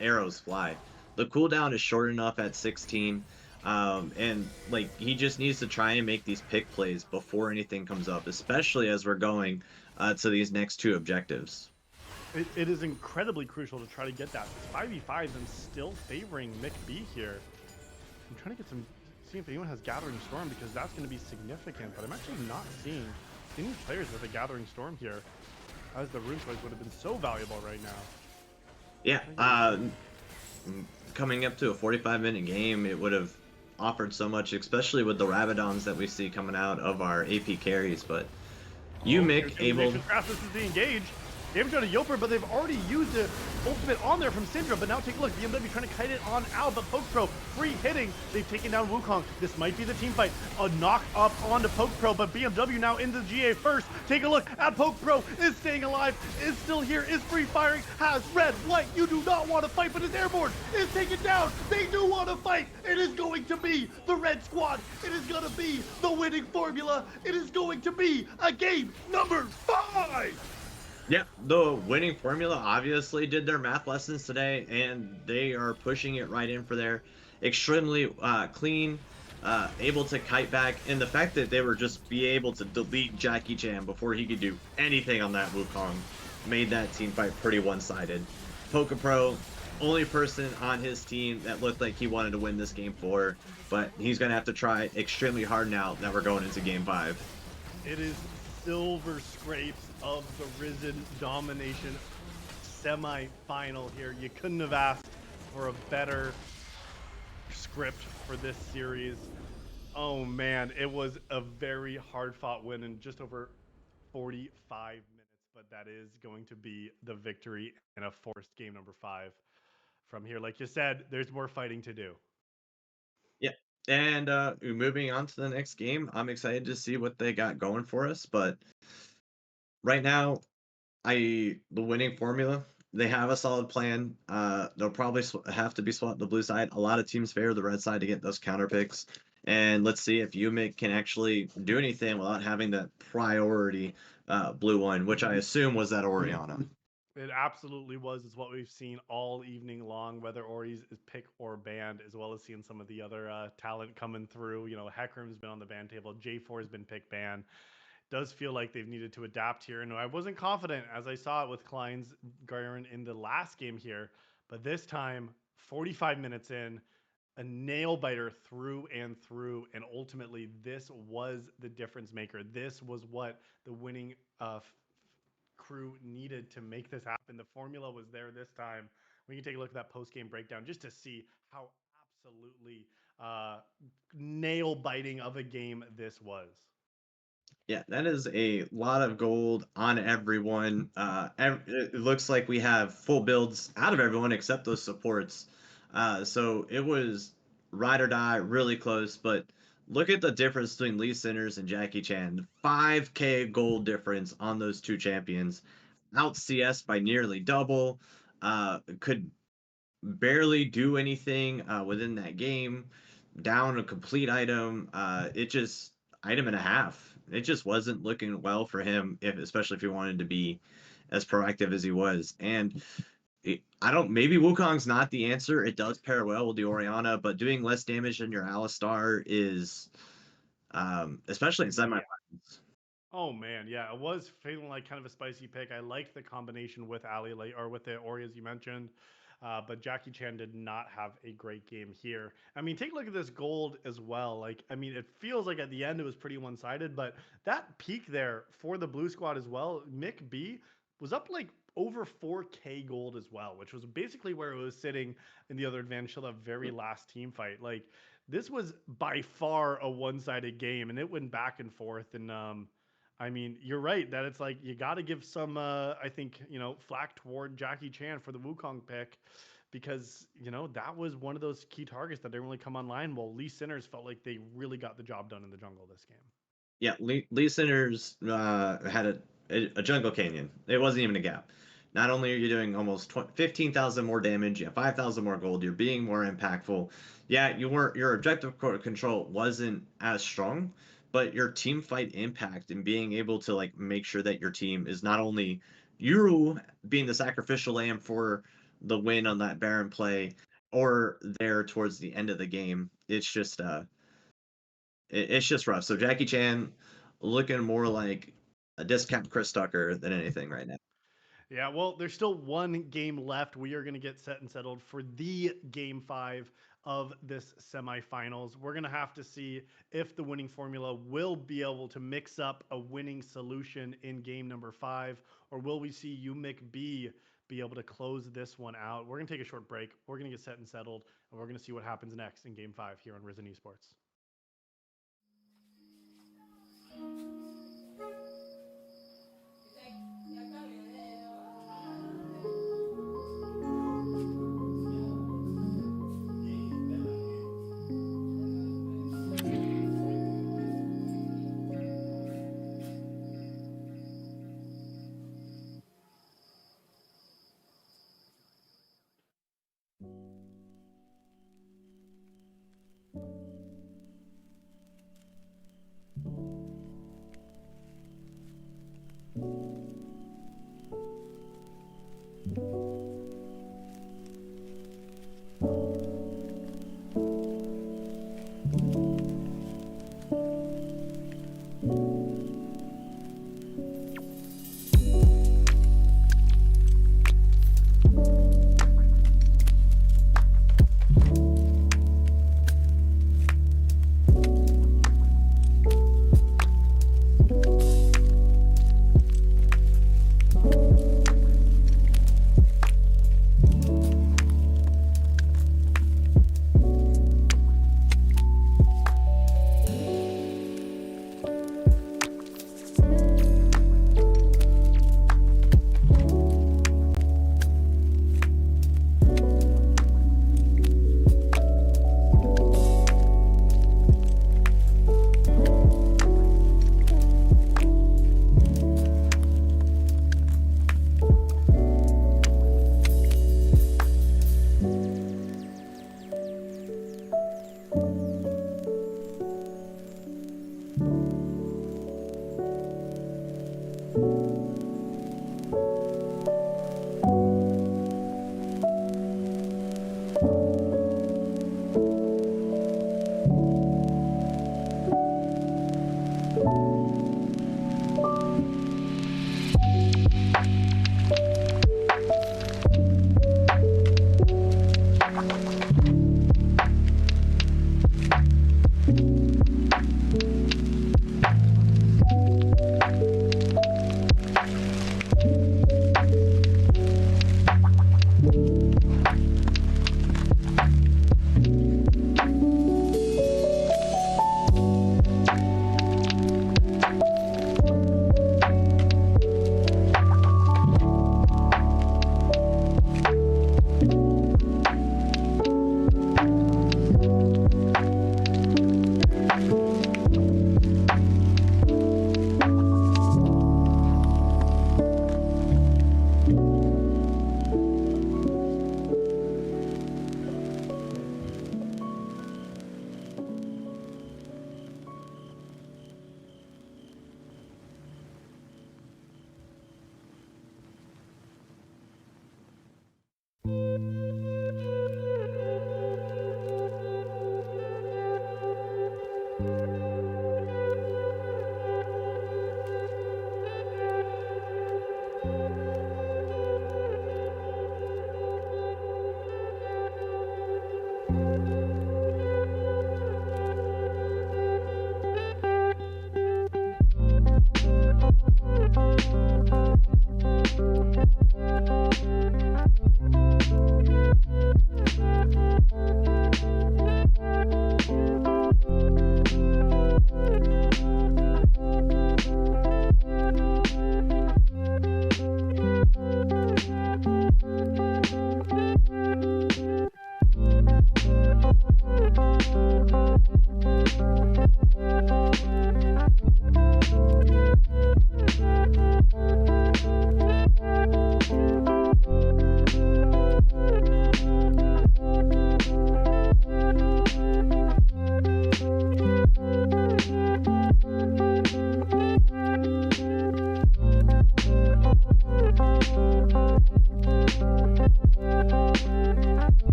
arrows fly. The cooldown is short enough at 16. And like he just needs to try and make these pick plays before anything comes up, especially as we're going to these next 2 objectives. It is incredibly crucial to try to get that. 5v5 and still favoring Mick B here. I'm trying to get see if anyone has Gathering Storm because that's going to be significant, but I'm actually not seeing any players with a Gathering Storm here, as the rune choice would have been so valuable right now. Yeah, coming up to a 45-minute game, it would have offered so much, especially with the Rabadons that we see coming out of our AP carries. But UMich able. This is the engage. Damage on a Yoper, but they've already used the ultimate on there from Syndra. But now take a look, BMW trying to kite it on out, but PokePro free hitting. They've taken down Wukong. This might be the team fight. A knock up onto PokePro, but BMW now into the GA first. Take a look at PokePro, is staying alive, is still here, is free firing, has red, white. You do not want to fight, but is airborne, is taken down. They do want to fight. It is going to be the red squad. It is going to be the winning formula. It is going to be a game number 5. Yeah, the winning formula obviously did their math lessons today, and they are pushing it right in for their extremely clean, able to kite back, and the fact that they were just be able to delete Jackie Chan before he could do anything on that Wukong made that team fight pretty one-sided. PokePro, only person on his team that looked like he wanted to win this game 4, but he's going to have to try extremely hard now that we're going into game 5. It is silver scrapes of the Risen Domination semi-final here. You couldn't have asked for a better script for this series. Oh man, it was a very hard-fought win in just over 45 minutes, but that is going to be the victory in a forced game number 5. From here, like you said, there's more fighting to do. Yeah. And moving on to the next game, I'm excited to see what they got going for us. But right now, the winning formula, they have a solid plan. They'll probably have to be swapped the blue side. A lot of teams favor the red side to get those counter picks. And let's see if UMich can actually do anything without having that priority blue one, which I assume was that Oriana. It absolutely was. It's what we've seen all evening long, whether Ori's is pick or banned, as well as seeing some of the other talent coming through. You know, Heckram's been on the ban table. J4 has been pick ban. Does feel like they've needed to adapt here. And I wasn't confident as I saw it with Klein's Garen in the last game here. But this time, 45 minutes in, a nail biter through and through. And ultimately, this was the difference maker. This was what the winning crew needed to make this happen. The formula was there this time. We can take a look at that post-game breakdown just to see how absolutely nail biting of a game this was. Yeah, that is a lot of gold on everyone. It looks like we have full builds out of everyone except those supports. So it was ride or die, really close. But look at the difference between Lee Sinners and Jackie Chan. 5K gold difference on those two champions. Out CS by nearly double. Could barely do anything within that game. Down a complete item. It just item and a half. It just wasn't looking well for him, especially if he wanted to be as proactive as he was. And I don't. Maybe Wukong's not the answer. It does pair well with the Oriana, but doing less damage than your Alistar is, especially in semifinals. Oh man, yeah, it was feeling like kind of a spicy pick. I liked the combination with Ali, or with the Ori, as you mentioned. But Jackie Chan did not have a great game here. I mean, take a look at this gold as well. Like, I mean, it feels like at the end it was pretty one-sided, but that peak there for the blue squad as well, Mick B was up like over 4K gold as well, which was basically where it was sitting in the other advantage till the very last team fight. Like, this was by far a one-sided game, and it went back and forth. And I mean, you're right that it's like you got to give some, I think, flack toward Jackie Chan for the Wukong pick, because that was one of those key targets that didn't really come online. While Lee Sinners felt like they really got the job done in the jungle this game. Yeah, Lee Sinners had a jungle canyon. It wasn't even a gap. Not only are you doing almost 15,000 more damage, you have 5,000 more gold, you're being more impactful. Yeah, your objective control wasn't as strong, but your team fight impact and being able to like make sure that your team is not only you being the sacrificial lamb for the win on that Baron play or there towards the end of the game. It's just rough. So Jackie Chan looking more like a discount Chris Tucker than anything right now. Yeah, well, there's still one game left. We are going to get set and settled for the game 5 of this semifinals. We're going to have to see if the winning formula will be able to mix up a winning solution in game number 5, or will we see UMich B be able to close this one out? We're going to take a short break. We're going to get set and settled, and we're going to see what happens next in game 5 here on Risen Esports.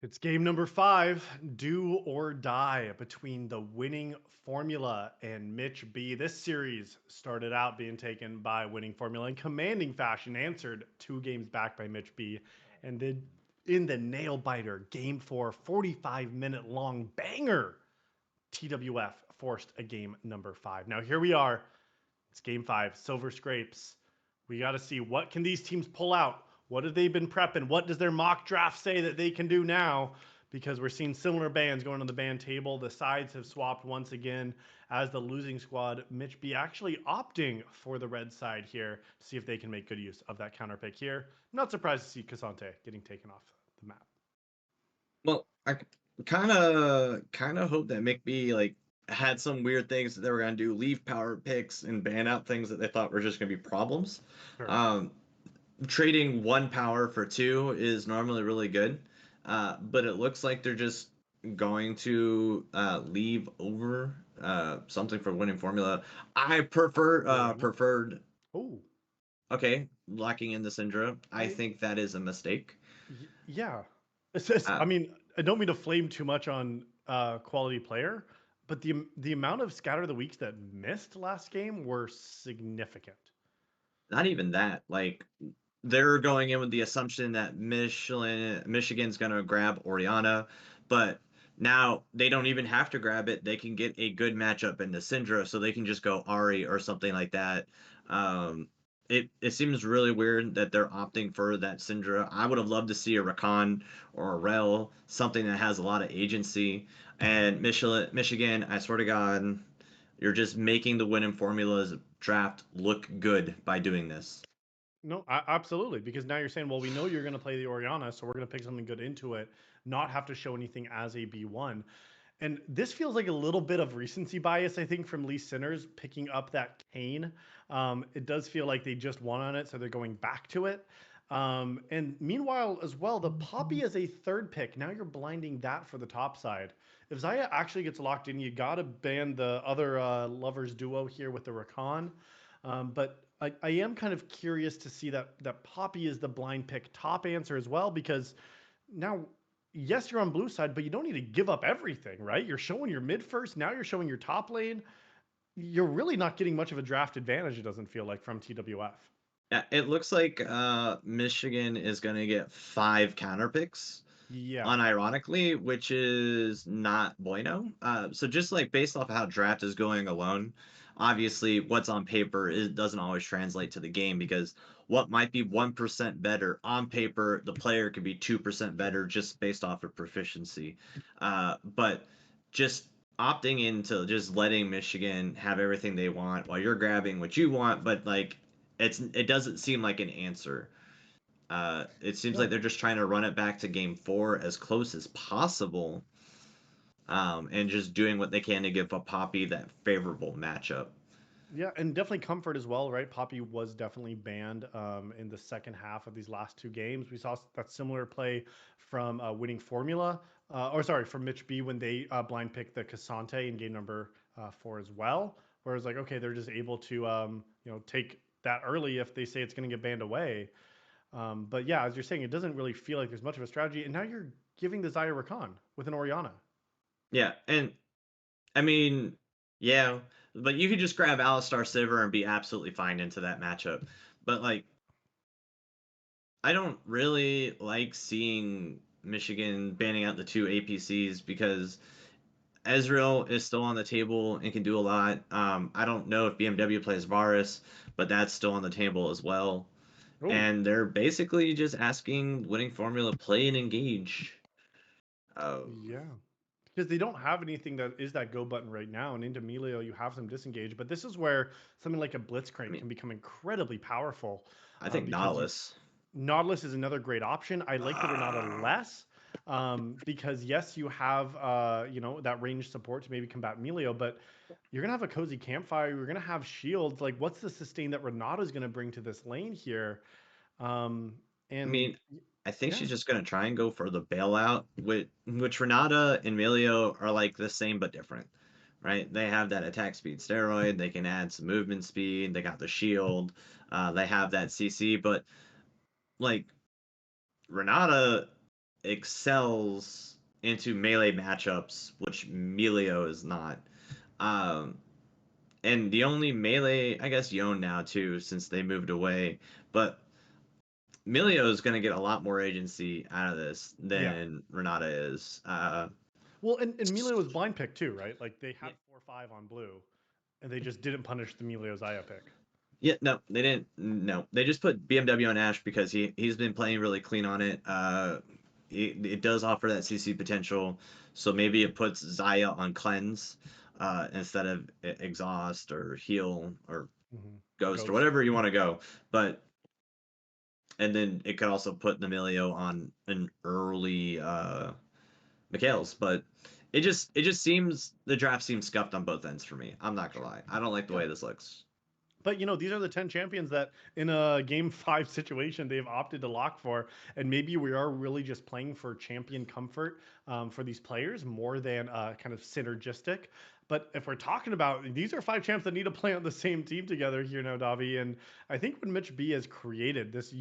It's game number 5, do or die, between the winning formula and Mitch B. This series started out being taken by winning formula in commanding fashion, answered 2 games back by Mitch B. And then in the nail biter, game 4, 45-minute long banger, TWF forced a game number 5. Now here we are. It's game 5, Silver Scrapes. We got to see, what can these teams pull out? What have they been prepping? What does their mock draft say that they can do now? Because we're seeing similar bans going on the ban table. The sides have swapped once again as the losing squad. Mitch B actually opting for the red side here to see if they can make good use of that counter pick here. I'm not surprised to see Cassante getting taken off the map. Well, I kind of hope that McBee like had some weird things that they were gonna do, leave power picks and ban out things that they thought were just gonna be problems. Sure. Trading 1 power for 2 is normally really good, but it looks like they're just going to leave over something for winning formula. I preferred. Oh, Okay, locking in the Syndra. I think that is a mistake. yeah. Uh, I mean, I don't mean to flame too much on quality player, but the amount of Scatter the Weeks that missed last game were significant. Not even that. Like they're going in with the assumption that Michigan's gonna grab Oriana, but now they don't even have to grab it. They can get a good matchup in the Syndra, so they can just go Ari or something like that. Um, it seems really weird that they're opting for that Syndra. I would have loved to see a Rakan or a Rel, something that has a lot of agency. And Michigan, I swear to God, you're just making the winning formulas draft look good by doing this. No, absolutely. Because now you're saying, well, we know you're going to play the Oriana, so we're going to pick something good into it, not have to show anything as a B1. And this feels like a little bit of recency bias, I think, from Lee Sinners picking up that Kane. It does feel like they just won on it, so they're going back to it. And meanwhile, as well, the Poppy as a 3rd pick. Now you're blinding that for the top side. If Zaya actually gets locked in, you got to ban the other lovers duo here with the Rakan. But I am kind of curious to see that Poppy is the blind pick top answer as well, because now, yes, you're on blue side, but you don't need to give up everything, right? You're showing your mid first. Now you're showing your top lane. You're really not getting much of a draft advantage, it doesn't feel like, from TWF. Yeah, it looks like Michigan is going to get 5 counter picks, Yeah. unironically, which is not bueno. So just like based off of how draft is going alone, obviously what's on paper doesn't always translate to the game, because what might be 1% better on paper, the player could be 2% better just based off of proficiency. But just opting into just letting Michigan have everything they want while you're grabbing what you want, but like it doesn't seem like an answer. It seems like No. they're just trying to run it back to game 4 as close as possible, and just doing what they can to give a Poppy that favorable matchup. Yeah, and definitely comfort as well, right? Poppy was definitely banned in the second half of these last 2 games. We saw that similar play from winning formula, from Mitch B when they blind picked the Cassante in game number 4 as well. Whereas like, okay, they're just able to take that early if they say it's going to get banned away. But yeah, as you're saying, it doesn't really feel like there's much of a strategy. And now you're giving the Zaya Rakan with an Oriana. Yeah, and I mean, yeah, but you could just grab Alistar Sivir and be absolutely fine into that matchup. But like, I don't really like seeing Michigan banning out the 2 APCs, because Ezreal is still on the table and can do a lot. I don't know if BMW plays Varus, but that's still on the table as well. Oh, And they're basically just asking winning formula play and engage. yeah. Because they don't have anything that is that go button right now. And into Melio, you have some disengage. But this is where something like a I Blitzcrank mean, can become incredibly powerful, I think because Nautilus. Nautilus is another great option. I like the Renata less, because yes, you have that range support to maybe combat Melio, but you're gonna have a cozy campfire. You're gonna have shields. Like, what's the sustain that Renata is gonna bring to this lane here? Um, I and mean, I think yeah, she's just gonna try and go for the bailout, which Renata and Melio are like the same but different, right? They have that attack speed steroid. They can add some movement speed. They got the shield. They have that CC, but like Renata excels into melee matchups, which Melio is not. Um, and the only melee, I guess, Yon now too, since they moved away. But Melio is going to get a lot more agency out of this Yeah. than Renata is. Well, and Melio was blind pick too, right? Like they Yeah, had 4-5 on blue, and they just didn't punish the Melio Zaya pick. yeah, no, they didn't. No, they just put BMW on Ash because he's been playing really clean on it. It does offer that CC potential, so maybe it puts Zaya on cleanse instead of exhaust or heal or ghost or Ghost. whatever you want to go. But and then it could also put Emilio on an early Mikhail's, but it just seems the draft seems scuffed on both ends for me. I'm not gonna lie. I don't like the Yeah. way this looks. But these are the 10 champions that in a game 5 situation they've opted to lock for, and maybe we are really just playing for champion comfort for these players more than kind of synergistic. But if we're talking about these are 5 champs that need to play on the same team together here now, Davi, and I think when Mitch B has created this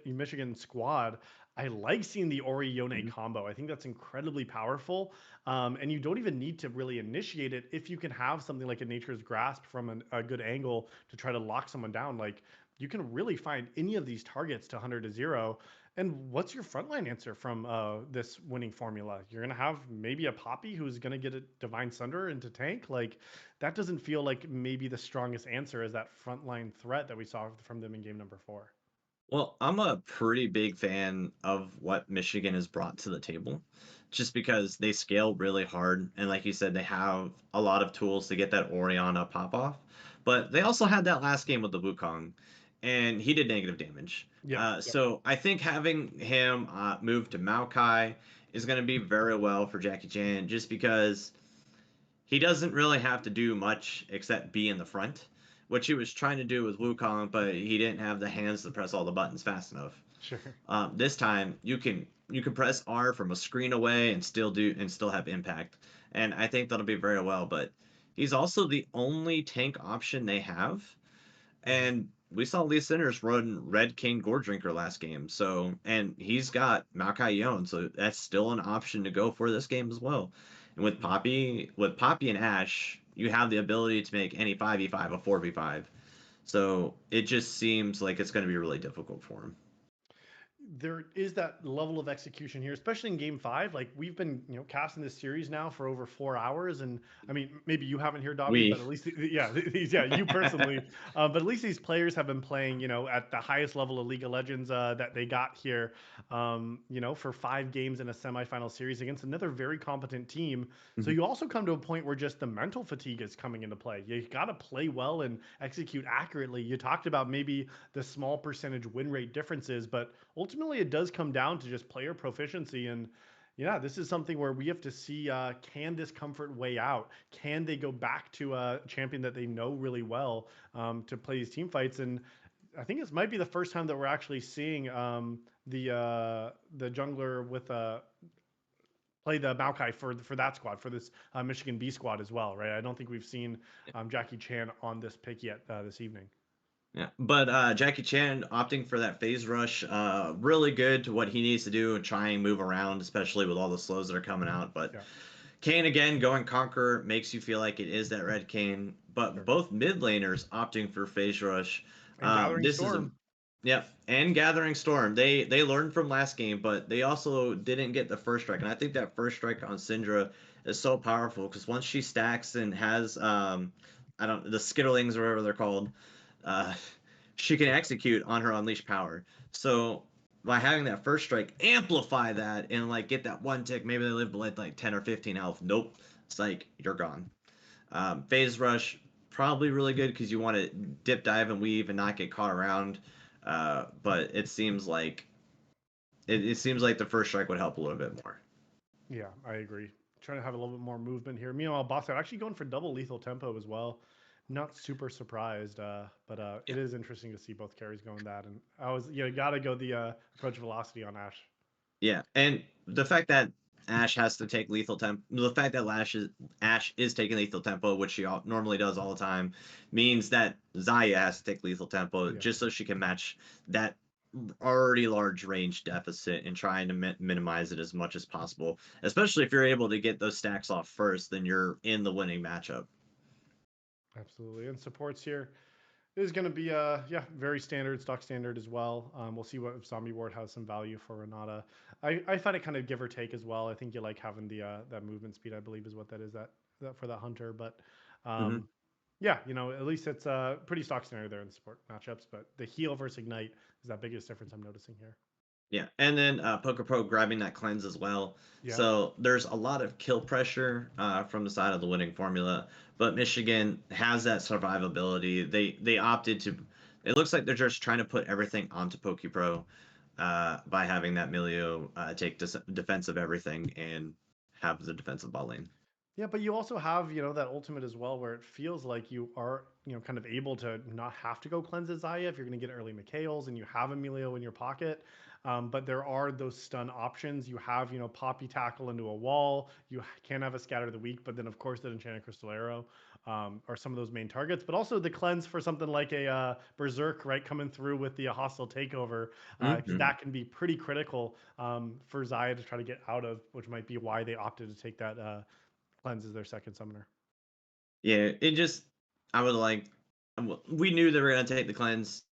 Michigan squad, I like seeing the Ori Yone Mhm. combo. I think that's incredibly powerful. And you don't even need to really initiate it if you can have something like a Nature's Grasp from a good angle to try to lock someone down. Like you can really find any of these targets to 100 to 0. And what's your frontline answer from this winning formula? You're going to have maybe a Poppy who's going to get a Divine Sunder into tank. Like that doesn't feel like maybe the strongest answer as that frontline threat that we saw from them in game number 4. Well, I'm a pretty big fan of what Michigan has brought to the table, just because they scale really hard, and like you said, they have a lot of tools to get that Oriana pop off. But they also had that last game with the Wukong, and he did negative damage. Yep. Yep. So I think having him move to Maokai is going to be very well for Jackie Chan, just because he doesn't really have to do much except be in the front, which he was trying to do with Wukong, but he didn't have the hands to press all the buttons fast enough. Sure. This time you can press R from a screen away and still have impact, and I think that'll be very well. But he's also the only tank option they have, Mhm. and we saw Lee Sinners run Red King Gore Drinker last game, so and he's got Maokai Yon, so that's still an option to go for this game as well. And with Poppy and Ash, you have the ability to make any 5v5 a 4v5. So it just seems like it's going to be really difficult for him. There is that level of execution here, especially in game 5. Like we've been, casting this series now for over 4 hours. And I mean, maybe you haven't here, Dobby, but We at least, you personally, but at least these players have been playing, at the highest level of League of Legends that they got here, for 5 games in a semifinal series against another very competent team. So Mhm. you also come to a point where just the mental fatigue is coming into play. You got to play well and execute accurately. You talked about maybe the small percentage win rate differences, but ultimately it does come down to just player proficiency. And yeah, this is something where we have to see, can this comfort way out? Can they go back to a champion that they know really well, to play these team fights? And I think this might be the first time that we're actually seeing, the jungler with play the Maokai for that squad, for this Michigan B squad as well, right? I don't think we've seen Jackie Chan on this pick yet this evening. Yeah, but Jackie Chan opting for that phase rush, really good to what he needs to do and try and move around, especially with all the slows that are coming out. But Yeah, Kane again going Conquer makes you feel like it is that red Kane. But sure. both mid laners opting for phase rush. And Gathering This is a Storm. Yep, and Gathering Storm. They learned from last game, but they also didn't get the first strike, and I think that first strike on Syndra is so powerful because once she stacks and has I don't the skitterlings or whatever they're called, uh, she can execute on her unleashed power. So by having that first strike, amplify that and like get that one tick. Maybe they live below like 10 or 15 health. Nope, it's like you're gone. Phase rush probably really good because you want to dip, dive, and weave and not get caught around. But it seems like the first strike would help a little bit more. Yeah, I agree. Trying to have a little bit more movement here. Meanwhile, Boxer actually going for double lethal tempo as well. Not super surprised, but Yeah, it is interesting to see both carries going that. And gotta go the approach velocity on Ash. yeah, and the fact that Ash has to take lethal tempo, the fact that Ash is taking lethal tempo, which she normally does all the time, means that Zaya has to take lethal tempo Yeah, just so she can match that already large range deficit and trying to minimize it as much as possible. Especially if you're able to get those stacks off first, then you're in the winning matchup. Absolutely. And supports here is going to be yeah, very standard, stock standard as well. We'll see what if Zombie Ward has some value for Renata. I find it kind of give or take as well. I think you like having the that movement speed, I believe is what that is, that for that hunter. But Mm-hmm. yeah, you know, at least it's pretty stock standard there in the support matchups. But the heal versus ignite is that biggest difference I'm noticing here. Yeah, and then Poker Pro grabbing that cleanse as well. Yeah. So there's a lot of kill pressure from the side of the winning formula, but Michigan has that survivability. They opted to. It looks like they're just trying to put everything onto Poke Pro by having that Milio take defense of everything and have the defensive bot lane. Yeah, but you also have, you know, that ultimate as well where it feels like you are, you know, kind of able to not have to go cleanse Zaya if you're going to get early Mikhails and you have Emilio in your pocket. But there are those stun options. You have, you know, Poppy tackle into a wall. You can have a scatter of the weak, but then of course that Enchanted Crystal Arrow are some of those main targets. But also the cleanse for something like a Berserk, right, coming through with the hostile takeover, because Mm-hmm. that can be pretty critical for Zaya to try to get out of, which might be why they opted to take that. Cleanse is their second summoner. Yeah, it just I would like. We knew they were gonna take the cleanse.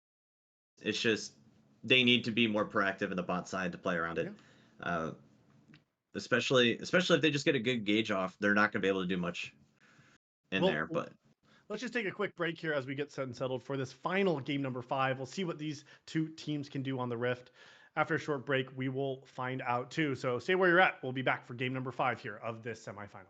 It's just they need to be more proactive in the bot side to play around Yeah. it. Uh, especially if they just get a good gauge off, they're not going to be able to do much in Well, there. But let's just take a quick break here as we get set and settled for this final game number 5. We'll see what these two teams can do on the Rift. After a short break, we will find out too. So stay where you're at. We'll be back for game number 5 here of this semifinal.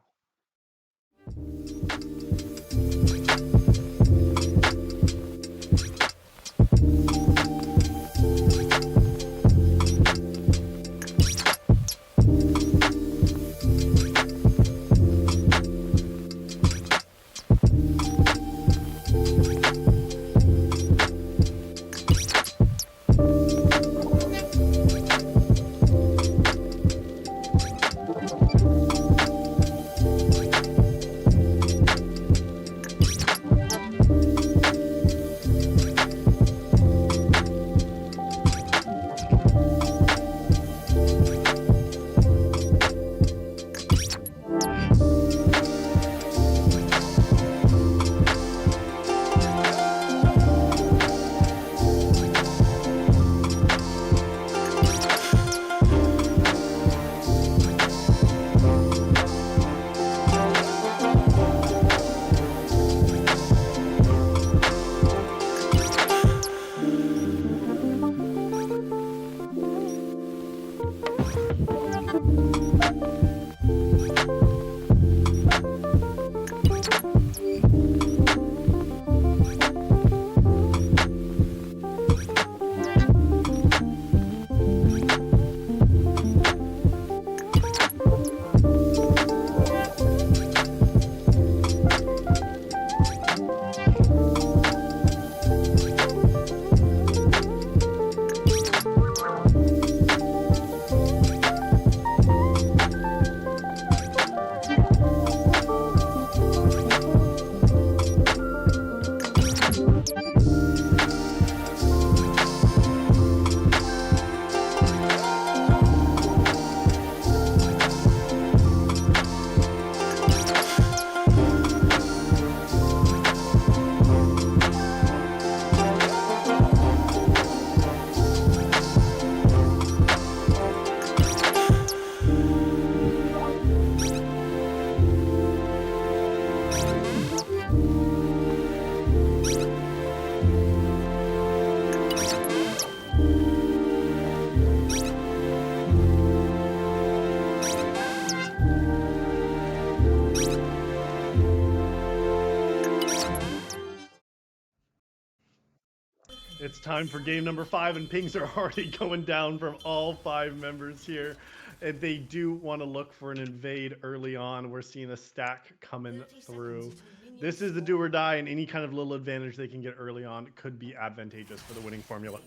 It's time for game number 5, and pings are already going down from all 5 members here. And they do want to look for an invade early on. We're seeing a stack coming through. This is the do or die, and any kind of little advantage they can get early on could be advantageous for the winning formula.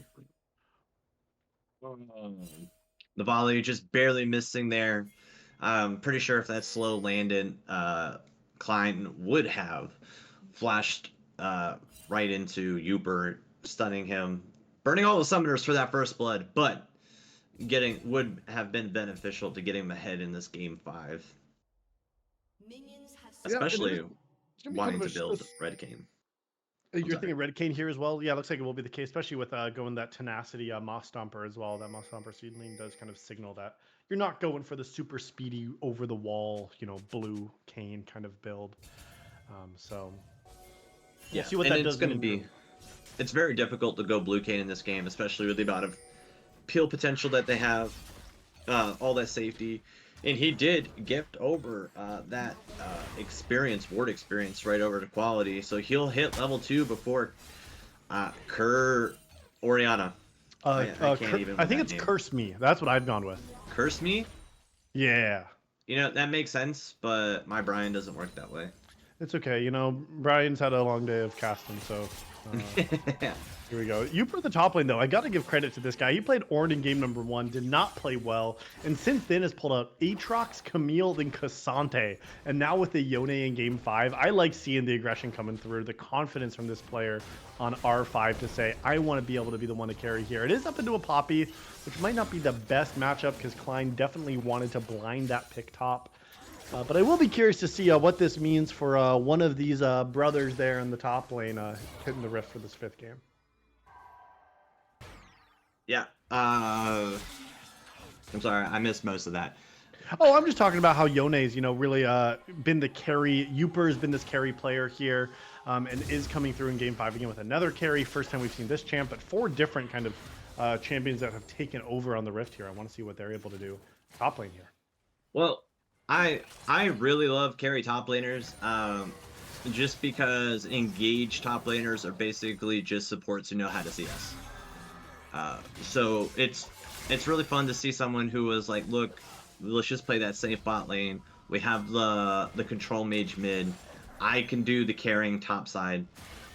the volley just barely missing there. I'm pretty sure if that slow landed, Klein would have flashed right into Uber, stunning him. burning all the summoners for that first blood, but would have been beneficial to getting him ahead in this game 5. Especially it's gonna be kind wanting of to build Red Cane. You're thinking Red Cane here as well? Yeah, looks like it will be the case, especially with going that Tenacity Moss Stomper as well. That Moss Stomper seedling does kind of signal that you're not going for the super speedy, over the wall, blue cane kind of build. So we'll see what that does mean. It's very difficult to go blue cane in this game, especially with the amount of peel potential that they have, all that safety. And he did gift over that ward experience right over to quality. So he'll hit level 2 before Oriana. I can't even. I think it's Curse Me. That's what I've gone with. Curse Me? Yeah. That makes sense, but my Brian doesn't work that way. It's okay. Brian's had a long day of casting, so here we go. You put the top lane, though. I got to give credit to this guy. He played Ornn in game number 1, did not play well, and since then has pulled out Aatrox, Camille, then Cassante, and now with the Yone in game 5, I like seeing the aggression coming through, the confidence from this player on R5 to say, I want to be able to be the one to carry here. It is up into a Poppy, which might not be the best matchup because Klein definitely wanted to blind that pick top. But I will be curious to see what this means for one of these brothers there in the top lane hitting the rift for this 5th game. Yeah. I'm sorry, I missed most of that. Oh, I'm just talking about how Yone's, really been the carry. Uper's been this carry player here and is coming through in game 5 again with another carry. First time we've seen this champ, but 4 different kind of champions that have taken over on the rift here. I want to see what they're able to do top lane here. Well, I really love carry top laners, just because engaged top laners are basically just supports who know how to CS. So it's really fun to see someone who was like, look, let's just play that safe bot lane. We have the control mage mid. I can do the carrying top side.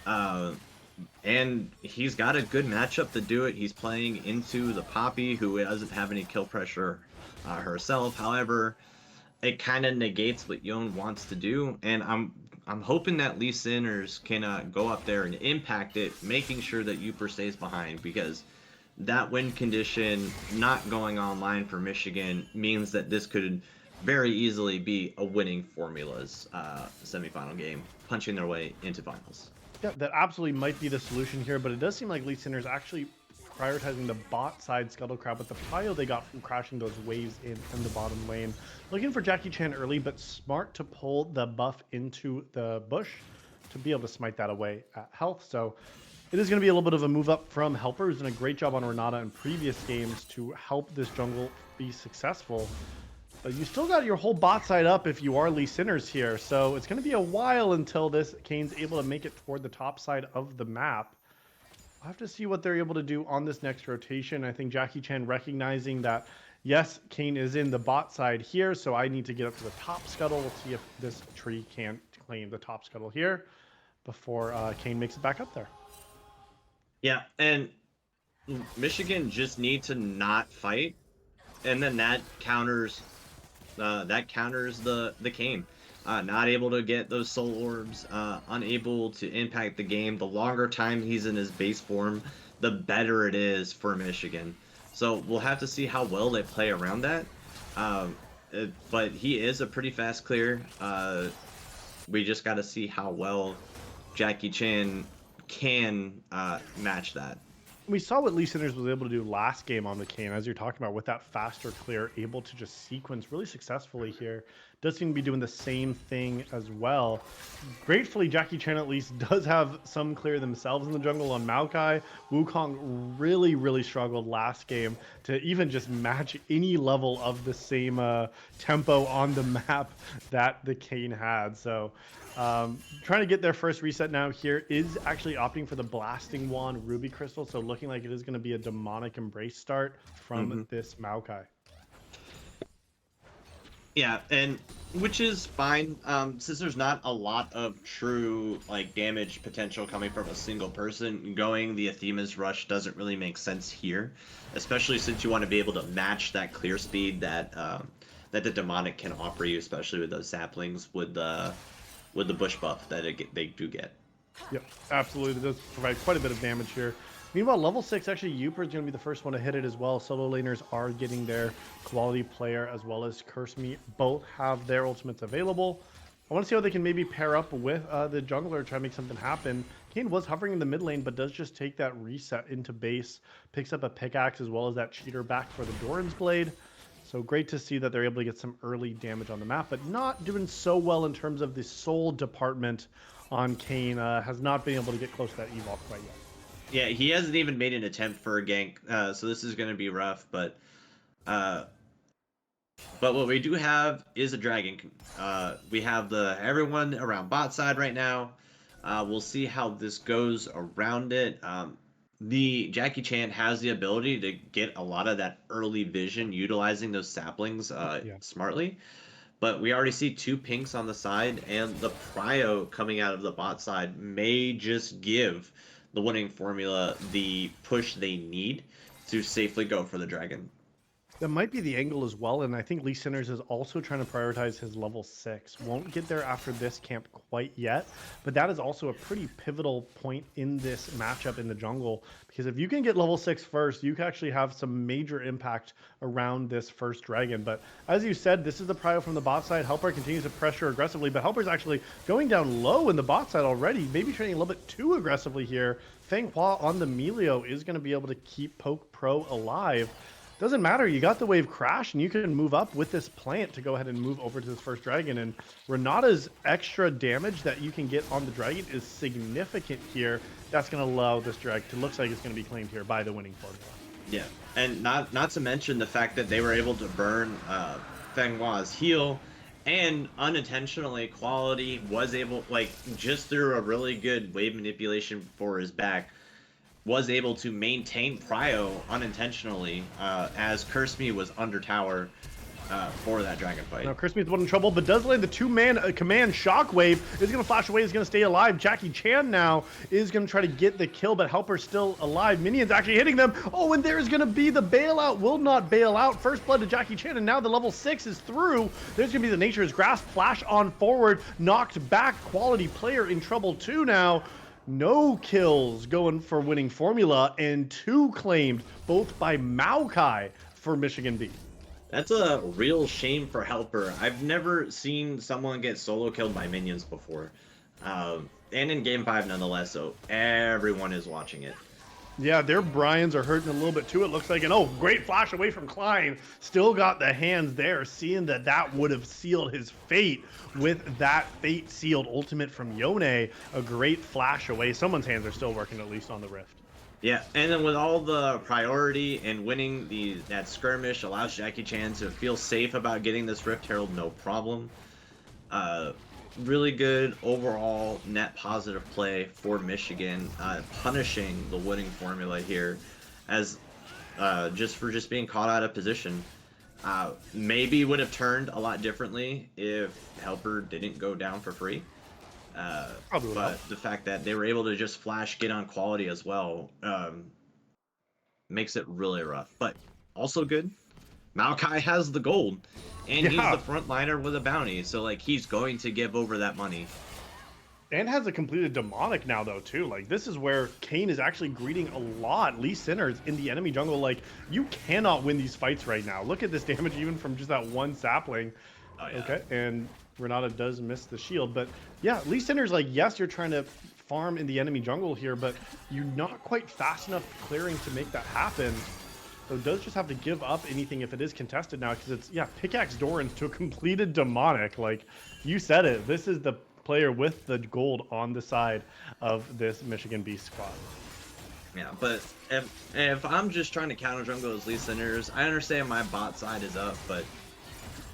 And he's got a good matchup to do it. He's playing into the Poppy, who doesn't have any kill pressure herself. However, it kind of negates what Yone wants to do, and I'm hoping that Lee Sinners can go up there and impact it, making sure that Uper stays behind, because that win condition not going online for Michigan means that this could very easily be a winning Formula's semifinal game, punching their way into finals. Yeah, that absolutely might be the solution here, but it does seem like Lee Sinners actually prioritizing the bot side Scuttle Crab with the pile they got from crashing those waves in the bottom lane. Looking for Jackie Chan early, but smart to pull the buff into the bush to be able to smite that away at health. So it is going to be a little bit of a move up from Helper, who's done a great job on Renata in previous games to help this jungle be successful. But you still got your whole bot side up if you are Lee Sinners here. So it's going to be a while until this Kane's able to make it toward the top side of the map. I'll have to see what they're able to do on this next rotation. I think Jackie Chan recognizing that, yes, Kane is in the bot side here, so I need to get up to the top scuttle. We'll see if this tree can claim the top scuttle here before Kane makes it back up there. Yeah, and Michigan just need to not fight, and then that counters the Kane. Not able to get those soul orbs, unable to impact the game. The longer time he's in his base form, the better it is for Michigan. So we'll have to see how well they play around that. But he is a pretty fast clear. We just got to see how well Jackie Chan can match that. We saw what Lee Sinners was able to do last game on the Kane, as you're talking about, with that faster clear, able to just sequence really successfully here. Does seem to be doing the same thing as well. Gratefully, Jackie Chan at least does have some clear themselves in the jungle on Maokai. Wukong really, really struggled last game to even just match any level of the same tempo on the map that the Kane had. So trying to get their first reset now here is actually opting for the Blasting Wand Ruby Crystal. So looking like it is going to be a Demonic Embrace start from this Maokai. Yeah, and which is fine, since there's not a lot of true damage potential coming from a single person. Going the Athena's Rush doesn't really make sense here, especially since you want to be able to match that clear speed that that the Demonic can offer you, especially with those saplings with the bush buff that they do get. Yep, absolutely. It does provide quite a bit of damage here. Meanwhile, level 6, actually, Uper is going to be the first one to hit it as well. Solo laners are getting their quality player as well as Curse Me. Both have their ultimates available. I want to see how they can maybe pair up with the jungler, try to make something happen. Kayn was hovering in the mid lane, but does just take that reset into base. Picks up a pickaxe as well as that cheater back for the Doran's Blade. So great to see that they're able to get some early damage on the map, but not doing so well in terms of the soul department on Kayn. Has not been able to get close to that evolve quite yet. Yeah, he hasn't even made an attempt for a gank, so this is going to be rough. But what we do have is a dragon. We have everyone around bot side right now. We'll see how this goes around it. The Jackie Chan has the ability to get a lot of that early vision, utilizing those saplings smartly. But we already see 2 pinks on the side, and the prio coming out of the bot side may just give the winning formula the push they need to safely go for the dragon. That might be the angle as well, and I think Lee Sinners is also trying to prioritize his level 6. Won't get there after this camp quite yet, but that is also a pretty pivotal point in this matchup in the jungle, because if you can get level 6 first, you can actually have some major impact around this first dragon. But as you said, this is the prio from the bot side. Helper continues to pressure aggressively, but Helper's actually going down low in the bot side already, maybe training a little bit too aggressively here. Feng Hua on the Melio is going to be able to keep Poke Pro alive. Doesn't matter, you got the wave crash, and you can move up with this plant to go ahead and move over to this first dragon. And Renata's extra damage that you can get on the dragon is significant here. That's going to allow this dragon to looks like it's going to be claimed here by the winning formula. Yeah, and not to mention the fact that they were able to burn Feng Hua's heal, and unintentionally Quality was able, like, just through a really good wave manipulation for his back, was able to maintain prio unintentionally as Curse Me was under tower for that dragon fight. Now Curse Me is the one in trouble, but does land the 2-man command Shockwave. Is going to flash away, is going to stay alive. Jackie Chan now is going to try to get the kill, but Helper's still alive. Minions actually hitting them. Oh, and there's going to be the bailout. Will not bail out. First blood to Jackie Chan, and now the level 6 is through. There's going to be the Nature's Grasp. Flash on forward. Knocked back. Quality player in trouble too now. No kills going for winning formula, and 2 claimed, both by Maokai for Michigan B. That's a real shame for Helper. I've never seen someone get solo killed by minions before. And in Game 5 nonetheless, so everyone is watching it. Yeah, their Bryans are hurting a little bit too, it looks like. And oh, great flash away from Klein. Still got the hands there, seeing that that would have sealed his fate with that fate sealed ultimate from Yone. A great flash away. Someone's hands are still working, at least on the Rift. Yeah, and then with all the priority and winning that skirmish allows Jackie Chan to feel safe about getting this Rift Herald, no problem. Really good overall net positive play for Michigan, punishing the winning formula here as just being caught out of position. Maybe would have turned a lot differently if Helper didn't go down for free. But the fact that they were able to just flash get on Quality as well makes it really rough. But also good, Maokai has the gold, and he's the frontliner with a bounty, so like he's going to give over that money. And has a completed demonic now though too. Like this is where Kayn is actually greeting a lot. Lee Sinners in the enemy jungle. Like you cannot win these fights right now. Look at this damage even from just that one sapling. Oh, yeah. Okay, and Renata does miss the shield, but yeah, Lee Sinners, like, yes, you're trying to farm in the enemy jungle here, but you're not quite fast enough clearing to make that happen. So does just have to give up anything if it is contested now, because it's, yeah, pickaxe Doran's to a completed demonic. Like, you said it, this is the player with the gold on the side of this Michigan Beast squad. Yeah, but if I'm just trying to counter jungle as Lee Sinners, I understand my bot side is up, but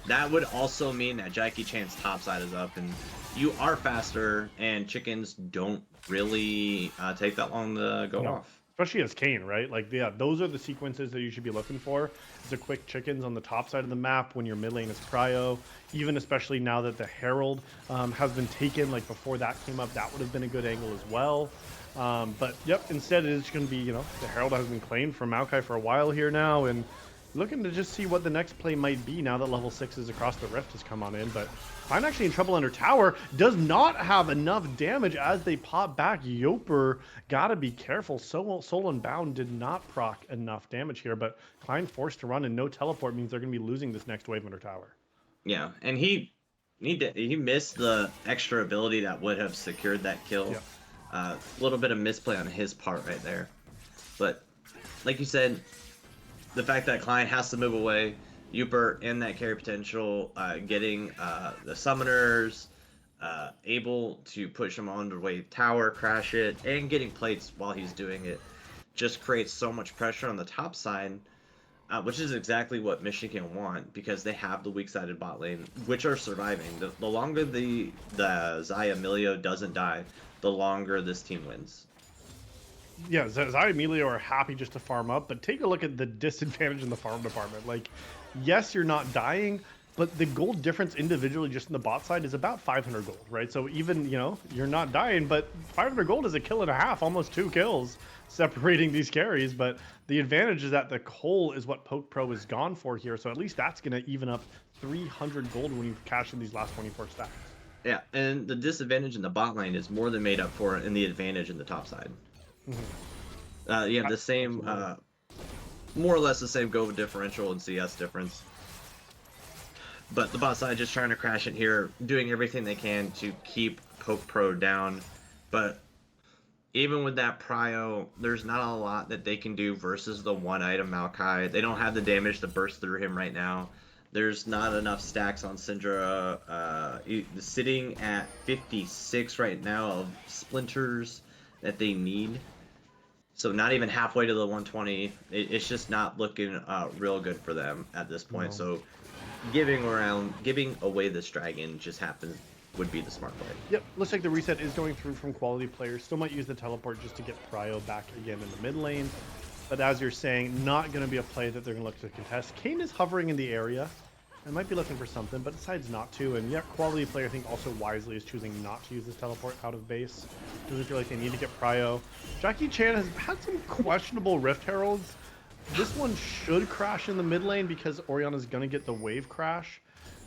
that would also mean that Jackie Chan's top side is up, and you are faster, and chickens don't really take that long to go off. Especially as Kayn, right? Like, yeah, those are the sequences that you should be looking for. It's the quick chickens on the top side of the map when your mid lane is prio. Even especially now that the Herald has been taken, like before that came up, that would have been a good angle as well. But yep, instead it is going to be, you know, the Herald has been claimed from Maokai for a while here now, and looking to just see what the next play might be now that level 6s across the rift has come on in. But Klein actually in trouble under tower, does not have enough damage as they pop back. Yoper gotta be careful. Soul Unbound did not proc enough damage here, but Klein forced to run, and no teleport means they're gonna be losing this next wave under tower. Yeah, and he missed the extra ability that would have secured that kill. Yeah. A little bit of misplay on his part right there. But like you said, the fact that Klein has to move away, Uper in that carry potential, getting the summoners, able to push him on the wave tower, crash it, and getting plates while he's doing it, just creates so much pressure on the top side, which is exactly what Michigan want, because they have the weak-sided bot lane, which are surviving. The longer the Xayah Emilio doesn't die, the longer this team wins. Yeah, Xayah Emilio are happy just to farm up, but take a look at the disadvantage in the farm department. Like, yes, you're not dying, but the gold difference individually just in the bot side is about 500 gold, right? So even, you know, you're not dying, but 500 gold is a kill and a half, almost 2 kills separating these carries. But the advantage is that the coal is what Poke Pro is gone for here, so at least that's going to even up 300 gold when you cash in these last 24 stacks. Yeah, and the disadvantage in the bot lane is more than made up for in the advantage in the top side. Mm-hmm. You have the same, more or less the same go differential and CS difference. But the bot side just trying to crash it here, doing everything they can to keep Poke Pro down. But even with that prio, there's not a lot that they can do versus the one item Maokai. They don't have the damage to burst through him right now. There's not enough stacks on Syndra. Sitting at 56 right now of splinters that they need. So not even halfway to the 120. It's just not looking real good for them at this point. No. So giving away this dragon just would be the smart play. Yep, looks like the reset is going through from quality players. Still might use the teleport just to get Prio back again in the mid lane. But as you're saying, not going to be a play that they're going to look to contest. Kayn is hovering in the area. I might be looking for something, but decides not to. And yeah, quality player I think also wisely is choosing not to use this teleport out of base. Doesn't feel like they need to get Prio. Jackie Chan has had some questionable Rift Heralds. This one should crash in the mid lane because Orianna's going to get the wave crash.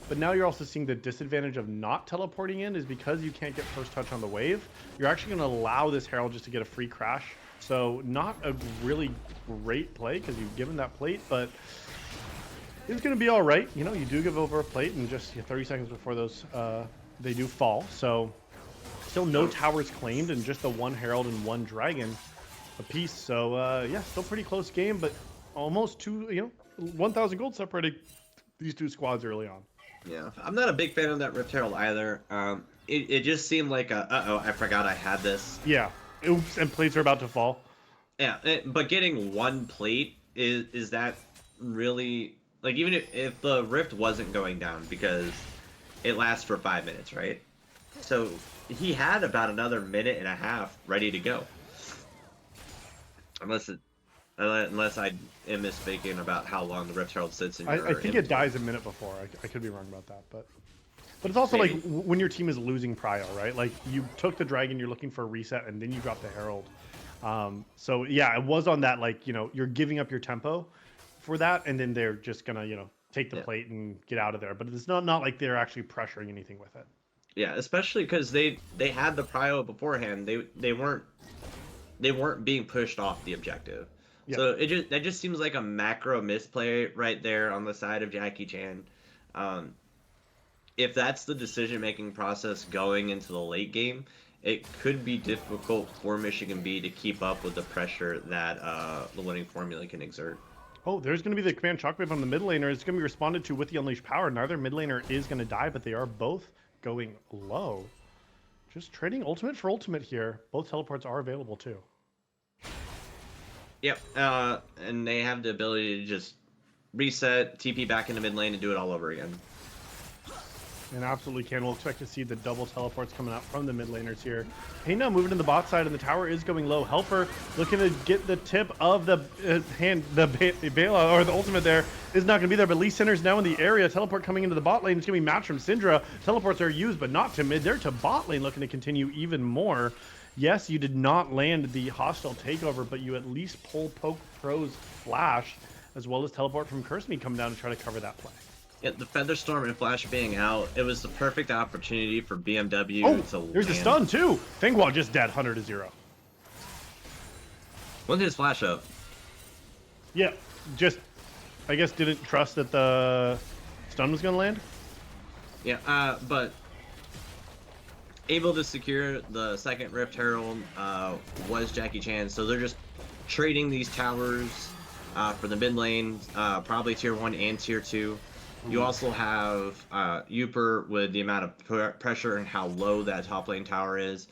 But now you're also seeing the disadvantage of not teleporting in is because you can't get first touch on the wave. You're actually going to allow this Herald just to get a free crash. So not a really great play because you've given that plate, but it's going to be all right. You know, you do give over a plate and just 30 seconds before those, they do fall. So still no towers claimed and just the one Herald and one Dragon apiece. So yeah, still pretty close game, but almost 1,000 gold separating these two squads early on. Yeah, I'm not a big fan of that Rift Herald either. It just seemed like uh-oh, I forgot I had this. Yeah, oops, and plates are about to fall. Yeah, but getting one plate, is that really... Like, even if the Rift wasn't going down, because it lasts for 5 minutes, right? So he had about another minute and a half ready to go. Unless I am mistaken about how long the Rift Herald sits in your... I think it dies a minute before. I could be wrong about that, but it's also maybe. Like when your team is losing Prio, right? Like you took the Dragon, you're looking for a reset, and then you drop the Herald. So yeah, it was on that, like, you're giving up your tempo for that, and then they're just gonna take the plate and get out of there. But it's not like they're actually pressuring anything with it. Yeah, especially because they had the prio beforehand. They weren't being pushed off the objective. Yeah. So that just seems like a macro misplay right there on the side of Jackie Chan. If that's the decision making process going into the late game, it could be difficult for Michigan B to keep up with the pressure that the winning formula can exert. Oh, there's going to be the command shockwave on the mid laner. It's going to be responded to with the unleashed power. Neither mid laner is going to die, but they are both going low. Just trading ultimate for ultimate here. Both teleports are available too. Yep, and they have the ability to just reset, TP back into mid lane, and do it all over again. And absolutely can. We'll expect to see the double teleports coming out from the mid laners here. Hey, now moving to the bot side, and the tower is going low. Helper looking to get the tip of the Bela, or the ultimate there is not going to be there, but Lee Sinner's now in the area. Teleport coming into the bot lane. It's going to be matched from Syndra. Teleports are used, but not to mid. They're to bot lane, looking to continue even more. Yes, you did not land the hostile takeover, but you at least pull Poke Pro's flash. as well as teleport from Curse Me come down to try to cover that play. Yeah, the Featherstorm and Flash being out, it was the perfect opportunity for BMW to there's the land. stun too. Fengwa just dead, 100 to 0. When did his Flash up? Yeah, just, I guess, didn't trust that the stun was going to land. Yeah, but able to secure the second Rift Herald was Jackie Chan, so they're just trading these towers for the mid lane, probably tier 1 and tier 2. You also have Uper with the amount of pressure and how low that top lane tower is.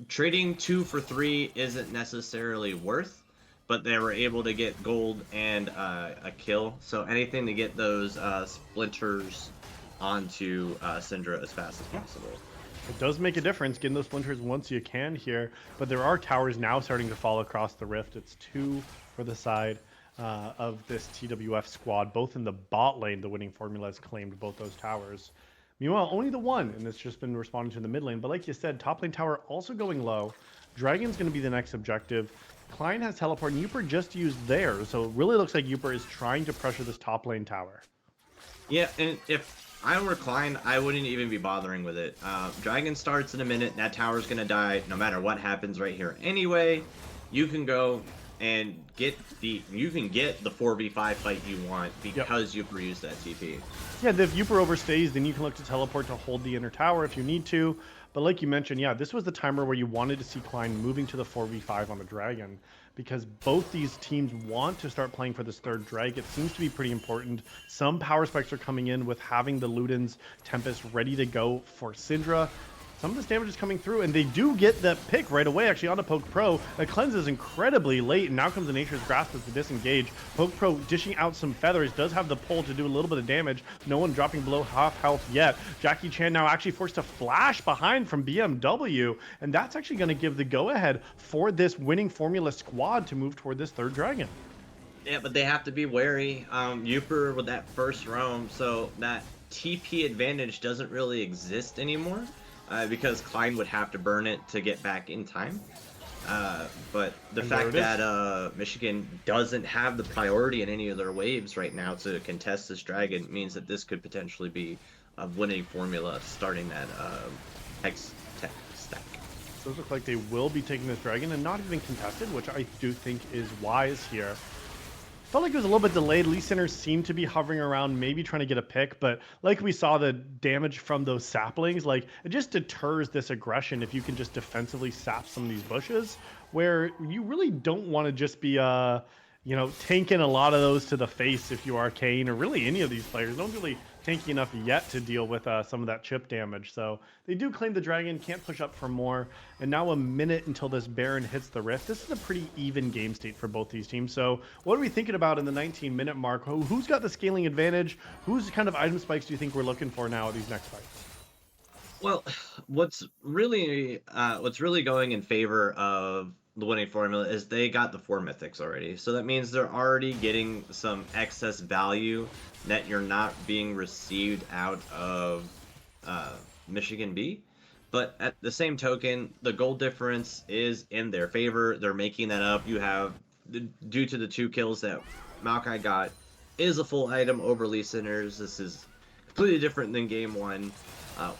Trading 2 for 3 isn't necessarily worth, but they were able to get gold and a kill. So anything to get those splinters onto Syndra as fast as possible. It does make a difference getting those splinters once you can here, but there are towers now starting to fall across the rift. It's 2 for the side of this TWF squad, both in the bot lane. The winning formula has claimed both those towers. Meanwhile, only the one, and it's just been responding to the mid lane. But like you said, top lane tower also going low. Dragon's going to be the next objective. Klein has teleport, and Uper just used theirs, so it really looks like Uper is trying to pressure this top lane tower. Yeah, and if I were Klein, I wouldn't even be bothering with it. Dragon starts in a minute, that tower's going to die no matter what happens right here. Anyway, you can go and get the 4v5 fight you want because Uper used that TP. Yeah, if Uper overstays, then you can look to teleport to hold the inner tower if you need to. But like you mentioned, yeah, this was the timer where you wanted to see Klein moving to the 4v5 on the Dragon, because both these teams want to start playing for this third Drag. It seems to be pretty important. Some power spikes are coming in with having the Luden's Tempest ready to go for Syndra. Some of this damage is coming through, and they do get the pick right away, actually, onto Poke Pro. That cleanses incredibly late, and now comes the Nature's Grasp as the disengage. Poke Pro dishing out some feathers, does have the pull to do a little bit of damage. No one dropping below half health yet. Jackie Chan now actually forced to flash behind from BMW, and that's actually going to give the go-ahead for this winning formula squad to move toward this third Dragon. Yeah, but they have to be wary. Uper with that first roam, so that TP advantage doesn't really exist anymore. Because Klein would have to burn it to get back in time. But the fact that Michigan doesn't have the priority in any of their waves right now to contest this Dragon means that this could potentially be a winning formula starting that Hex Tech stack. Those look like they will be taking this Dragon and not even contested, which I do think is wise here. Felt like it was a little bit delayed. Lee Sinners seemed to be hovering around, maybe trying to get a pick, but like we saw the damage from those saplings, like it just deters this aggression if you can just defensively sap some of these bushes, where you really don't want to just be tanking a lot of those to the face if you are Kane, or really any of these players. Don't really tanky enough yet to deal with some of that chip damage. So they do claim the Dragon, can't push up for more. And now a minute until this Baron hits the Rift. This is a pretty even game state for both these teams. So what are we thinking about in the 19-minute mark? Who's got the scaling advantage? Whose kind of item spikes do you think we're looking for now at these next fights? Well, what's really going in favor of the winning formula is they got the 4 mythics already. So that means they're already getting some excess value that you're not being received out of Michigan B. But at the same token, the gold difference is in their favor. They're making that up. You have, due to the 2 kills that Maokai got, is a full item over Lee Sinners. This is completely different than game 1.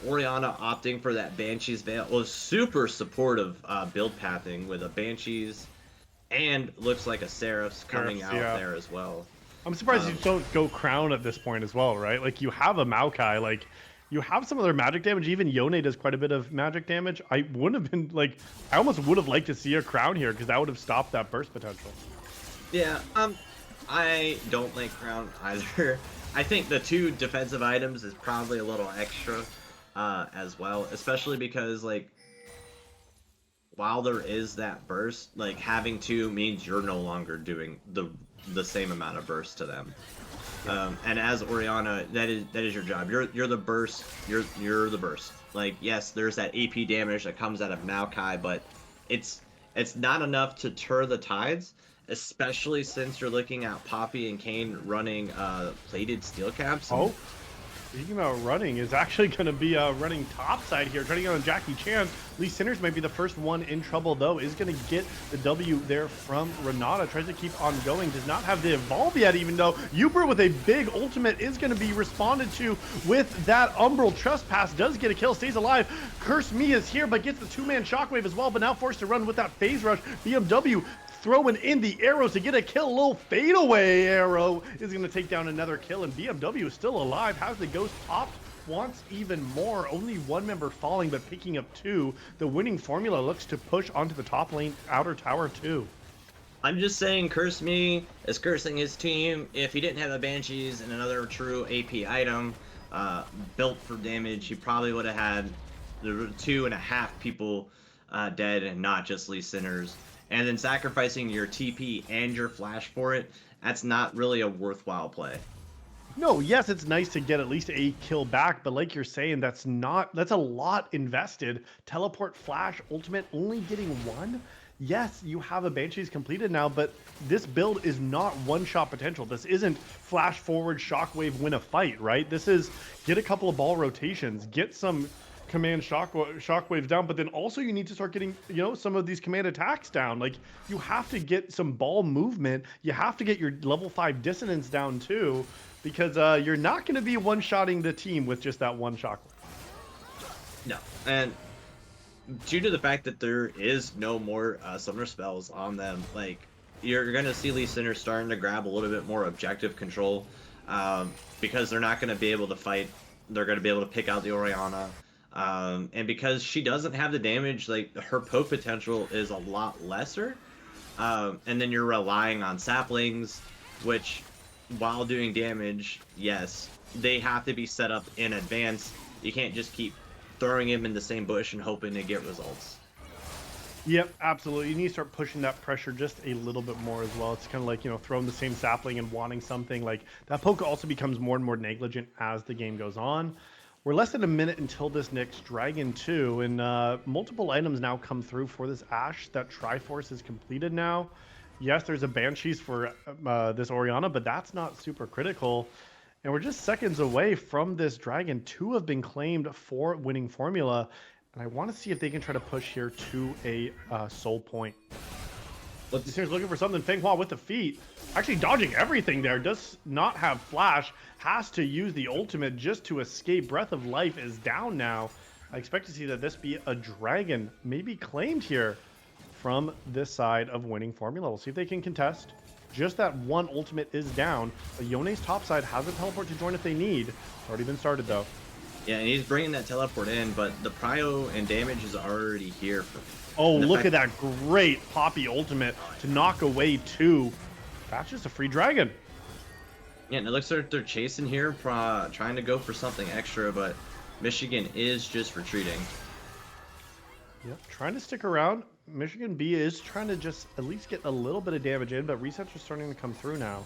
Orianna opting for that Banshee's Veil was super supportive build pathing with a Banshee's and looks like a Seraph's coming out there as well. I'm surprised you don't go Crown at this point as well, right? Like, you have a Maokai, like, you have some of their magic damage. Even Yone does quite a bit of magic damage. I wouldn't have been, like, I almost would have liked to see a Crown here, because that would have stopped that burst potential. Yeah, I don't like Crown either. I think the 2 defensive items is probably a little extra. As well, especially because, like, while there is that burst, like, having 2 means you're no longer doing the same amount of burst to them. And as Orianna, that is your job. You're the burst. You're the burst. Like, yes, there's that AP damage that comes out of Maokai, but it's not enough to turn the tides, especially since you're looking at Poppy and Kane running plated steel caps. Speaking about running, is actually going to be running top side here, trying to get on Jackie Chan. Lee Sinners might be the first one in trouble, though. Is going to get the W there from Renata. Tries to keep on going. Does not have the evolve yet, even though Uber with a big ultimate is going to be responded to with that Umbral Trespass. Does get a kill, stays alive. Curse Me is here, but gets the two-man shockwave as well, but now forced to run with that phase rush. BMW throwing in the arrows to get a kill. A little fadeaway arrow is going to take down another kill, and BMW is still alive. Has the ghost popped? Wants even more. Only one member falling, but picking up two. The winning formula looks to push onto the top lane outer tower too. I'm just saying, Curse Me is cursing his team. If he didn't have the Banshees and another true AP item built for damage, he probably would have had the 2.5 people dead and not just Lee Sinners. And then sacrificing your TP and your flash for it, that's not really a worthwhile play. No, yes, it's nice to get at least a kill back, but like you're saying, that's a lot invested. Teleport, flash, ultimate, only getting one. Yes, you have a Banshees completed now, but this build is not one-shot potential. This isn't flash forward, shockwave, win a fight, right? This is get a couple of ball rotations, get some command shockwaves down, but then also you need to start getting, some of these command attacks down. Like, you have to get some ball movement. You have to get your level 5 dissonance down too, because you're not going to be one-shotting the team with just that one shockwave. No, and due to the fact that there is no more summoner spells on them, like, you're going to see Lee Sinner starting to grab a little bit more objective control, because they're not going to be able to fight. They're going to be able to pick out the Orianna. And because she doesn't have the damage, like, her poke potential is a lot lesser. And then you're relying on saplings, which, while doing damage, yes, they have to be set up in advance. You can't just keep throwing him in the same bush and hoping to get results. Yep, absolutely. You need to start pushing that pressure just a little bit more as well. It's kind of like, throwing the same sapling and wanting something. Like, that poke also becomes more and more negligent as the game goes on. We're less than a minute until this next Dragon 2, and multiple items now come through for this Ashe. That Triforce is completed now. Yes, there's a Banshees for this Orianna, but that's not super critical. And we're just seconds away from this Dragon. 2 have been claimed for winning formula, and I want to see if they can try to push here to a soul point. He's looking for something. Feng Hua with the feet. Actually dodging everything there. Does not have flash. Has to use the ultimate just to escape. Breath of Life is down now. I expect to see that this be a dragon maybe claimed here from this side of winning formula. We'll see if they can contest. Just that one ultimate is down. But Yone's top side has a teleport to join if they need. It's already been started though. Yeah, and he's bringing that teleport in, but the prio and damage is already here. Oh, look at that great Poppy ultimate to knock away 2. That's just a free dragon. Yeah, and it looks like they're chasing here, trying to go for something extra, but Michigan is just retreating. Yep, trying to stick around. Michigan B is trying to just at least get a little bit of damage in, but resets are starting to come through now.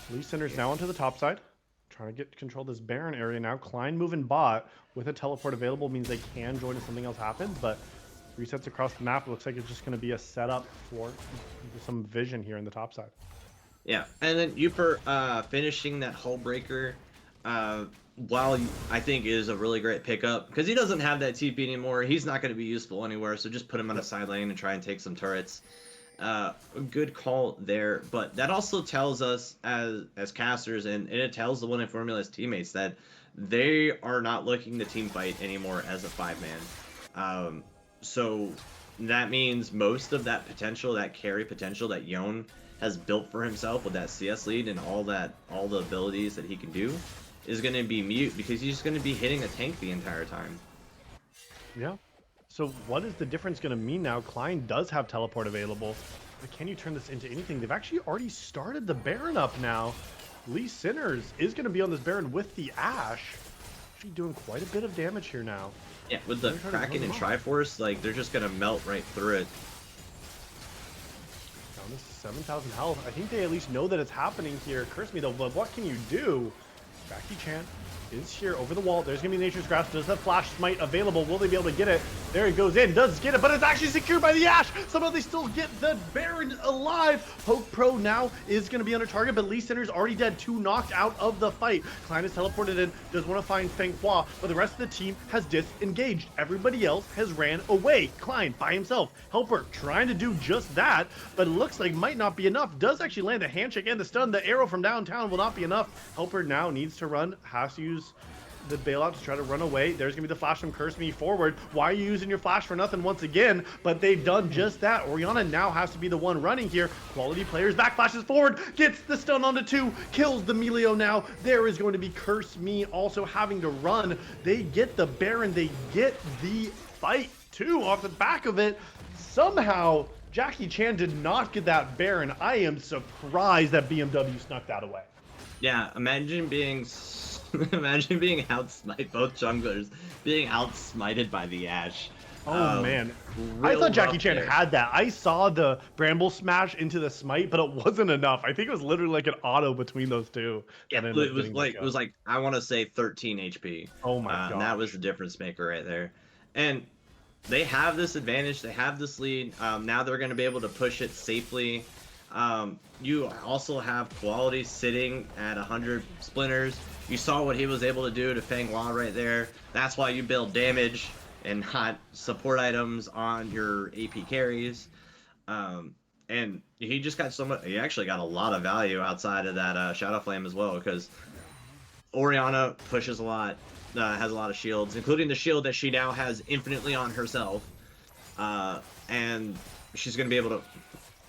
Lee Sinner's now onto the top side. Trying to get control of this Baron area now. Klein moving bot with a teleport available means they can join if something else happens, but resets across the map. It looks like it's just going to be a setup for some vision here in the top side. Yeah, and then Uper finishing that hull breaker, while I think is a really great pickup, because he doesn't have that TP anymore. He's not going to be useful anywhere, so just put him on a side lane and try and take some turrets. A good call there, but that also tells us as casters, and it tells the winning formula's teammates that they are not looking to team fight anymore as a 5-man. So that means most of that potential, that carry potential that Yone has built for himself with that CS lead and all the abilities that he can do, is going to be mute, because he's just going to be hitting a tank the entire time. Yeah. So what is the difference going to mean now? Klein does have teleport available, but can you turn this into anything? They've actually already started the Baron up now. Lee Sinners is going to be on this Baron with the Ashe. Actually doing quite a bit of damage here now. Yeah, with the Kraken and Triforce, like, they're just going to melt right through it. Down to 7,000 health. I think they at least know that it's happening here. Curse Me though, but what can you do? Jackie Chan is here over the wall. There's going to be Nature's Grasp. Does have Flash Smite available? Will they be able to get it? There it goes in. Does get it, but it's actually secured by the Ashe. Somehow they still get the Baron alive. Poke Pro now is going to be under target, but Lee Sinner's already dead. 2 knocked out of the fight. Klein is teleported in. Does want to find Feng Hua, but the rest of the team has disengaged. Everybody else has ran away. Klein by himself. Helper trying to do just that, but it looks like might not be enough. Does actually land the handshake and the stun. The arrow from downtown will not be enough. Helper now needs to run. Has to use the bailout to try to run away. There's gonna be the flash from Curse Me forward. Why are you using your flash for nothing once again? But they've done just that. Orianna now has to be the one running here. Quality players back flashes forward, gets the stun onto 2, kills the Melio now. There is going to be Curse Me also having to run. They get the Baron, they get the fight too off the back of it. Somehow Jackie Chan did not get that Baron. I am surprised that BMW snuck that away. Yeah, imagine being outsmited, both junglers being outsmited by the Ashe. Oh man, I thought Jackie Chan had that. I saw the Bramble smash into the smite, but it wasn't enough. I think it was literally like an auto between those two. Yeah, it was like I want to say 13 HP. Oh my god, that was the difference maker right there. And they have this advantage. They have this lead. Now they're going to be able to push it safely. You also have Quality sitting at 100 splinters. You saw what he was able to do to Feng Hua right there. That's why you build damage and not support items on your AP carries. And he just got so much. He actually got a lot of value outside of that Shadow Flame as well, because Orianna pushes a lot, has a lot of shields, including the shield that she now has infinitely on herself. And she's going to be able to.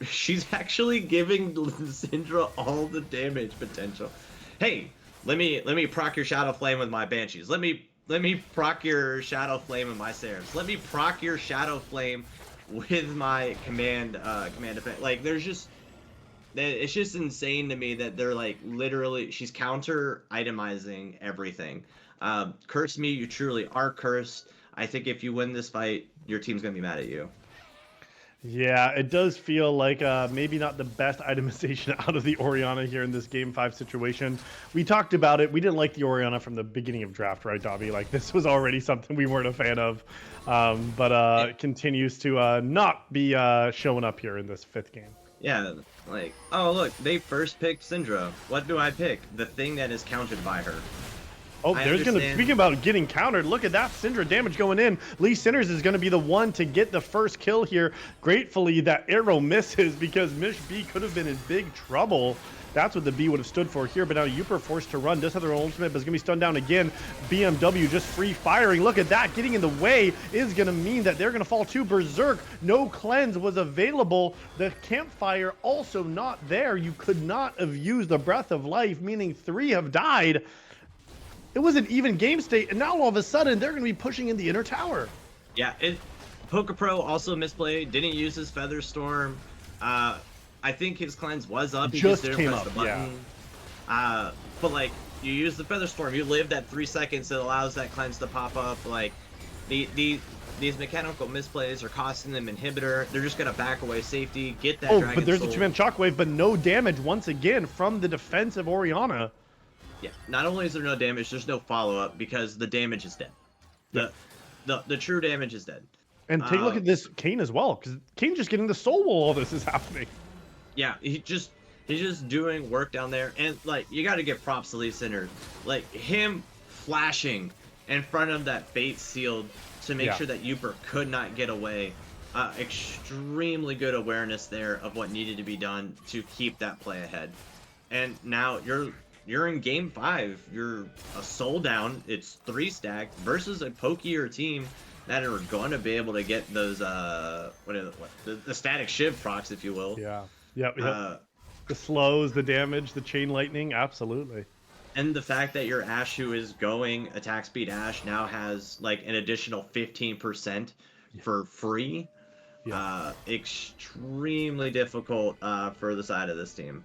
She's actually giving Syndra all the damage potential. Hey, let me proc your Shadow Flame with my Banshees. Let me proc your Shadow Flame with my Seraphs. Let me proc your Shadow Flame with my command defense. Like, it's just insane to me that they're like literally, she's counter itemizing everything. Curse me, you truly are cursed. I think if you win this fight, your team's gonna be mad at you. Yeah, it does feel like maybe not the best itemization out of the Orianna here in this Game 5 situation. We talked about it. We didn't like the Orianna from the beginning of draft, right, Dobby? Like, this was already something we weren't a fan of. But it continues to not be showing up here in this 5th game. Yeah, like, oh, look, they first picked Syndra. What do I pick? The thing that is countered by her. Oh, speaking about getting countered, look at that Syndra damage going in. Lee Sinners is going to be the one to get the first kill here. Gratefully, that arrow misses because Mish B could have been in big trouble. That's what the B would have stood for here, but now Uper forced to run. Does have their ultimate, but is going to be stunned down again. BMW just free firing. Look at that. Getting in the way is going to mean that they're going to fall to Berserk. No cleanse was available. The campfire also not there. You could not have used the Breath of Life, meaning 3 have died. It was an even game state, and now all of a sudden they're going to be pushing in the inner tower. Yeah, Poker Pro also misplayed, didn't use his Feather Storm. I think his cleanse was up. He just didn't press the button. Yeah. But like, you use the Feather Storm, you live that 3 seconds, it allows that cleanse to pop up. Like, these mechanical misplays are costing them inhibitor. They're just gonna back away safety, get that. Dragon but there's Soul. a 2-man shockwave, but no damage once again from the defensive Orianna. Yeah, not only is there no damage, there's no follow-up because the damage is dead. The true damage is dead. And take a look at this Kayn as well, because Kayn just getting the soul while all this is happening. Yeah, he's just doing work down there, and like, you got to give props to Lee Sinner. Like, him flashing in front of that bait sealed to make sure that Uper could not get away. Extremely good awareness there of what needed to be done to keep that play ahead. And now you're in Game 5. You're a soul down. It's 3 stack versus a pokier team that are going to be able to get those the static shiv procs, if you will. Yeah. Yep. The slows, the damage, the chain lightning, absolutely. And the fact that your Ashe, who is going attack speed Ashe, now has like an additional 15% for free. Yeah. Extremely difficult for the side of this team.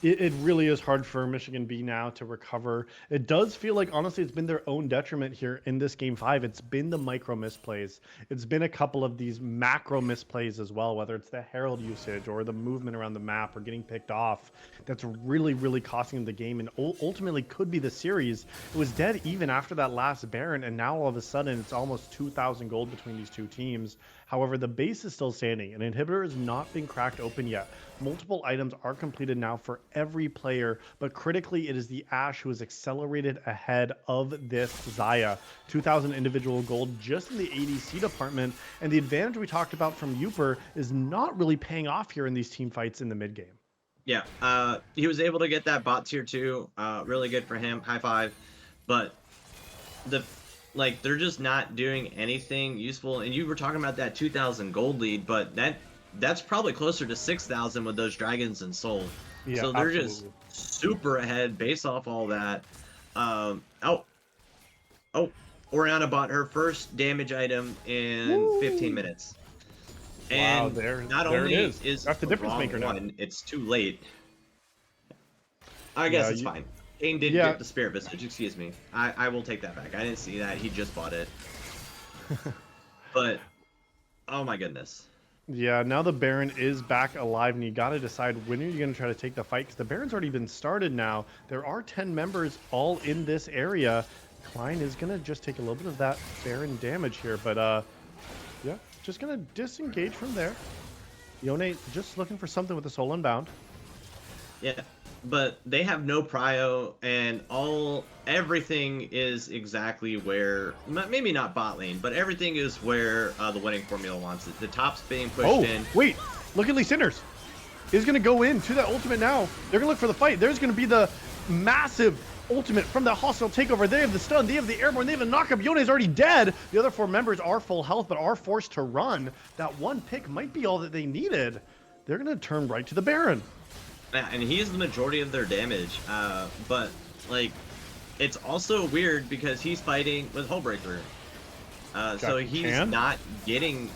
It really is hard for Michigan B now to recover. It does feel like, honestly, it's been their own detriment here in this game 5. It's been the micro misplays. It's been a couple of these macro misplays as well, whether it's the Herald usage or the movement around the map or getting picked off. That's really, really costing them the game and ultimately could be the series. It was dead even after that last Baron, and now all of a sudden it's almost 2,000 gold between these two teams. However, the base is still standing. An inhibitor has not been cracked open yet. Multiple items are completed now for every player, but critically it is the Ashe who is accelerated ahead of this Xayah. 2,000 individual gold just in the ADC department, and the advantage we talked about from Uper is not really paying off here in these team fights in the mid game. Yeah, he was able to get that bot tier 2, really good for him, high five, but they're just not doing anything useful. And you were talking about that 2,000 gold lead, but that's probably closer to 6,000 with those dragons and soul. Yeah, so they're absolutely. just super ahead based off all that. Orianna bought her first damage item in 15 minutes. Wow, And there not it only is. That's the difference maker now. It's too late. I guess it's fine. Kane did get the Spirit Visage, excuse me. I will take that back. I didn't see that. He just bought it. But, oh my goodness. Yeah, now the Baron is back alive, and you got to decide when are you going to try to take the fight, because the Baron's already been started now. There are 10 members all in this area. Klein is going to just take a little bit of that Baron damage here, but yeah, just going to disengage from there. Yone just looking for something with the Soul Unbound. Yeah, but they have no prio, and everything is exactly where, maybe not bot lane, but everything is where the winning formula wants it. The top's being pushed in. Wait, look at Lee Sinners. He's going to go into that ultimate now. They're going to look for the fight. There's going to be the massive ultimate from the hostile takeover. They have the stun, they have the airborne, they have the knockup. Yone's already dead. The other 4 members are full health, but are forced to run. That one pick might be all that they needed. They're going to turn right to the Baron. Yeah, and he is the majority of their damage, but like, it's also weird because he's fighting with Hullbreaker, so he's not getting.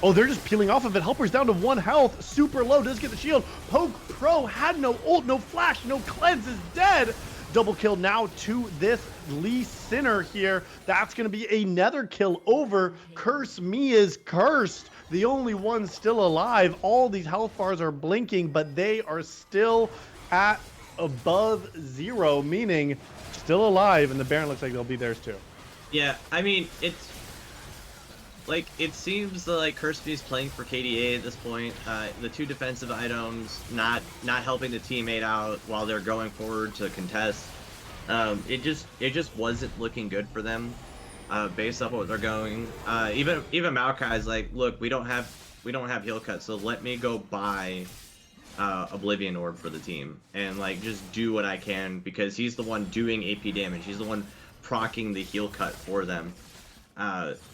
Oh, they're just peeling off of it. Helper's down to 1 health, super low, does get the shield. Poke Pro had no ult, no flash, no cleanse, is dead. Double kill now to this Lee Sinner here. That's going to be another kill over. Curse me is cursed. The only one still alive. All these health bars are blinking, but they are still at above 0, meaning still alive, and the Baron looks like they'll be theirs too. Yeah, I mean, it's like, it seems like Curseme's playing for KDA at this point. The 2 defensive items not helping the teammate out while they're going forward to contest. It just wasn't looking good for them, based off what they're going. Even Maokai's like, look, we don't have heal cut, so let me go buy Oblivion Orb for the team and like just do what I can, because he's the one doing AP damage. He's the one proccing the heal cut for them.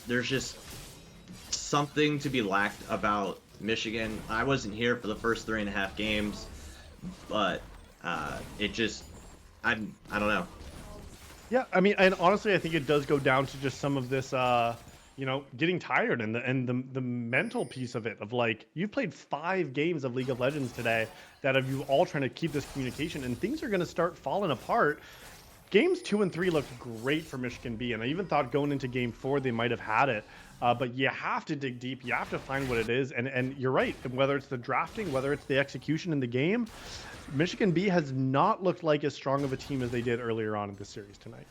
There's just something to be lacked about Michigan. I wasn't here for the first 3.5 games, but it just, I don't know. Yeah, I mean, and honestly, I think it does go down to just some of this, you know, getting tired and the mental piece of it, of like, you've played 5 games of League of Legends today that have you all trying to keep this communication, and things are going to start falling apart. Games 2 and 3 looked great for Michigan B, and I even thought going into game 4 they might have had it. But you have to dig deep. You have to find what it is. And you're right. Whether it's the drafting, whether it's the execution in the game, Michigan B has not looked like as strong of a team as they did earlier on in the series tonight.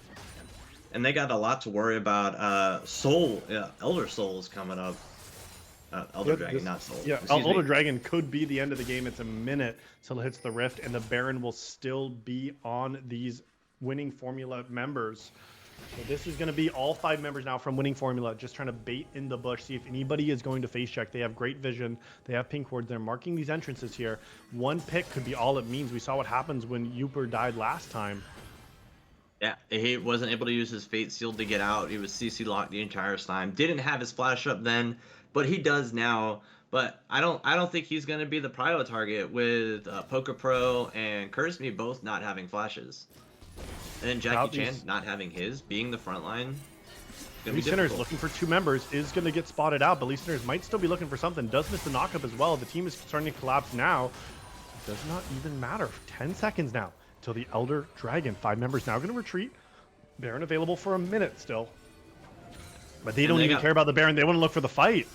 And they got a lot to worry about. Soul, Elder Soul is coming up. Elder Dragon, not Soul. Yeah, Elder Dragon could be the end of the game. It's a minute till it hits the Rift, and the Baron will still be on these winning formula members. So this is going to be all 5 members now from winning formula, just trying to bait in the bush, see if anybody is going to face check. They have great vision. They have pink ward. They're marking these entrances here. One pick could be all it means. We saw what happens when Uper died last time. Yeah, he wasn't able to use his Fate Seal to get out. He was CC locked the entire time. Didn't have his flash up then, but he does now. But I don't think he's going to be the prio target with Poker Pro and Kurzme both not having flashes. And then Jackie Chan not having his, being the front line. Lee Sinners looking for 2 members is going to get spotted out, but Lee Sinners might still be looking for something. Does miss the knockup as well. The team is starting to collapse now. does not even matter. 10 seconds now till the Elder Dragon. 5 members now going to retreat. Baron available for a minute still. But they don't even care about the Baron. They want to look for the fight.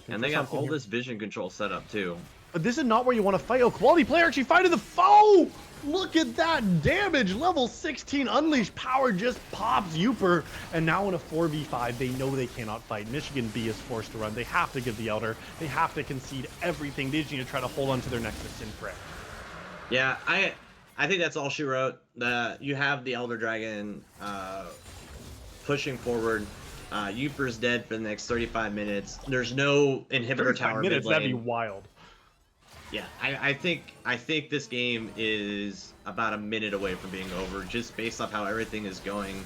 And they got all this vision control set up too. But this is not where you want to fight. Oh, quality player actually fighting the foe. Look at that damage. Level 16 Unleashed Power just pops Uper. And now in a 4v5, they know they cannot fight. Michigan B is forced to run. They have to give the Elder. They have to concede everything. They just need to try to hold on to their Nexus in prayer. Yeah, I think that's all she wrote. You have the Elder Dragon pushing forward. Uper's dead for the next 35 minutes. There's no inhibitor tower mid lane. That'd be wild. Yeah, I think this game is about a minute away from being over, just based off how everything is going.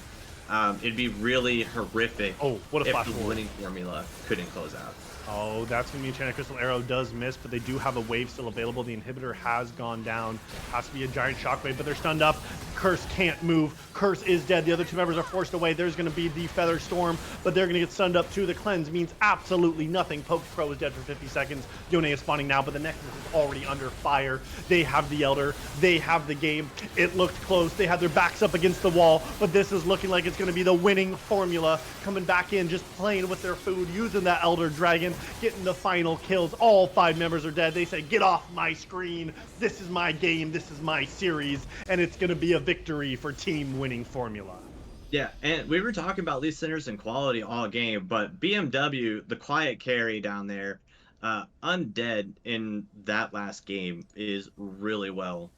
It'd be really horrific if the winning formula couldn't close out. Oh, that's going to be a Enchanted Crystal Arrow does miss, but they do have a wave still available. The inhibitor has gone down. Has to be a giant shockwave, but they're stunned up. Curse can't move. Curse is dead. The other 2 members are forced away. There's going to be the Feather Storm, but they're going to get stunned up too. The cleanse means absolutely nothing. Poke Pro is dead for 50 seconds. Yone is spawning now, but the Nexus is already under fire. They have the Elder. They have the game. It looked close. They had their backs up against the wall, but this is looking like it's going to be the winning formula. Coming back in, just playing with their food, using that Elder Dragon, getting the final kills. All 5 members are dead. They say, get off my screen. This is my game. This is my series. And it's going to be a victory for team winning formula. Yeah, and we were talking about Lee Centers and quality all game, but BMW, the quiet carry down there, Undead in that last game is really well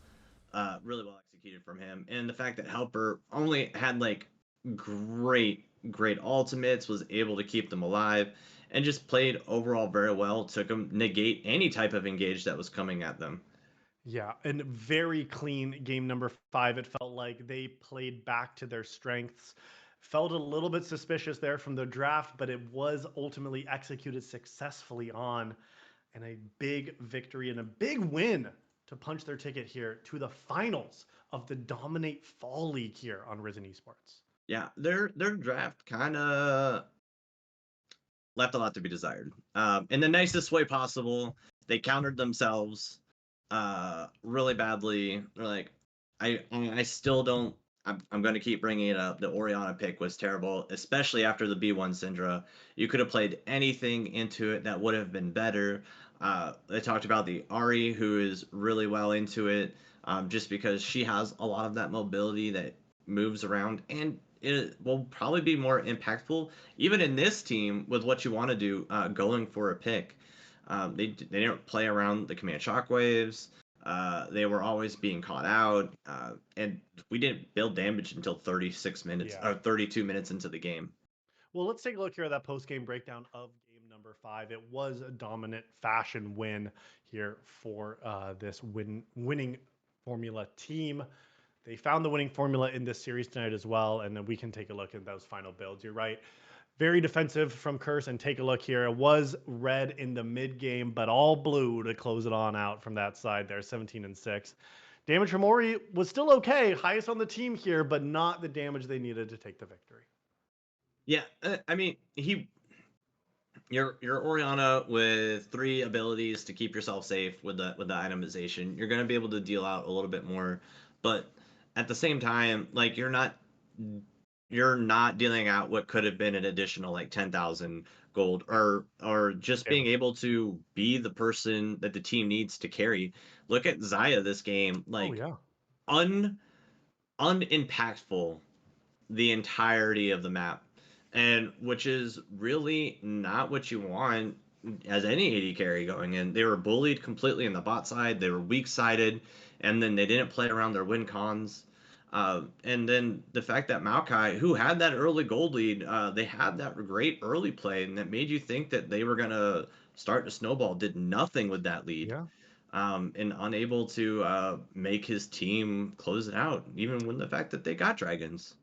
executed from him. And the fact that Helper only had like great ultimates, was able to keep them alive, and just played overall very well, took them negate any type of engage that was coming at them. Yeah, and very clean game number 5. It felt like they played back to their strengths. Felt a little bit suspicious there from the draft, but it was ultimately executed successfully on. And a big victory and a big win to punch their ticket here to the finals of the Dominate Fall League here on Risen Esports. Yeah, their draft kind of left a lot to be desired. In the nicest way possible, they countered themselves really badly. They're like, I still don't. I'm going to keep bringing it up. The Orianna pick was terrible, especially after the B1 Syndra. You could have played anything into it that would have been better. They talked about the Ari, who is really well into it, just because she has a lot of that mobility that moves around, and it will probably be more impactful, even in this team, with what you want to do going for a pick. They didn't play around the command shockwaves. They were always being caught out, and we didn't build damage until 36 minutes or 32 minutes into the game. Well, let's take a look here at that post-game breakdown of game number 5. It was a dominant fashion win here for this winning formula team. They found the winning formula in this series tonight as well, and then we can take a look at those final builds. You're right. Very defensive from Curse, and take a look here. It was red in the mid game, but all blue to close it on out from that side there, 17-6. Damage from Ori was still okay, highest on the team here, but not the damage they needed to take the victory. Yeah, I mean, your Orianna with 3 abilities to keep yourself safe with the itemization, you're gonna be able to deal out a little bit more, but at the same time, like you're not dealing out what could have been an additional like 10,000 gold, or just being able to be the person that the team needs to carry. Look at Xayah this game, like unimpactful the entirety of the map, and which is really not what you want as any AD carry going in. They were bullied completely in the bot side, they were weak sided, and then they didn't play around their win cons. And then the fact that Maokai, who had that early gold lead, they had that great early play, and that made you think that they were gonna start to snowball, did nothing with that lead. And unable to make his team close it out, even with the fact that they got dragons.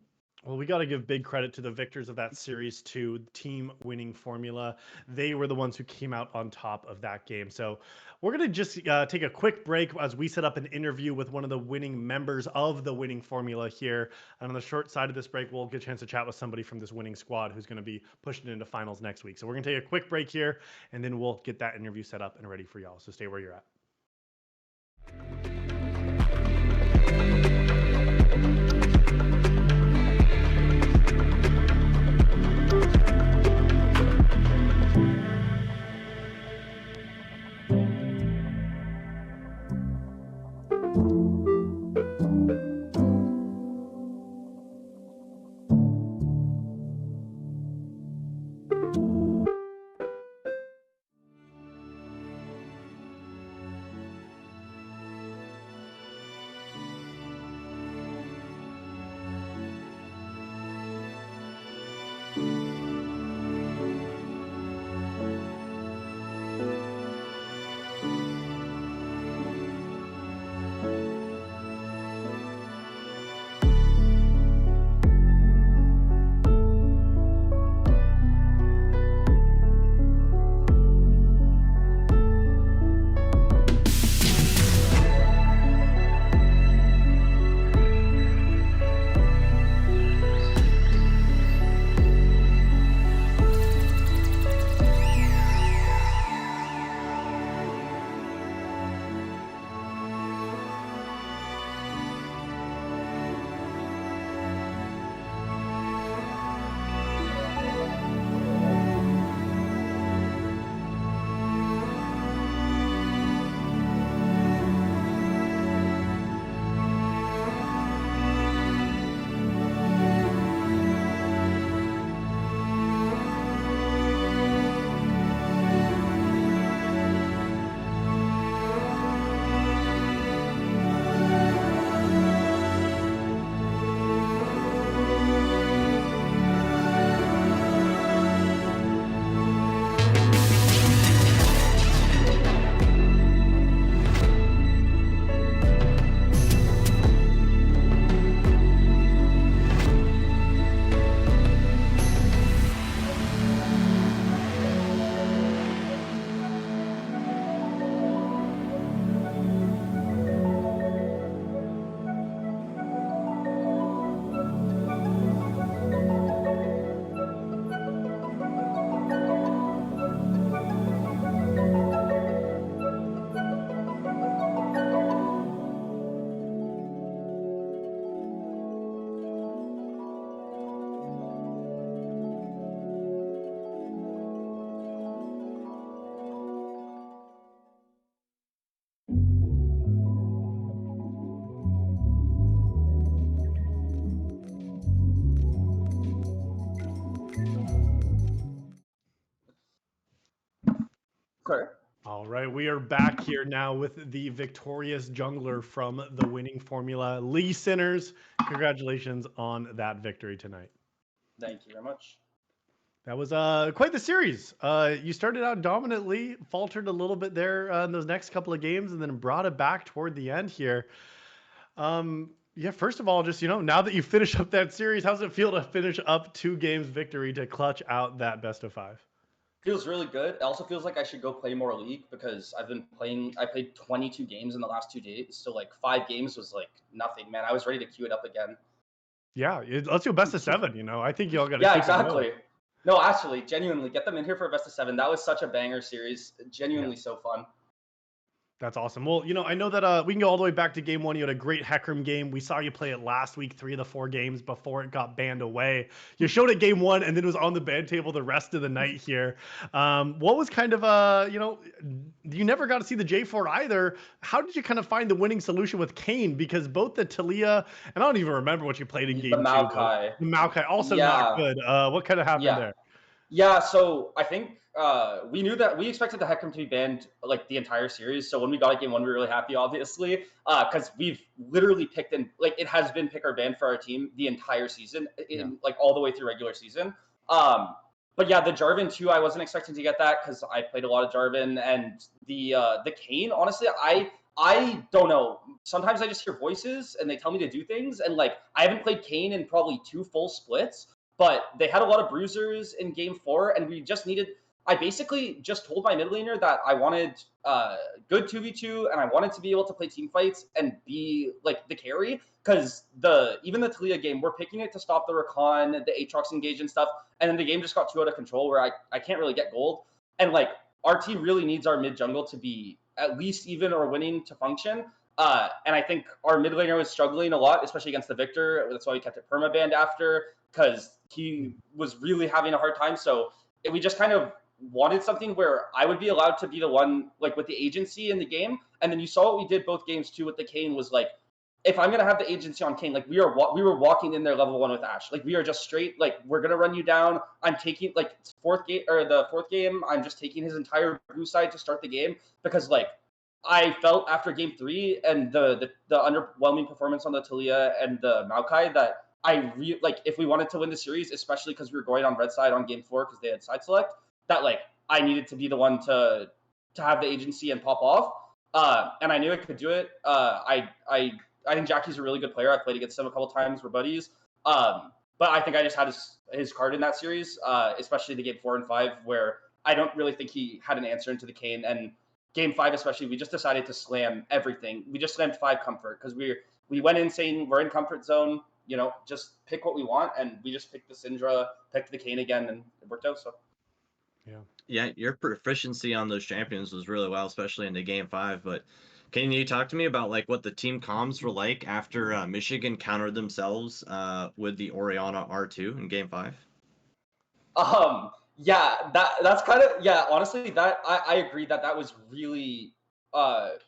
Well, we got to give big credit to the victors of that series too, team winning formula. They were the ones who came out on top of that game. So we're going to just take a quick break as we set up an interview with one of the winning members of the winning formula here. And on the short side of this break, we'll get a chance to chat with somebody from this winning squad who's going to be pushing into finals next week. So we're going to take a quick break here, and then we'll get that interview set up and ready for y'all. So stay where you're at. Okay. All right, we are back here now with the victorious jungler from the winning formula, Lee Sinners. Congratulations on that victory tonight. Thank you very much. That was quite the series. You started out dominantly, faltered a little bit there in those next couple of games, and then brought it back toward the end here. Yeah, first of all, just, now that you finish up that series, how's it feel to finish up 2 games victory to clutch out that best of 5? Feels really good. It also feels like I should go play more League because I played 22 games in the last 2 days. So like 5 games was like nothing, man. I was ready to queue it up again. Yeah, let's do a best of 7. I think y'all got to Yeah, keep it going. exactly. No, actually, genuinely, get them in here for a best of 7. That was such a banger series. Genuinely so fun. That's awesome. Well, I know that we can go all the way back to game 1. You had a great Heckram game. We saw you play it last week, 3 of the 4 games before it got banned away. You showed it game 1 and then it was on the ban table the rest of the night here. What was kind of, you never got to see the J4 either. How did you kind of find the winning solution with Kane? Because both the Talia, and I don't even remember what you played in game 2. The Maokai. The Maokai, also not good. What kind of happened there? Yeah, so I think we knew that we expected the Heckram to be banned like the entire series. So when we got it game 1, we were really happy, obviously, because we've literally picked and like it has been pick or ban for our team the entire season, like all the way through regular season. But yeah, the Jarvan too, I wasn't expecting to get that because I played a lot of Jarvan, and the Kane. Honestly, I don't know. Sometimes I just hear voices and they tell me to do things, and like I haven't played Kane in probably 2 full splits. But they had a lot of bruisers in game 4, and we just needed. I basically just told my mid laner that I wanted good 2v2, and I wanted to be able to play team fights and be like the carry. Because even the Talia game, we're picking it to stop the Rakan, the Aatrox engage and stuff, and then the game just got too out of control where I can't really get gold. And like our team really needs our mid jungle to be at least even or winning to function. And I think our mid laner was struggling a lot, especially against the Victor. That's why we kept it permabanned after, because he was really having a hard time. So we just kind of wanted something where I would be allowed to be the one like with the agency in the game. And then you saw what we did both games too with the Kane was like, if I'm gonna have the agency on Kane, like we were walking in there level 1 with Ashe. Like we are just straight, like we're gonna run you down. I'm taking like the fourth game, I'm just taking his entire blue side to start the game because like I felt after game 3 and the underwhelming performance on the Talia and the Maokai that like if we wanted to win the series, especially because we were going on red side on game 4 because they had side select, that like I needed to be the one to have the agency and pop off. And I knew I could do it. I think Jackie's a really good player. I played against him a couple times. We're buddies. But I think I just had his card in that series, especially the game 4 and 5, where I don't really think he had an answer into the Kane. And game 5 especially, we just decided to slam everything. We just slammed 5 comfort because we went in saying we're in comfort zone. Just pick what we want, and we just picked the Syndra, picked the Kane again, and it worked out. So, yeah, your proficiency on those champions was really well, especially in the game 5. But can you talk to me about like what the team comms were like after Michigan countered themselves with the Orianna R2 in game 5? Yeah, that's kind of honestly, that I agree that was really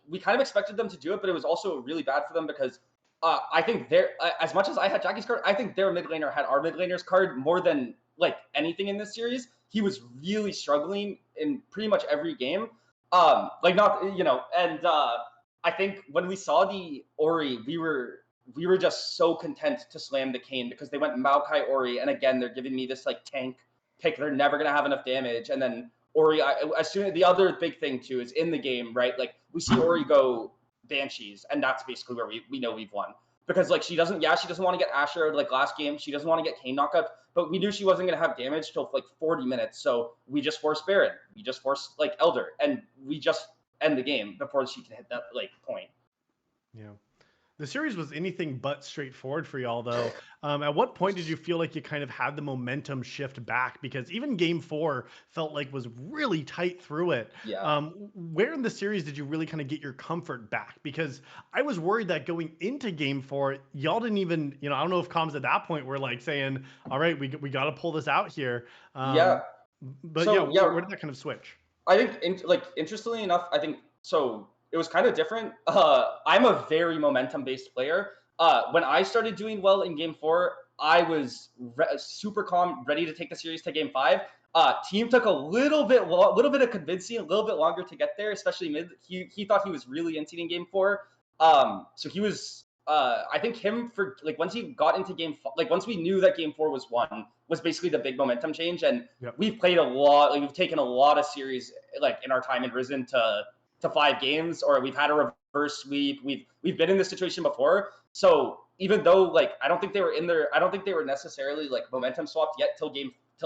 we kind of expected them to do it, but it was also really bad for them because I think as much as I had Jackie's card, I think their mid laner had our mid laner's card more than like anything in this series. He was really struggling in pretty much every game. Like not and I think when we saw the Ori, we were just so content to slam the Kane because they went Maokai Ori, and again they're giving me this like tank pick. They're never gonna have enough damage, and then Ori. As soon as the other big thing too is in the game, right? Like we see Ori go Banshees, and that's basically where we know we've won because like she doesn't want to get Asher like last game. She doesn't want to get Kane knockup, but we knew she wasn't gonna have damage till like 40 minutes. So we just forced Baron, we just forced like Elder, and we just end the game before she can hit that like point. Yeah. The series was anything but straightforward for y'all, though. At what point did you feel like you kind of had the momentum shift back? Because even game 4 felt like was really tight through it. Yeah. Where in the series did you really kind of get your comfort back? Because I was worried that going into game 4, y'all didn't even, I don't know if comms at that point were like saying, all right, we got to pull this out here. But so, where did that kind of switch? I think, interestingly enough, I think so. It was kind of different. I'm a very momentum-based player. When I started doing well in game 4, I was super calm, ready to take the series to game 5. Team took a little bit of convincing, a little bit longer to get there, especially mid. He thought he was really in game 4. So he was. I think him for like once he got into once we knew that game 4 was won, was basically the big momentum change. And Yep. we've played a lot. Like we've taken a lot of series like in our time in Risen to 5 games, or we've had a reverse sweep. We've been in this situation before. So even though like I don't think they were in there, I don't think they were necessarily like momentum swapped yet till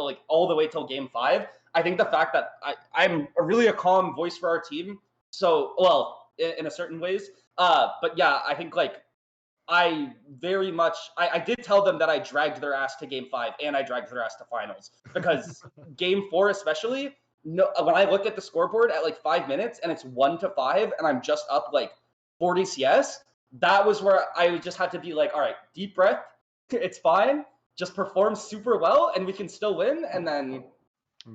like all the way till game 5. I think the fact that I'm really a calm voice for our team. So well, in a certain ways. But yeah, I think like I very much I did tell them that I dragged their ass to game 5 and I dragged their ass to finals because game 4 especially. No, when I look at the scoreboard at like 5 minutes and it's 1-5 and I'm just up like 40 CS, that was where I just had to be like, all right, deep breath, it's fine, just perform super well and we can still win. And then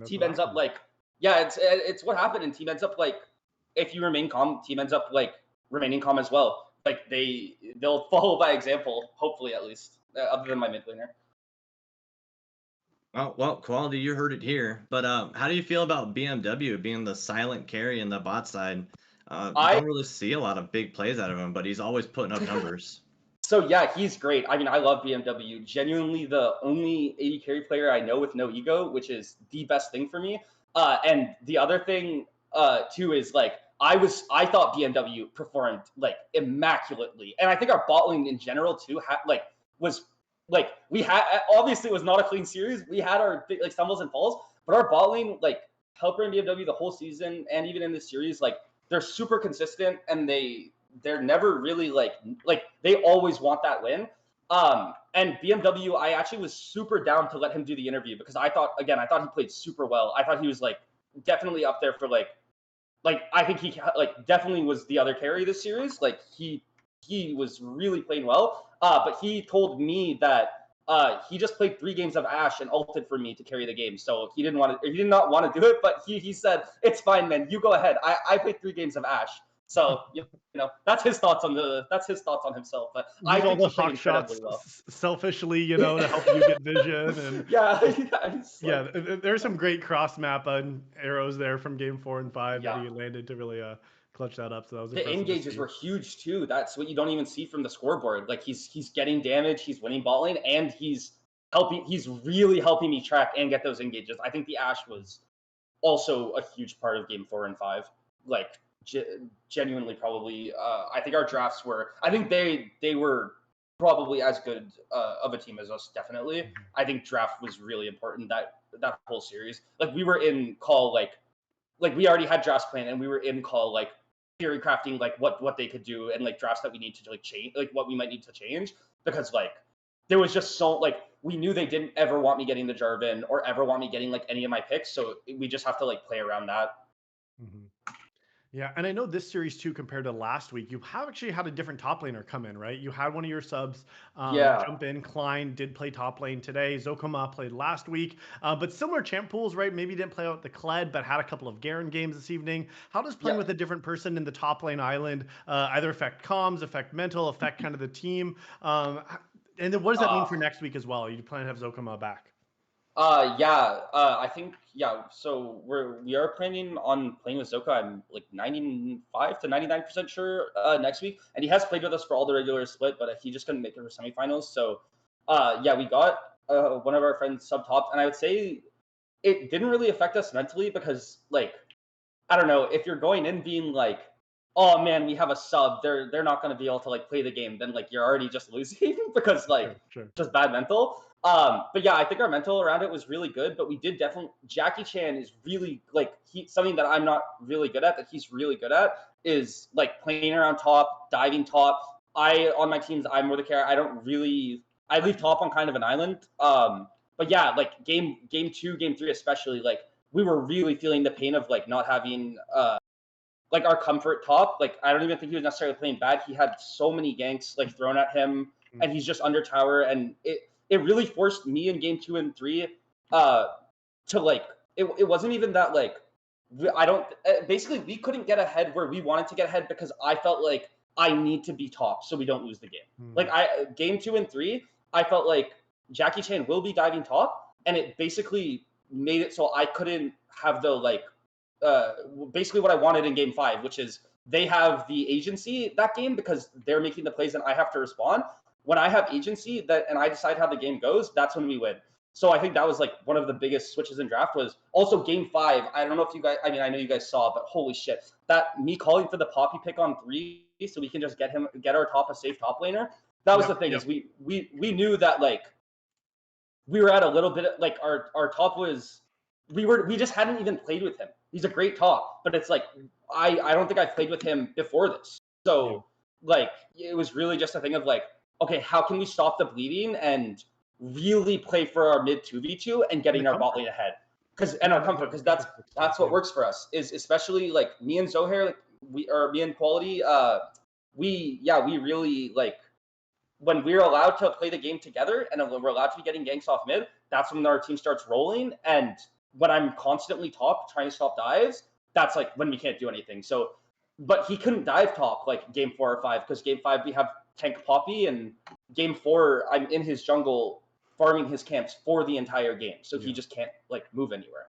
team ends up like, yeah, it's what happened. And team ends up like, if you remain calm, team ends up like remaining calm as well. Like they'll follow by example, hopefully at least, other than my mid laner. Oh, well, Quality, you heard it here. But how do you feel about BMW being the silent carry in the bot side? Don't really see a lot of big plays out of him, but he's always putting up numbers. So yeah, he's great. I mean, I love BMW. Genuinely the only AD carry player I know with no ego, which is the best thing for me. And the other thing too is like I thought BMW performed like immaculately, and I think our bot lane in general too was like we had, obviously it was not a clean series. We had our like stumbles and falls, but our bot lane like Helper and BMW the whole season and even in this series like they're super consistent and they're never really like they always want that win. And BMW, I actually was super down to let him do the interview because I thought he played super well. I thought he was like definitely up there for like I think he like definitely was the other carry this series. Like he was really playing well. But he told me that he just played 3 games of Ashe and ulted for me to carry the game. So he did not want to do it, but he said, it's fine, man. You go ahead. I played 3 games of Ashe. So you know that's his thoughts on himself. But Use I all think the he played hawk shots incredibly well. selfishly, you know, to help you get vision. And Yeah, there's some great cross map arrows there from game 4 and 5 that Yeah. he landed to really clutch that up. So that was The impressive to engages see. were huge too. That's what you don't even see from the scoreboard. Like he's getting damage, he's winning bot lane, and he's really helping me track and get those engages. I think the Ashe was also a huge part of game 4 and 5. Like genuinely, probably. I think our drafts were. I think they were probably as good of a team as us. Definitely. Mhm. I think draft was really important that whole series. Like we were in call like we already had drafts planned and we were in call like theory crafting like what they could do and like drafts that we need to like change, like what we might need to change, because like there was just so like we knew they didn't ever want me getting the Jarvan or ever want me getting like any of my picks, so we just have to like play around that. Mhm. Yeah, and I know this series too, compared to last week, you have actually had a different top laner come in, right? You had one of your subs Yeah. jump in. Klein did play top lane today. Zokoma played last week, but similar champ pools, right? Maybe didn't play out the Kled, but had a couple of Garen games this evening. How does playing Yeah. with a different person in the top lane island either affect comms, affect mental, affect kind of the team? And then what does that mean for next week as well? You plan to have Zokoma back? I think so we are planning on playing with Zoka. I'm like 95 to 99% sure next week, and he has played with us for all the regular split, but he just couldn't make it for semifinals. So we got one of our friends sub topped, and I would say it didn't really affect us mentally because like I don't know, if you're going in being like, oh man, we have a sub, they're not going to be able to like play the game, then like you're already just losing because like Sure. just bad mental. But yeah, I think our mental around it was really good, but we did definitely, Jackie Chan is really like something that I'm not really good at that he's really good at is like playing around top, diving top. On my teams, I'm more the carry. I leave top on kind of an island. But yeah, like game 2, game 3 especially, like we were really feeling the pain of like not having like our comfort top. Like I don't even think he was necessarily playing bad. He had so many ganks like thrown at him, and he's just under tower, and it really forced me in game 2 and 3 to like it wasn't even that like I don't basically we couldn't get ahead where we wanted to get ahead because I felt like I need to be top so we don't lose the game. Like game 2 and 3, I felt like Jackie Chan will be diving top, and it basically made it so I couldn't have the basically what I wanted in game 5, which is they have the agency that game because they're making the plays and I have to respond. When I have agency and I decide how the game goes, that's when we win. So I think that was like one of the biggest switches in draft. Was also game 5. I don't know if you guys, I mean, I know you guys saw, but holy shit, that me calling for the Poppy pick on 3 so we can just get a safe top laner. That was the thing, is we knew that like we were at a little bit like our top was we just hadn't even played with him. He's a great top, but it's like I don't think I've played with him before this. So like it was really just a thing of like, okay, how can we stop the bleeding and really play for our mid 2v2 and getting our bot lane ahead? And our comfort, because that's what works for us, is especially like me and Zohair, like me and Quality, we really like when we're allowed to play the game together and when we're allowed to be getting ganks off mid, that's when our team starts rolling. And when I'm constantly top trying to stop dives, that's like when we can't do anything. So, but he couldn't dive top like game 4 or 5, because game 5 we have tank Poppy, and game 4 I'm in his jungle farming his camps for the entire game. So he just can't like move anywhere.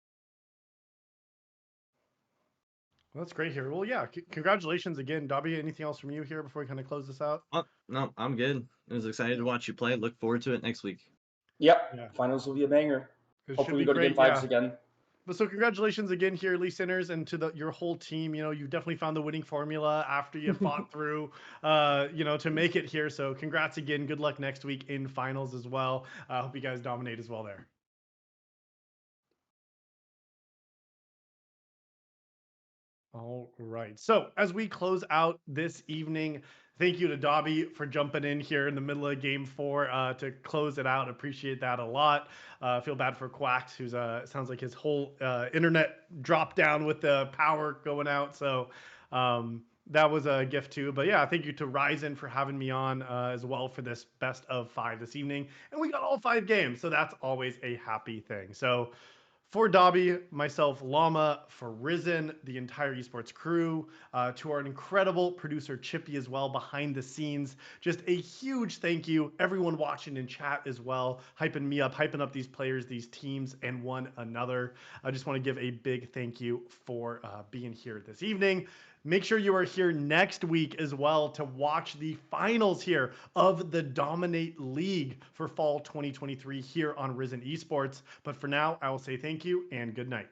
Well, that's great here. Well, yeah, congratulations again, Dobby. Anything else from you here before we kind of close this out? No, I'm good. I was excited to watch you play. Look forward to it next week. Yep. Finals will be a banger. Hopefully we go to game 5s again. But so congratulations again here, listeners, and to your whole team. You know, you definitely found the winning formula after you fought through, to make it here. So congrats again. Good luck next week in finals as well. I hope you guys dominate as well there. All right. So as we close out this evening, thank you to Dobby for jumping in here in the middle of game 4 to close it out. Appreciate that a lot. Feel bad for Quacks, who's sounds like his whole internet dropped down with the power going out. So that was a gift too. But yeah, thank you to Ryzen for having me on as well for this best of 5 this evening. And we got all 5 games, so that's always a happy thing. So for Dobby, myself, Llama, for Risen, the entire esports crew, to our incredible producer Chippy as well behind the scenes, just a huge thank you. Everyone watching in chat as well, hyping me up, hyping up these players, these teams, and one another. I just want to give a big thank you for being here this evening. Make sure you are here next week as well to watch the finals here of the Dominate League for fall 2023 here on Risen Esports. But for now, I will say thank you and good night.